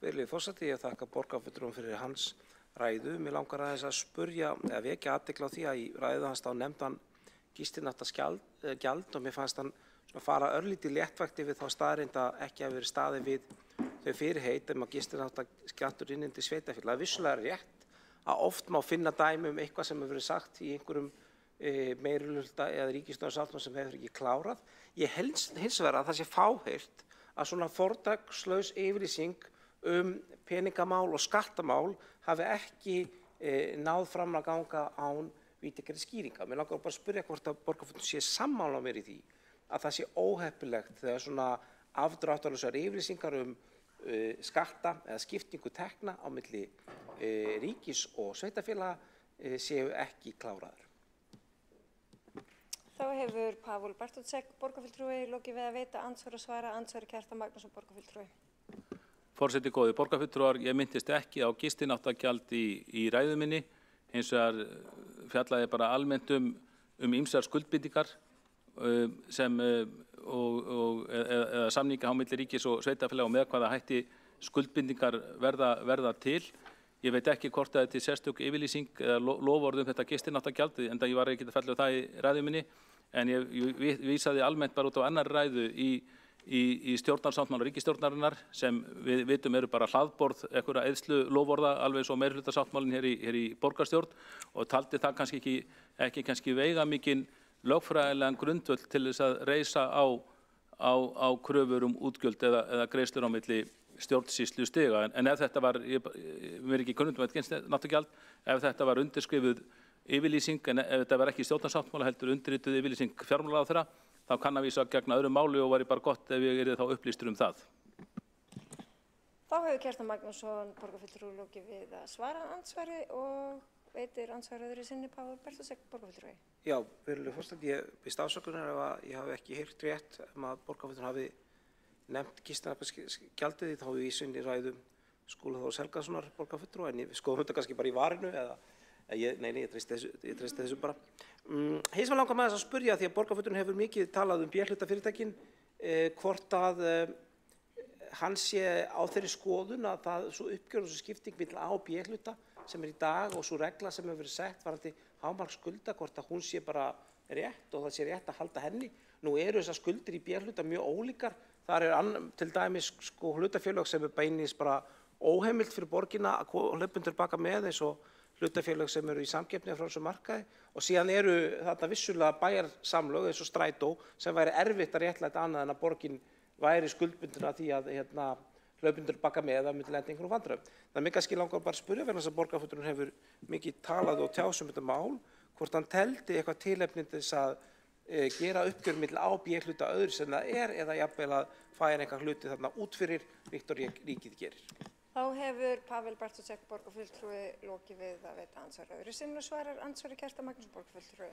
Virðulegi forseti, ég þakka borgarfulltrúum fyrir hans ræðu. Mér langar aðeins að spurja eða vekja athygli á því að í ræðu hans þá nefndi hann gistináttagjald og mér fannst hann fara örlítið léttvægt yfir þá staðreynd að ekki hafi verið staðið við þau fyrirheit að gistináttagjaldur inn til sveitarfélaga. Vissulega er rétt að oft má finna dæmi um eitthvað sem hefur verið sagt í einhverjum meirihluta eða ríkisstjórnarsáttmála sem hefur ekki klárað. Ég hins vegar að það sé fáheyrt að svona fortakslaus yfirlýsing peningamál og skattamál hafi ekki náð fram að ganga án víðtækari skýringa. Mér langar bara að spyrja hvort að borgarfulltrúi sé sammála mér í því að það sé óheppilegt þegar svona afdráttarlausar yfirlýsingar skatta eða skiptingu tekna á milli ríkis og sveitarfélaga séu ekki kláraðar. Þá hefur Pál Bartótsek, borgarfulltrúi, lokið við að veita andsvar og svara. Andsvari Kjartan Magnússon, borgarfulltrúi. Forseti góði borgarfulltrúar, ég minntist ekki á gistináttagjald í ræðu minni, hins vegar fjallaði bara almennt ýmsar skuldbindingar eða samninga á milli ríkis og sveitarfélaga og með hvaða hætti skuldbindingar verða til. Ég veit ekki hvort það til sérstök yfirlýsing eða loforð þetta gistináttagjald, enda ég var ekki að falla það í ræðu minni, en ég vísaði almennt bara út á annar ræðu í stjórnarsáttmála ríkisstjórnarinnar sem við vitum eru bara hlaðborð einhverja eyðslu loforða alveg svo meirihluta hér í borgarstjórn og taldi það ekki kannski veiga mikinn lögfræðilegan grundvöll til þess að reisa á kröfur útgjöld eða greiðslur á milli stjórnsýslu stiga. En ef þetta var, mér ekki kunnugt þetta gistináttagjald, ef þetta var undirskrifuð yfirlýsing, en ef þetta var ekki stjórnarsáttmála heldur undirrituð yfirlýsing fjármálaráðherra, þá kann að vísa gegna öðru máli og væri bara gott ef ég yrði þá upplýstur það. Þá hefur Kjartan Magnússon, borgarfulltrúi, lokið við að svara andsvari og veitir andsvari öðru sinni Pál Bartótsek, borgarfulltrúi. Já, virðulegur forseti, ég biðst afsökunar ef ég hafi ekki heyrt rétt að borgarfulltrúinn hafi nefnt gistináttagjaldið, þá við vísum í ræðum Skúla Þórs Helgasonar borgarfulltrúa, en við skoðum þetta kannski bara í varinu ég treysti þessu bara. Hins vegar langar maður að spyrja því að borgarfulltrúinn hefur mikið talað B-hlutafyrirtækin, hvort að hann sé á þeirri skoðun að það svo uppgjör og svo skipting milli A og B-hluta sem í dag og svo regla sem hefur verið sett varðandi hámarksskulda, hvort að hún sé bara rétt og það sé rétt að halda henni. Nú eru þessar skuldir í B-hluta mjög ólíkar. Það til dæmis hlutafélög sem beinlínis bara óheimilt fyrir borgina að hlaupa undir baka með eins og hlutafélög sem eru í samkeppni á frjálsum markaði og síðan eru þarna vissulega bæjarsamlög eins og Strætó sem væri erfitt að réttlæta annað en að borgin væri skuldbundin að því að hlaupa undir baka með eða myndi lenda einhverjum vandræðum. Það mig kannski langar bara að spyrja vegna þess að borgarfulltrúinn hefur mikið talað og tjáð þetta mál, hvort hann teldi eitthvað tilefni til þess að gera uppgjör milli A og B-hluta öðru sem það eða jafnvel að færa einhver hluti þarna út fyrir líkt og ríkið gerir. Þá hefur Pál Bartótsek, borgarfulltrúi, lokið við að veita andsvari öðru sinni og svarar andsvari Kjartan Magnússon, borgarfulltrúi.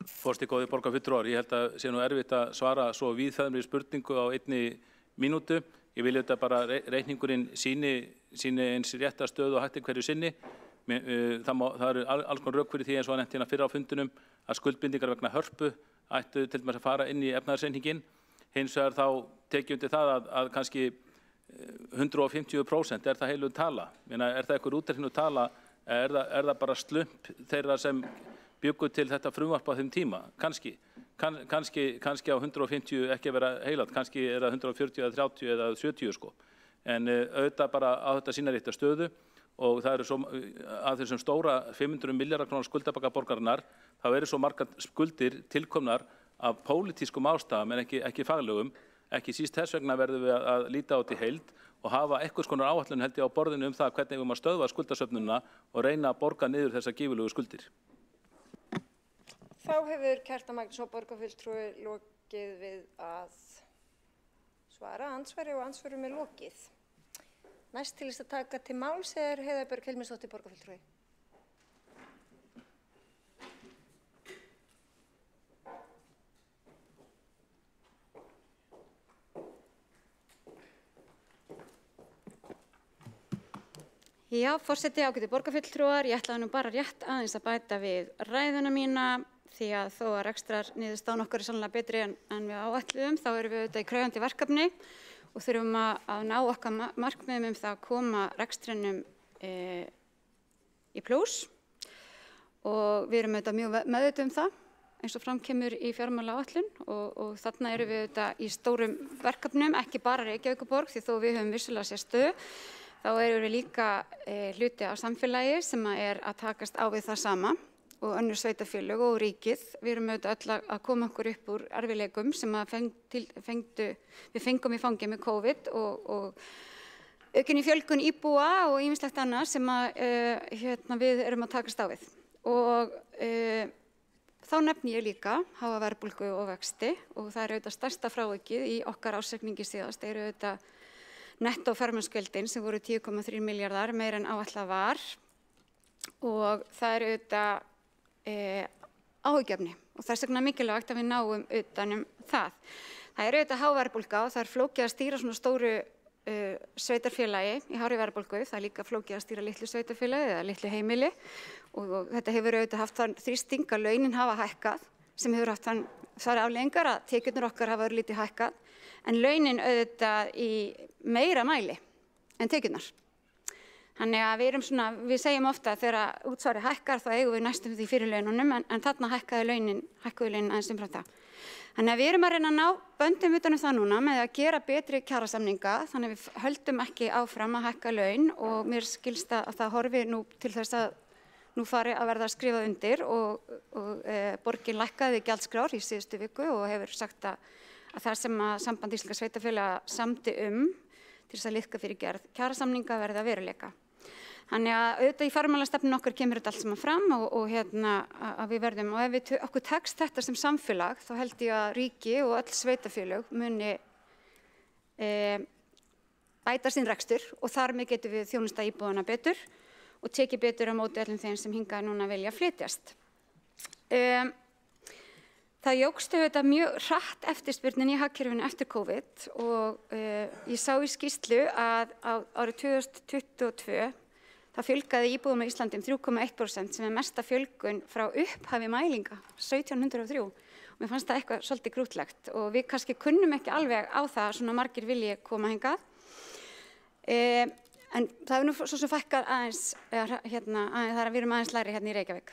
Forseti góði borgarfulltrúar, ég held að sé nú erfitt að svara svo víðfeðmri spurningu á einni mínútu. Ég vil auðvitað bara reikningurinn sýni eins rétta stöðu og hætti hverju sinni. Það eru alls konar rök fyrir því eins og nefnt hérna fyrr á fundunum að skuldbindingar vegna hörpu ættu til dæmis að fara inn í efnahagsreikninginn. Hins vegar þá tekið undir það að kannski 150% það heilug tala. Er það einhver útreiknuð tala, er það bara slump þeirra sem bjuggu til þetta frumvarp á þeim tíma? Kannski á 150 ekki að vera heilat, kannski er það 140 eða 30 eða 70 sko. En auðvitað bara á þetta sína rétta stöðu og það eru svo að þessum stóra 500 milljarða króna skuldabaka borgarinnar, þá eru svo margar skuldir tilkomnar af pólitískum ástæðum en ekki faglegum. Ekki síst þess vegna verðum við að líta á þetta í heild og hafa einhvers konar áætlun held ég á borðinu það hvernig við maður stöðva skuldasöfnunina og reyna að borga niður þessar gífurlegu skuldir. Þá hefur Kjartan Magnússon, borgarfulltrúi, lokið við að svara andsvari og andsvörum lokið. Næst til þess að taka til máls Heiða Björg Hilmisdóttir, borgarfulltrúi. Já, forseti, ágætu borgarfulltrúar, ég ætlaði nú bara rétt aðeins að bæta við ræðuna mína því að þó að rekstrarniðurstaðan okkar sannlega betri en við áætluðum, þá erum við auðvitað í krefjandi verkefni og þurfum að ná okkar markmiðum það að koma rekstrinum í plús og við erum auðvitað mjög meðvituð það eins og framkemur í fjármálaáætlun og þarna erum við auðvitað í stórum verkefnum, ekki bara Reykjavíkurborg því þó við höfum vissulega sérstöðu. Þá erum við líka hluti af samfélagi sem að takast á við það sama og önnur sveitarfélög og ríkið. Við erum auðvitað öll að koma okkur upp úr erfiðleikum sem að við fengum í fangi með COVID og aukinni fjölgun íbúa og ýmislegt annað sem að við erum að takast á við. Og þá nefni ég líka háa verðbólgu og vexti og það er auðvitað stærsta frávikið í okkar ársreikningi síðast eru auðvitað netto fjármagnsgjöldin sem voru 10,3 milljarðar meira en áætlað var og það eru auðvitað áhugjefni og þess vegna mikilvægt að við náum utanum það. Það er auðvitað há verðbólga og það er flókið að stýra svona stóru sveitarfélagi í hárri verðbólgu. Það er líka flókið að stýra litlu sveitarfélagi eða litlu heimili og þetta hefur auðvitað haft þann þrýsting að launin hafa hækkað sem hefur haft þann þar afleiðingar að tekjurnar okkar hafa örlítið hækkað en launin auðvitað í meira mæli en tekjurnar. Þannig að við segjum ofta að þegar útsvari hækkar þá eigum við næstum því fyrir laununum en þarna hækkuðu launin aðeins umfram það. Þannig að við erum að reyna að ná böndum utanum það núna með að gera betri kjarasamninga þannig að við höldum ekki áfram að hækka laun og mér skilst að það horfi nú til þess að nú fari að verða skrifað undir og borgin lækkaði gjaldskrár í síðustu viku og hefur sagt að það sem að Samband íslenskra sveitarfélaga samdi til þess að liðka fyrir gerð kjarasamninga verði að veruleika. Þannig að auðvitað í fjármálastefnunni okkar kemur þetta allt saman fram og að við verðum og ef okkur tekst þetta sem samfélag þá held ég að ríki og öll sveitarfélög muni bæta sinn rekstur og þar með getum við þjónusta íbúðana betur og tekið betur á móti öllum þeim sem hingað núna vilja flytjast. Það jókst auðvitað mjög hratt eftirspurnin í hagkerfinu eftir COVID og ég sá í skýrslu að árið 2022 það fjölgaði íbúðum á Íslandi 3,1% sem mesta fjölgun frá upphafi mælinga 1703 og mér fannst það eitthvað svolítið krúttlegt og við kannski kunnum ekki alveg á það að svona margir vilji koma hingað. En það hefur nú svo sem fækkað aðeins, það er að við erum aðeins lægri hérna í Reykjavík.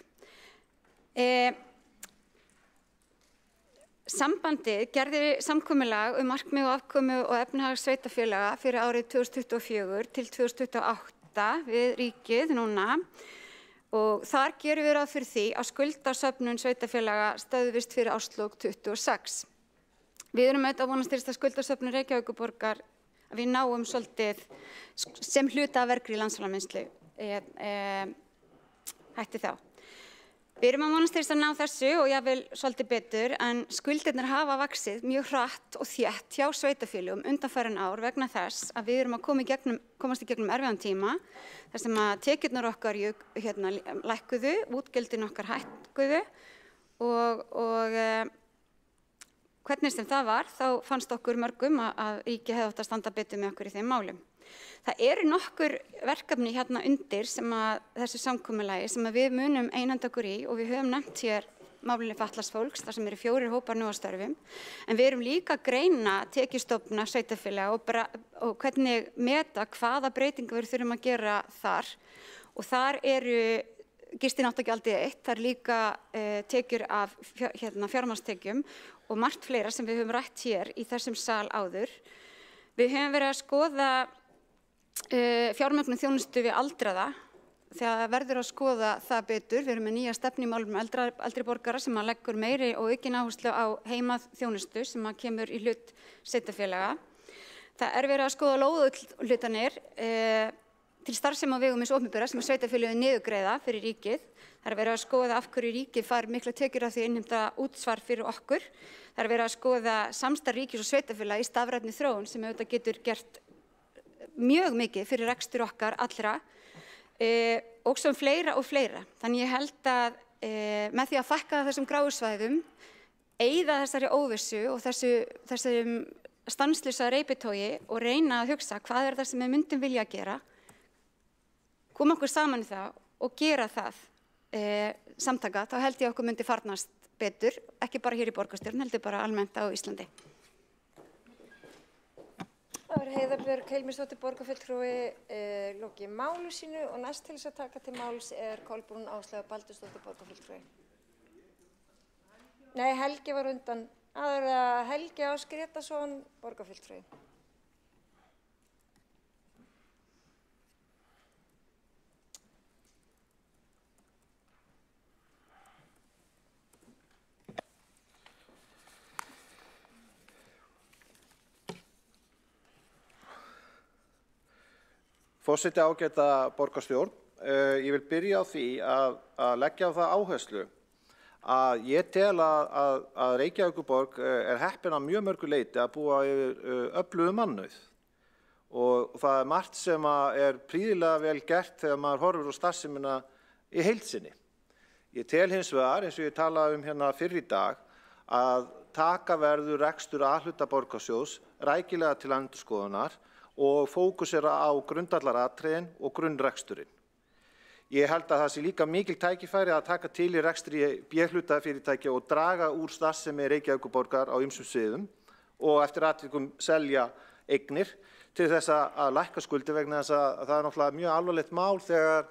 Sambandið gerði samkomulag markmið og afkomu og efnahag sveitarfélaga fyrir árið 2024 til 2028 við ríkið núna og þar gerum við ráð fyrir því að skuldasöfnun sveitarfélaga stöðvist fyrir árslok 26. Við erum auðvitað að vonast til þess að skuldasöfnun Reykjavíkurborgar að við náum svolítið sem hluta af vergri landsframleiðslu hætti þá. Við erum að vonast til þess að ná þessu og jafnvel svolítið betur en skuldirnar hafa vaxið mjög hratt og þétt hjá sveitarfélögum undanfarin ár vegna þess að við erum að komast í gegnum erfiðan tíma þar sem að tekjurnar okkar lækkuðu, útgjöldin okkar hækkuðu og hvernig sem það var þá fannst okkur mörgum að ríkið hefði átt að standa betur með okkur í þeim málum. Það eru nokkur verkefni hérna undir sem að þessu samkomulagi sem að við munum einhenda okkur í og við höfum nefnt hér málefni fatlaðs fólks þar sem eru 4 hópar nú að störfum en við erum líka að greina tekjustofna sveitarfélaga og hvernig meta hvaða breytingar við þurfum að gera þar og þar eru gistináttagjaldið eitt, það er líka tekjur af fjármagnstekjum og margt fleira sem við höfum rætt hér í þessum sal áður. Við höfum verið að skoða fjármögnun þjónustu við aldraða þegar verður að skoða það betur. Við erum með nýja stefnu í málum eldri borgara sem að leggur meiri og aukin áherslu á heimaþjónustu sem að kemur í hlut sveitarfélaga. Það er verið að skoða lóðahlutanir til starfsemi á vegum hins opinbera sem að sveitarfélögin niðurgreiða fyrir ríkið. Það er verið að skoða af hverju ríkið fær mikla tekjur af því að innheimta útsvar fyrir okkur. Það er verið að skoða samstarf ríkis og sveitarfélaga í stafrænni þróun sem auðvitað getur gert mjög mikið fyrir rekstur okkar allra og sem fleira og fleira. Þannig ég held að með því að fækka þessum gráusvæðum, eyða þessari óvissu og þessum stanslausa reiptogi og reyna að hugsa hvað er það sem við myndum vilja gera, koma okkur saman í það og gera það samtaka, þá held ég okkur myndi farnast betur, ekki bara hér í borgarstjórn, heldur bara almennt á Íslandi. Það er Heiða Björg Heilmisdóttir borgarfulltrúi lokið málu sínu og næst til þess að taka til máls er Kolbrún Áslaugar Baldursdóttir borgarfulltrúi. Nei, Helgi var undan. Það er Helgi Ás Grétarsson borgarfulltrúi. Forseti ágæta borgarstjórn, ég vil byrja á því að leggja á það áherslu að ég tel að Reykjavíkurborg er heppin að mjög mörgu leyti að búa yfir öflugu mannauð og það er margt sem er prýðilega vel gert þegar maður horfir á starfsemina í heild sinni. Ég tel hins vegar, eins og ég talaði hérna fyrr í dag, að taka verður rekstur A-hluta borgarsjóðs rækilega til endurskoðunar og fókusera á grundvallaratriðin og grunnreksturinn. Ég held að það sé líka mikil tækifæri að taka til í rekstri B-hluta fyrirtækja og draga úr starfsemi Reykjavíkurborgar á ýmsum sviðum og eftir atvikum selja eignir til þess að lækka skuldir vegna þess að það er náttúrulega mjög alvarlegt mál þegar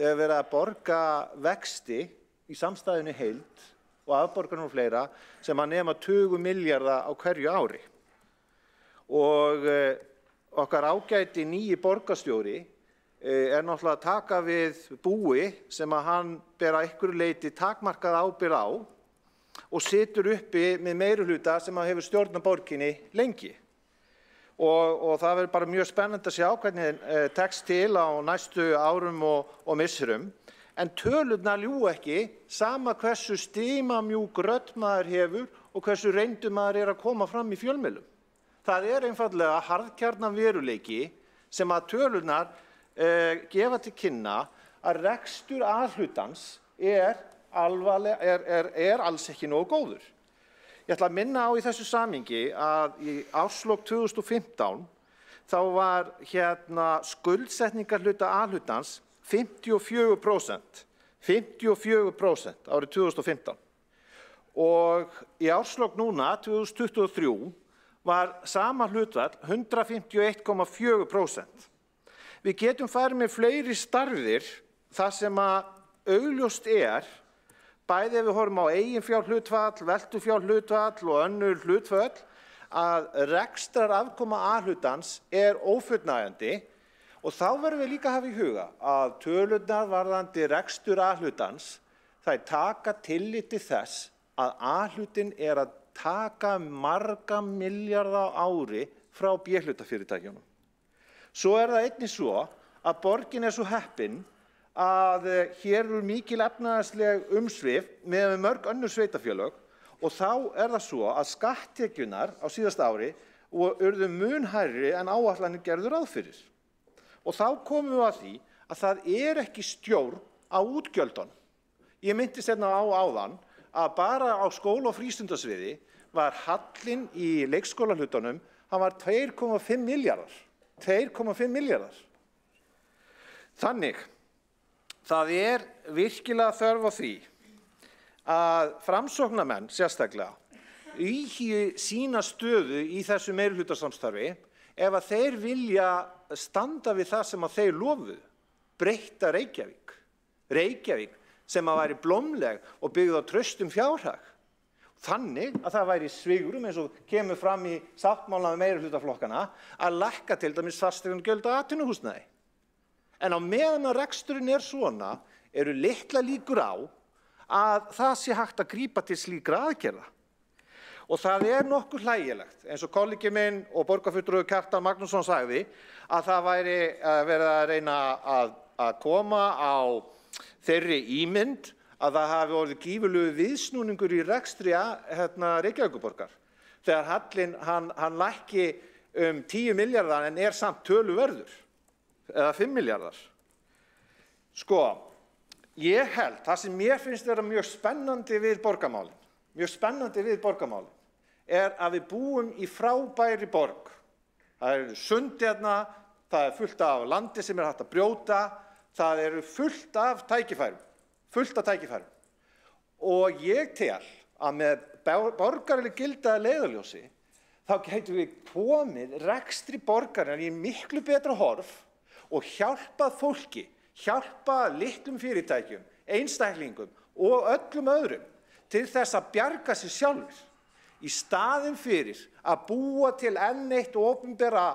verið að borga vexti í samstæðunni heild og afborganir og fleira sem að nema 20 milljarða á hverju ári. Og okkar ágæti nýji borgarstjóri er náttúrulega að taka við búi sem að hann ber að einhverju leyti takmarkað ábyrgð á og situr uppi með meirihluta sem að hefur stjórnað borginni lengi. Og það verður bara mjög spennandi að sjá hvernig tekst til á næstu árum og misserum. En tölurnar ljúga ekki sama hversu stimamjúk rödd maður hefur og hversu reyndur maður er að koma fram í fjölmiðlum. Það er einfaldlega harðkjarnan veruleiki sem að tölurnar gefa til kynna að rekstur A-hlutans er alls ekki nógu góður. Ég ætla að minna á í þessu samhengi að í árslok 2015 þá var skuldsetningarhluta A-hlutans 54% árið 2015 og í árslok núna 2023 var sama hlutfall 151,4%. Við getum farið með fleiri starfir þar sem að augljóst bæði ef við horfum á eiginfjárhlutfall, veltufjárhlutfall og önnur hlutföll að rekstrarafkoma A-hlutans er ófullnægjandi. Og þá verðum við líka að hafa í huga að tölurnar varðandi rekstur A-hlutans það taka tillit til þess að A-hlutin að taka marga milljarða á ári frá B-hlutafyrirtækjunum. Svo það einnig svo að borgin svo heppin að hér eru mikil efnahagsleg umsvif með mörg önnur sveitarfélög og þá það svo að skatttekjurnar á síðasta ári urðu mun hærri en áætlanir gerðu ráð fyrir. Og þá komum við að því að það ekki stjórn á útgjöldunum. Ég minntist hérna á áðan að bara á skóla- og frístundasviði var hallinn í leikskólahlutunum, hann var 2,5 milljarðar. 2,5 milljarðar. Þannig, það virkilega þörf á því að framsóknarmenn sérstaklega íhugi sína stöðu í þessu meirihlutasamstarfi ef að þeir vilja standa við það sem að þeir lofuðu, breytta Reykjavík. Reykjavík sem að væri blómleg og byggð á traustum fjárhag. Þannig að það væri svigrúm eins og kemur fram í sáttmála með meirihlutaflokkana að lækka til dæmis fasteignagjöld á atvinnuhúsnæði. En á meðan að reksturinn svona eru litlar líkur á að það sé hægt að grípa til slíkra aðgerða. Og það nokkuð hlægilegt, eins og kollegi minn og borgarfulltrúi Kjartan Magnússon sagði, að það væri verið að reyna að koma á þeirri ímynd að það hafi orðið gífurlegur viðsnúningur í rekstri Reykjavíkurborgar. Þegar hallinn hann lækki 10 milljarðar en samt töluverður, eða 5 milljarðar. Sko, ég held, það sem mér finnst vera mjög spennandi við borgarmálin, að við búum í frábæri borg. Það sund hérna, það fullt af landi sem hægt að brjóta, það fullt af tækifærum. Og ég tel að með borgaraleg gildi að leiðarljósi, þá gætum við komið rekstri borgarinnar í miklu betra horf og hjálpað fólki, hjálpað litlum fyrirtækjum, einstaklingum og öllum öðrum til þess að bjarga sig sjálfur. Í staðinn fyrir að búa til enn eitt opinbera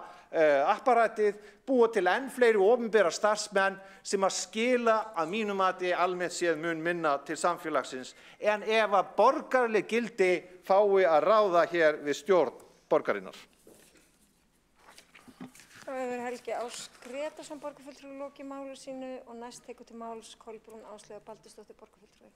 apparatið, búa til enn fleiri opinbera starfsmenn sem að skila að mínu mati almennt séð mun minna til samfélagsins en ef að borgaraleg gildi fái að ráða hér við stjórn borgarinnar. Þá hefur Helgi Ás Gretarsson borgarfulltrúi lokið máli sínu og næst tekur til máls Kolbrún Áslaugar Baldursdóttir borgarfulltrúi.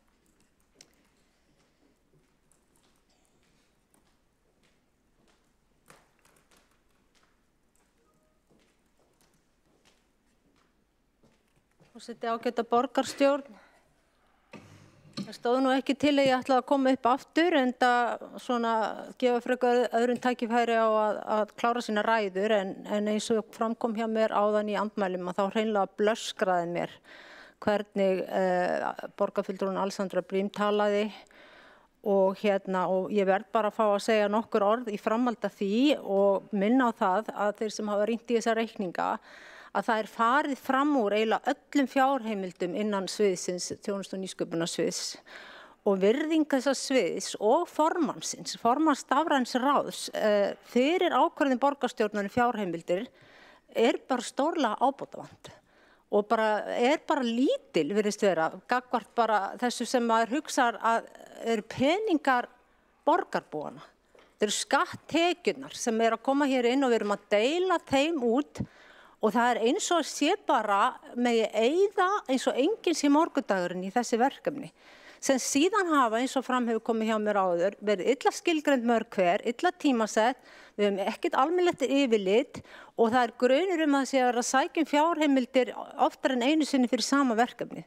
Forseti, ágæta borgarstjórn, stóð nú ekki til að ég ætlaði að koma upp aftur en það svona gefa frekar öðrum tækifæri á að klára sína ræður en eins og framkom hjá mér áðan í andmælum að þá hreinlega blöskraði mér hvernig borgarfulltrúinn Alexandra Brím talaði og ég verð bara að fá að segja nokkur orð í framhaldi af því og minna á það að þeir sem hafa rýnt í þessa reikninga að það farið fram úr eiginlega öllum fjárheimildum innan sviðsins, þjónustu- og nýsköpunarsviðs og virðing þessa sviðs og formanns stafræns ráðs fyrir ákvörðun borgarstjórnar fjárheimildir bara stórlega ábótavant og bara lítil virðist vera, gagnvart bara þessu sem maður hugsar að eru peningar borgarbúana. Þetta eru skatttekjurnar sem að koma hér inn og við erum að deila þeim út og það eins og sé bara megi eyða eins og enginn sé morgundagurinn í þessi verkefni sem síðan hafa eins og fram hefur komið hjá mér áður verið illa skilgreind mörg hver, illa tímasett, við höfum ekkert almennilegt yfirlit og það grunur að það sé að vera að sækja fjárheimildir oftar en einu sinni fyrir sama verkefni.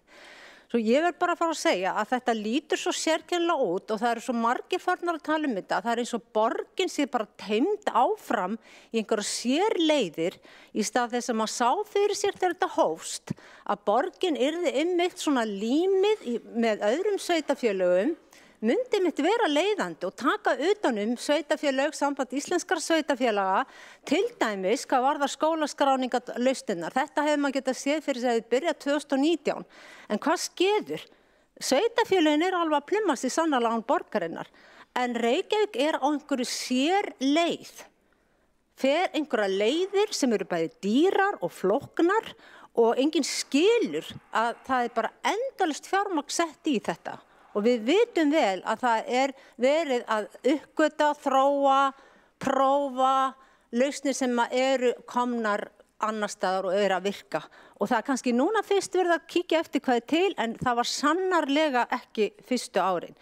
Svo ég verð bara að fara að segja að þetta lítur svo sérkennilega út og það eru svo margir farnar að tala þetta. Það eins og borgin sé bara teymd áfram í einhverja sérleiðir í stað þess að maður sá fyrir sér þegar þetta hófst að borgin yrði einmitt svona límið með öðrum sveitarfélögum myndi mitt vera leiðandi og taka utanum sveitarfélög, samband íslenskra sveitarfélaga, til dæmis hvað varðar skólaskráningarlausnirnar. Þetta hefði maður getað séð fyrir að þið byrjað 2019. En hvað skeður? Sveitarfélögin alveg að plummast í sannarlega án borgarinnar. En Reykjavík á einhverju sér leið. Fer einhverja leiðir sem eru bæði dýrar og flóknar og enginn skilur að það bara endalaust fjármagn sett í þetta. Og við vitum vel að það verið að uppgöta, þróa, prófa lausnir sem eru komnar annar staðar og að virka. Og það kannski núna fyrst verið að kíkja eftir hvað til en það var sannarlega ekki fyrstu árin.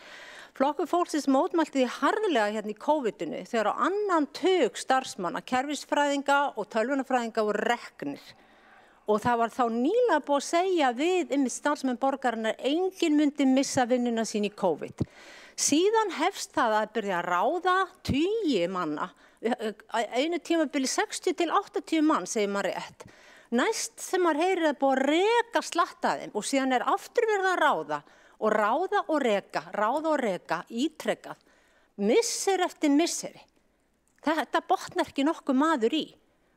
Flokkur fólksins mótmælti því harðlega hérna í COVID-inu þegar á annan tug starfsmanna, kerfisfræðinga og tölvunarfræðinga voru reknir. Og það var þá nýlega búið að segja við starfsmenn borgarinnar enginn myndi missa vinnuna sín í COVID. Síðan hefst það að byrja að ráða tugi manna, einu tímabili 60 til 80 mann segir maður rétt. Næst sem maður heyrir það búið að reka slatta þeim og síðan aftur verið að ráða og reka, ítrekað, misseri eftir misseri. Þetta botnar ekki nokkuð maður í.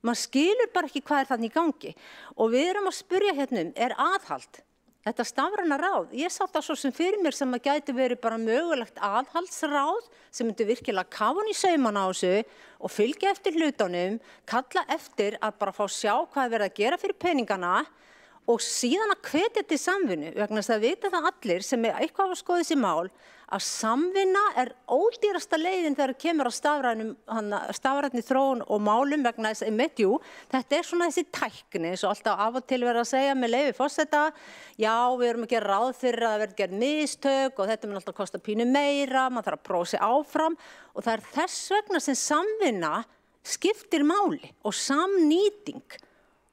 Maður skilur bara ekki hvað þannig í gangi og við erum að spyrja hérna aðhald. Þetta stafræna ráð, ég sá það svo sem fyrir mér sem að gæti verið bara mögulegt aðhaldsráð sem myndi virkilega kafa í saumana á þessu og fylgja eftir hlutunum, kalla eftir að bara fá sjá hvað verið að gera fyrir peningana og síðan að hvetja til samvinnu vegna þess að vita það allir sem eitthvað hafa skoðið þessi mál að samvinna ódýrasta leiðin þegar kemur á stafrænni þróun og málum vegna þess að þetta svona þessi tækni eins og alltaf af og til verið að segja með leyfi forseta, já við erum að gera ráð fyrir að það verði gerð mistök og þetta mun alltaf kosta pínu meira, maður þarf að prófa sig áfram og það þess vegna sem samvinna skiptir máli og samnýting.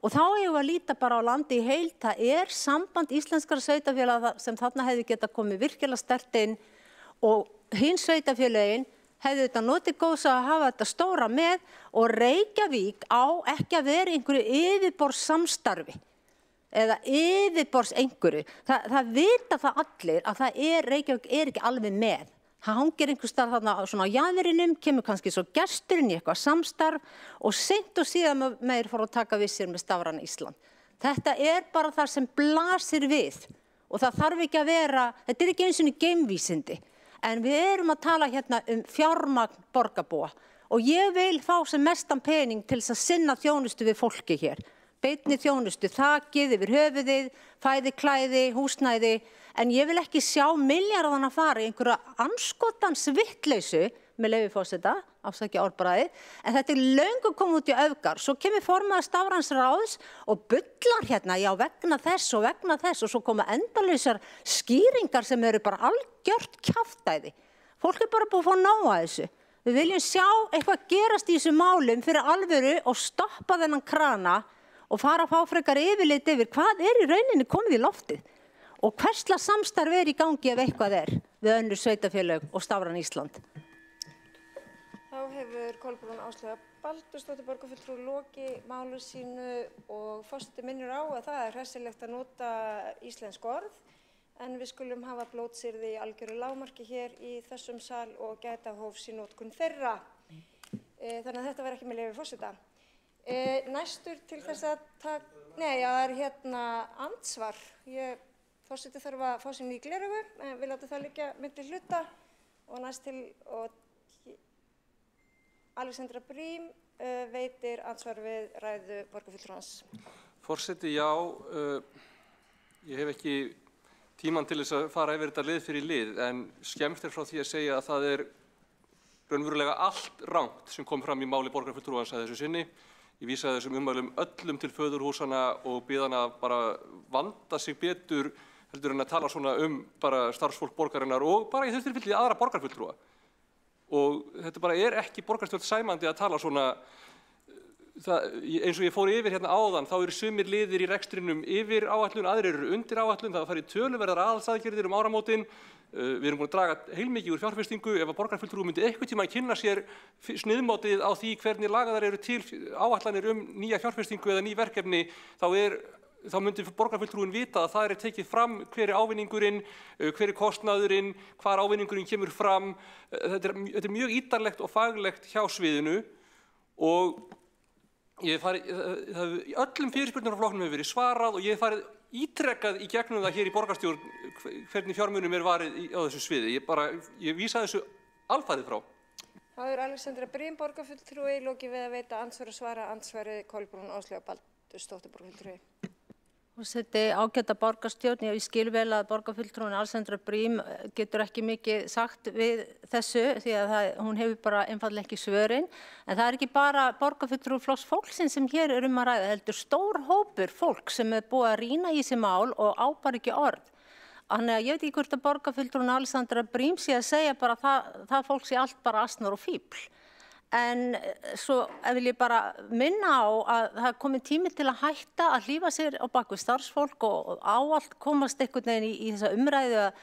Og þá eigum við að líta bara á landi í heild, það samband íslenskra sveitarfélaga sem þarna hefði getað komið virkilega sterkt inn og hinn sveitarfélögin hefði þetta notið góðs að hafa þetta stóra með og Reykjavík á ekki að vera einhverju yfirborðssamstarfi eða yfirborðs einhverju. Það vita það allir að Reykjavík ekki alveg með. Það hangir einhver stað þarna svona á jaðrinum, kemur kannski svo gesturinn í eitthvað samstarf og seint og síðan meir fór að taka við sér með stafræna Ísland. Þetta bara það sem blasir við og það þarf ekki að vera, þetta ekki eins og geimvísindi, en við erum að tala hérna fjármagn borgarbúa og ég vil fá sem mestan pening til þess að sinna þjónustu við fólki hér. Beinni þjónustu, þakið yfir höfuðið, fæði, klæði, húsnæði, en ég vil ekki sjá milljarðana fara í einhverja andskotans vittleysu, með leyfi forseta, afsakja orðbragðið, en þetta löngu komið út í öfgar. Svo kemur formaður stafræns ráðs og bullar hérna, já vegna þess og svo koma endalausar skýringar sem eru bara algjört kjaftæði. Fólk bara búið að fá nóg að þessu. Við viljum sjá eitthvað gerast í þessu málum fyrir alvöru og stoppa þennan krana og fara að fá frekar yfirlit yfir hvað í rauninni komið í loftið. Og hverslega samstarf í gangi ef eitthvað við önnur sveitarfélög og Stafræn Ísland? Þá hefur Kolbrún Áslaugar Baldursdóttir borgarfulltrúi lokið máli sínu og forseti minnir á að það hressilegt að nota íslensk orð en við skulum hafa blótsyrði í algjöru lágmarki hér í þessum sal og gæta hófs í notkun þeirra. Þannig að þetta var ekki með leyfi forseta. Næstur til þess að það hérna andsvar. Forseti þarf að fá sér ný gleraugu, við látum það liggja milli hluta og næst til Alexandra Brím veitir ansvar við ræðu borgarfulltrúans. Forseti, já, ég hef ekki tímann til þess að fara yfir þetta lið fyrir lið, en skemmst frá því að segja að það raunverulega allt rangt sem kom fram í máli borgarfulltrúans að þessu sinni. Ég vísaði þessum ummælum öllum til föðurhúsana og bið hana bara vanda sig betur heldur en að tala svona bara starfsfólk borgarinnar og bara í þessu tilfelli aðra borgarfulltrúa. Og þetta bara ekki borgarstjórn sæmandi að tala svona, eins og ég fór yfir hérna áðan, þá eru sumir liðir í rekstrinum yfir áætlun, aðrir eru undir áætlun, það farið töluverðar aðhaldsaðgerðir áramótin, við erum búin að draga heilmikið úr fjárfestingu, ef að borgarfulltrúi myndi eitthvað tíma að kynna sér sniðmótið á því hvernig lagaðar eru til áætlanir nýja fjárfestingu eða ný verkefni, þá myndi borgarfulltrúin vita að það tekið fram hver ávinningurinn, hver kostnaðurinn, hvar ávinningurinn kemur fram. Þetta mjög ítarlegt og faglegt hjá sviðinu og í öllum fyrirspurnum frá flokknum hefur verið svarað og ég hef farið ítrekkað í gegnum það hér í borgarstjórn hvernig fjármunum varið á þessu sviði. Ég vísa þessu alfarið frá. Þá Alexandra Brím borgarfulltrúi lokið við að veita ansvar og svara ansvari Kolbrún Áslaugar Baldursdóttir borgarfulltrúi. Forseti, ágæta borgarstjórn, ég skil vel að borgarfulltrúin Alexandra Brím getur ekki mikið sagt við þessu því að hún hefur bara einfaldlega ekki svörin. En það ekki bara borgarfulltrúi Flokks fólksins sem hér að ræða, heldur stór hópur fólk sem búið að rýna í þessi mál og á bara ekki orð. Þannig að ég veit ekki hvort að borgarfulltrúin Alexandra Brím sé að segja bara það fólk sé allt bara asnar og fífl. En svo vil ég bara minna á að það komið tími til að hætta að hlífa sér á bak við starfsfólk og áallt komast einhvern veginn í þessa umræðu að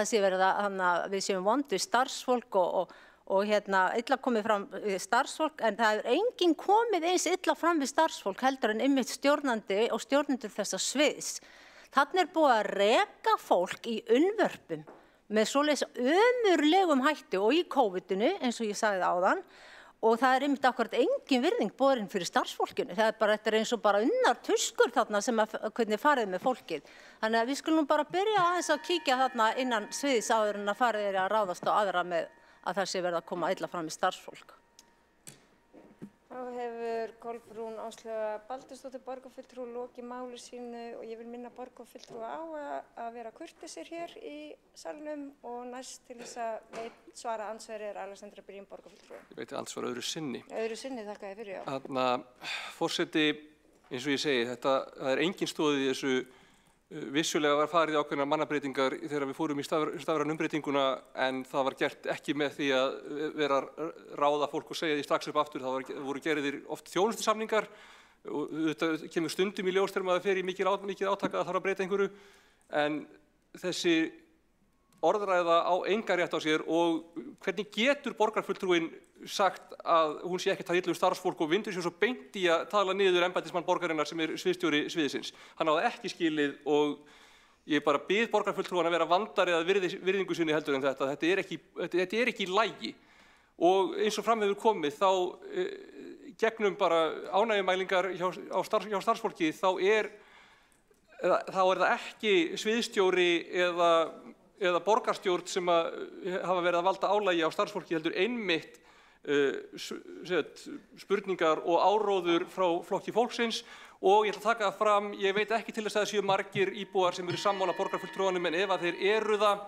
það sé verið að við séum vond við starfsfólk og illa komið fram við starfsfólk en það enginn komið eins illa fram við starfsfólk heldur en einmitt stjórnandi og stjórnendur þessa sviðs. Þarna búið að reka fólk í unnvörpum með svoleiðis ömurlegum hætti og í COVID-inu eins og ég sagði áðan. Og það einmitt akkurat engin virðing borin fyrir starfsfólkinu. Þetta eins og bara unnar tuskur þarna sem hvernig farið með fólkið. Þannig að við skulum bara byrja aðeins að kíkja þarna innan sviðis áður en að farið að ráðast á aðra með að það sé verið að koma illa fram í starfsfólk. Þá hefur Kolbrún Áslaugar Baldursdóttir borgarfulltrúi lokið máli sínu og ég vil minna borgarfulltrúa á að vera kurteisir hér í salnum og næst til þess að svara ansvari Alexandra Brím borgarfulltrúi. Ég veit ansvar öðru sinni. Öðru sinni, þakka þér fyrir, já. Forseti, eins og ég segi, það engin stoð í þessu. Vissulega var farið ákveðnar mannabreitingar þegar við fórum í stafrænu umbreytinguna en það var gert ekki með því að vera ráða fólk og segja því strax upp aftur. Það voru gerðir oft þjónustusamningar og þetta kemur stundum í ljós þegar maður fer í mikið átaka að þarf að breyta einhverju en þessi orðræða á engan rétt á sér og hvernig getur borgarfulltrúin sagt að hún sé ekki að illa starfsfólk og vindur sér svo beint í að tala niður embættismann borgarinnar sem sviðstjóri sviðsins. Hann á það ekki skilið og ég bara bið borgarfulltrúan að vera vandari að virðingu sinni heldur en þetta. Þetta er ekki í lagi og eins og fram hefur komið þá gegnum bara ánægjumælingar hjá starfsfólki þá er það ekki sviðstjóri eða borgarstjórn sem hafa verið að valda álagi á starfsfólki heldur einmitt spurningar og áróður frá Flokki fólksins og ég ætla að taka það fram, ég veit ekki til þess að það séu margir íbúar sem eru sammála borgarfulltrúanum en ef að þeir eru það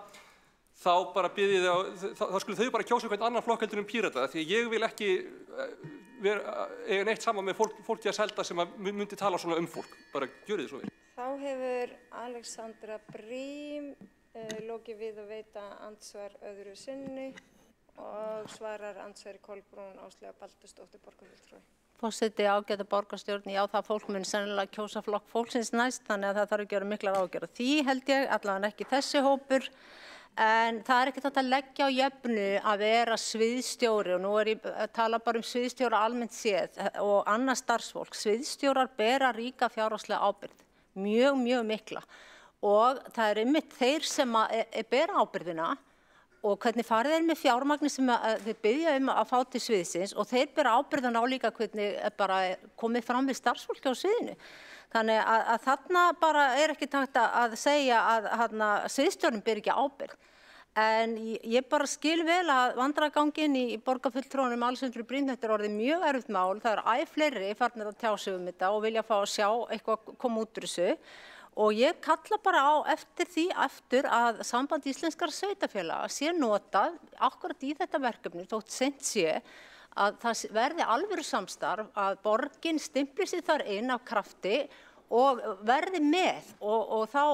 þá bara þá skulu þau bara kjósa hvern annan flokk heldur Pírata því ég vil ekki eiga neitt saman með fólki að selda sem myndi tala svona fólk, bara gjörið þið svo vel. Þá hefur Alexandra Brím lokið við að veita ansvar öðru sinni og svarar ansvari Kolbrún Áslaugar Baldursdóttir borgarfulltrúi. Forseti, ágæta borgarstjórn, já það fólk mun sennilega kjósa flokk fólksins næst, þannig að það þarf ekki að vera miklar ágjör. Því held ég allavega ekki þessi hópur, en það er ekki þetta að leggja á jöfnu að vera sviðstjóri, og nú er ég að tala bara sviðstjóra almennt séð og annað starfsfólk. Sviðstjórar bera ríka fjárhagslega ábyrgð, mjög mikla, og það er einmitt þeir sem bera ábyrgðina og hvernig farið er með fjármagni sem þeir biðja að fá til sviðsins, og þeir bera ábyrgðan á líka hvernig bara komið fram við starfsfólki á sviðinu. Þannig að þarna bara er ekki takt að segja að sviðstjórinn ber ekki ábyrgð. En ég bara skil vel að vandræðaganginn í borgarfulltrúanum Alexöndru Brím, þetta er orðið mjög erfitt mál. Það er æ fleiri farnir að tjá sig þetta og vilja fá að sjá eitthvað koma út úr þessu. Og ég kalla bara á eftir því að Samband íslenskra sveitarfélaga sé notað akkurat í þetta verkefni, þótt seint sé, að það verði alvöru samstarf, að borgin stimpli sig þar inn af krafti og verði með og þá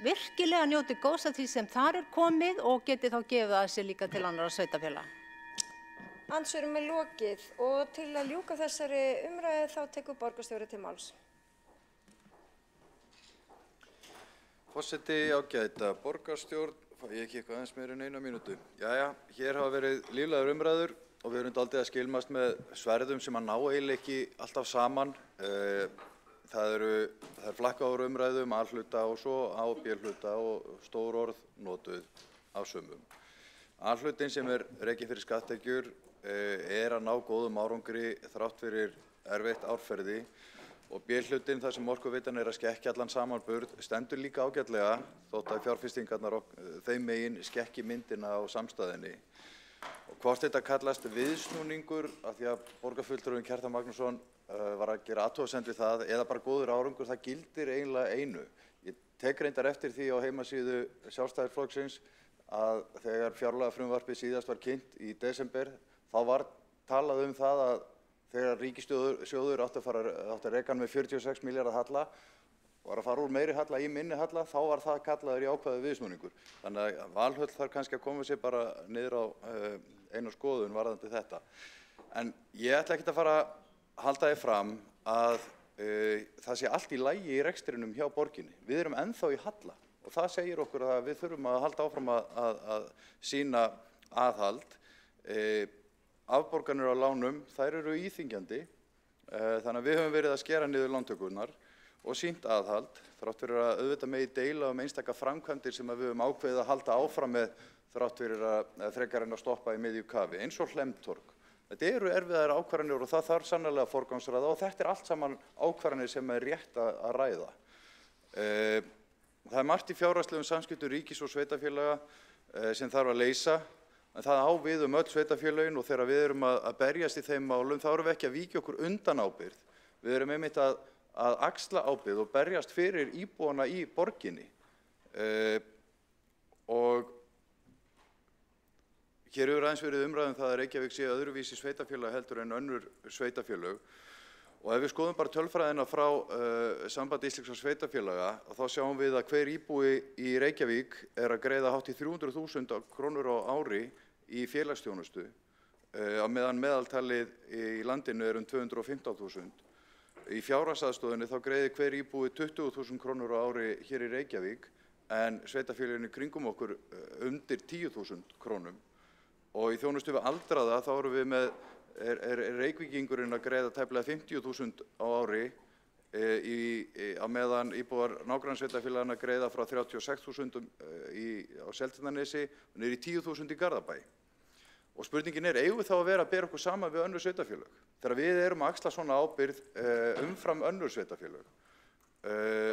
virkilega njóti góðs af því sem þar er komið og geti þá gefið að sér líka til annarra sveitarfélaga. Andsvörum er lokið og til að ljúka þessari umræðu þá tekur borgarstjóri til máls. Forseti, ágæta borgarstjórn, fæ ég ekki eitthvað aðeins meira en 1 mínútu. Jæja, hér hafa verið líflegar umræður og við erum dálítið að skilmast með sverðum sem að ná eiginlega ekki alltaf saman. Það er flakkaður umræðum, A-hluta og svo A- og B-hluta og stór orð notuð af sumum. A-hlutin sem er rekinn fyrir skatttekjur er að ná góðum árangri þrátt fyrir erfitt árferði. Og B-hlutin, þar sem Orkuveitan er að skekkja allan samanburð, stendur líka ágætlega þótt að fjárfestingarnar þeim megin skekki myndina á samstæðinni. Og hvort þetta kallast viðsnúningur, af því að borgarfulltrúinn Kjartan Magnússon var að gera athugasemd við það, eða bara góður árangur, það gildir eiginlega einu. Ég tek reyndar eftir því á heimasíðu Sjálfstæðisflokksins að þegar fjárlagafrumvarpið síðast var kynnt í desember, þá var talað það að þegar ríkissjóður átti að reka hann með 46 milljarða halla, var að fara úr meiri halla í minni halla, þá var það kallaður í ákvæðu viðsnúningur. Þannig að Valhöll þarf kannski að koma sér bara niður á eina skoðun varðandi þetta. En ég ætla ekkert að fara að halda því fram að það sé allt í lagi í rekstrinum hjá borginni. Við erum ennþá í halla og það segir okkur að við þurfum að halda áfram að sýna aðhald. Afborganir á lánum, þær eru íþyngjandi, þannig að við höfum verið að skera niður lántökurnar og sýnt aðhald, þrátt fyrir að auðvitað megi deila einstaka framkvæmdir sem við höfum ákveðið að halda áfram með þrátt fyrir að frekar en að stoppa í miðju kafi, eins og Hlemmtorg. Þetta eru erfiðar ákvarðanir og það þarf sannarlega að forgangsraða og þetta er allt saman ákvarðanir sem er rétt að ræða. Það er margt í fjárhagslegum samskiptum ríkis og sveitarfélaga sem þarf að leysa. En það á við öll sveitarfélögin og þegar við erum að berjast í þeim málum, þá erum við ekki að víkja okkur undan ábyrgð. Við erum einmitt að axla ábyrgð og berjast fyrir íbúana í borginni. Og hér hefur aðeins verið umræðum það að Reykjavík sé öðruvísi sveitarfélag heldur en önnur sveitarfélög. Og ef við skoðum bara tölfræðina frá Sambandi íslenskra sveitarfélaga, þá sjáum við að hver íbúi í Reykjavík er að greiða hátt í 300.000 krónur á ári í félagsþjónustu, á meðan meðaltalið í landinu er 215.000. Í fjárhagsaðstoðinni þá greiðir hver íbúi 20.000 krónur á ári hér í Reykjavík, en sveitarfélögin í kringum okkur undir 10.000 krónum. Og í þjónustu við aldraða þá erum við með Reykvíkingurinn að greiða tæplega 50.000 á ári á meðan íbúar nágrannssveitarfélaganna greiða frá 36.000 á Seltjarnarnesi og niður í 10.000 í Garðabæ. Og spurningin er, eigum við þá að vera að bera okkur saman við önnur sveitarfélög? Þegar við erum að axla svona ábyrgð umfram önnur sveitarfélög.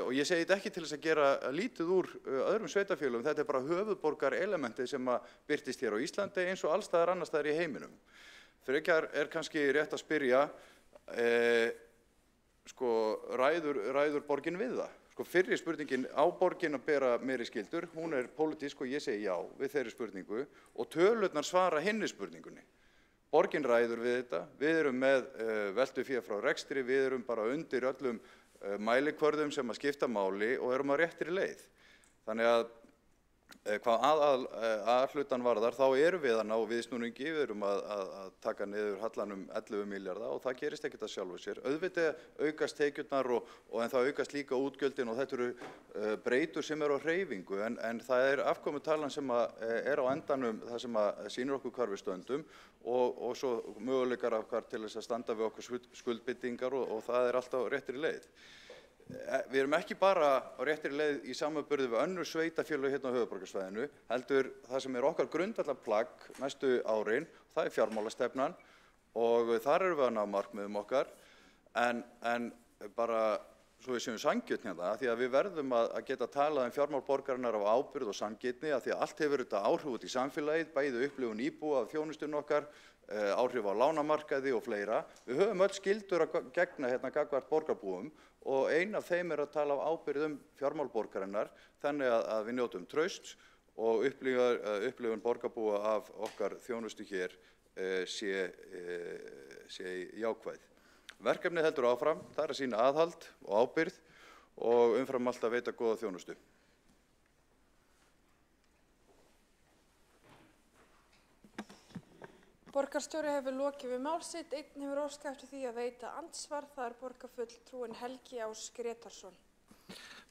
Og ég segi þetta ekki til þess að gera lítið úr öðrum sveitarfélögum, þetta er bara höfuðborgar elementið sem að birtist hér á Íslandi eins og allstaðar annars staðar í heiminum. Frekar er kannski rétt að spyrja, ræður borgin við það? Fyrri spurningin, á borgin að bera meiri skyldur, hún er pólitísk og ég segi já við þeirri spurningu og tölurnar svara hinni spurningunni. Borgin ræður við þetta, við erum með veltufé frá rekstri, við erum bara undir öllum mælikvörðum sem að skipta máli og erum á réttri leið. Þannig að Hvað aðhlutan varðar, þá erum við að ná viðsnúningi, við erum að taka niður hallanum 11 milljarða og það gerist ekkert að sjálfu sér. Auðvitað aukast tekjurnar en það aukast líka útgjöldin og þetta eru breytur sem eru á hreyfingu en það er afkomutalan sem er á endanum það sem sýnir okkur hvar við stöndum og svo möguleikar okkar til þess að standa við okkur skuldbindingar og það er alltaf réttri leið. Við erum ekki bara á réttri leið í samanburði við önnur sveitarfélög hérna á höfuðborgarsvæðinu, heldur það sem er okkar grundvallarplagg næstu árin, það er fjármálastefnan og þar erum við að ná markmiðum okkar en bara svo við séum sanngirni hérna, því að við verðum að geta talað fjármál borgarinnar af ábyrgð og sanngirni að því að allt hefur þetta áhrif út í samfélagið, bæði upplifun íbúa af þjónustunni okkar, áhrif á lánamarkaði og fleira. Við höfum öll skyldur að gegna hérna gagnvart borgarbúum og ein af þeim er að tala af ábyrgð fjármál borgarinnar þannig að við njótum trausts og upplifun borgarbúa af okkar þjónustu hér sé jákvæð. Verkefnið heldur áfram, það er að sýna aðhald og ábyrgð og umfram allt að veita góða þjónustu. Borgarstjóri hefur lokið við mál sitt, einn hefur óskað eftir því að veita andsvar, það er borgarfulltrúinn Helgi Ás Grétarsson.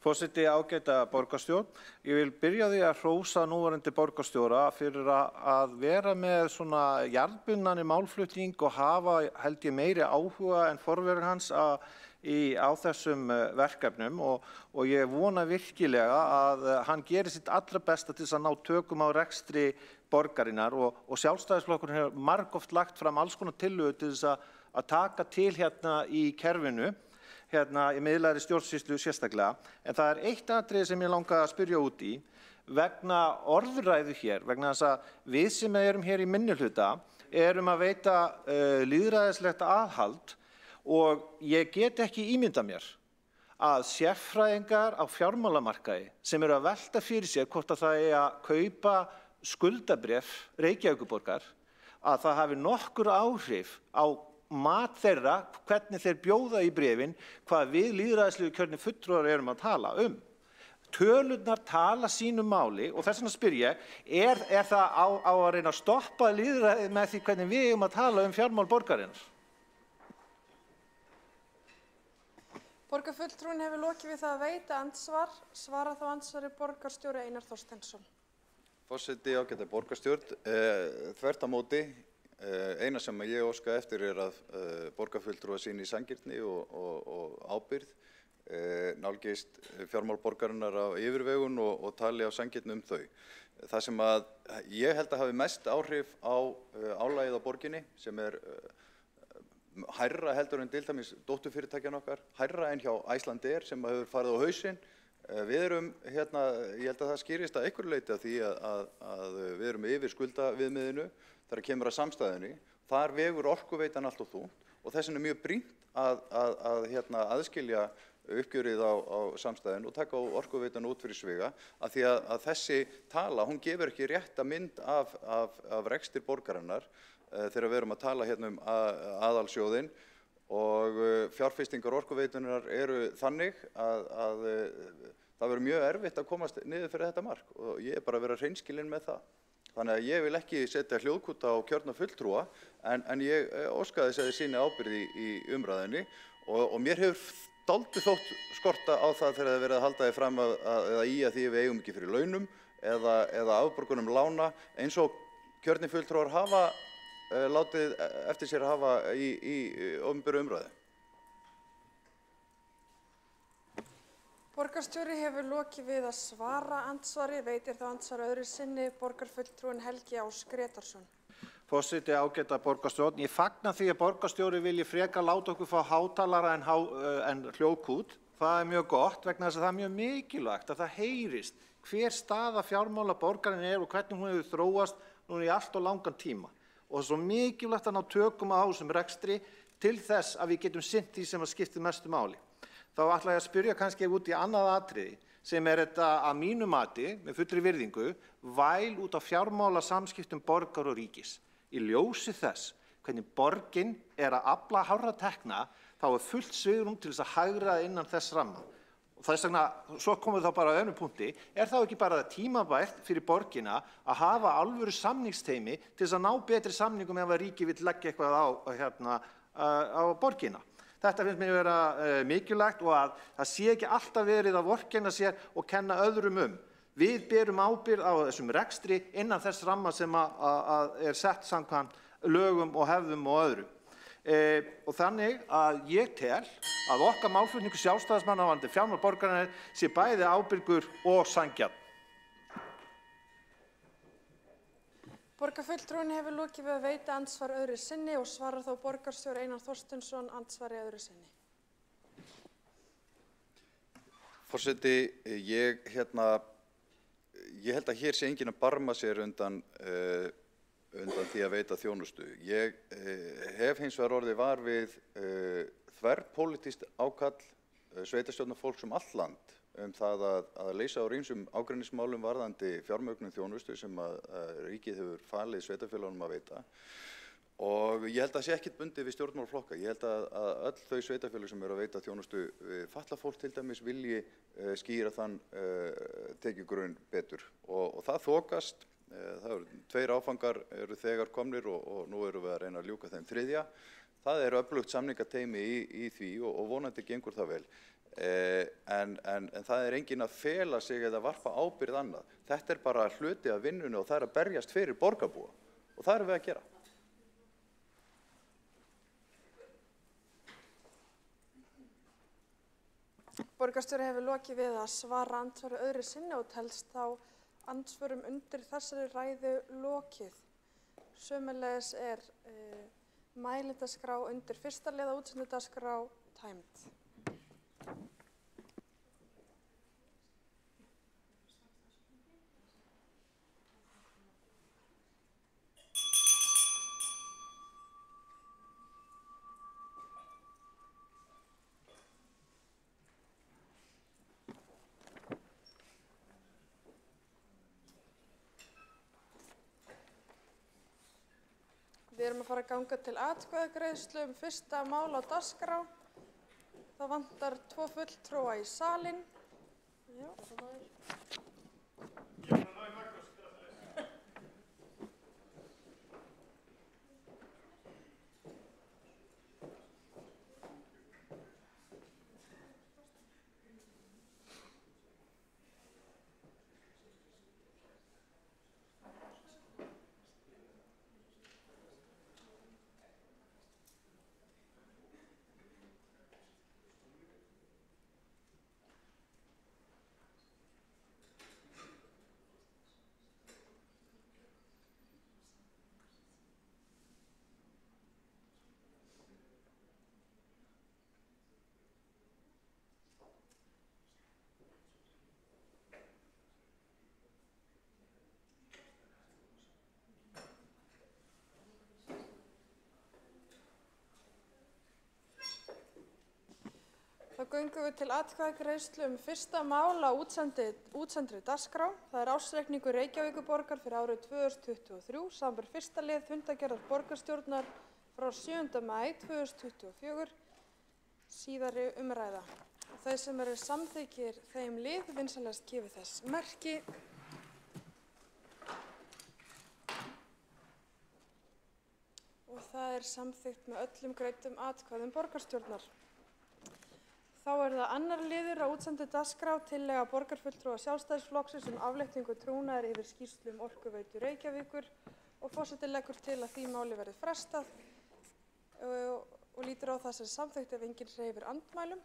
Forseti, ágæta borgarstjórn, ég vil byrja því að hrósa núverandi borgarstjóra fyrir að vera með svona jarðbundnari málflutning og hafa held ég meiri áhuga en forverar hans á þessum verkefnum og ég vona virkilega að hann gerir sitt allra besta til þess að ná tökum á rekstri borgarinnar og Sjálfstæðisflokkurinn hefur margoft lagt fram alls konar tillögur til þess að taka til hérna í kerfinu, hérna í miðlægri stjórnsýslu sérstaklega, en það er eitt atriði sem ég langaði að spyrja út í vegna orðræðu hér, vegna þess að við sem erum hér í minnihluta erum að veita lýðræðislegt aðhald og ég get ekki ímyndað mér að sérfræðingar á fjármálamarkaði sem eru að velta fyrir sér hvort að það er að kaupa skuldabréf Reykjavíkurborgar að það hafi nokkur áhrif á mat þeirra, hvernig þeir bjóða í bréfin, hvað við lýðræðislegu kjörnir fulltrúar erum að tala um. Tölurnar tala sínu máli og þess vegna spyr ég, er það á að reyna að stoppa lýðræðið með því hvernig við eigum að tala um fjármál borgarinnar? Borgarfulltrúinn hefur lokið við það að veita andsvar, svara þá andsvari borgarstjóri Einar Þorsteinsson. Forseti, ágæta borgarstjórn, þvert á móti, eina sem ég óska eftir er að borgarfulltrúar sýni sanngirni og ábyrgð, nálgist fjármál borgarinnar á yfirvegun og tali á sanngirni um þau. Það sem að ég held að hafi mest áhrif á álagið á borginni sem er hærra heldur en til dæmis dótturfyrirtækjan okkar, hærra en hjá Icelandair sem hefur farið á hausinn. Við erum hérna, ég held að það skýrist að einhverju leyti af því að við erum yfir skuldaviðmiðinu þegar kemur að samstæðunni. Þar vegur orkuveitan allt og þungt og þess vegna er mjög brýnt að aðskilja uppgjörið á samstæðinu og taka orkuveitan út fyrir sviga af því að þessi tala, hún gefur ekki rétta mynd af rekstur borgarinnar þegar við erum að tala hérna aðalsjóðinn og fjárfestingar orkuveitunar eru þannig að það verður mjög erfitt að komast niður fyrir þetta mark og ég er bara að vera hreinskilinn með það. Þannig að ég vil ekki setja hljóðkúta á kjörna fulltrúa en ég óska þess að þið sýni ábyrgð í umræðinni og mér hefur dálítið þótt skorta á það þegar það verið að halda þið fram eða í að því við eigum ekki fyrir launum eða afborgunum lána eins og kjörni fulltrúar hafa látið eftir sér að hafa í opinberu umræðu. Borgarstjóri hefur lokið við að svara andsvari, veitir þá andsvar öðru sinni borgarfulltrúinn Helgi Ás Grétarsson. Forseti, ágæta borgarstjórn, ég fagna því að borgarstjóri vilji frekar láta okkur fá hátalara en hljóðkút. Það er mjög gott vegna þess að það er mjög mikilvægt að það heyrist hver staða fjármála borgarinn er og hvernig hún hefur þróast núna í allt og langan tíma. Og það er svo mikilvægt að ná tökum á þessum rekstri til þess að við getum sinnt því sem að skiptir mestu máli. Þá ætla ég að spyrja kannski út í annað atriði sem er þetta að mínu mati, með fullri virðingu, væl út á fjármála samskiptum borgar og ríkis. Í ljósi þess hvernig borgin er að afla hárra tekna, þá er fullt svigrúm til þess að hagræða innan þess ramma. Þess vegna, svo komum við þá bara að öðrum punkti, þá ekki bara tímabært fyrir borgina að hafa alvöru samningsteymi til þess að ná betri samningum ef að ríki vill leggja eitthvað á borgina. Þetta finnst mér vera mikilvægt og að það sé ekki alltaf verið að vorkenna sér og kenna öðrum Við berum ábyrgð á þessum rekstri innan þess ramma sem er sett samkvæmt lögum og hefðum og öðru. Og þannig að ég tel að okkar málflutningur sjálfstæðismanna varðandi fjármál borgarinnar sé bæði ábyrgur og sanngjarn. Borgarfulltrúinn hefur lokið við að veita andsvar öðru sinni og svarar þá borgarstjóri Einar Þorsteinsson andsvari öðru sinni. Forseti, ég held að hér sé enginn að barma sér undan því að veita þjónustu. Ég hef hins vegar orðið var við þverpólitískt ákall sveitarstjórnarfólks allt land það að leysa úr ýmsum ágreiningsmálum varðandi fjármögnun þjónustu sem að ríkið hefur falið sveitarfélögunum að veita. Og ég held að það sé ekkert bundið við stjórnmálaflokka. Ég held að öll þau sveitarfélög sem eru að veita þjónustu við fatlað fólk til dæmis vilji skýra þann tekjugrunn betur. Og það þokast. Það eru 2 áfangar eru þegar komnir og nú erum við að reyna að ljúka þeim 3. Það er öflugt samningateymi í því og vonandi gengur það vel. En það er enginn að fela sig eða varpa ábyrgð annað. Þetta er bara hluti af vinnunni og það er að berjast fyrir borgarbúa og það erum við að gera. Borgarstjóri hefur lokið við að svara andsvari öðru sinni og telst þá andsvörum undir þessari ræðu lokið. Sömuleiðis er mælendaskrá undir 1. lið og útsendingaskrá tæmd. Við erum að fara að ganga til atkvæðagreiðslu fyrsta mál á dagskrá. Það vantar 2 fulltrúa í salinn. Þá göngum við til atkvæðagreiðslu fyrsta mál á útsendri dagskrá. Það er ársreikningur Reykjavíkurborgar fyrir árið 2023, samanber 1. lið fundargerðar borgarstjórnar frá 7. maí 2024, síðari umræða. Þau sem eru samþykkir þeim lið vinsamlegast gefi þess merki. Og það er samþykkt með öllum greiddum atkvæðum borgarstjórnar. Þá er það annar liður á útsendu dagskrá tillaga borgarfulltrúa Sjálfstæðisflokksins afléttingu trúnaðar yfir skýrslu Orkuveitu Reykjavíkur og forseti leggur til að því máli verði frestað og lítur á það sem samþykkt ef enginn hreyfir andmælum.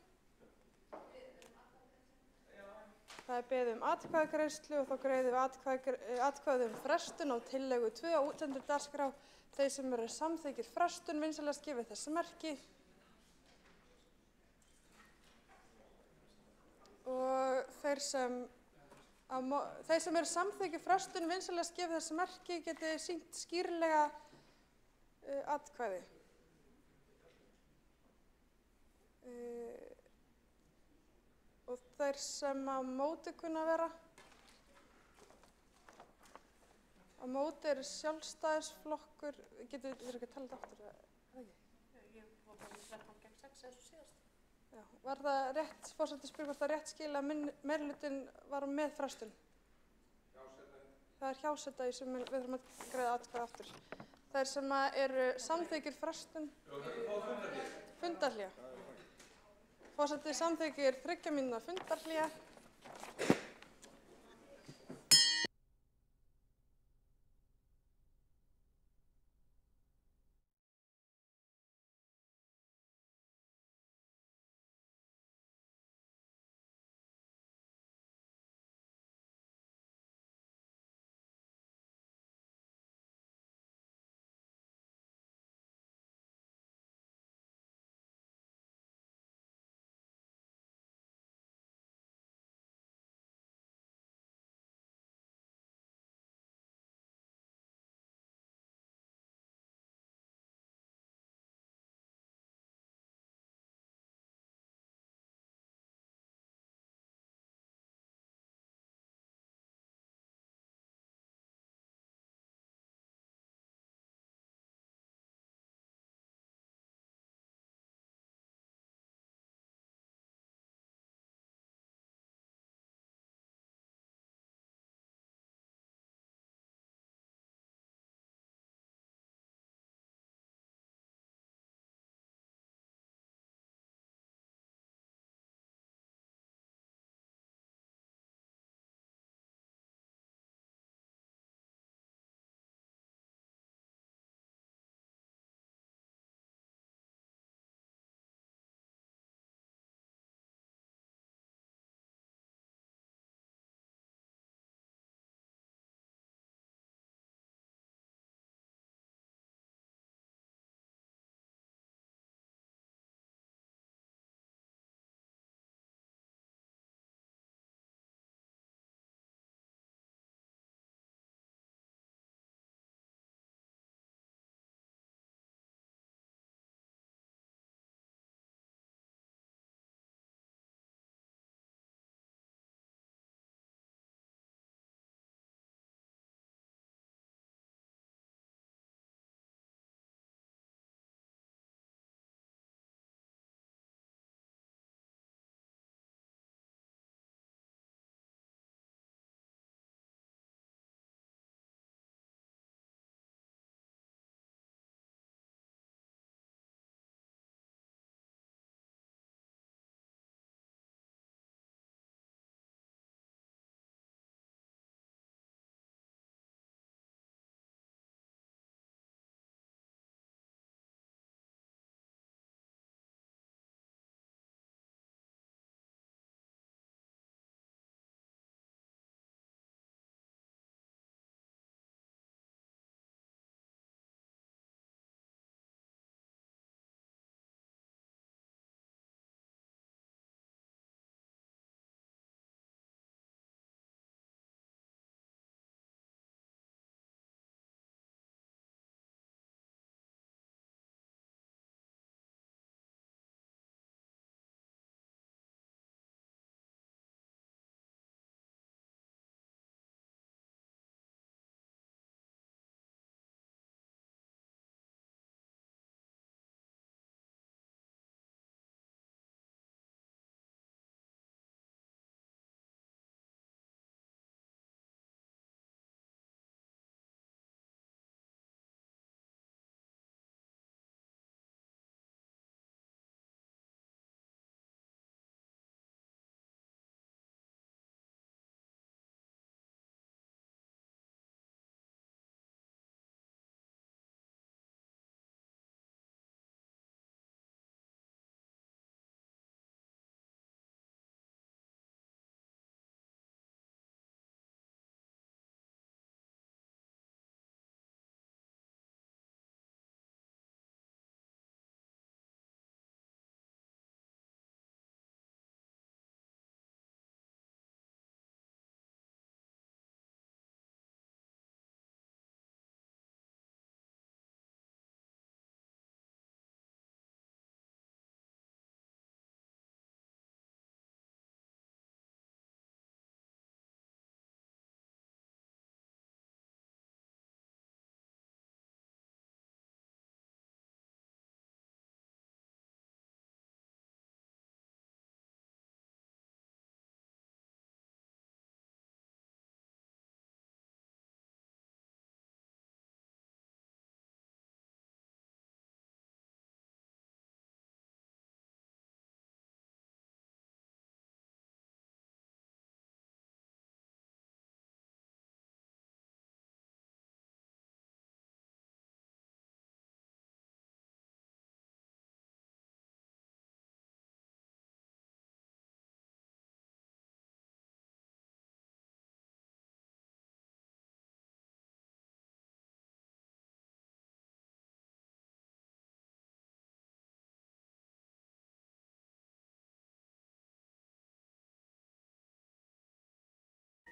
Það er beðið atkvæðagreiðslu og þá greiðum við atkvæði frestun á tillögu 2 á útsendu dagskrá. Þeir sem eru samþykkir frestun vinsamlegast gefi þessi merki. Og þeir sem eru samþykkir frestun vinsamlegast gefi þessi merki geti sýnt skýrlega atkvæði. Og þeir sem á móti kunna vera. Á móti er Sjálfstæðisflokkur, getur þér ekki að tala þetta aftur, eða ekki? Ég var bara með 13 gegn 6 eins og síðast. Já, var það rétt, forseti spyr hvort það rétt skil að meirihlutin var með frestun? Það er hjáseta í sem við þurfum að greiða atkvæði aftur. Þær sem eru samþykkir frestun? Fundarhlé. Forseti samþykkir 3 mínútna fundarhlé.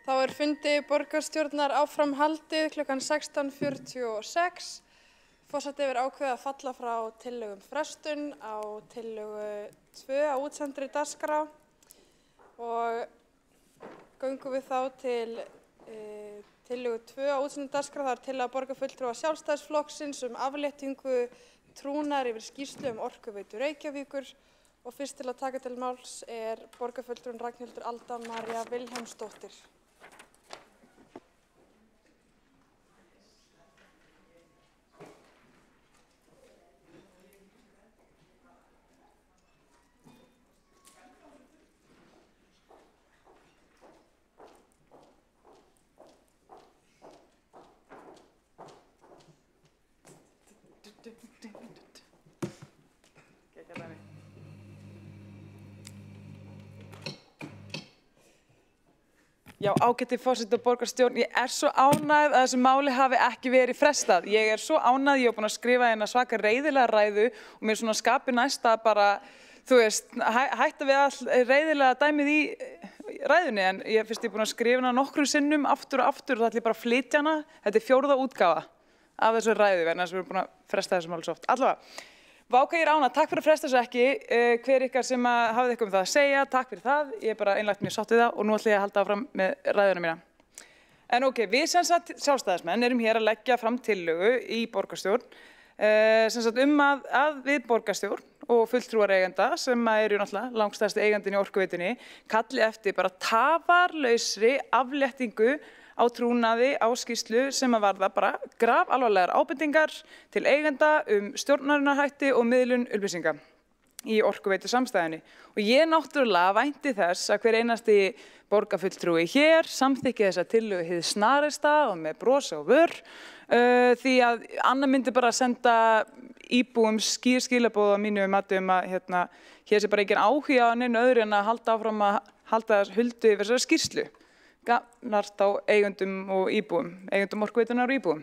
Þá fundi borgarstjórnar áfram haldið klukkan 16:46. Forseti hefur ákveðið að falla frá tillögum frestun á tillögu 2 á útsendri dagskrá og göngum við þá til tillögu 2 á útsendri dagskrá. Það tillaga borgarfulltrúa Sjálfstæðisflokksins afléttingu trúnaðar yfir skýrslu Orkuveitu Reykjavíkur og fyrst til að taka til máls borgarfulltrúin Ragnhildur Alda María Vilhelmsdóttir. Já, ágæti forseti og borgarstjórn, ég svo ánægð að þessu máli hafi ekki verið frestað. Ég svo ánægð, ég búin að skrifa hérna svaka reiðilega ræðu og mér svona skapi næsta bara, þú veist, hætta við all reiðilega dæmið í ræðunni, en ég fyrst ég búin að skrifa hana nokkrum sinnum aftur og aftur og það ætla ég bara að flytja hana. Þetta 4. útgáfa af þessu ræðu, vegna þess að við erum búin að fresta þessu máli svo oft. Allavega. Váka ég ánægð, takk fyrir að fresta þessu ekki, hver ykkar sem hafði eitthvað það að segja, takk fyrir það, ég bara einlægt mjög sátt við það og nú ætla ég að halda áfram með ræðuna mína. En ok, við sem sagt sjálfstæðismenn erum hér að leggja fram tillögu í borgarstjórn, sem sagt að við borgarstjórn og fulltrúar eigenda sem eru náttúrulega langstærsti eigandinn í Orkuveitunni kalli eftir bara tafarlausri afléttingu á trúnaði á skýrslu sem varða bara grafalvarlegar ábendingar til eigenda stjórnunarhætti og miðlun upplýsinga í Orkuveitu samstæðunni. Og ég náttúrulega vænti þess að hver einasti borgarfulltrúi hér samþykki þessa tillögu hið snarista og með bros á vör því að annar myndi bara senda íbúum skilaboð á mínu mati að hér sé bara engin áhuga á neinu öðru en að halda áfram að halda huldu yfir þessari skýrslu. Gagnast á eigendum og íbúum, eigendum Orkuveitunar og íbúum.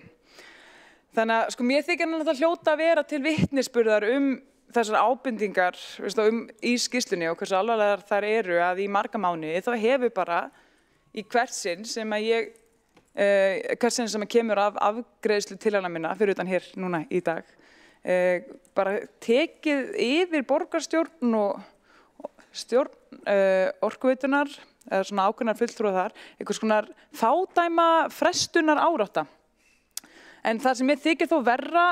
Þannig að sko mér þykir náttúrulega hljóta að vera til vitnisburðar þessar ábendingar í skýrslunni og hversu alvarlegar þær eru að í marga mánuði þá hefur bara í hvert sinn sem kemur af afgreiðslu tillagna minna fyrir utan hér núna í dag bara tekið yfir borgarstjórn og stjórn Orkuveitunar eða svona ákveðnar fulltrúar þar, einhvers konar fádæma frestunar árátta. En það sem mér þykir þó verra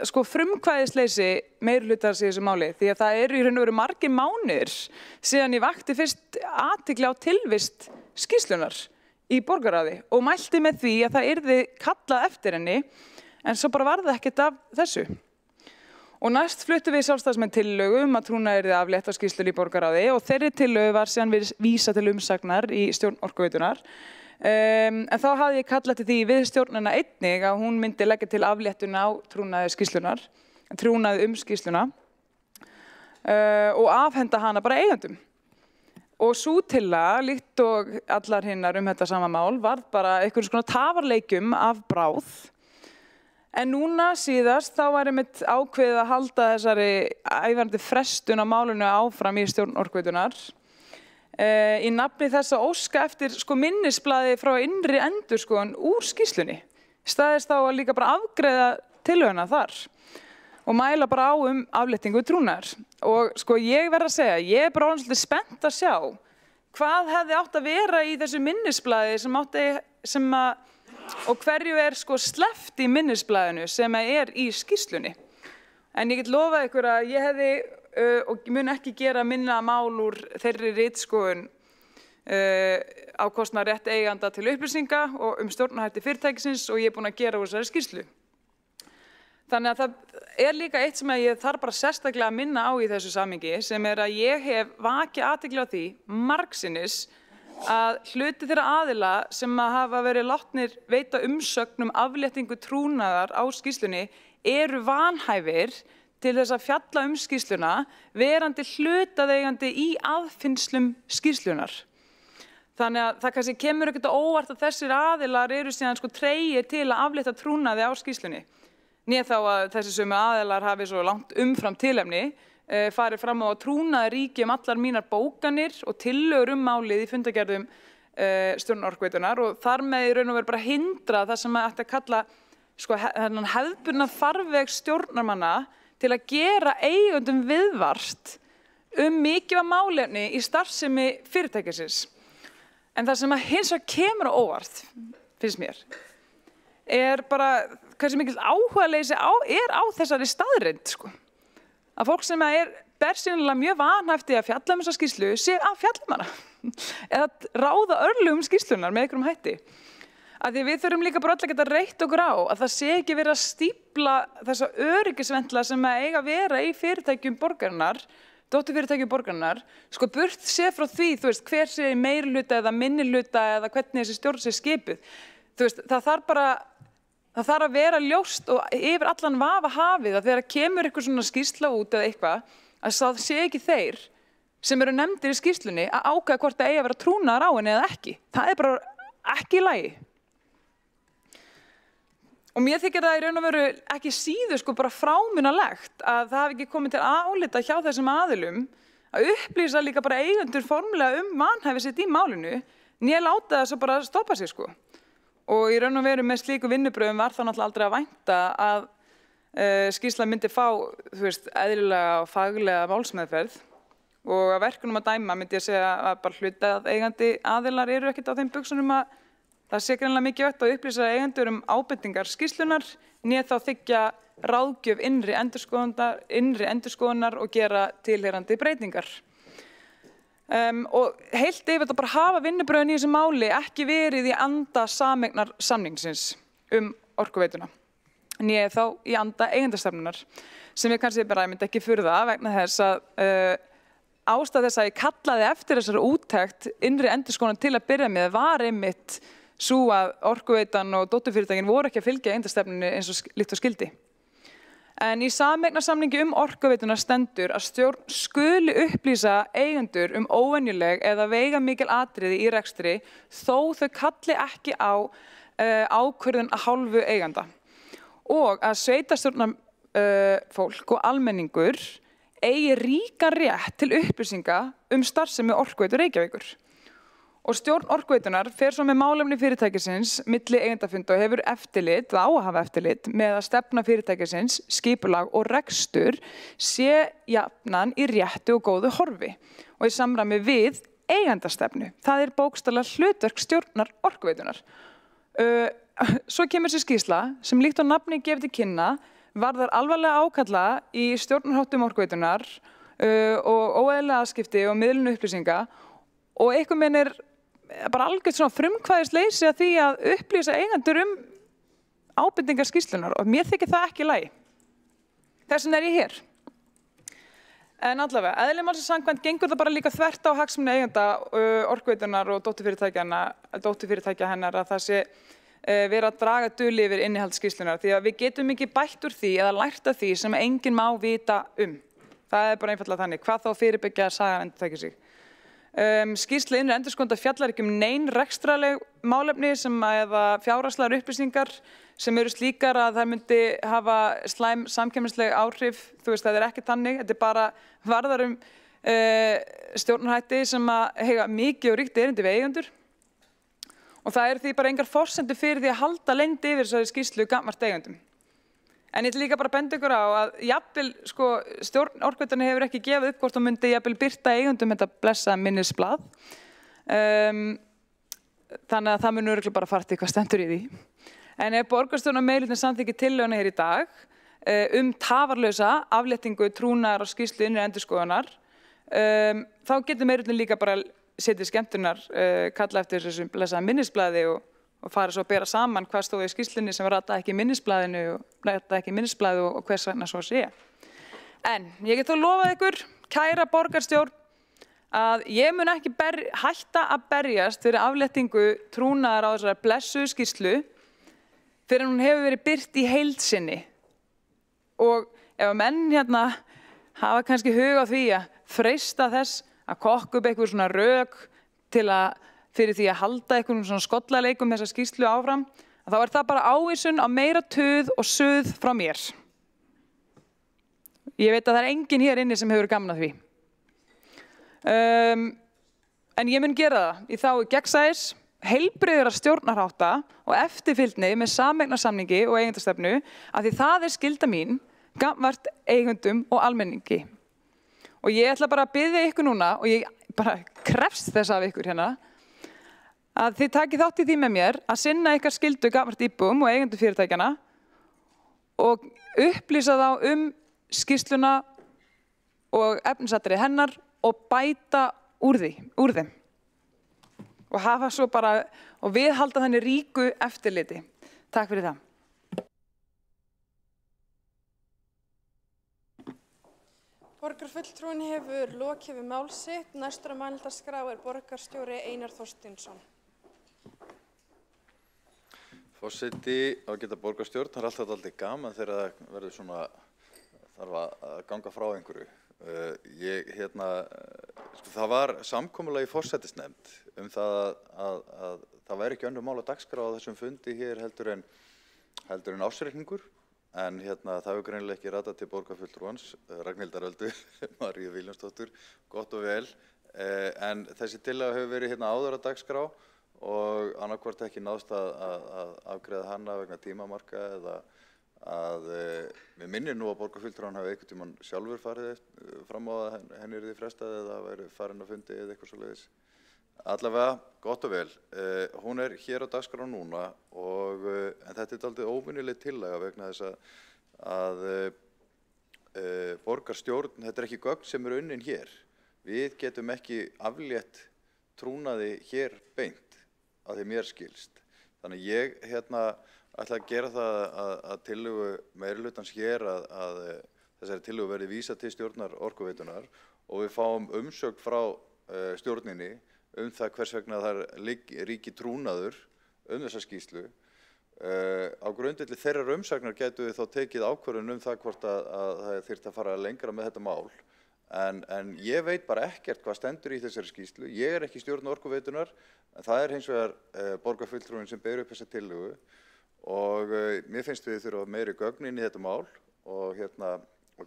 sko frumkvæðisleysi meirihlutans í þessu máli, því að það eru í raun og veru margir mánuðir síðan ég vakti fyrst athygli á tilvist skýrslunnar í borgarráði og mælti með því að það yrði kallað eftir henni, en svo bara var það ekkert af þessu. Og næst fluttum við sjálfstæðismenn tillögu að trúnaði yrði aflétt á skýrslunni í borgarráði og þeirri tillögu var síðan vísað til umsagnar í stjórn Orkuveitunar. En þá hafði ég kallað til því við stjórnina einnig að hún myndi leggja til afléttun á trúnaði skýrsluna og afhenda hana bara eigendum. Og sú tillaga, líkt og allar hinnar þetta sama mál, varð bara einhvers konar tafarleikjum af bráð. En núna síðast þá var einmitt ákveðið að halda þessari ævarandi frestun á málinu áfram í stjórn Orkuveitunar í nafni þess að óska eftir minnisblaði frá innri endurskoðun úr skýrslunni. Staðist þá að líka bara afgreiða tillöguna þar og mæla bara á afléttingu trúnaðar. Og ég verð að segja, ég bara orðin svolítið spennt að sjá hvað hefði átt að vera í þessu minnisblaði og hverju sleppt í minnisblaðinu sem í skýrslunni. En ég get lofað ykkur að ég hefði og mun ekki gera minna mál úr þeirri ritskoðun á kostnað rétt eiganda til upplýsinga og stjórnarhætti fyrirtækisins og ég búin að gera úr þessari skýrslu. Þannig að það líka eitt sem ég þarf bara sérstaklega að minna á í þessu samhengi sem að ég hef vakið athygli á því margsinnis að hluti þeirra aðila sem hafa verið látnir veita umsögn afléttingu trúnaðar á skýrslunni eru vanhæfir til þess að fjalla skýrsluna verandi hlutaðeigandi í aðfinnslum skýrslunnar. Þannig að það kannski kemur ekkert á óvart að þessir aðilar eru síðan tregir til að aflétta trúnaði á skýrslunni. Né þá að þessi sömu aðilar hafi svo langt umfram tilefni farið fram á að trúnaði ríki allar mínar bókanir og tillögur málið í fundargerðum stjórn Orkuveitunar og þar með í raun og veru bara hindra það sem ætti að kalla hefðbundna farveg stjórnarmanna til að gera eigendum viðvart mikilvæg málefni í starfsemi fyrirtækisins. En það sem hins vegar kemur á óvart, finnst mér, bara hversu mikil áhugaleysi er á þessari staðreynd, sko. Að fólk sem bersýnilega mjög vanhæft í að fjalla þessa skýrslu sé að fjalla hana eða ráða örlugum skýrslunar með einhverjum hætti. Að því við þurfum líka bara öll að geta reitt okkur á að það sé ekki verið að stípla þessa öryggisventla sem eiga að vera í fyrirtækjum borgarinnar, dótturfyrirtækjum borgarinnar, sko burt sé frá því, þú veist, hver sé í meirihluta eða minnihluta eða hvernig þessi stjórn sé skipuð. Þú veist, það þarf að vera ljóst og yfir allan vafa hafið að þegar kemur eitthvað svona skýrsla út eða eitthvað, að það sé ekki þeir sem eru nefndir í skýrslunni að ákveða hvort það eigi að vera trúnaðar á henni eða ekki. Það er bara ekki í lagi. Og mér þykir það í raun og veru ekki síður sko bara frámunalegt að það hafi ekki komið til álita hjá þessum aðilum að upplýsa líka bara eigendur formulega vanhæfi sitt í málinu, né láta þess að bara stoppa sig sko. Og í raun og veru með slíku vinnubröðum var það náttúrulega aldrei að vænta að skýrsla myndi fá, þú veist, eðlilega og faglega málsmeðferð og að verkunum að dæma myndi ég segja að bara hluta að eigandi aðilar eru ekkert á þeim buxunum að það sé greinilega mikilvægt að upplýsa eigendur ábendingar skýrslunar, né þá þiggja ráðgjöf innri endurskoðunar og gera tilheyrandi breytingar. Og heilt yfir þetta bara hafa vinnubrögðin í þessu máli ekki verið í anda sameignar-samningsins Orkuveituna, né þá í anda eigendastefnunar, sem ég kannski bara myndi ekki furða vegna þess að ástæða þess að ég kallaði eftir þessari úttekt innri endurskoðunar til að byrja með var einmitt svo að Orkuveitan og dótturfyrirtækin voru ekki að fylgja eigendastefnunni eins og líkt og skildi. En í sameignasamningi Orkuveituna stendur að stjórn skuli upplýsa eigendur óvenjuleg eða veigamikil atriði í rekstri þó þau kalli ekki á ákvörðun af hálfu eiganda. Og að sveitarstjórnarfólk og almenningur eigi ríkan rétt til upplýsinga starfsemi Orkuveitu Reykjavíkur. Og stjórn Orkuveitunar fer svo með málefni fyrirtækisins milli eigendafunda og hefur eftirlit, það á að hafa eftirlit, með að stefna fyrirtækisins, skipulag og rekstur sé jafnan í réttu og góðu horfi og í samræmi við eigendastefnu. Það er bókstaflega hlutverk stjórnar Orkuveitunar. Svo kemur þessi skýrsla sem líkt á nafni gefið til kynna varðar alvarlega ákalla í stjórnarháttum Orkuveitunar og óeðlilega afskipti og miðlun upplýsinga og einhvern veginn bara algjört svona frumkvæðisleysi að því að upplýsa eigendur ábendingar skýrslunar og mér þykir það ekki í lagi. Þess vegna ég hér. En allavega, eðli málsins samkvæmt gengur það bara líka þvert á hagsmuni eigenda Orkuveitunar og dótturfyrirtækja hennar að það sé vera að draga dul yfir innihald skýrslunar því að við getum ekki bætt úr því eða lært af því sem enginn má vita Það er bara einfaldlega þannig, hvað þá fyrirbyggja að sagan endurtaki sig. Skýrsla innri endurskoðanda fjallar ekki nein rekstraleg málefni eða fjárhagslegar upplýsingar sem eru slíkar að það myndi hafa slæm samkeppnisleg áhrif. Þú veist, það er ekki þannig, þetta er bara varðar stjórnarhætti sem eiga mikið og ríkt erindi við eigendur. Og það eru því bara engar forsendur fyrir því að halda leynd yfir þessari skýrslu gagnvart eigendum. En ég ætla líka bara að benda ykkur á að jafnvel stjórn Orkuveitunnar hefur ekki gefið upp hvort hún myndi jafnvel birta eigendum þetta blessaða minnisblað. Þannig að það mun örugglega bara fara til hvað stendur í því. En ef borgarstjórnarmeirihlutin samþykkir tillöguna hér í dag tafarlausa afléttingu trúnaðar og skýrslu innri endurskoðunar, þá getur meirihlutin líka bara setið skemmtunar, kalla eftir þessu blessaða minnisblaði og fara svo að bera saman hvað stóð í skýrslunni sem rataði ekki minnisblaðinu og hvers vegna svo sé. En ég get þó lofað ykkur, kæra borgarstjórn, að ég mun ekki hætta að berjast fyrir afléttingu trúnaðar á þessari blessuðu skýrslu fyrir hún hefur verið birt í heild sinni. Og ef menn hafa kannski hug á því að freista þess að kokka upp eitthvað svona rök fyrir því að halda einhverjum svona skollaleikum þessa skýrslu áfram, þá er það bara ávísun á meira tuð og suð frá mér. Ég veit að það er enginn hér inni sem hefur gaman af því. En ég mun gera það í þágu gegnsæis, heilbrigðra stjórnarhátta og eftirfylgni með sameignarsamningi og eigendastefnu af því það skylda mín gagnvart eigendum og almenningi. Og ég ætla bara að biðja ykkur núna og ég bara krefst þess af ykkur hérna að þið takið þátt í því með mér að sinna ykkar skyldu gagnvart íbúum og eigendum fyrirtækjana og upplýsa þá skýrsluna og efnisatriði hennar og bæta úr þeim. Og hafa svo bara, og viðhalda þannig ríku eftirliti. Takk fyrir það. Borgarfulltrúin hefur lokið við mál sitt. Næstur á mælendaskrá borgarstjóri Einar Þorsteinsson. Forseti, ágæta borgarstjórn, það alltaf aldrei gaman þegar það verður svona, þarf að ganga frá einhverju. Það var samkomulag í forsætisnefnd það að það væri ekki önnur mál á dagskrá á þessum fundi hér heldur en ársreikningur, en það hefur greinilega ekki ratað til borgarfulltrúans, Ragnhildar Öldu, Maríu Vilhjálmsdóttur, gott og vel, en þessi tillaga hefur verið áður á dagskrá og annarkvort ekki náðst að afgreiða hana vegna tímamarka eða að mér minnir nú að borgarfulltrúan hafi einhvern tímann sjálfur farið fram á að henni yrði frestað eða væri farin að fundi eða eitthvað svoleiðis. Allavega, gott og vel. Hún hér á dagskrá núna en þetta dálítið óvenjuleg tillaga vegna þess að borgarstjórn, þetta ekki gögn sem unnin hér. Við getum ekki aflétt trúnaði hér beint að því mér skilst. Þannig ég ætla að gera það að tillögu meirihlutans hér að þessari tillögu verði vísað til stjórnar Orkuveitunar og við fáum umsögn frá stjórninni það hvers vegna það ríki trúnaður þessa skýrslu. Á grundvelli þeirrar umsagnar gætu við þá tekið ákvörðun það hvort að það þyrfti að fara lengra með þetta mál. En ég veit bara ekkert hvað stendur í þessari skýrslu. Ég ekki stjórn Orkuveitunar, en það hins vegar borgarfulltrúin sem ber upp þessa tillögu. Og mér finnst við þurfa meiri gögn inn í þetta mál og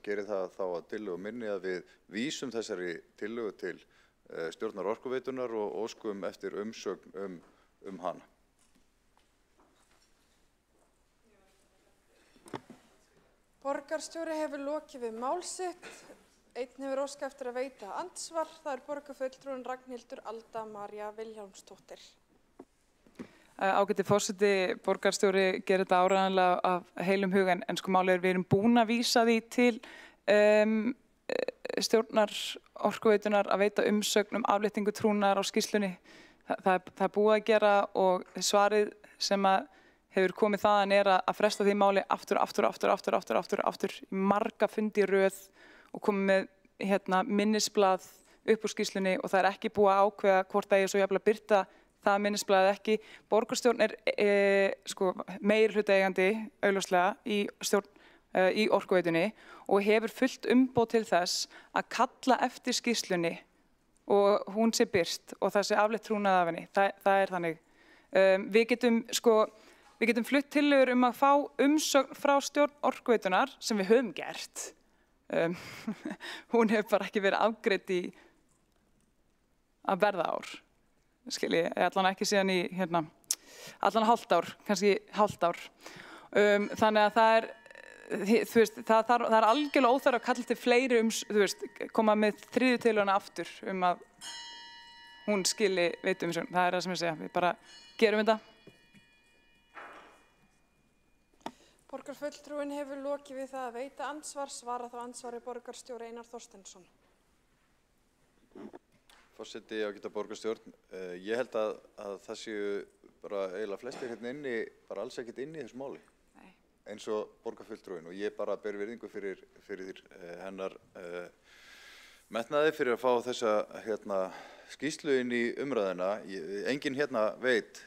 gerir það þá að tillögu minni að við vísum þessari tillögu til stjórnar Orkuveitunar og óskum eftir umsögn hana. Borgarstjóri hefur lokið við mál sitt. Einn hefur óskað eftir að veita andsvar. Það borgarfulltrúin Ragnhildur Alda María Vilhjálmsdóttir. Ágæti forseti, borgarstjóri gerir þetta áreiðanlega af heilum hug en sko málið við erum búin að vísa því til stjórnar Orkuveitunar að veita umsögn afléttingu trúnaðar á skýrslunni. Það búið að gera og svarið sem hefur komið þaðan að fresta því máli aftur í marga fundi í röð og komið með minnisblað upp úr skýrslunni og það ekki búið að ákveða hvort það svo jafnvel að birta það minnisblaðið ekki. Borgarstjórn meirihluta-eigandi augljóslega í Orkuveitunni og hefur fullt umboð til þess að kalla eftir skýrslunni og hún sé birt og það sé aflétt trúnað af henni. Það þannig. Við getum flutt tillögur að fá umsögn frá stjórn Orkuveitunar sem við höfum gert. Hún hefur bara ekki verið afgreidd í að verða ár. Allan ekki síðan í allan hálft ár, kannski hálft ár. Þannig að það er algjörlega óþarf að kalla til fleiri koma með þriðju tillöguna aftur að hún skili veitu umsögn. Það það sem ég segja, við bara gerum þetta. Borgarfulltrúin hefur lokið við það að veita andsvar, svara þá andsvari borgarstjóri Einar Þorsteinsson. Forseti, ágæta borgarstjórn, ég held að það séu bara eiginlega flestir inni, bara alls ekkert inni í þessu máli. Nei. Eins og borgarfulltrúin og ég bara ber virðingu fyrir hennar metnaði fyrir að fá þessa skýrslu inn í umræðina. Enginn veit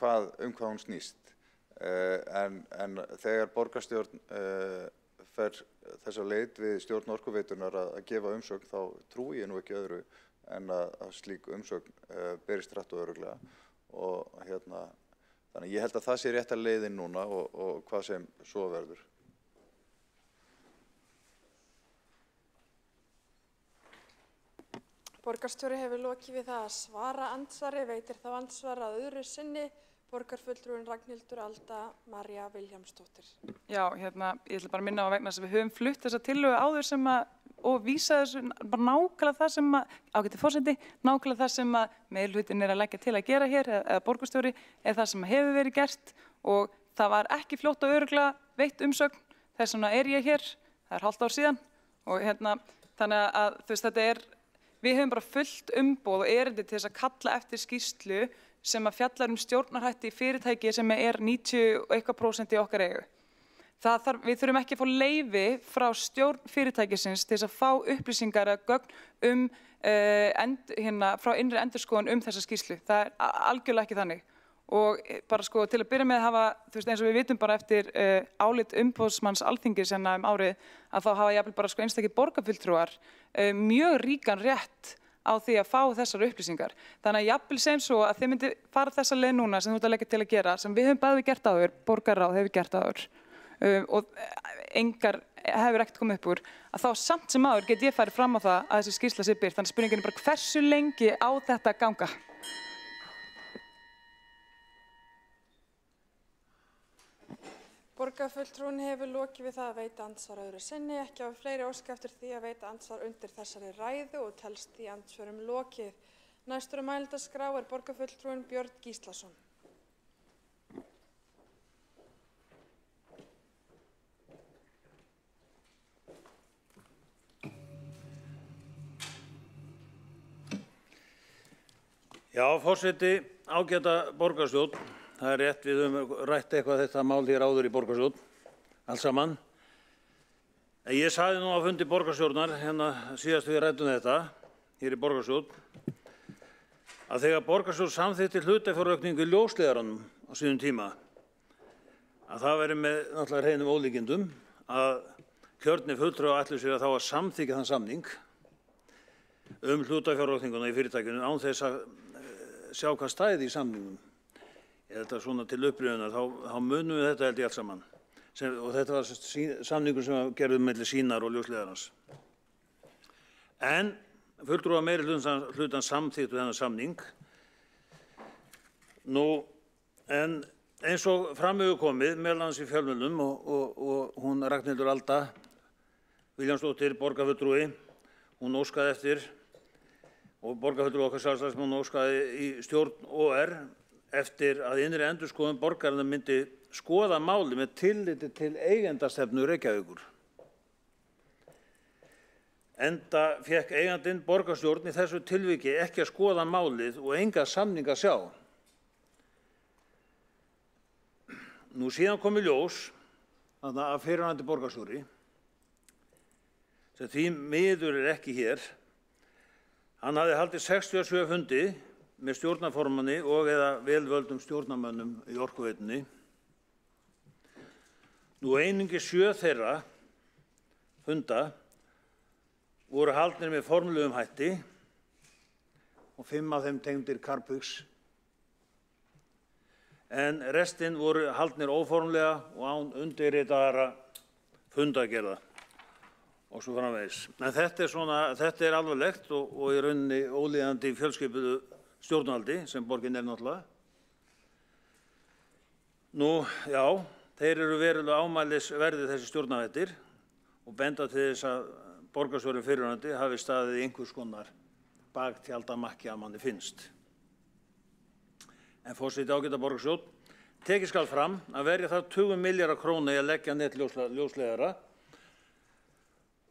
hvað hún snýst. En þegar borgarstjórn fer þessa leið við stjórn Orkuveitunar að gefa umsögn þá trúi ég nú ekki öðru en að slík umsögn berist hratt og örugglega og þannig ég held að það sé rétta leiðin núna og hvað sem svo verður. Borgarstjóri hefur lokið við það að svara andsvari, veitir þá andsvar að öðru sinni. Borgarfulltrúin Ragnhildur Alda María Vilhjálmsdóttir. Já, ég ætla bara að minna á vegna þess að við höfum flutt þessa tillögu áður sem og vísa þessu bara nákvæmlega það sem ágæti forseti, nákvæmlega það sem meirihlutin að leggja til að gera hér eða borgarstjóri er það sem hefur verið gert og það var ekki fljótt og örugglega veitt umsögn, þess vegna er ég hér, það er hálft ár síðan og þannig að þú veist við höfum bara fullt umboð og erindi til þess að kalla eftir skýrslu sem fjallar stjórnarhætti í fyrirtæki sem er 90% í okkar eigu. Við þurfum ekki að fá leyfi frá stjórn fyrirtækisins til þess að fá upplýsingar eða gögn frá innri endurskoðun þessa skýrslu. Það er algjörlega ekki þannig. Og bara til að byrja með hafa, þú veist eins og við vitum bara eftir álit umboðsmanns Alþingis árið að þá hafa jafnvel bara einstakir borgarfulltrúar mjög ríkan rétt á því að fá þessar upplýsingar. Þannig að jafnvel sem svo að þið myndi fara þessa leið núna sem þú ert að leggja til að gera, sem við höfum bæði gert áður, borgarráð hefur gert áður og engar hefur ekkert komið upp úr, að þá samt sem áður get ég farið fram á það að þessi skýrsla sé birt. Þannig að spurningin er bara hversu lengi á þetta að ganga? Borgarfulltrúin hefur lokið við það að veita andsvar öðru sinni, ekki hafa fleiri óska eftir því að veita andsvar undir þessari ræðu og telst því andsvörum lokið. Næstur á mælendaskrá er borgarfulltrúin Björn Gíslason. Já, forseti, ágæta borgarstjórn. Það er rétt, við höfum rætt eitthvað þetta mál hér áður í borgarstjórn, allt saman. En ég sagði nú á fundi borgarstjórnar, síðast við ræddum þetta, hér í borgarstjórn, að þegar borgarstjórn samþykkti hlutafjáraukningu í ljósleiðaranum á sínum tíma, að það veri með náttúrulega hreinum ólíkindum að kjörnir fulltrúar ætluðu sér að þá að samþykkja þann samning hlutafjáraukninguna í fyrirtækinu án þess að sjá hvað stæði í samningnum. Þetta svona til upprýðunar, þá munum við þetta held ég allt saman. Og þetta var samningur sem gerðum milli sínar og ljósleiðarans. En fulltrúar meiri hlutan samþykktu þennan samning. En eins og fram hefur komið, meðal annars í fjölmiðlum og hún Ragnhildur Alda Vilhjálmsdóttir, borgarfulltrúi, hún óskaði eftir, og borgarfulltrúi okkar Sjálfstæðismanna, hún óskaði í stjórn OR eftir að innri endurskoðun borgarinnar myndi skoða máli með tilliti til eigendastefnu Reykjavíkur. Enda fékk eigandinn borgarstjórn í þessu tilviki ekki að skoða málið og enga samninga sjá. Nú síðan kom í ljós að fyrrverandi borgarstjóri, sem því miður er ekki hér, hann hafði haldið 67 fundi með stjórnarformanni og eða velvöldum stjórnarmönnum í Orkuveitunni. Nú einungis 7 þeirra funda voru haldnir með formlegum hætti og 5 af þeim tengdir Carbfix. En restin voru haldnir óformlega og án undirritaðra fundagerða og svo framvegis. En þetta er alvarlegt og í rauninni ólíðandi fjölskipuðu stjórnvaldi sem borgin er náttúrulega. Nú, já, þeir eru verulega ámælisverðir þessi stjórnarhættir og benda til þess að borgarstjórinn fyrrverandi hafi staðið í einhvers konar baktjaldamakki að manni finnst. En forseti ágæta borgarstjórn, tekið skal fram að verja það 20 milljarða króna í að leggja net ljósleiðara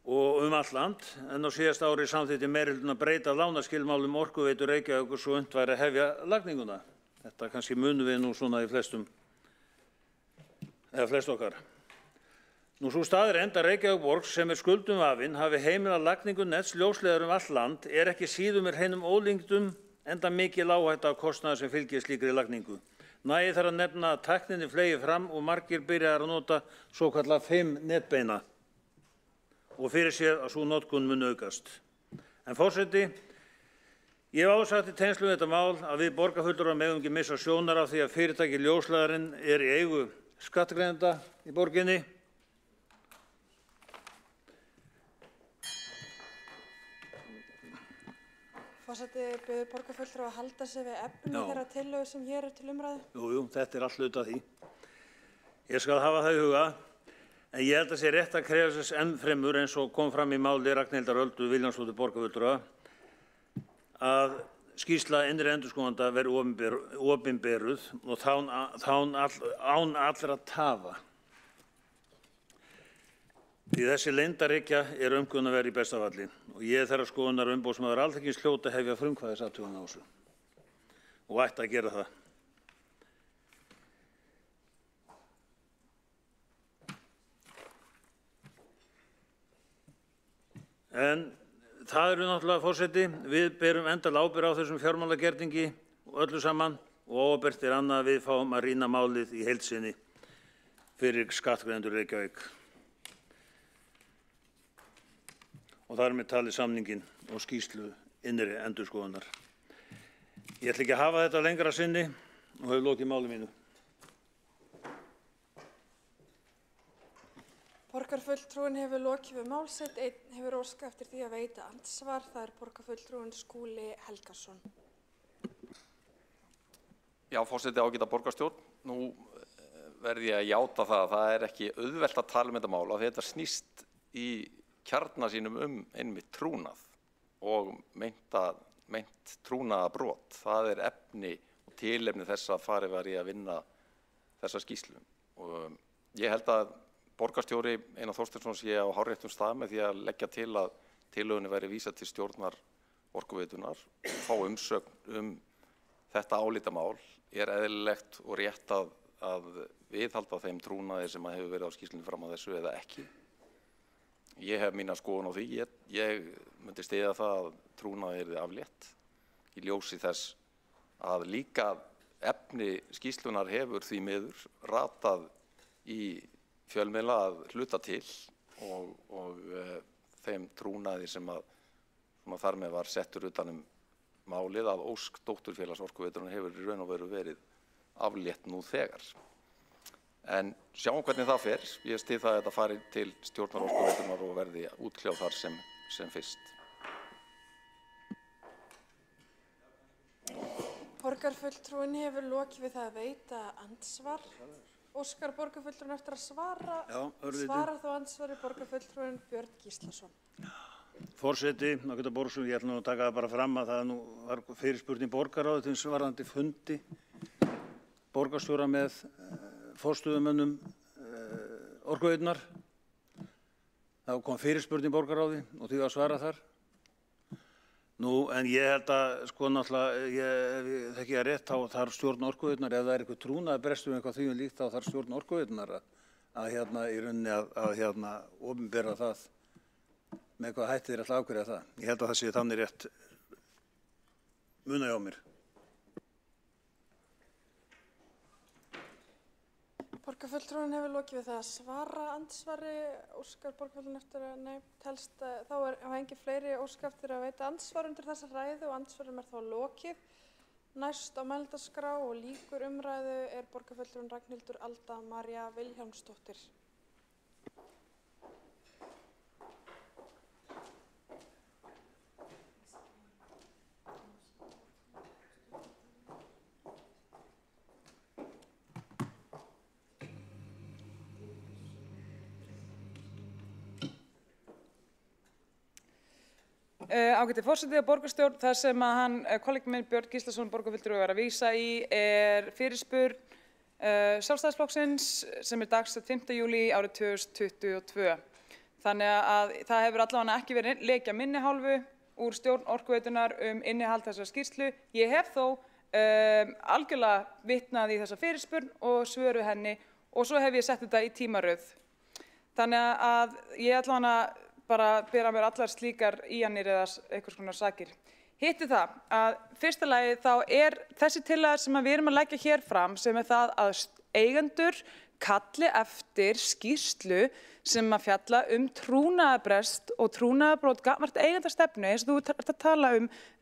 og allt land, en á síðasta ári samþykkti meirihlutinn að breyta lánaskilmálum Orkuveitu Reykjavíkur svo unnt væri að hefja lagninguna. Þetta kannski munum við nú svona í flest okkar. Nú sú staðreynd að Reykjavíkurborg sem er skuldum vafin hafi heimilað lagningu nets ljósleiðara allt land er ekki síður með hreinum ólíkindum enda mikil áhætta af kostnaði sem fylgir slíkri lagningu. Nægir þar að nefna að tækninni fleygi fram og margir byrjaðir að nota svokallað 5 netbeina og fyrir sér að sú notkun mun aukast. En forseti, ég hef áður sagt í tengslum við þetta mál að við borgarfulltrúar megum ekki missa sjónar af því að fyrirtæki ljósleiðarinn er í eigu skattgreiðenda í borginni. Forseti biður borgarfulltrúa að halda sig við efni þeirra tillögu sem hér til umræðu. Jú, þetta allt hluti af því. Ég skal hafa það í huga, en ég held að sé rétt að krefja þess enn fremur eins og kom fram í máli Ragnhildar Öldu Vilhjálmsdóttur borgarfulltrúa að skýrsla innri endurskoðanda verði opinberuð og án allra tafa. Því þessi leyndarhyggja umkunnað að vera í besta falli og ég þeirrar skoðunar að umboðsmaður Alþingis hljóti að hefja frumkvæðisathugun á þessu og ætti að gera það. En það eru náttúrulega, forseti, við berum endalega ábyrgð á þessum fjármálagerningi og öllu saman og óábyrgt annað að við fáum að rýna málið í heild sinni fyrir skattgreiðendur Reykjavík. Og þar með talið samningin og skýrslu innri endurskoðunar. Ég ætla ekki að hafa þetta lengra að sinni og hefur lokið máli mínu. Borgarfulltrúin hefur lokið við mál sitt, einn hefur óskað eftir því að veita andsvar, það er borgarfulltrúin Skúli Helgason. Já, forseti, ágæta borgarstjórn. Nú verð ég að játa það er ekki auðvelt að tala þetta mál og þetta snýst í kjarna sínum einmitt trúnað og meint trúnaðarbrot. Það er efni og tilefni þess að farið var í að vinna þessa skýrslu. Og ég held að borgarstjóri Einar Þorsteinsson sé á hárréttum stað með því að leggja til að tillögunni væri vísað til stjórnar Orkuveitunar og fá umsögn þetta álitamál. Eðlilegt og rétt að viðhalda þeim trúnaði sem hefur verið á skýrslunni fram að þessu eða ekki. Ég hef mína skoðun á því. Ég myndi styðja það að trúnaði yrði aflétt í ljósi þess að líka efni skýrslunar hefur því miður ratað í fjölmiðla að hluta til og þeim trúnaði sem þar með var settur utan málið að ósk dótturfélags Orkuveitunnar hefur í raun og veru verið aflétt nú þegar. En sjáum hvernig það fer. Ég styð það að þetta fari til stjórnar Orkuveitunar og verði útkljáð þar sem fyrst. Borgarfulltrúin hefur lokið við það að veita andsvar. Óskar borgarfulltrúin eftir að svara? Já, örlítið. Svarar þó andsvari borgarfulltrúin Björn Gíslason. Forseti, ágæta borgarstjórn, ég ætla nú að taka það bara fram að það var fyrirspurn í borgarráði til varðandi fundi borgarstjóra með forstöðumönnum Orkuveitunnar. Það kom fyrirspurn í borgarráði og því var svarað þar. En ég held að, sko náttúrulega, ef ég þekki það rétt, þá þarf stjórn Orkuveitunar, ef það er eitthvað trúnaðarbrestur eitthvað því líkt, þá þarf stjórn Orkuveitunar að í rauninni að opinbera það með hvað hætti þeir alltaf ákveðja það. Ég held að það sé þannig rétt muna hjá mér. Borgarfulltrúin hefur lokið við það að svara andsvari. Óskar borgarfulltrúin eftir að telst, þá hafa engin fleiri óskað eftir að veita andsvar undir þessa ræðu og andsvarum þá lokið. Næst á mælendaskrá og lýkur umræðu er borgarfulltrúin Ragnhildur Alda María Vilhjálmsdóttir. Ágæti forseti og borgarstjórn, það sem að hann, kollegi minn Björn Gíslason, borgarfulltrúi, var að vísa í fyrirspurn Sjálfstæðisflokksins sem dagsett 5. júlí árið 2022. Þannig að það hefur allavega ekki verið lekja minni hálfu úr stjórn Orkuveitunar innihald þessar skýrslu. Ég hef þó algjörlega vitnað í þessa fyrirspurn og svöruð henni og svo hef ég sett þetta í tímaröð. Þannig að ég allavega bara bera mér allar slíkar íanir eða einhvers konar sakir. Hitti það að fyrsta lagi þá þessi tillaga sem við erum að leggja hér fram sem það að eigendur kalli eftir skýrslu sem að fjalla trúnaðarbrest og trúnaðarbrot gagnvart eigendastefnu eins og þú ert að tala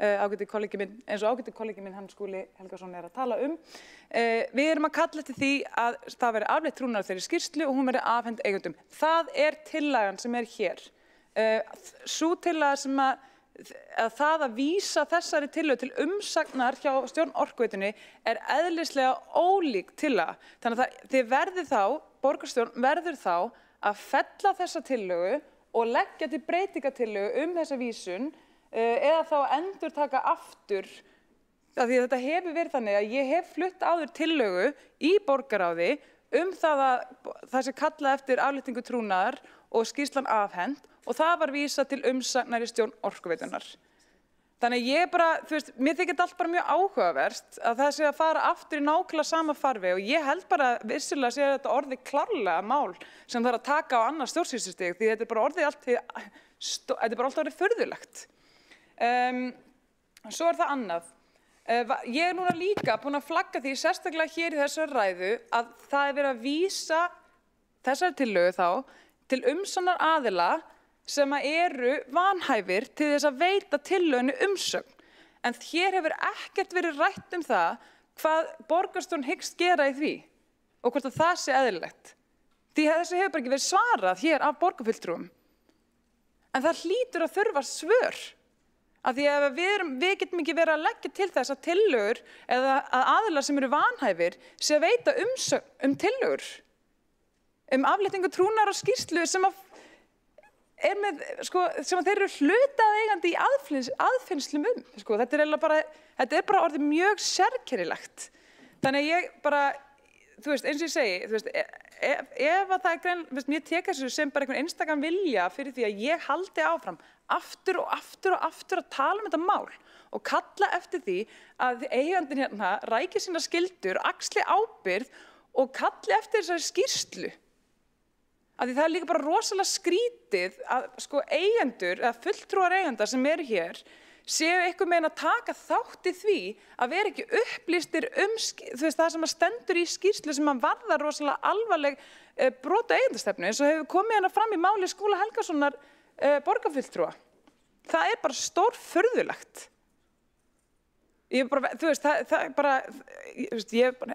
ágæti kollegi minn, eins og ágæti kollegi minn hann Skúli Helgason að tala Við erum að kalla eftir því að það veri afleitt trúnaðar þeirri skýrslu og hún veri afhent eigendum. Það tillagan sem hér. Sú tillaga sem það að vísa þessari tillögu til umsagnar hjá stjórn Orkuveitunni eðlislega ólík tillaga. Þannig að þið verðið þá, borgarstjórn verður þá að fella þessa tillögu og leggja til breytingatillögu þessa vísun eða þá að endurtaka aftur. Af því að þetta hefur verið þannig að ég hef flutt áður tillögu í borgarráði það að það sé kallað eftir afléttingu trúnaðar og skýrslan afhent og það var vísað til umsagnar í stjórn Orkuveitunnar. Þannig að ég bara, mér þykir þetta allt bara mjög áhugavert að það sé að fara aftur í nákvæmlega sama farveg og ég held bara vissulega sé þetta orðið klárlega mál sem þarf að taka á annað stjórnsýslustig því þetta er bara orðið orðið furðulegt. Svo það annað. Ég er núna líka búin að flagga því sérstaklega hér í þessari ræðu að það verið að vísa þessari tillögu þá til umsagnar aðila sem eru vanhæfir til þess að veita tillögunni umsögn. En hér hefur ekkert verið rætt það hvað borgarstjórn hyggst gera í því og hvort að það sé eðlilegt. Því þessu hefur bara ekki verið svarað hér af borgarfulltrúum. En það hlýtur að þurfa svör. Af því að við getum ekki verið að leggja til þess að tillögur eða að aðilar sem eru vanhæfir sé að veita umsögn tillögur. Afléttingu trúnaðar og skýrslu sem þeir eru hlutaðeigandi í aðfinnslum Þetta er bara orðið mjög sérkennilegt. Þannig að ég bara, eins og ég segi, ef að það grein, ég tek þessu sem bara einhvern einstakann vilja fyrir því að ég haldi áfram aftur og aftur og aftur að tala þetta mál og kalla eftir því að eigandinn hérna ræki sína skyldur, axli ábyrgð og kalli eftir þessari skýrslu. Af því það er líka bara rosalega skrítið að eigendur eða fulltrúar eigenda sem eru hér séu einhvern veginn að taka þátt í því að vera ekki upplýstir það sem stendur í skýrslu sem varðar rosalega alvarleg brot á eigendastefnu eins og hefur komið hérna fram í máli Skúla Helgasonar borgarfulltrúa. Það er bara stórfurðulegt. Ég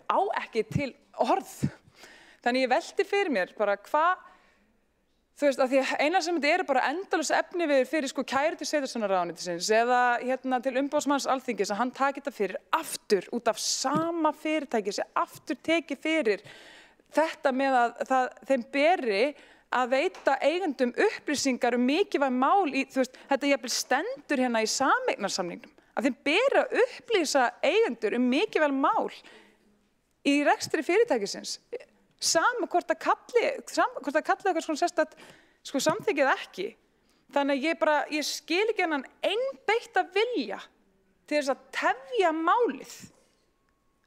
á ekki til orð. Þannig ég velti fyrir mér bara að því eina sem þetta bara endalaus efni fyrir kæru til sveitarstjórnarráðuneytisins eða til umboðsmanns Alþingis að hann taki þetta fyrir aftur út af sama fyrirtæki sem aftur tekið fyrir þetta með að þeim beri að veita eigendum upplýsingar mikilvæg mál þetta jafnvel stendur hérna í sameignarsamningnum að þeim beri að upplýsa eigendur mikilvæg mál í rekstri fyrirtækisins. Sama hvort það kalli eitthvað svona sérstakt samþykkið ekki. Þannig að ég skil ekki hennan einbeitta vilja til þess að tefja málið.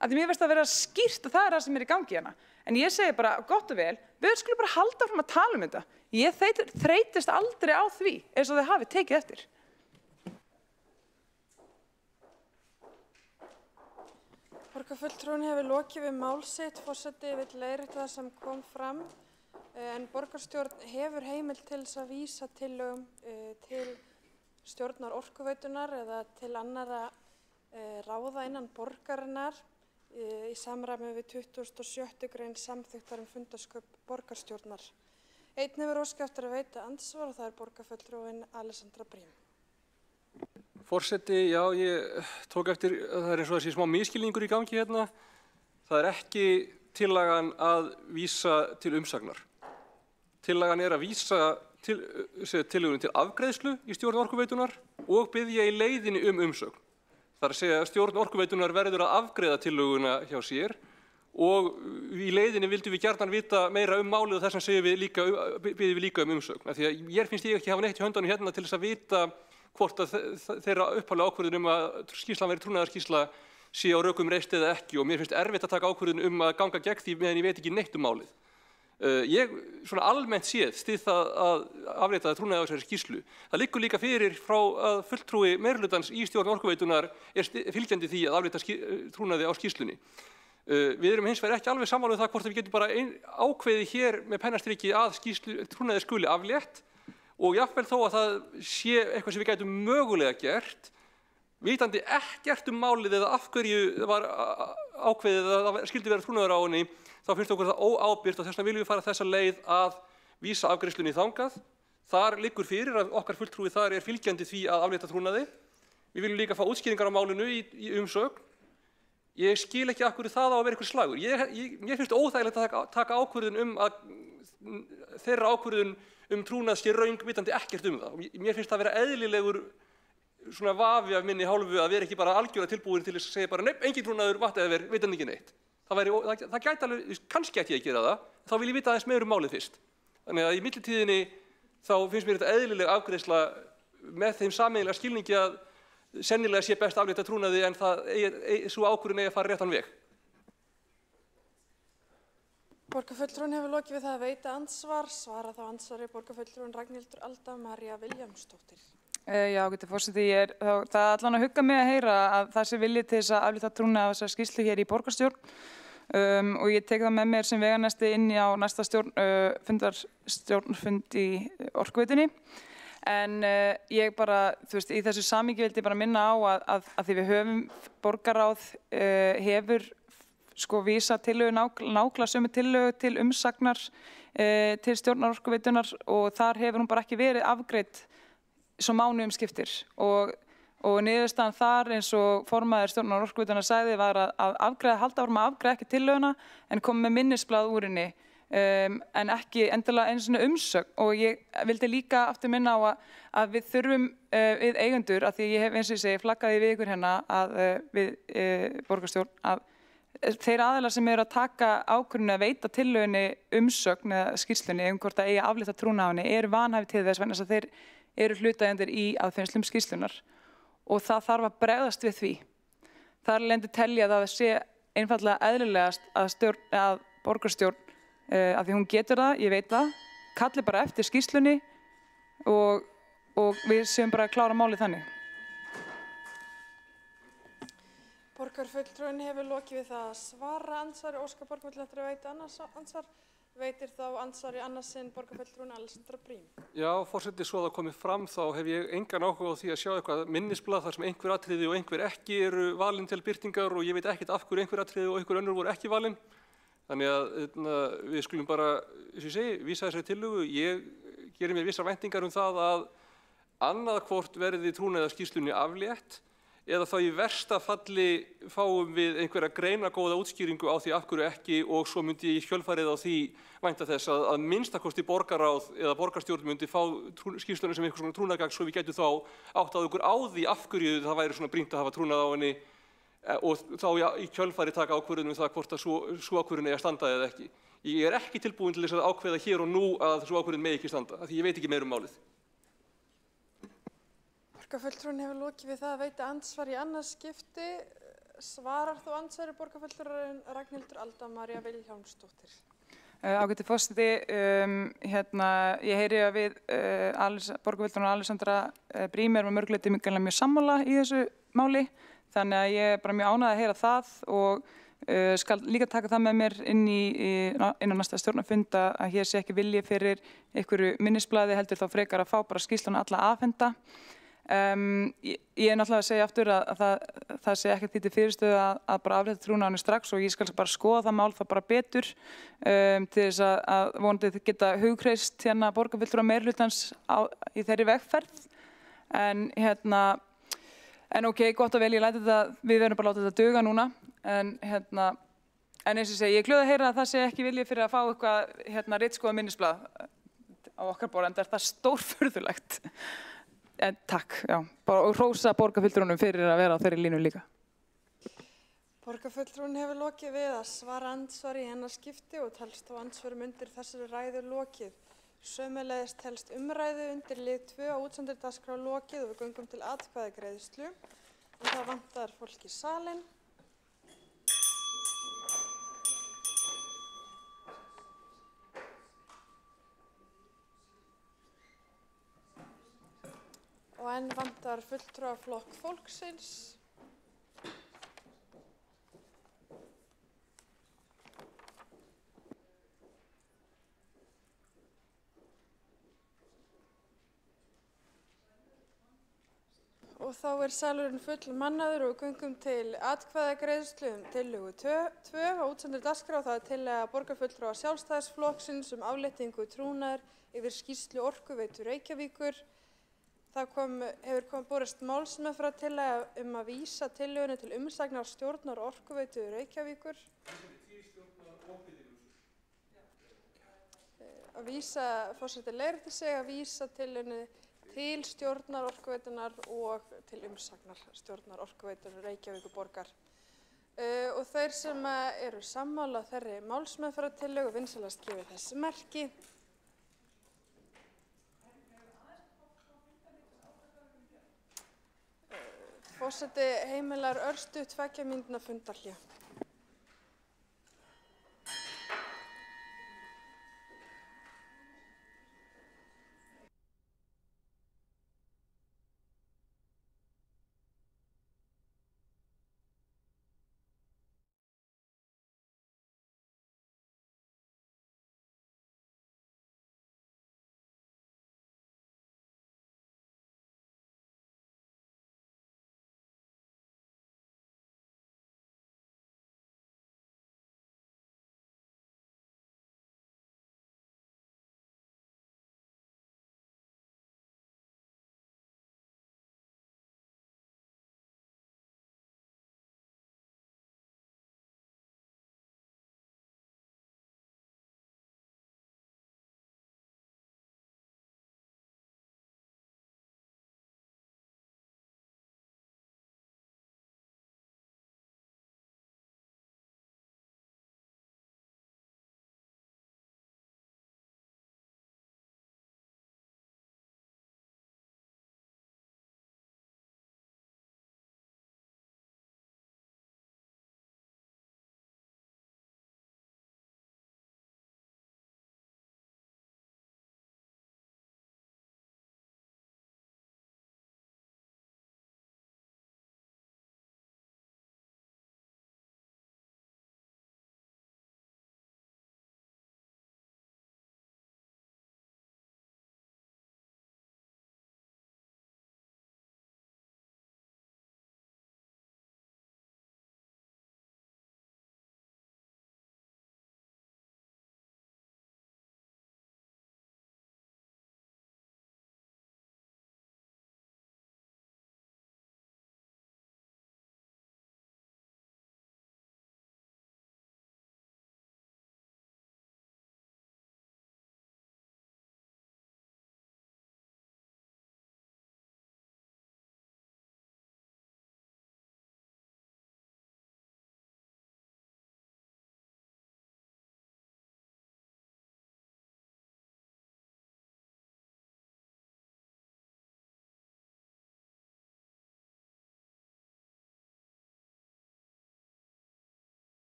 Af því mér finnst að vera skýrt að það það sem í gangi hérna. En ég segi bara gott og vel, við skulum bara halda áfram að tala þetta. Ég þreytist aldrei á því eins og þið hafi tekið eftir. Borgarfulltrúinn hefur lokið við mál sitt, forseti vill leiðrétta það sem kom fram, en borgarstjórn hefur heimild til þess að vísa tillögum til stjórnar Orkuveitunnar eða til annarra ráða innan borgarinnar í samræmi við 27. grein samþykktar fundarsköp borgarstjórnar. Einn hefur óskað eftir að veita andsvar og það er borgarfulltrúinn Alessandra Briem. Forseti, já, ég tók eftir, það eins og þessi smá misskilningur í gangi hérna. Það ekki tillagan að vísa til umsagnar. Tillagan að vísa tillögunni til afgreiðslu í stjórn Orkuveitunar og biðja í leiðinni umsögn. Það að segja að stjórn Orkuveitunar verður að afgreiða tillöguna hjá sér og í leiðinni vildum við gjarnan vita meira málið og þess vegna biðjum við líka umsögn. Því að ég finnst ég ekki hafa neitt í höndunum hérna til þess að vita hvort að þeirra upphaflega ákvörðun að skýrslan veri trúnaðarskýrsla sé á rökum reist eða ekki og mér finnst erfitt að taka ákvörðun að ganga gegn því meðan ég veit ekki neitt málið. Ég svona almennt séð styð það að aflétta trúnaði á þessari skýrslu. Það liggur líka fyrir frá að fulltrúi meirihlutans í stjórn Orkuveitunar fylgjandi því að aflétta trúnaði á skýrslunni. Við erum hins vegar ekki alveg sammála það hvort við getum bara ákveðið hér með pennastriki að trúnaði skuli aflétt og jafnvel þó að það sé eitthvað sem við gætum mögulega gert, vitandi ekkert málið eða af hverju var ákveðið að það skyldi vera trúnaður á henni, þá finnst okkur það óábyrgt og þess vegna viljum við fara þessa leið að vísa afgreiðslunni þangað Þar liggur fyrir að okkar fulltrúi þar fylgjandi því að aflétta trúnaði. Við viljum líka fá útskýringar á málinu í umsögn. Ég skil ekki af hverju það á að vera einhver slagur. Mér finnst óþægilegt að taka ákvörðun að þeirra ákvörðun trúnað sé röng vitandi ekkert það. Mér finnst það vera eðlilegur svona vafi af minni hálfu að vera ekki bara algjörlega tilbúin til að segja bara nepp, engin trúnaður, vatn eða verð, vitandi ekki neitt. Það gæti alveg, kannski ætti ég að gera það, þá vil ég vita aðeins meira málið fyrst. Þannig að í millitíðinni þá finnst mér þetta eðlileg afgreiðsla með þeim sameiginlega skilningi að sennilega sé best aflétta trúnaði en sú ákvörðun eigi að fara réttan veg. Borgarfulltrúinn hefur lokið við það að veita andsvar. Svara þá andsvari borgarfulltrúinn Ragnhildur Alda María Vilhjálmsdóttir. Já, getur forseti, það er allan að hugga mig að heyra að það sé vilji til þess að aflétta trúnað af þessari skýrslu hér í borgarstjórn og ég tek það með mér sem veganesti inn á næsta stjórnarfund í Orkuveitunni. En ég bara, í þessu samhengi vildi bara minna á að því við höfum borgarráð hefur vísa tillögu nákvæmlega sömu tillögu til umsagnar til stjórnar Orkuveitunar og þar hefur hún bara ekki verið afgreidd svo mánuðum skiptir og niðurstaðan þar eins og formaður stjórnar Orkuveitunar sagði var að halda áfram að afgreiða ekki tillöguna en koma með minnisblað úr henni en ekki endilega einu svona umsögn og ég vildi líka aftur minna á að við þurfum við eigendur að því ég hef eins og ég segi flaggaði við ykkur hérna að við borgarstjórn að þeir aðilar sem eru að taka ákvörðun að veita tillögunni umsögn eða skýrslunni hvort að eigi að aflétta trúnaðinni eru vanhæfi til þess vegna þess að þeir eru hlutaðeigandi í aðfinnslum skýrslunnar og það þarf að bregðast við því. Þar lendi telja að það sé einfaldlega eðlilegast að borgarstjórn, af því hún getur það, ég veit það, kalli bara eftir skýrslunni og við séum bara að klára málið þannig. Borgarfulltrúinn hefur lokið við það að svara andsvari. Óskar borgarfulltrúi að veita annars ansvar. Veitir þá ansvari annars sinn borgarfulltrúinn Alexandra Brím. Já, forseti, svo það komið fram þá hef ég engan áhuga á því að sjá eitthvað minnisblað þar sem einhver atriði og einhver ekki eru valin til birtingar og ég veit ekkert af hverju einhver atriði og einhver önnur voru ekki valin. Þannig að við skulum bara, eins og ég segi, vísa þessari tillögu. Ég gerir mér vissar væntingar það að annað hvort verði trúnaðarskýrslunni aflétt eða þá í versta falli fáum við einhverja greinagóða útskýringu á því af hverju ekki og svo myndi ég í kjölfarið á því vænta þess að minnstakosti borgarráð eða borgarstjórn myndi fá skýrsluna sem einhvers svona trúnaðargagn svo við gætum þá áttað okkur á því af hverju það væri svona brýnt að hafa trúnað á henni og þá í kjölfarið taka ákvörðun það hvort að sú ákvörðun eigi að standa eða ekki. Ég ekki tilbúin til þess að ákveða hér og nú að sú ákvörðun megi ekki standa, af því ég veit ekki meira málið. Borgarfulltrúinn hefur lokið við það að veita ansvar í annars skipti. Svarar þú ansvari borgarfulltrúinn Ragnhildur Alda María Vilhjálmsdóttir. Ágæti forseti, ég heyri að við borgarfulltrúinn Alexandra Brím erum að mörgu leyti mjög sammála í þessu máli, þannig að ég er bara mjög ánægð að heyra það og skal líka taka það með mér inn á næsta stjórnarfund að hér sé ekki vilji fyrir einhverju minnisblaði heldur þá frekar að fá bara skýrsluna alla afhenta. Ég er náttúrulega að segja aftur að það sé ekkert því til fyrirstöðu að bara aflétta trúnaðinum strax og ég skal bara skoða það mál það bara betur til þess að vonandi þið geta hugkreist hérna borgarfulltrúa meirihlutans í þeirri vegferð en ok, gott og vel, ég læti þetta, við verðum bara að láta þetta duga núna en eins og ég segi, ég er glöð að heyra að það sé ekki vilji fyrir að fá eitthvað ritskoða minnisblað á okkar borð, en það er stórfurðulegt. En takk, já, og hrósa borgarfulltrúnum fyrir að vera á þeirri línu líka. Borgarfulltrúinn hefur lokið við að svara andsvari í hennar skipti og telst þá andsvörum undir þessari ræðu lokið. Sömuleiðis telst umræðu undir lið 2 á útsendir dagskrá lokið og við göngum til atkvæðagreiðslu. En það vantar fólk í salinn. Og enn vantar fulltrúaflokk fólksins. Og þá salurinn full mannaður og göngum til atkvæðagreiðslu tillögu 2 á útsendri dagskrá. Það tillaga borgarfulltrúa Sjálfstæðisflokksins afléttingu trúnaðar yfir skýrslu Orkuveitu Reykjavíkur. Það hefur borist málsmeðferðartillaga að vísa tillögunni til umsagnar stjórnar Orkuveitu Reykjavíkur. Forseti leiðréttir sig að vísa tillögunni til stjórnar Orkuveitunnar og til umsagnar stjórnar Orkuveitunnar Reykjavíkurborgar. Og þeir sem eru sammála þeirri málsmeðferðartillögu vinsamlegast gefi þessi merki. Forseti heimilar örstutt 2 mínútna fundarhlé.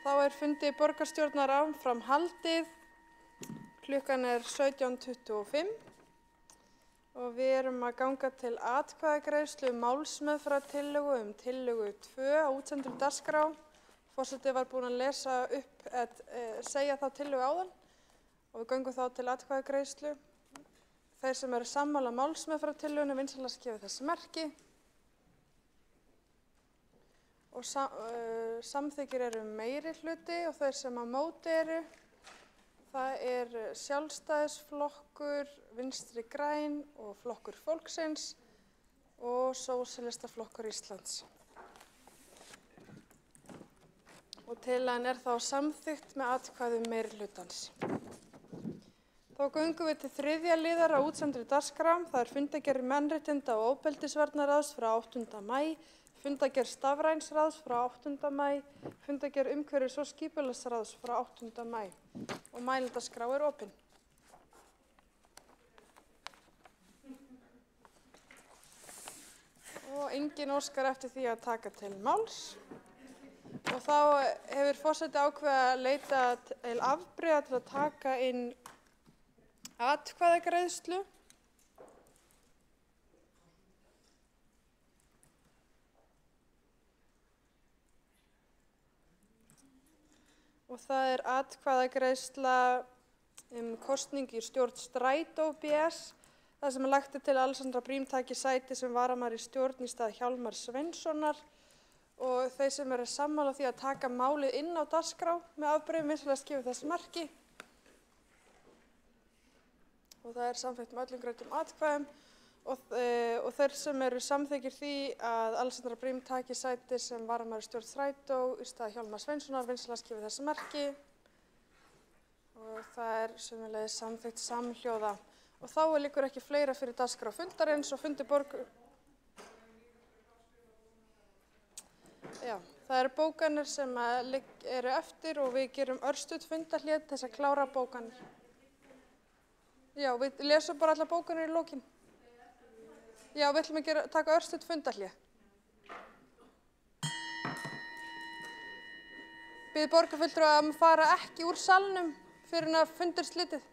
Þá fundi borgarstjórnar áfram haldið. Klukkan 17:25 og við erum að ganga til atkvæðagreiðslu málsmeðferðartillögu tillögu 2 á útsendri dagskrá. Forseti var búinn að lesa upp, segja þá tillögu áðan og við göngum þá til atkvæðagreiðslu. Þeir sem eru sammála málsmeðferðartillögunni vinsamlegast gefi þessi merki. Og samþykkir eru meiri hluti og þeir sem á móti eru, það Sjálfstæðisflokkur, Vinstri græn og Flokkur fólksins og Sósíalistaflokkur Íslands. Og tillagan þá samþykkt með atkvæðum meiri hlutans. Þá göngum við til 3. liðar á útsendri dagskrá. Það fundargerð mannréttinda og ofbeldisvarnaráðs frá 8. maí, fundargerð stafrænsráðs frá 8. maí, fundargerð umhverfis- og skipulagsráðs frá 8. maí og mælendaskrá opin. Og enginn óskar eftir því að taka til máls. Og þá hefur forseti ákveðið að leita til afbrigða til að taka inn atkvæðagreiðslu. Og það atkvæðagreiðsla kosning í stjórn Strætó BS, þar sem lagt til að Alexandra Brím taki sæti sem varamaður í stjórn í stað Hjálmar Sveinssonar og þeir sem eru sammála því að taka málið inn á dagskrá með afbrigðum vinsamlegast gefi þess merki. Og það er samþykkt með öllum greiddum atkvæðum og þeir sem eru samþykkir því að Alexandra Brím taki sæti sem varamaður í stjórn Strætó í stað Hjálmar Sveinssonar vinsamlegast gefi þess merki. Og það er sömuleiðis samþykkt samhljóða. Og þá liggur ekki fleira fyrir dagskrá fundarins og fundi Já, það eru bókanir sem eru eftir og við gerum örstutt fundarhlé til þess að klára bókanir. Já, við lesum bara allar bókanir í lokin. Já, við ætlum að taka örstutt fundarhlé. Bið borgarfulltrúa að fara ekki úr salnum fyrir að fundur slitið.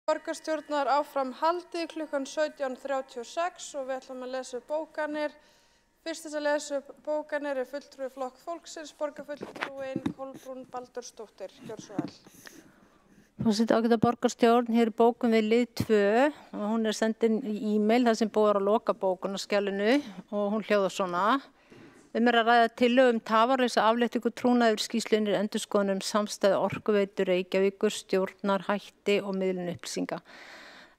Borgarstjórnar áfram haldið klukkan 17:36 og við ætlum að lesa upp bókanir. Fyrst þess að lesa upp bókanir er fulltrúi Flokk fólksins, borgarfulltrúin Kolbrún Baldursdóttir. Gjörðu svo vel. Forseti ágæta borgarstjórn, hér er bókun við lið 2 og hún er sendin í e-mail þar sem búið er að loka bókunarskjalinu og hún hljóðar svona. Er að ræða tillögu tafarlausa afléttingu trúnaðar yfir skýrslunni endurskoðun samstæðu Orkuveitu Reykjavíkur, stjórnarhætti og miðlun upplýsinga.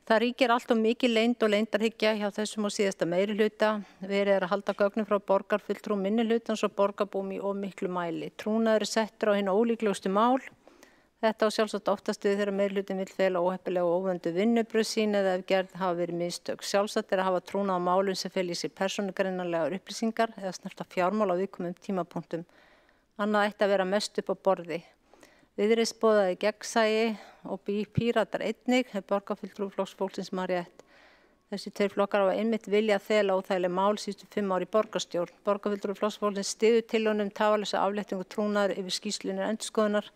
Það ríkir alltaf mikið leynd og leyndarhyggja hjá þessum og síðasta meirihluta. Verið að halda gögnum frá borgarfulltrúum minnihlutans og borgarbúum í of miklu mæli. Trúnaður er settur á hinn ólíklegustu mál. Þetta á sjálfsagt oftast við þegar meirihlutin vill fela óheppilega og óvöndu vinnubrögð sín eða ef gerð hafa verið mistök. Sjálfsagt er að hafa trúnað á málum sem fela í sér persónugreinanlegar upplýsingar eða snerta fjármál á viðkomum tímapunktum. Annað ætti að vera mest upp á borði. Viðreisn boðaði gegnsæi og Píratar einnig, borgarfulltrúi Flokks fólksins rétt. Þessi tveir flokkar hafa einmitt vilja að fela óþægileg mál síðustu 5 ár í borgarstjórn. Borgarfulltrúi Flokks fólksins styður tillögu tafarlausa afléttingu trúnaðar yfir skýrslunni endurskoðunar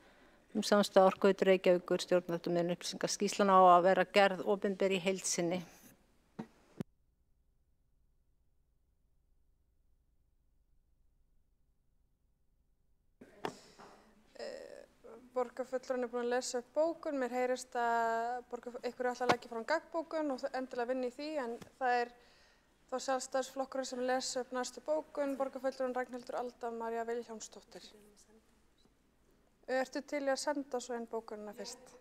samstæðu Orkuveitu Reykjavíkur, stjórnarhætti og miðlun upplýsinga. Skýrslan á að vera gerð opinber í heild sinni. Borgarfulltrúin er búin að lesa upp bókun. Mér heyrist að ykkur er alltaf að leggja fram gagnbókun og endilega vinna í því, en það er þá Sjálfstæðisflokkurinn sem lesa upp næstu bókun, borgarfulltrúin Ragnhildur Alda María Vilhjálmsdóttir. Ertu til í að senda svo einn bókunina fyrst?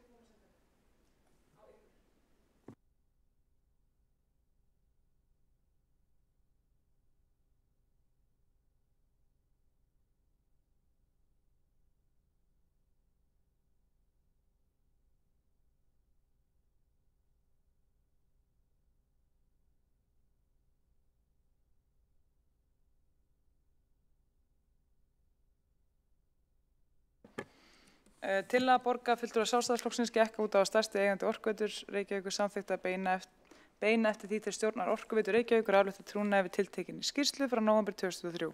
Tillaga borgarfulltrúa Sjálfstæðisflokksins gekk út á að stærsti eigandi Orkuveitu Reykjavíkur samþykkti að beina eftir því til stjórnar Orkuveitu Reykjavíkur aflétta trúnaði við tiltekinni skýrslu frá nóvember 2003.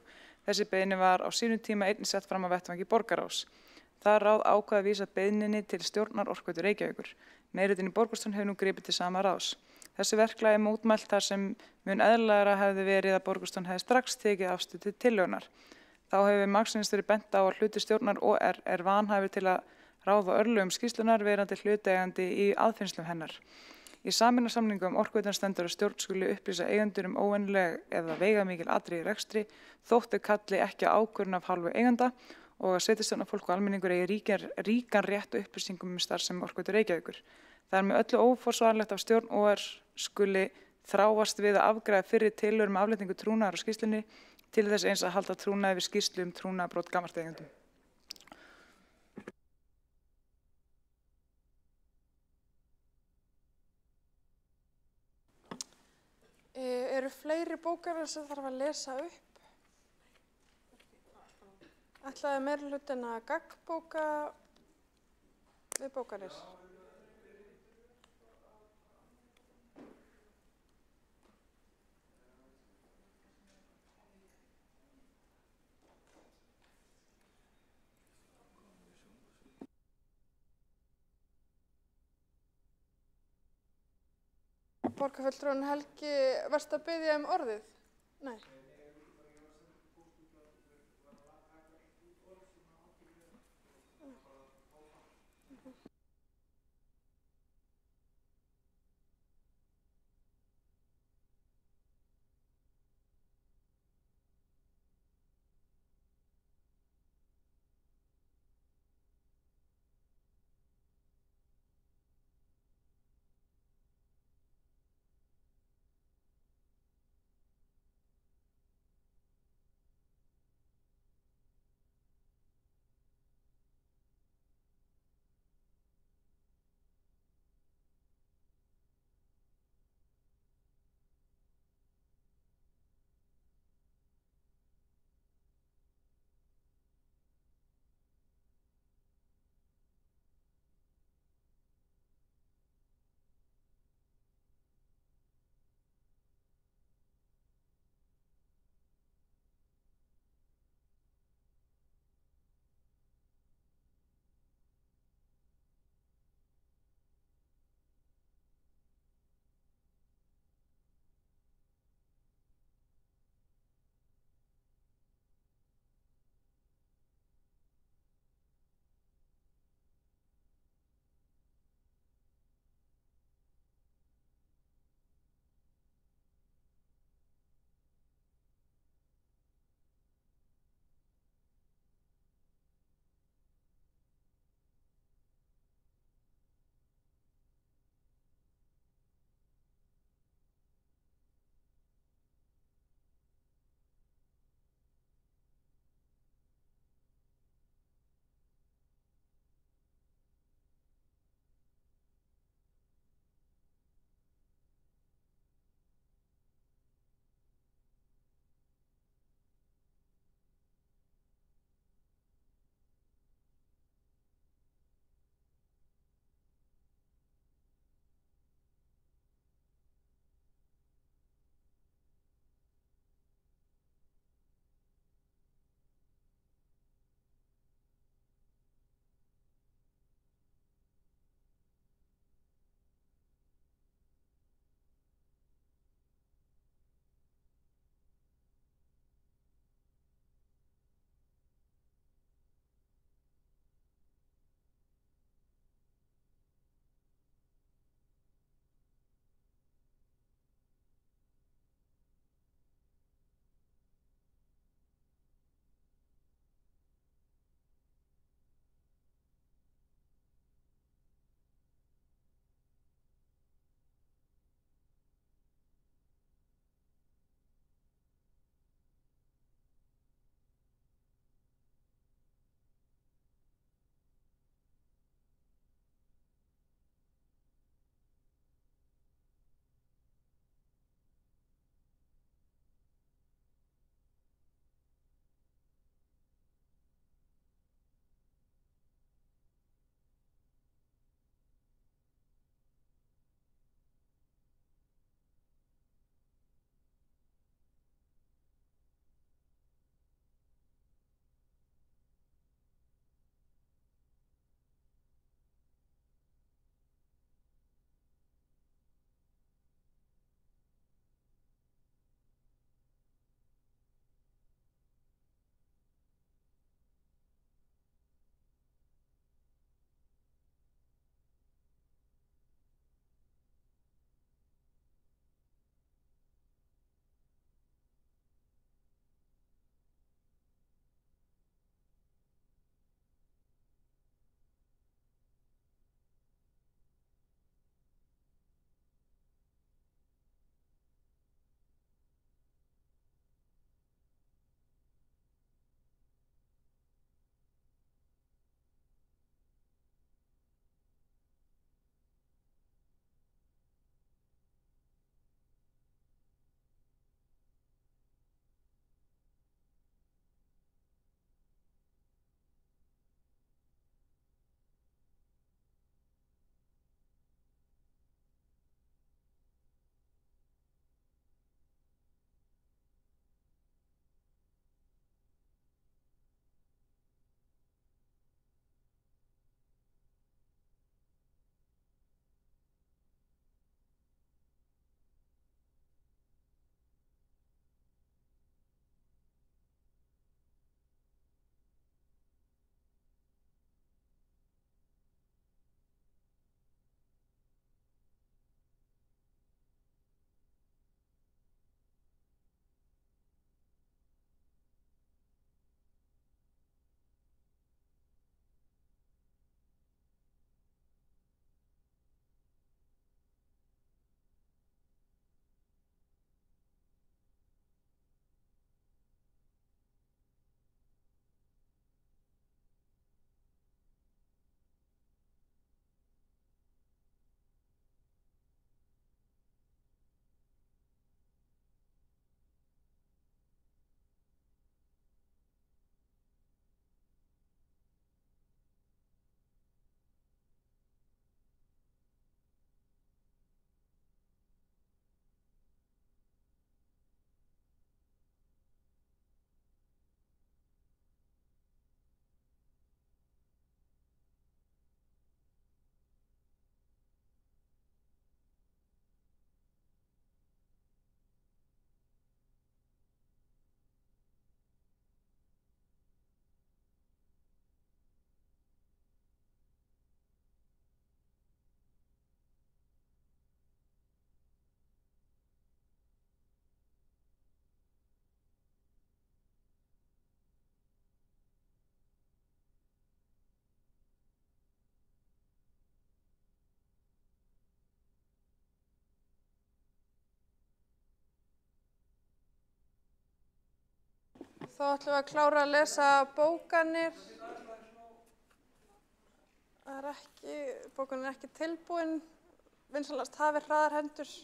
Þessi beiðni var á sínum tíma einnig sett fram á vettvangi borgarráðs. Það ráð ákvað að vísa beiðninni til stjórnar Orkuveitu Reykjavíkur. Meirihlutinn í borgarstjórn hefur nú gripið til sama ráðs. Þessi verklagi er mótmælt þar sem mun eðlilegra hefði verið að borgarstjórn hefði strax tekið afstöðu til tillögunnar. Þá hefur margsinnis verið bent á að hluti stjórnar OR er vanhæfur til að ráða örlögum skýrslunar verandi hlutaðeigandi í aðfinnslum hennar. Í sameignarsamningu Orkuveitunnar stendur að stjórn skuli upplýsa eigendur óvenjuleg eða veigamikil atriði í rekstri þótt kalli ekki ákvörðun af hálfu eiganda og að sveitarstjórnarfólk og almenningur eigi ríkan rétt upplýsingum starfsemi Orkuveitu Reykjavíkur. Það er með öllu óforsvarlegt af stjórn OR skuli þráast við að afgreiða fyrri tillögur afléttingu trúnaðar á skýrslunni til þess eins að halda trúnaði við skýrslu trúnaðarbrot gagnvart eigendum. Eru fleiri bókanir sem þarf að lesa upp? Ætlaði meirihlutin að gagnkbóka við bókanir? Borgarfulltrúinn Helgi, varstu að biðja orðið? Nei. Þá ætlum við að klára að lesa bókanir. Bókunin er ekki tilbúin. Vinsamlegast hafið hraðar hendur.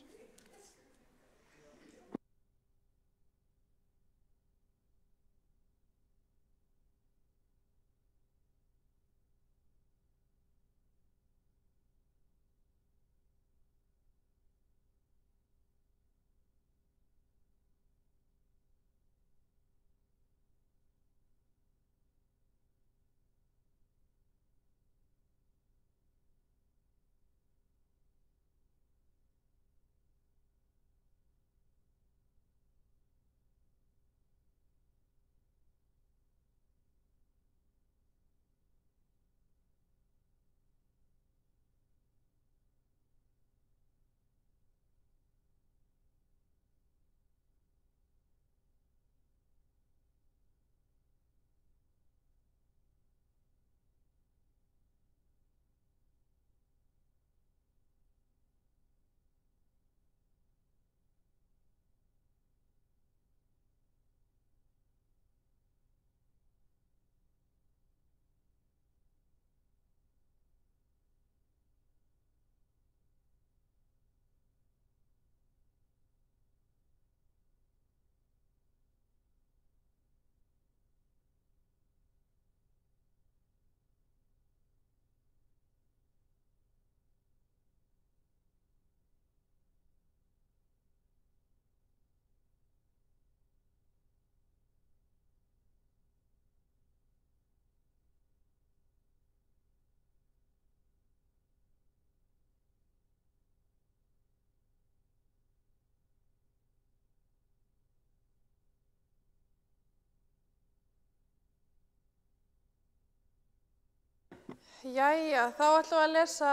Jæja, þá ætlum við að lesa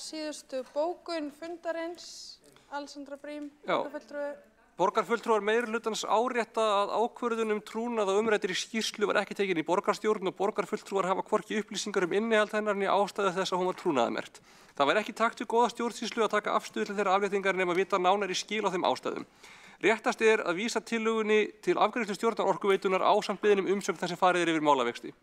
síðustu bókun fundarins. Alessandra Brím, borgarfulltrúi. Borgarfulltrúar meirihlutans árétta að ákvörðun trúnað og umræddri skýrslu var ekki tekin í borgarstjórn og borgarfulltrúar hafa hvorki upplýsingar innihald hennar né ástæðu þess að hún var trúnaðarmerkt. Það var ekki takt við góða stjórnsýslu að taka afstöðu til þeirra afléttingar nema vita nánari skil á þeim ástæðum. Réttast er að vísa tillögunni til afgreiðslu stjórnar Orkuveitunar ásamt biðnum umsögn þar sem farið er yfir málavexti.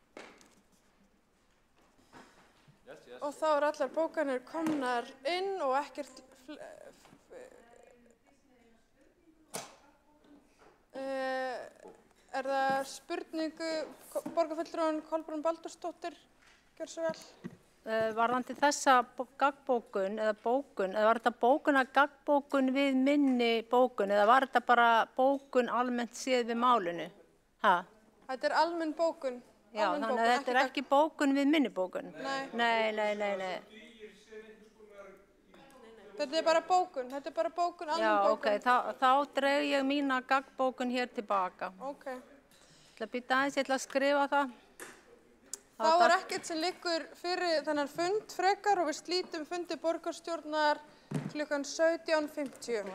Og þá allar bókanir komnar inn og ekkert það spurningu borgarfulltrúan Kolbrún Baldursdóttir, gjör svo vel. Varðandi þessa gaggbókun eða var þetta bókun að gaggbókun við minni bókun eða var þetta bara bókun almennt séð við málinu? Þetta er almenn bókun. Já, þannig að þetta er ekki bókun við minni bókun? Nei. Þetta er bara bókun, almenn bókun. Já, ok, þá dreg ég mína gaggbókun hér tilbaka. Ok. Ég ætla að skrifa það. Þá er ekkert sem liggur fyrir þennan fund frekar og við slítum fundi borgarstjórnar klukkan 17:50.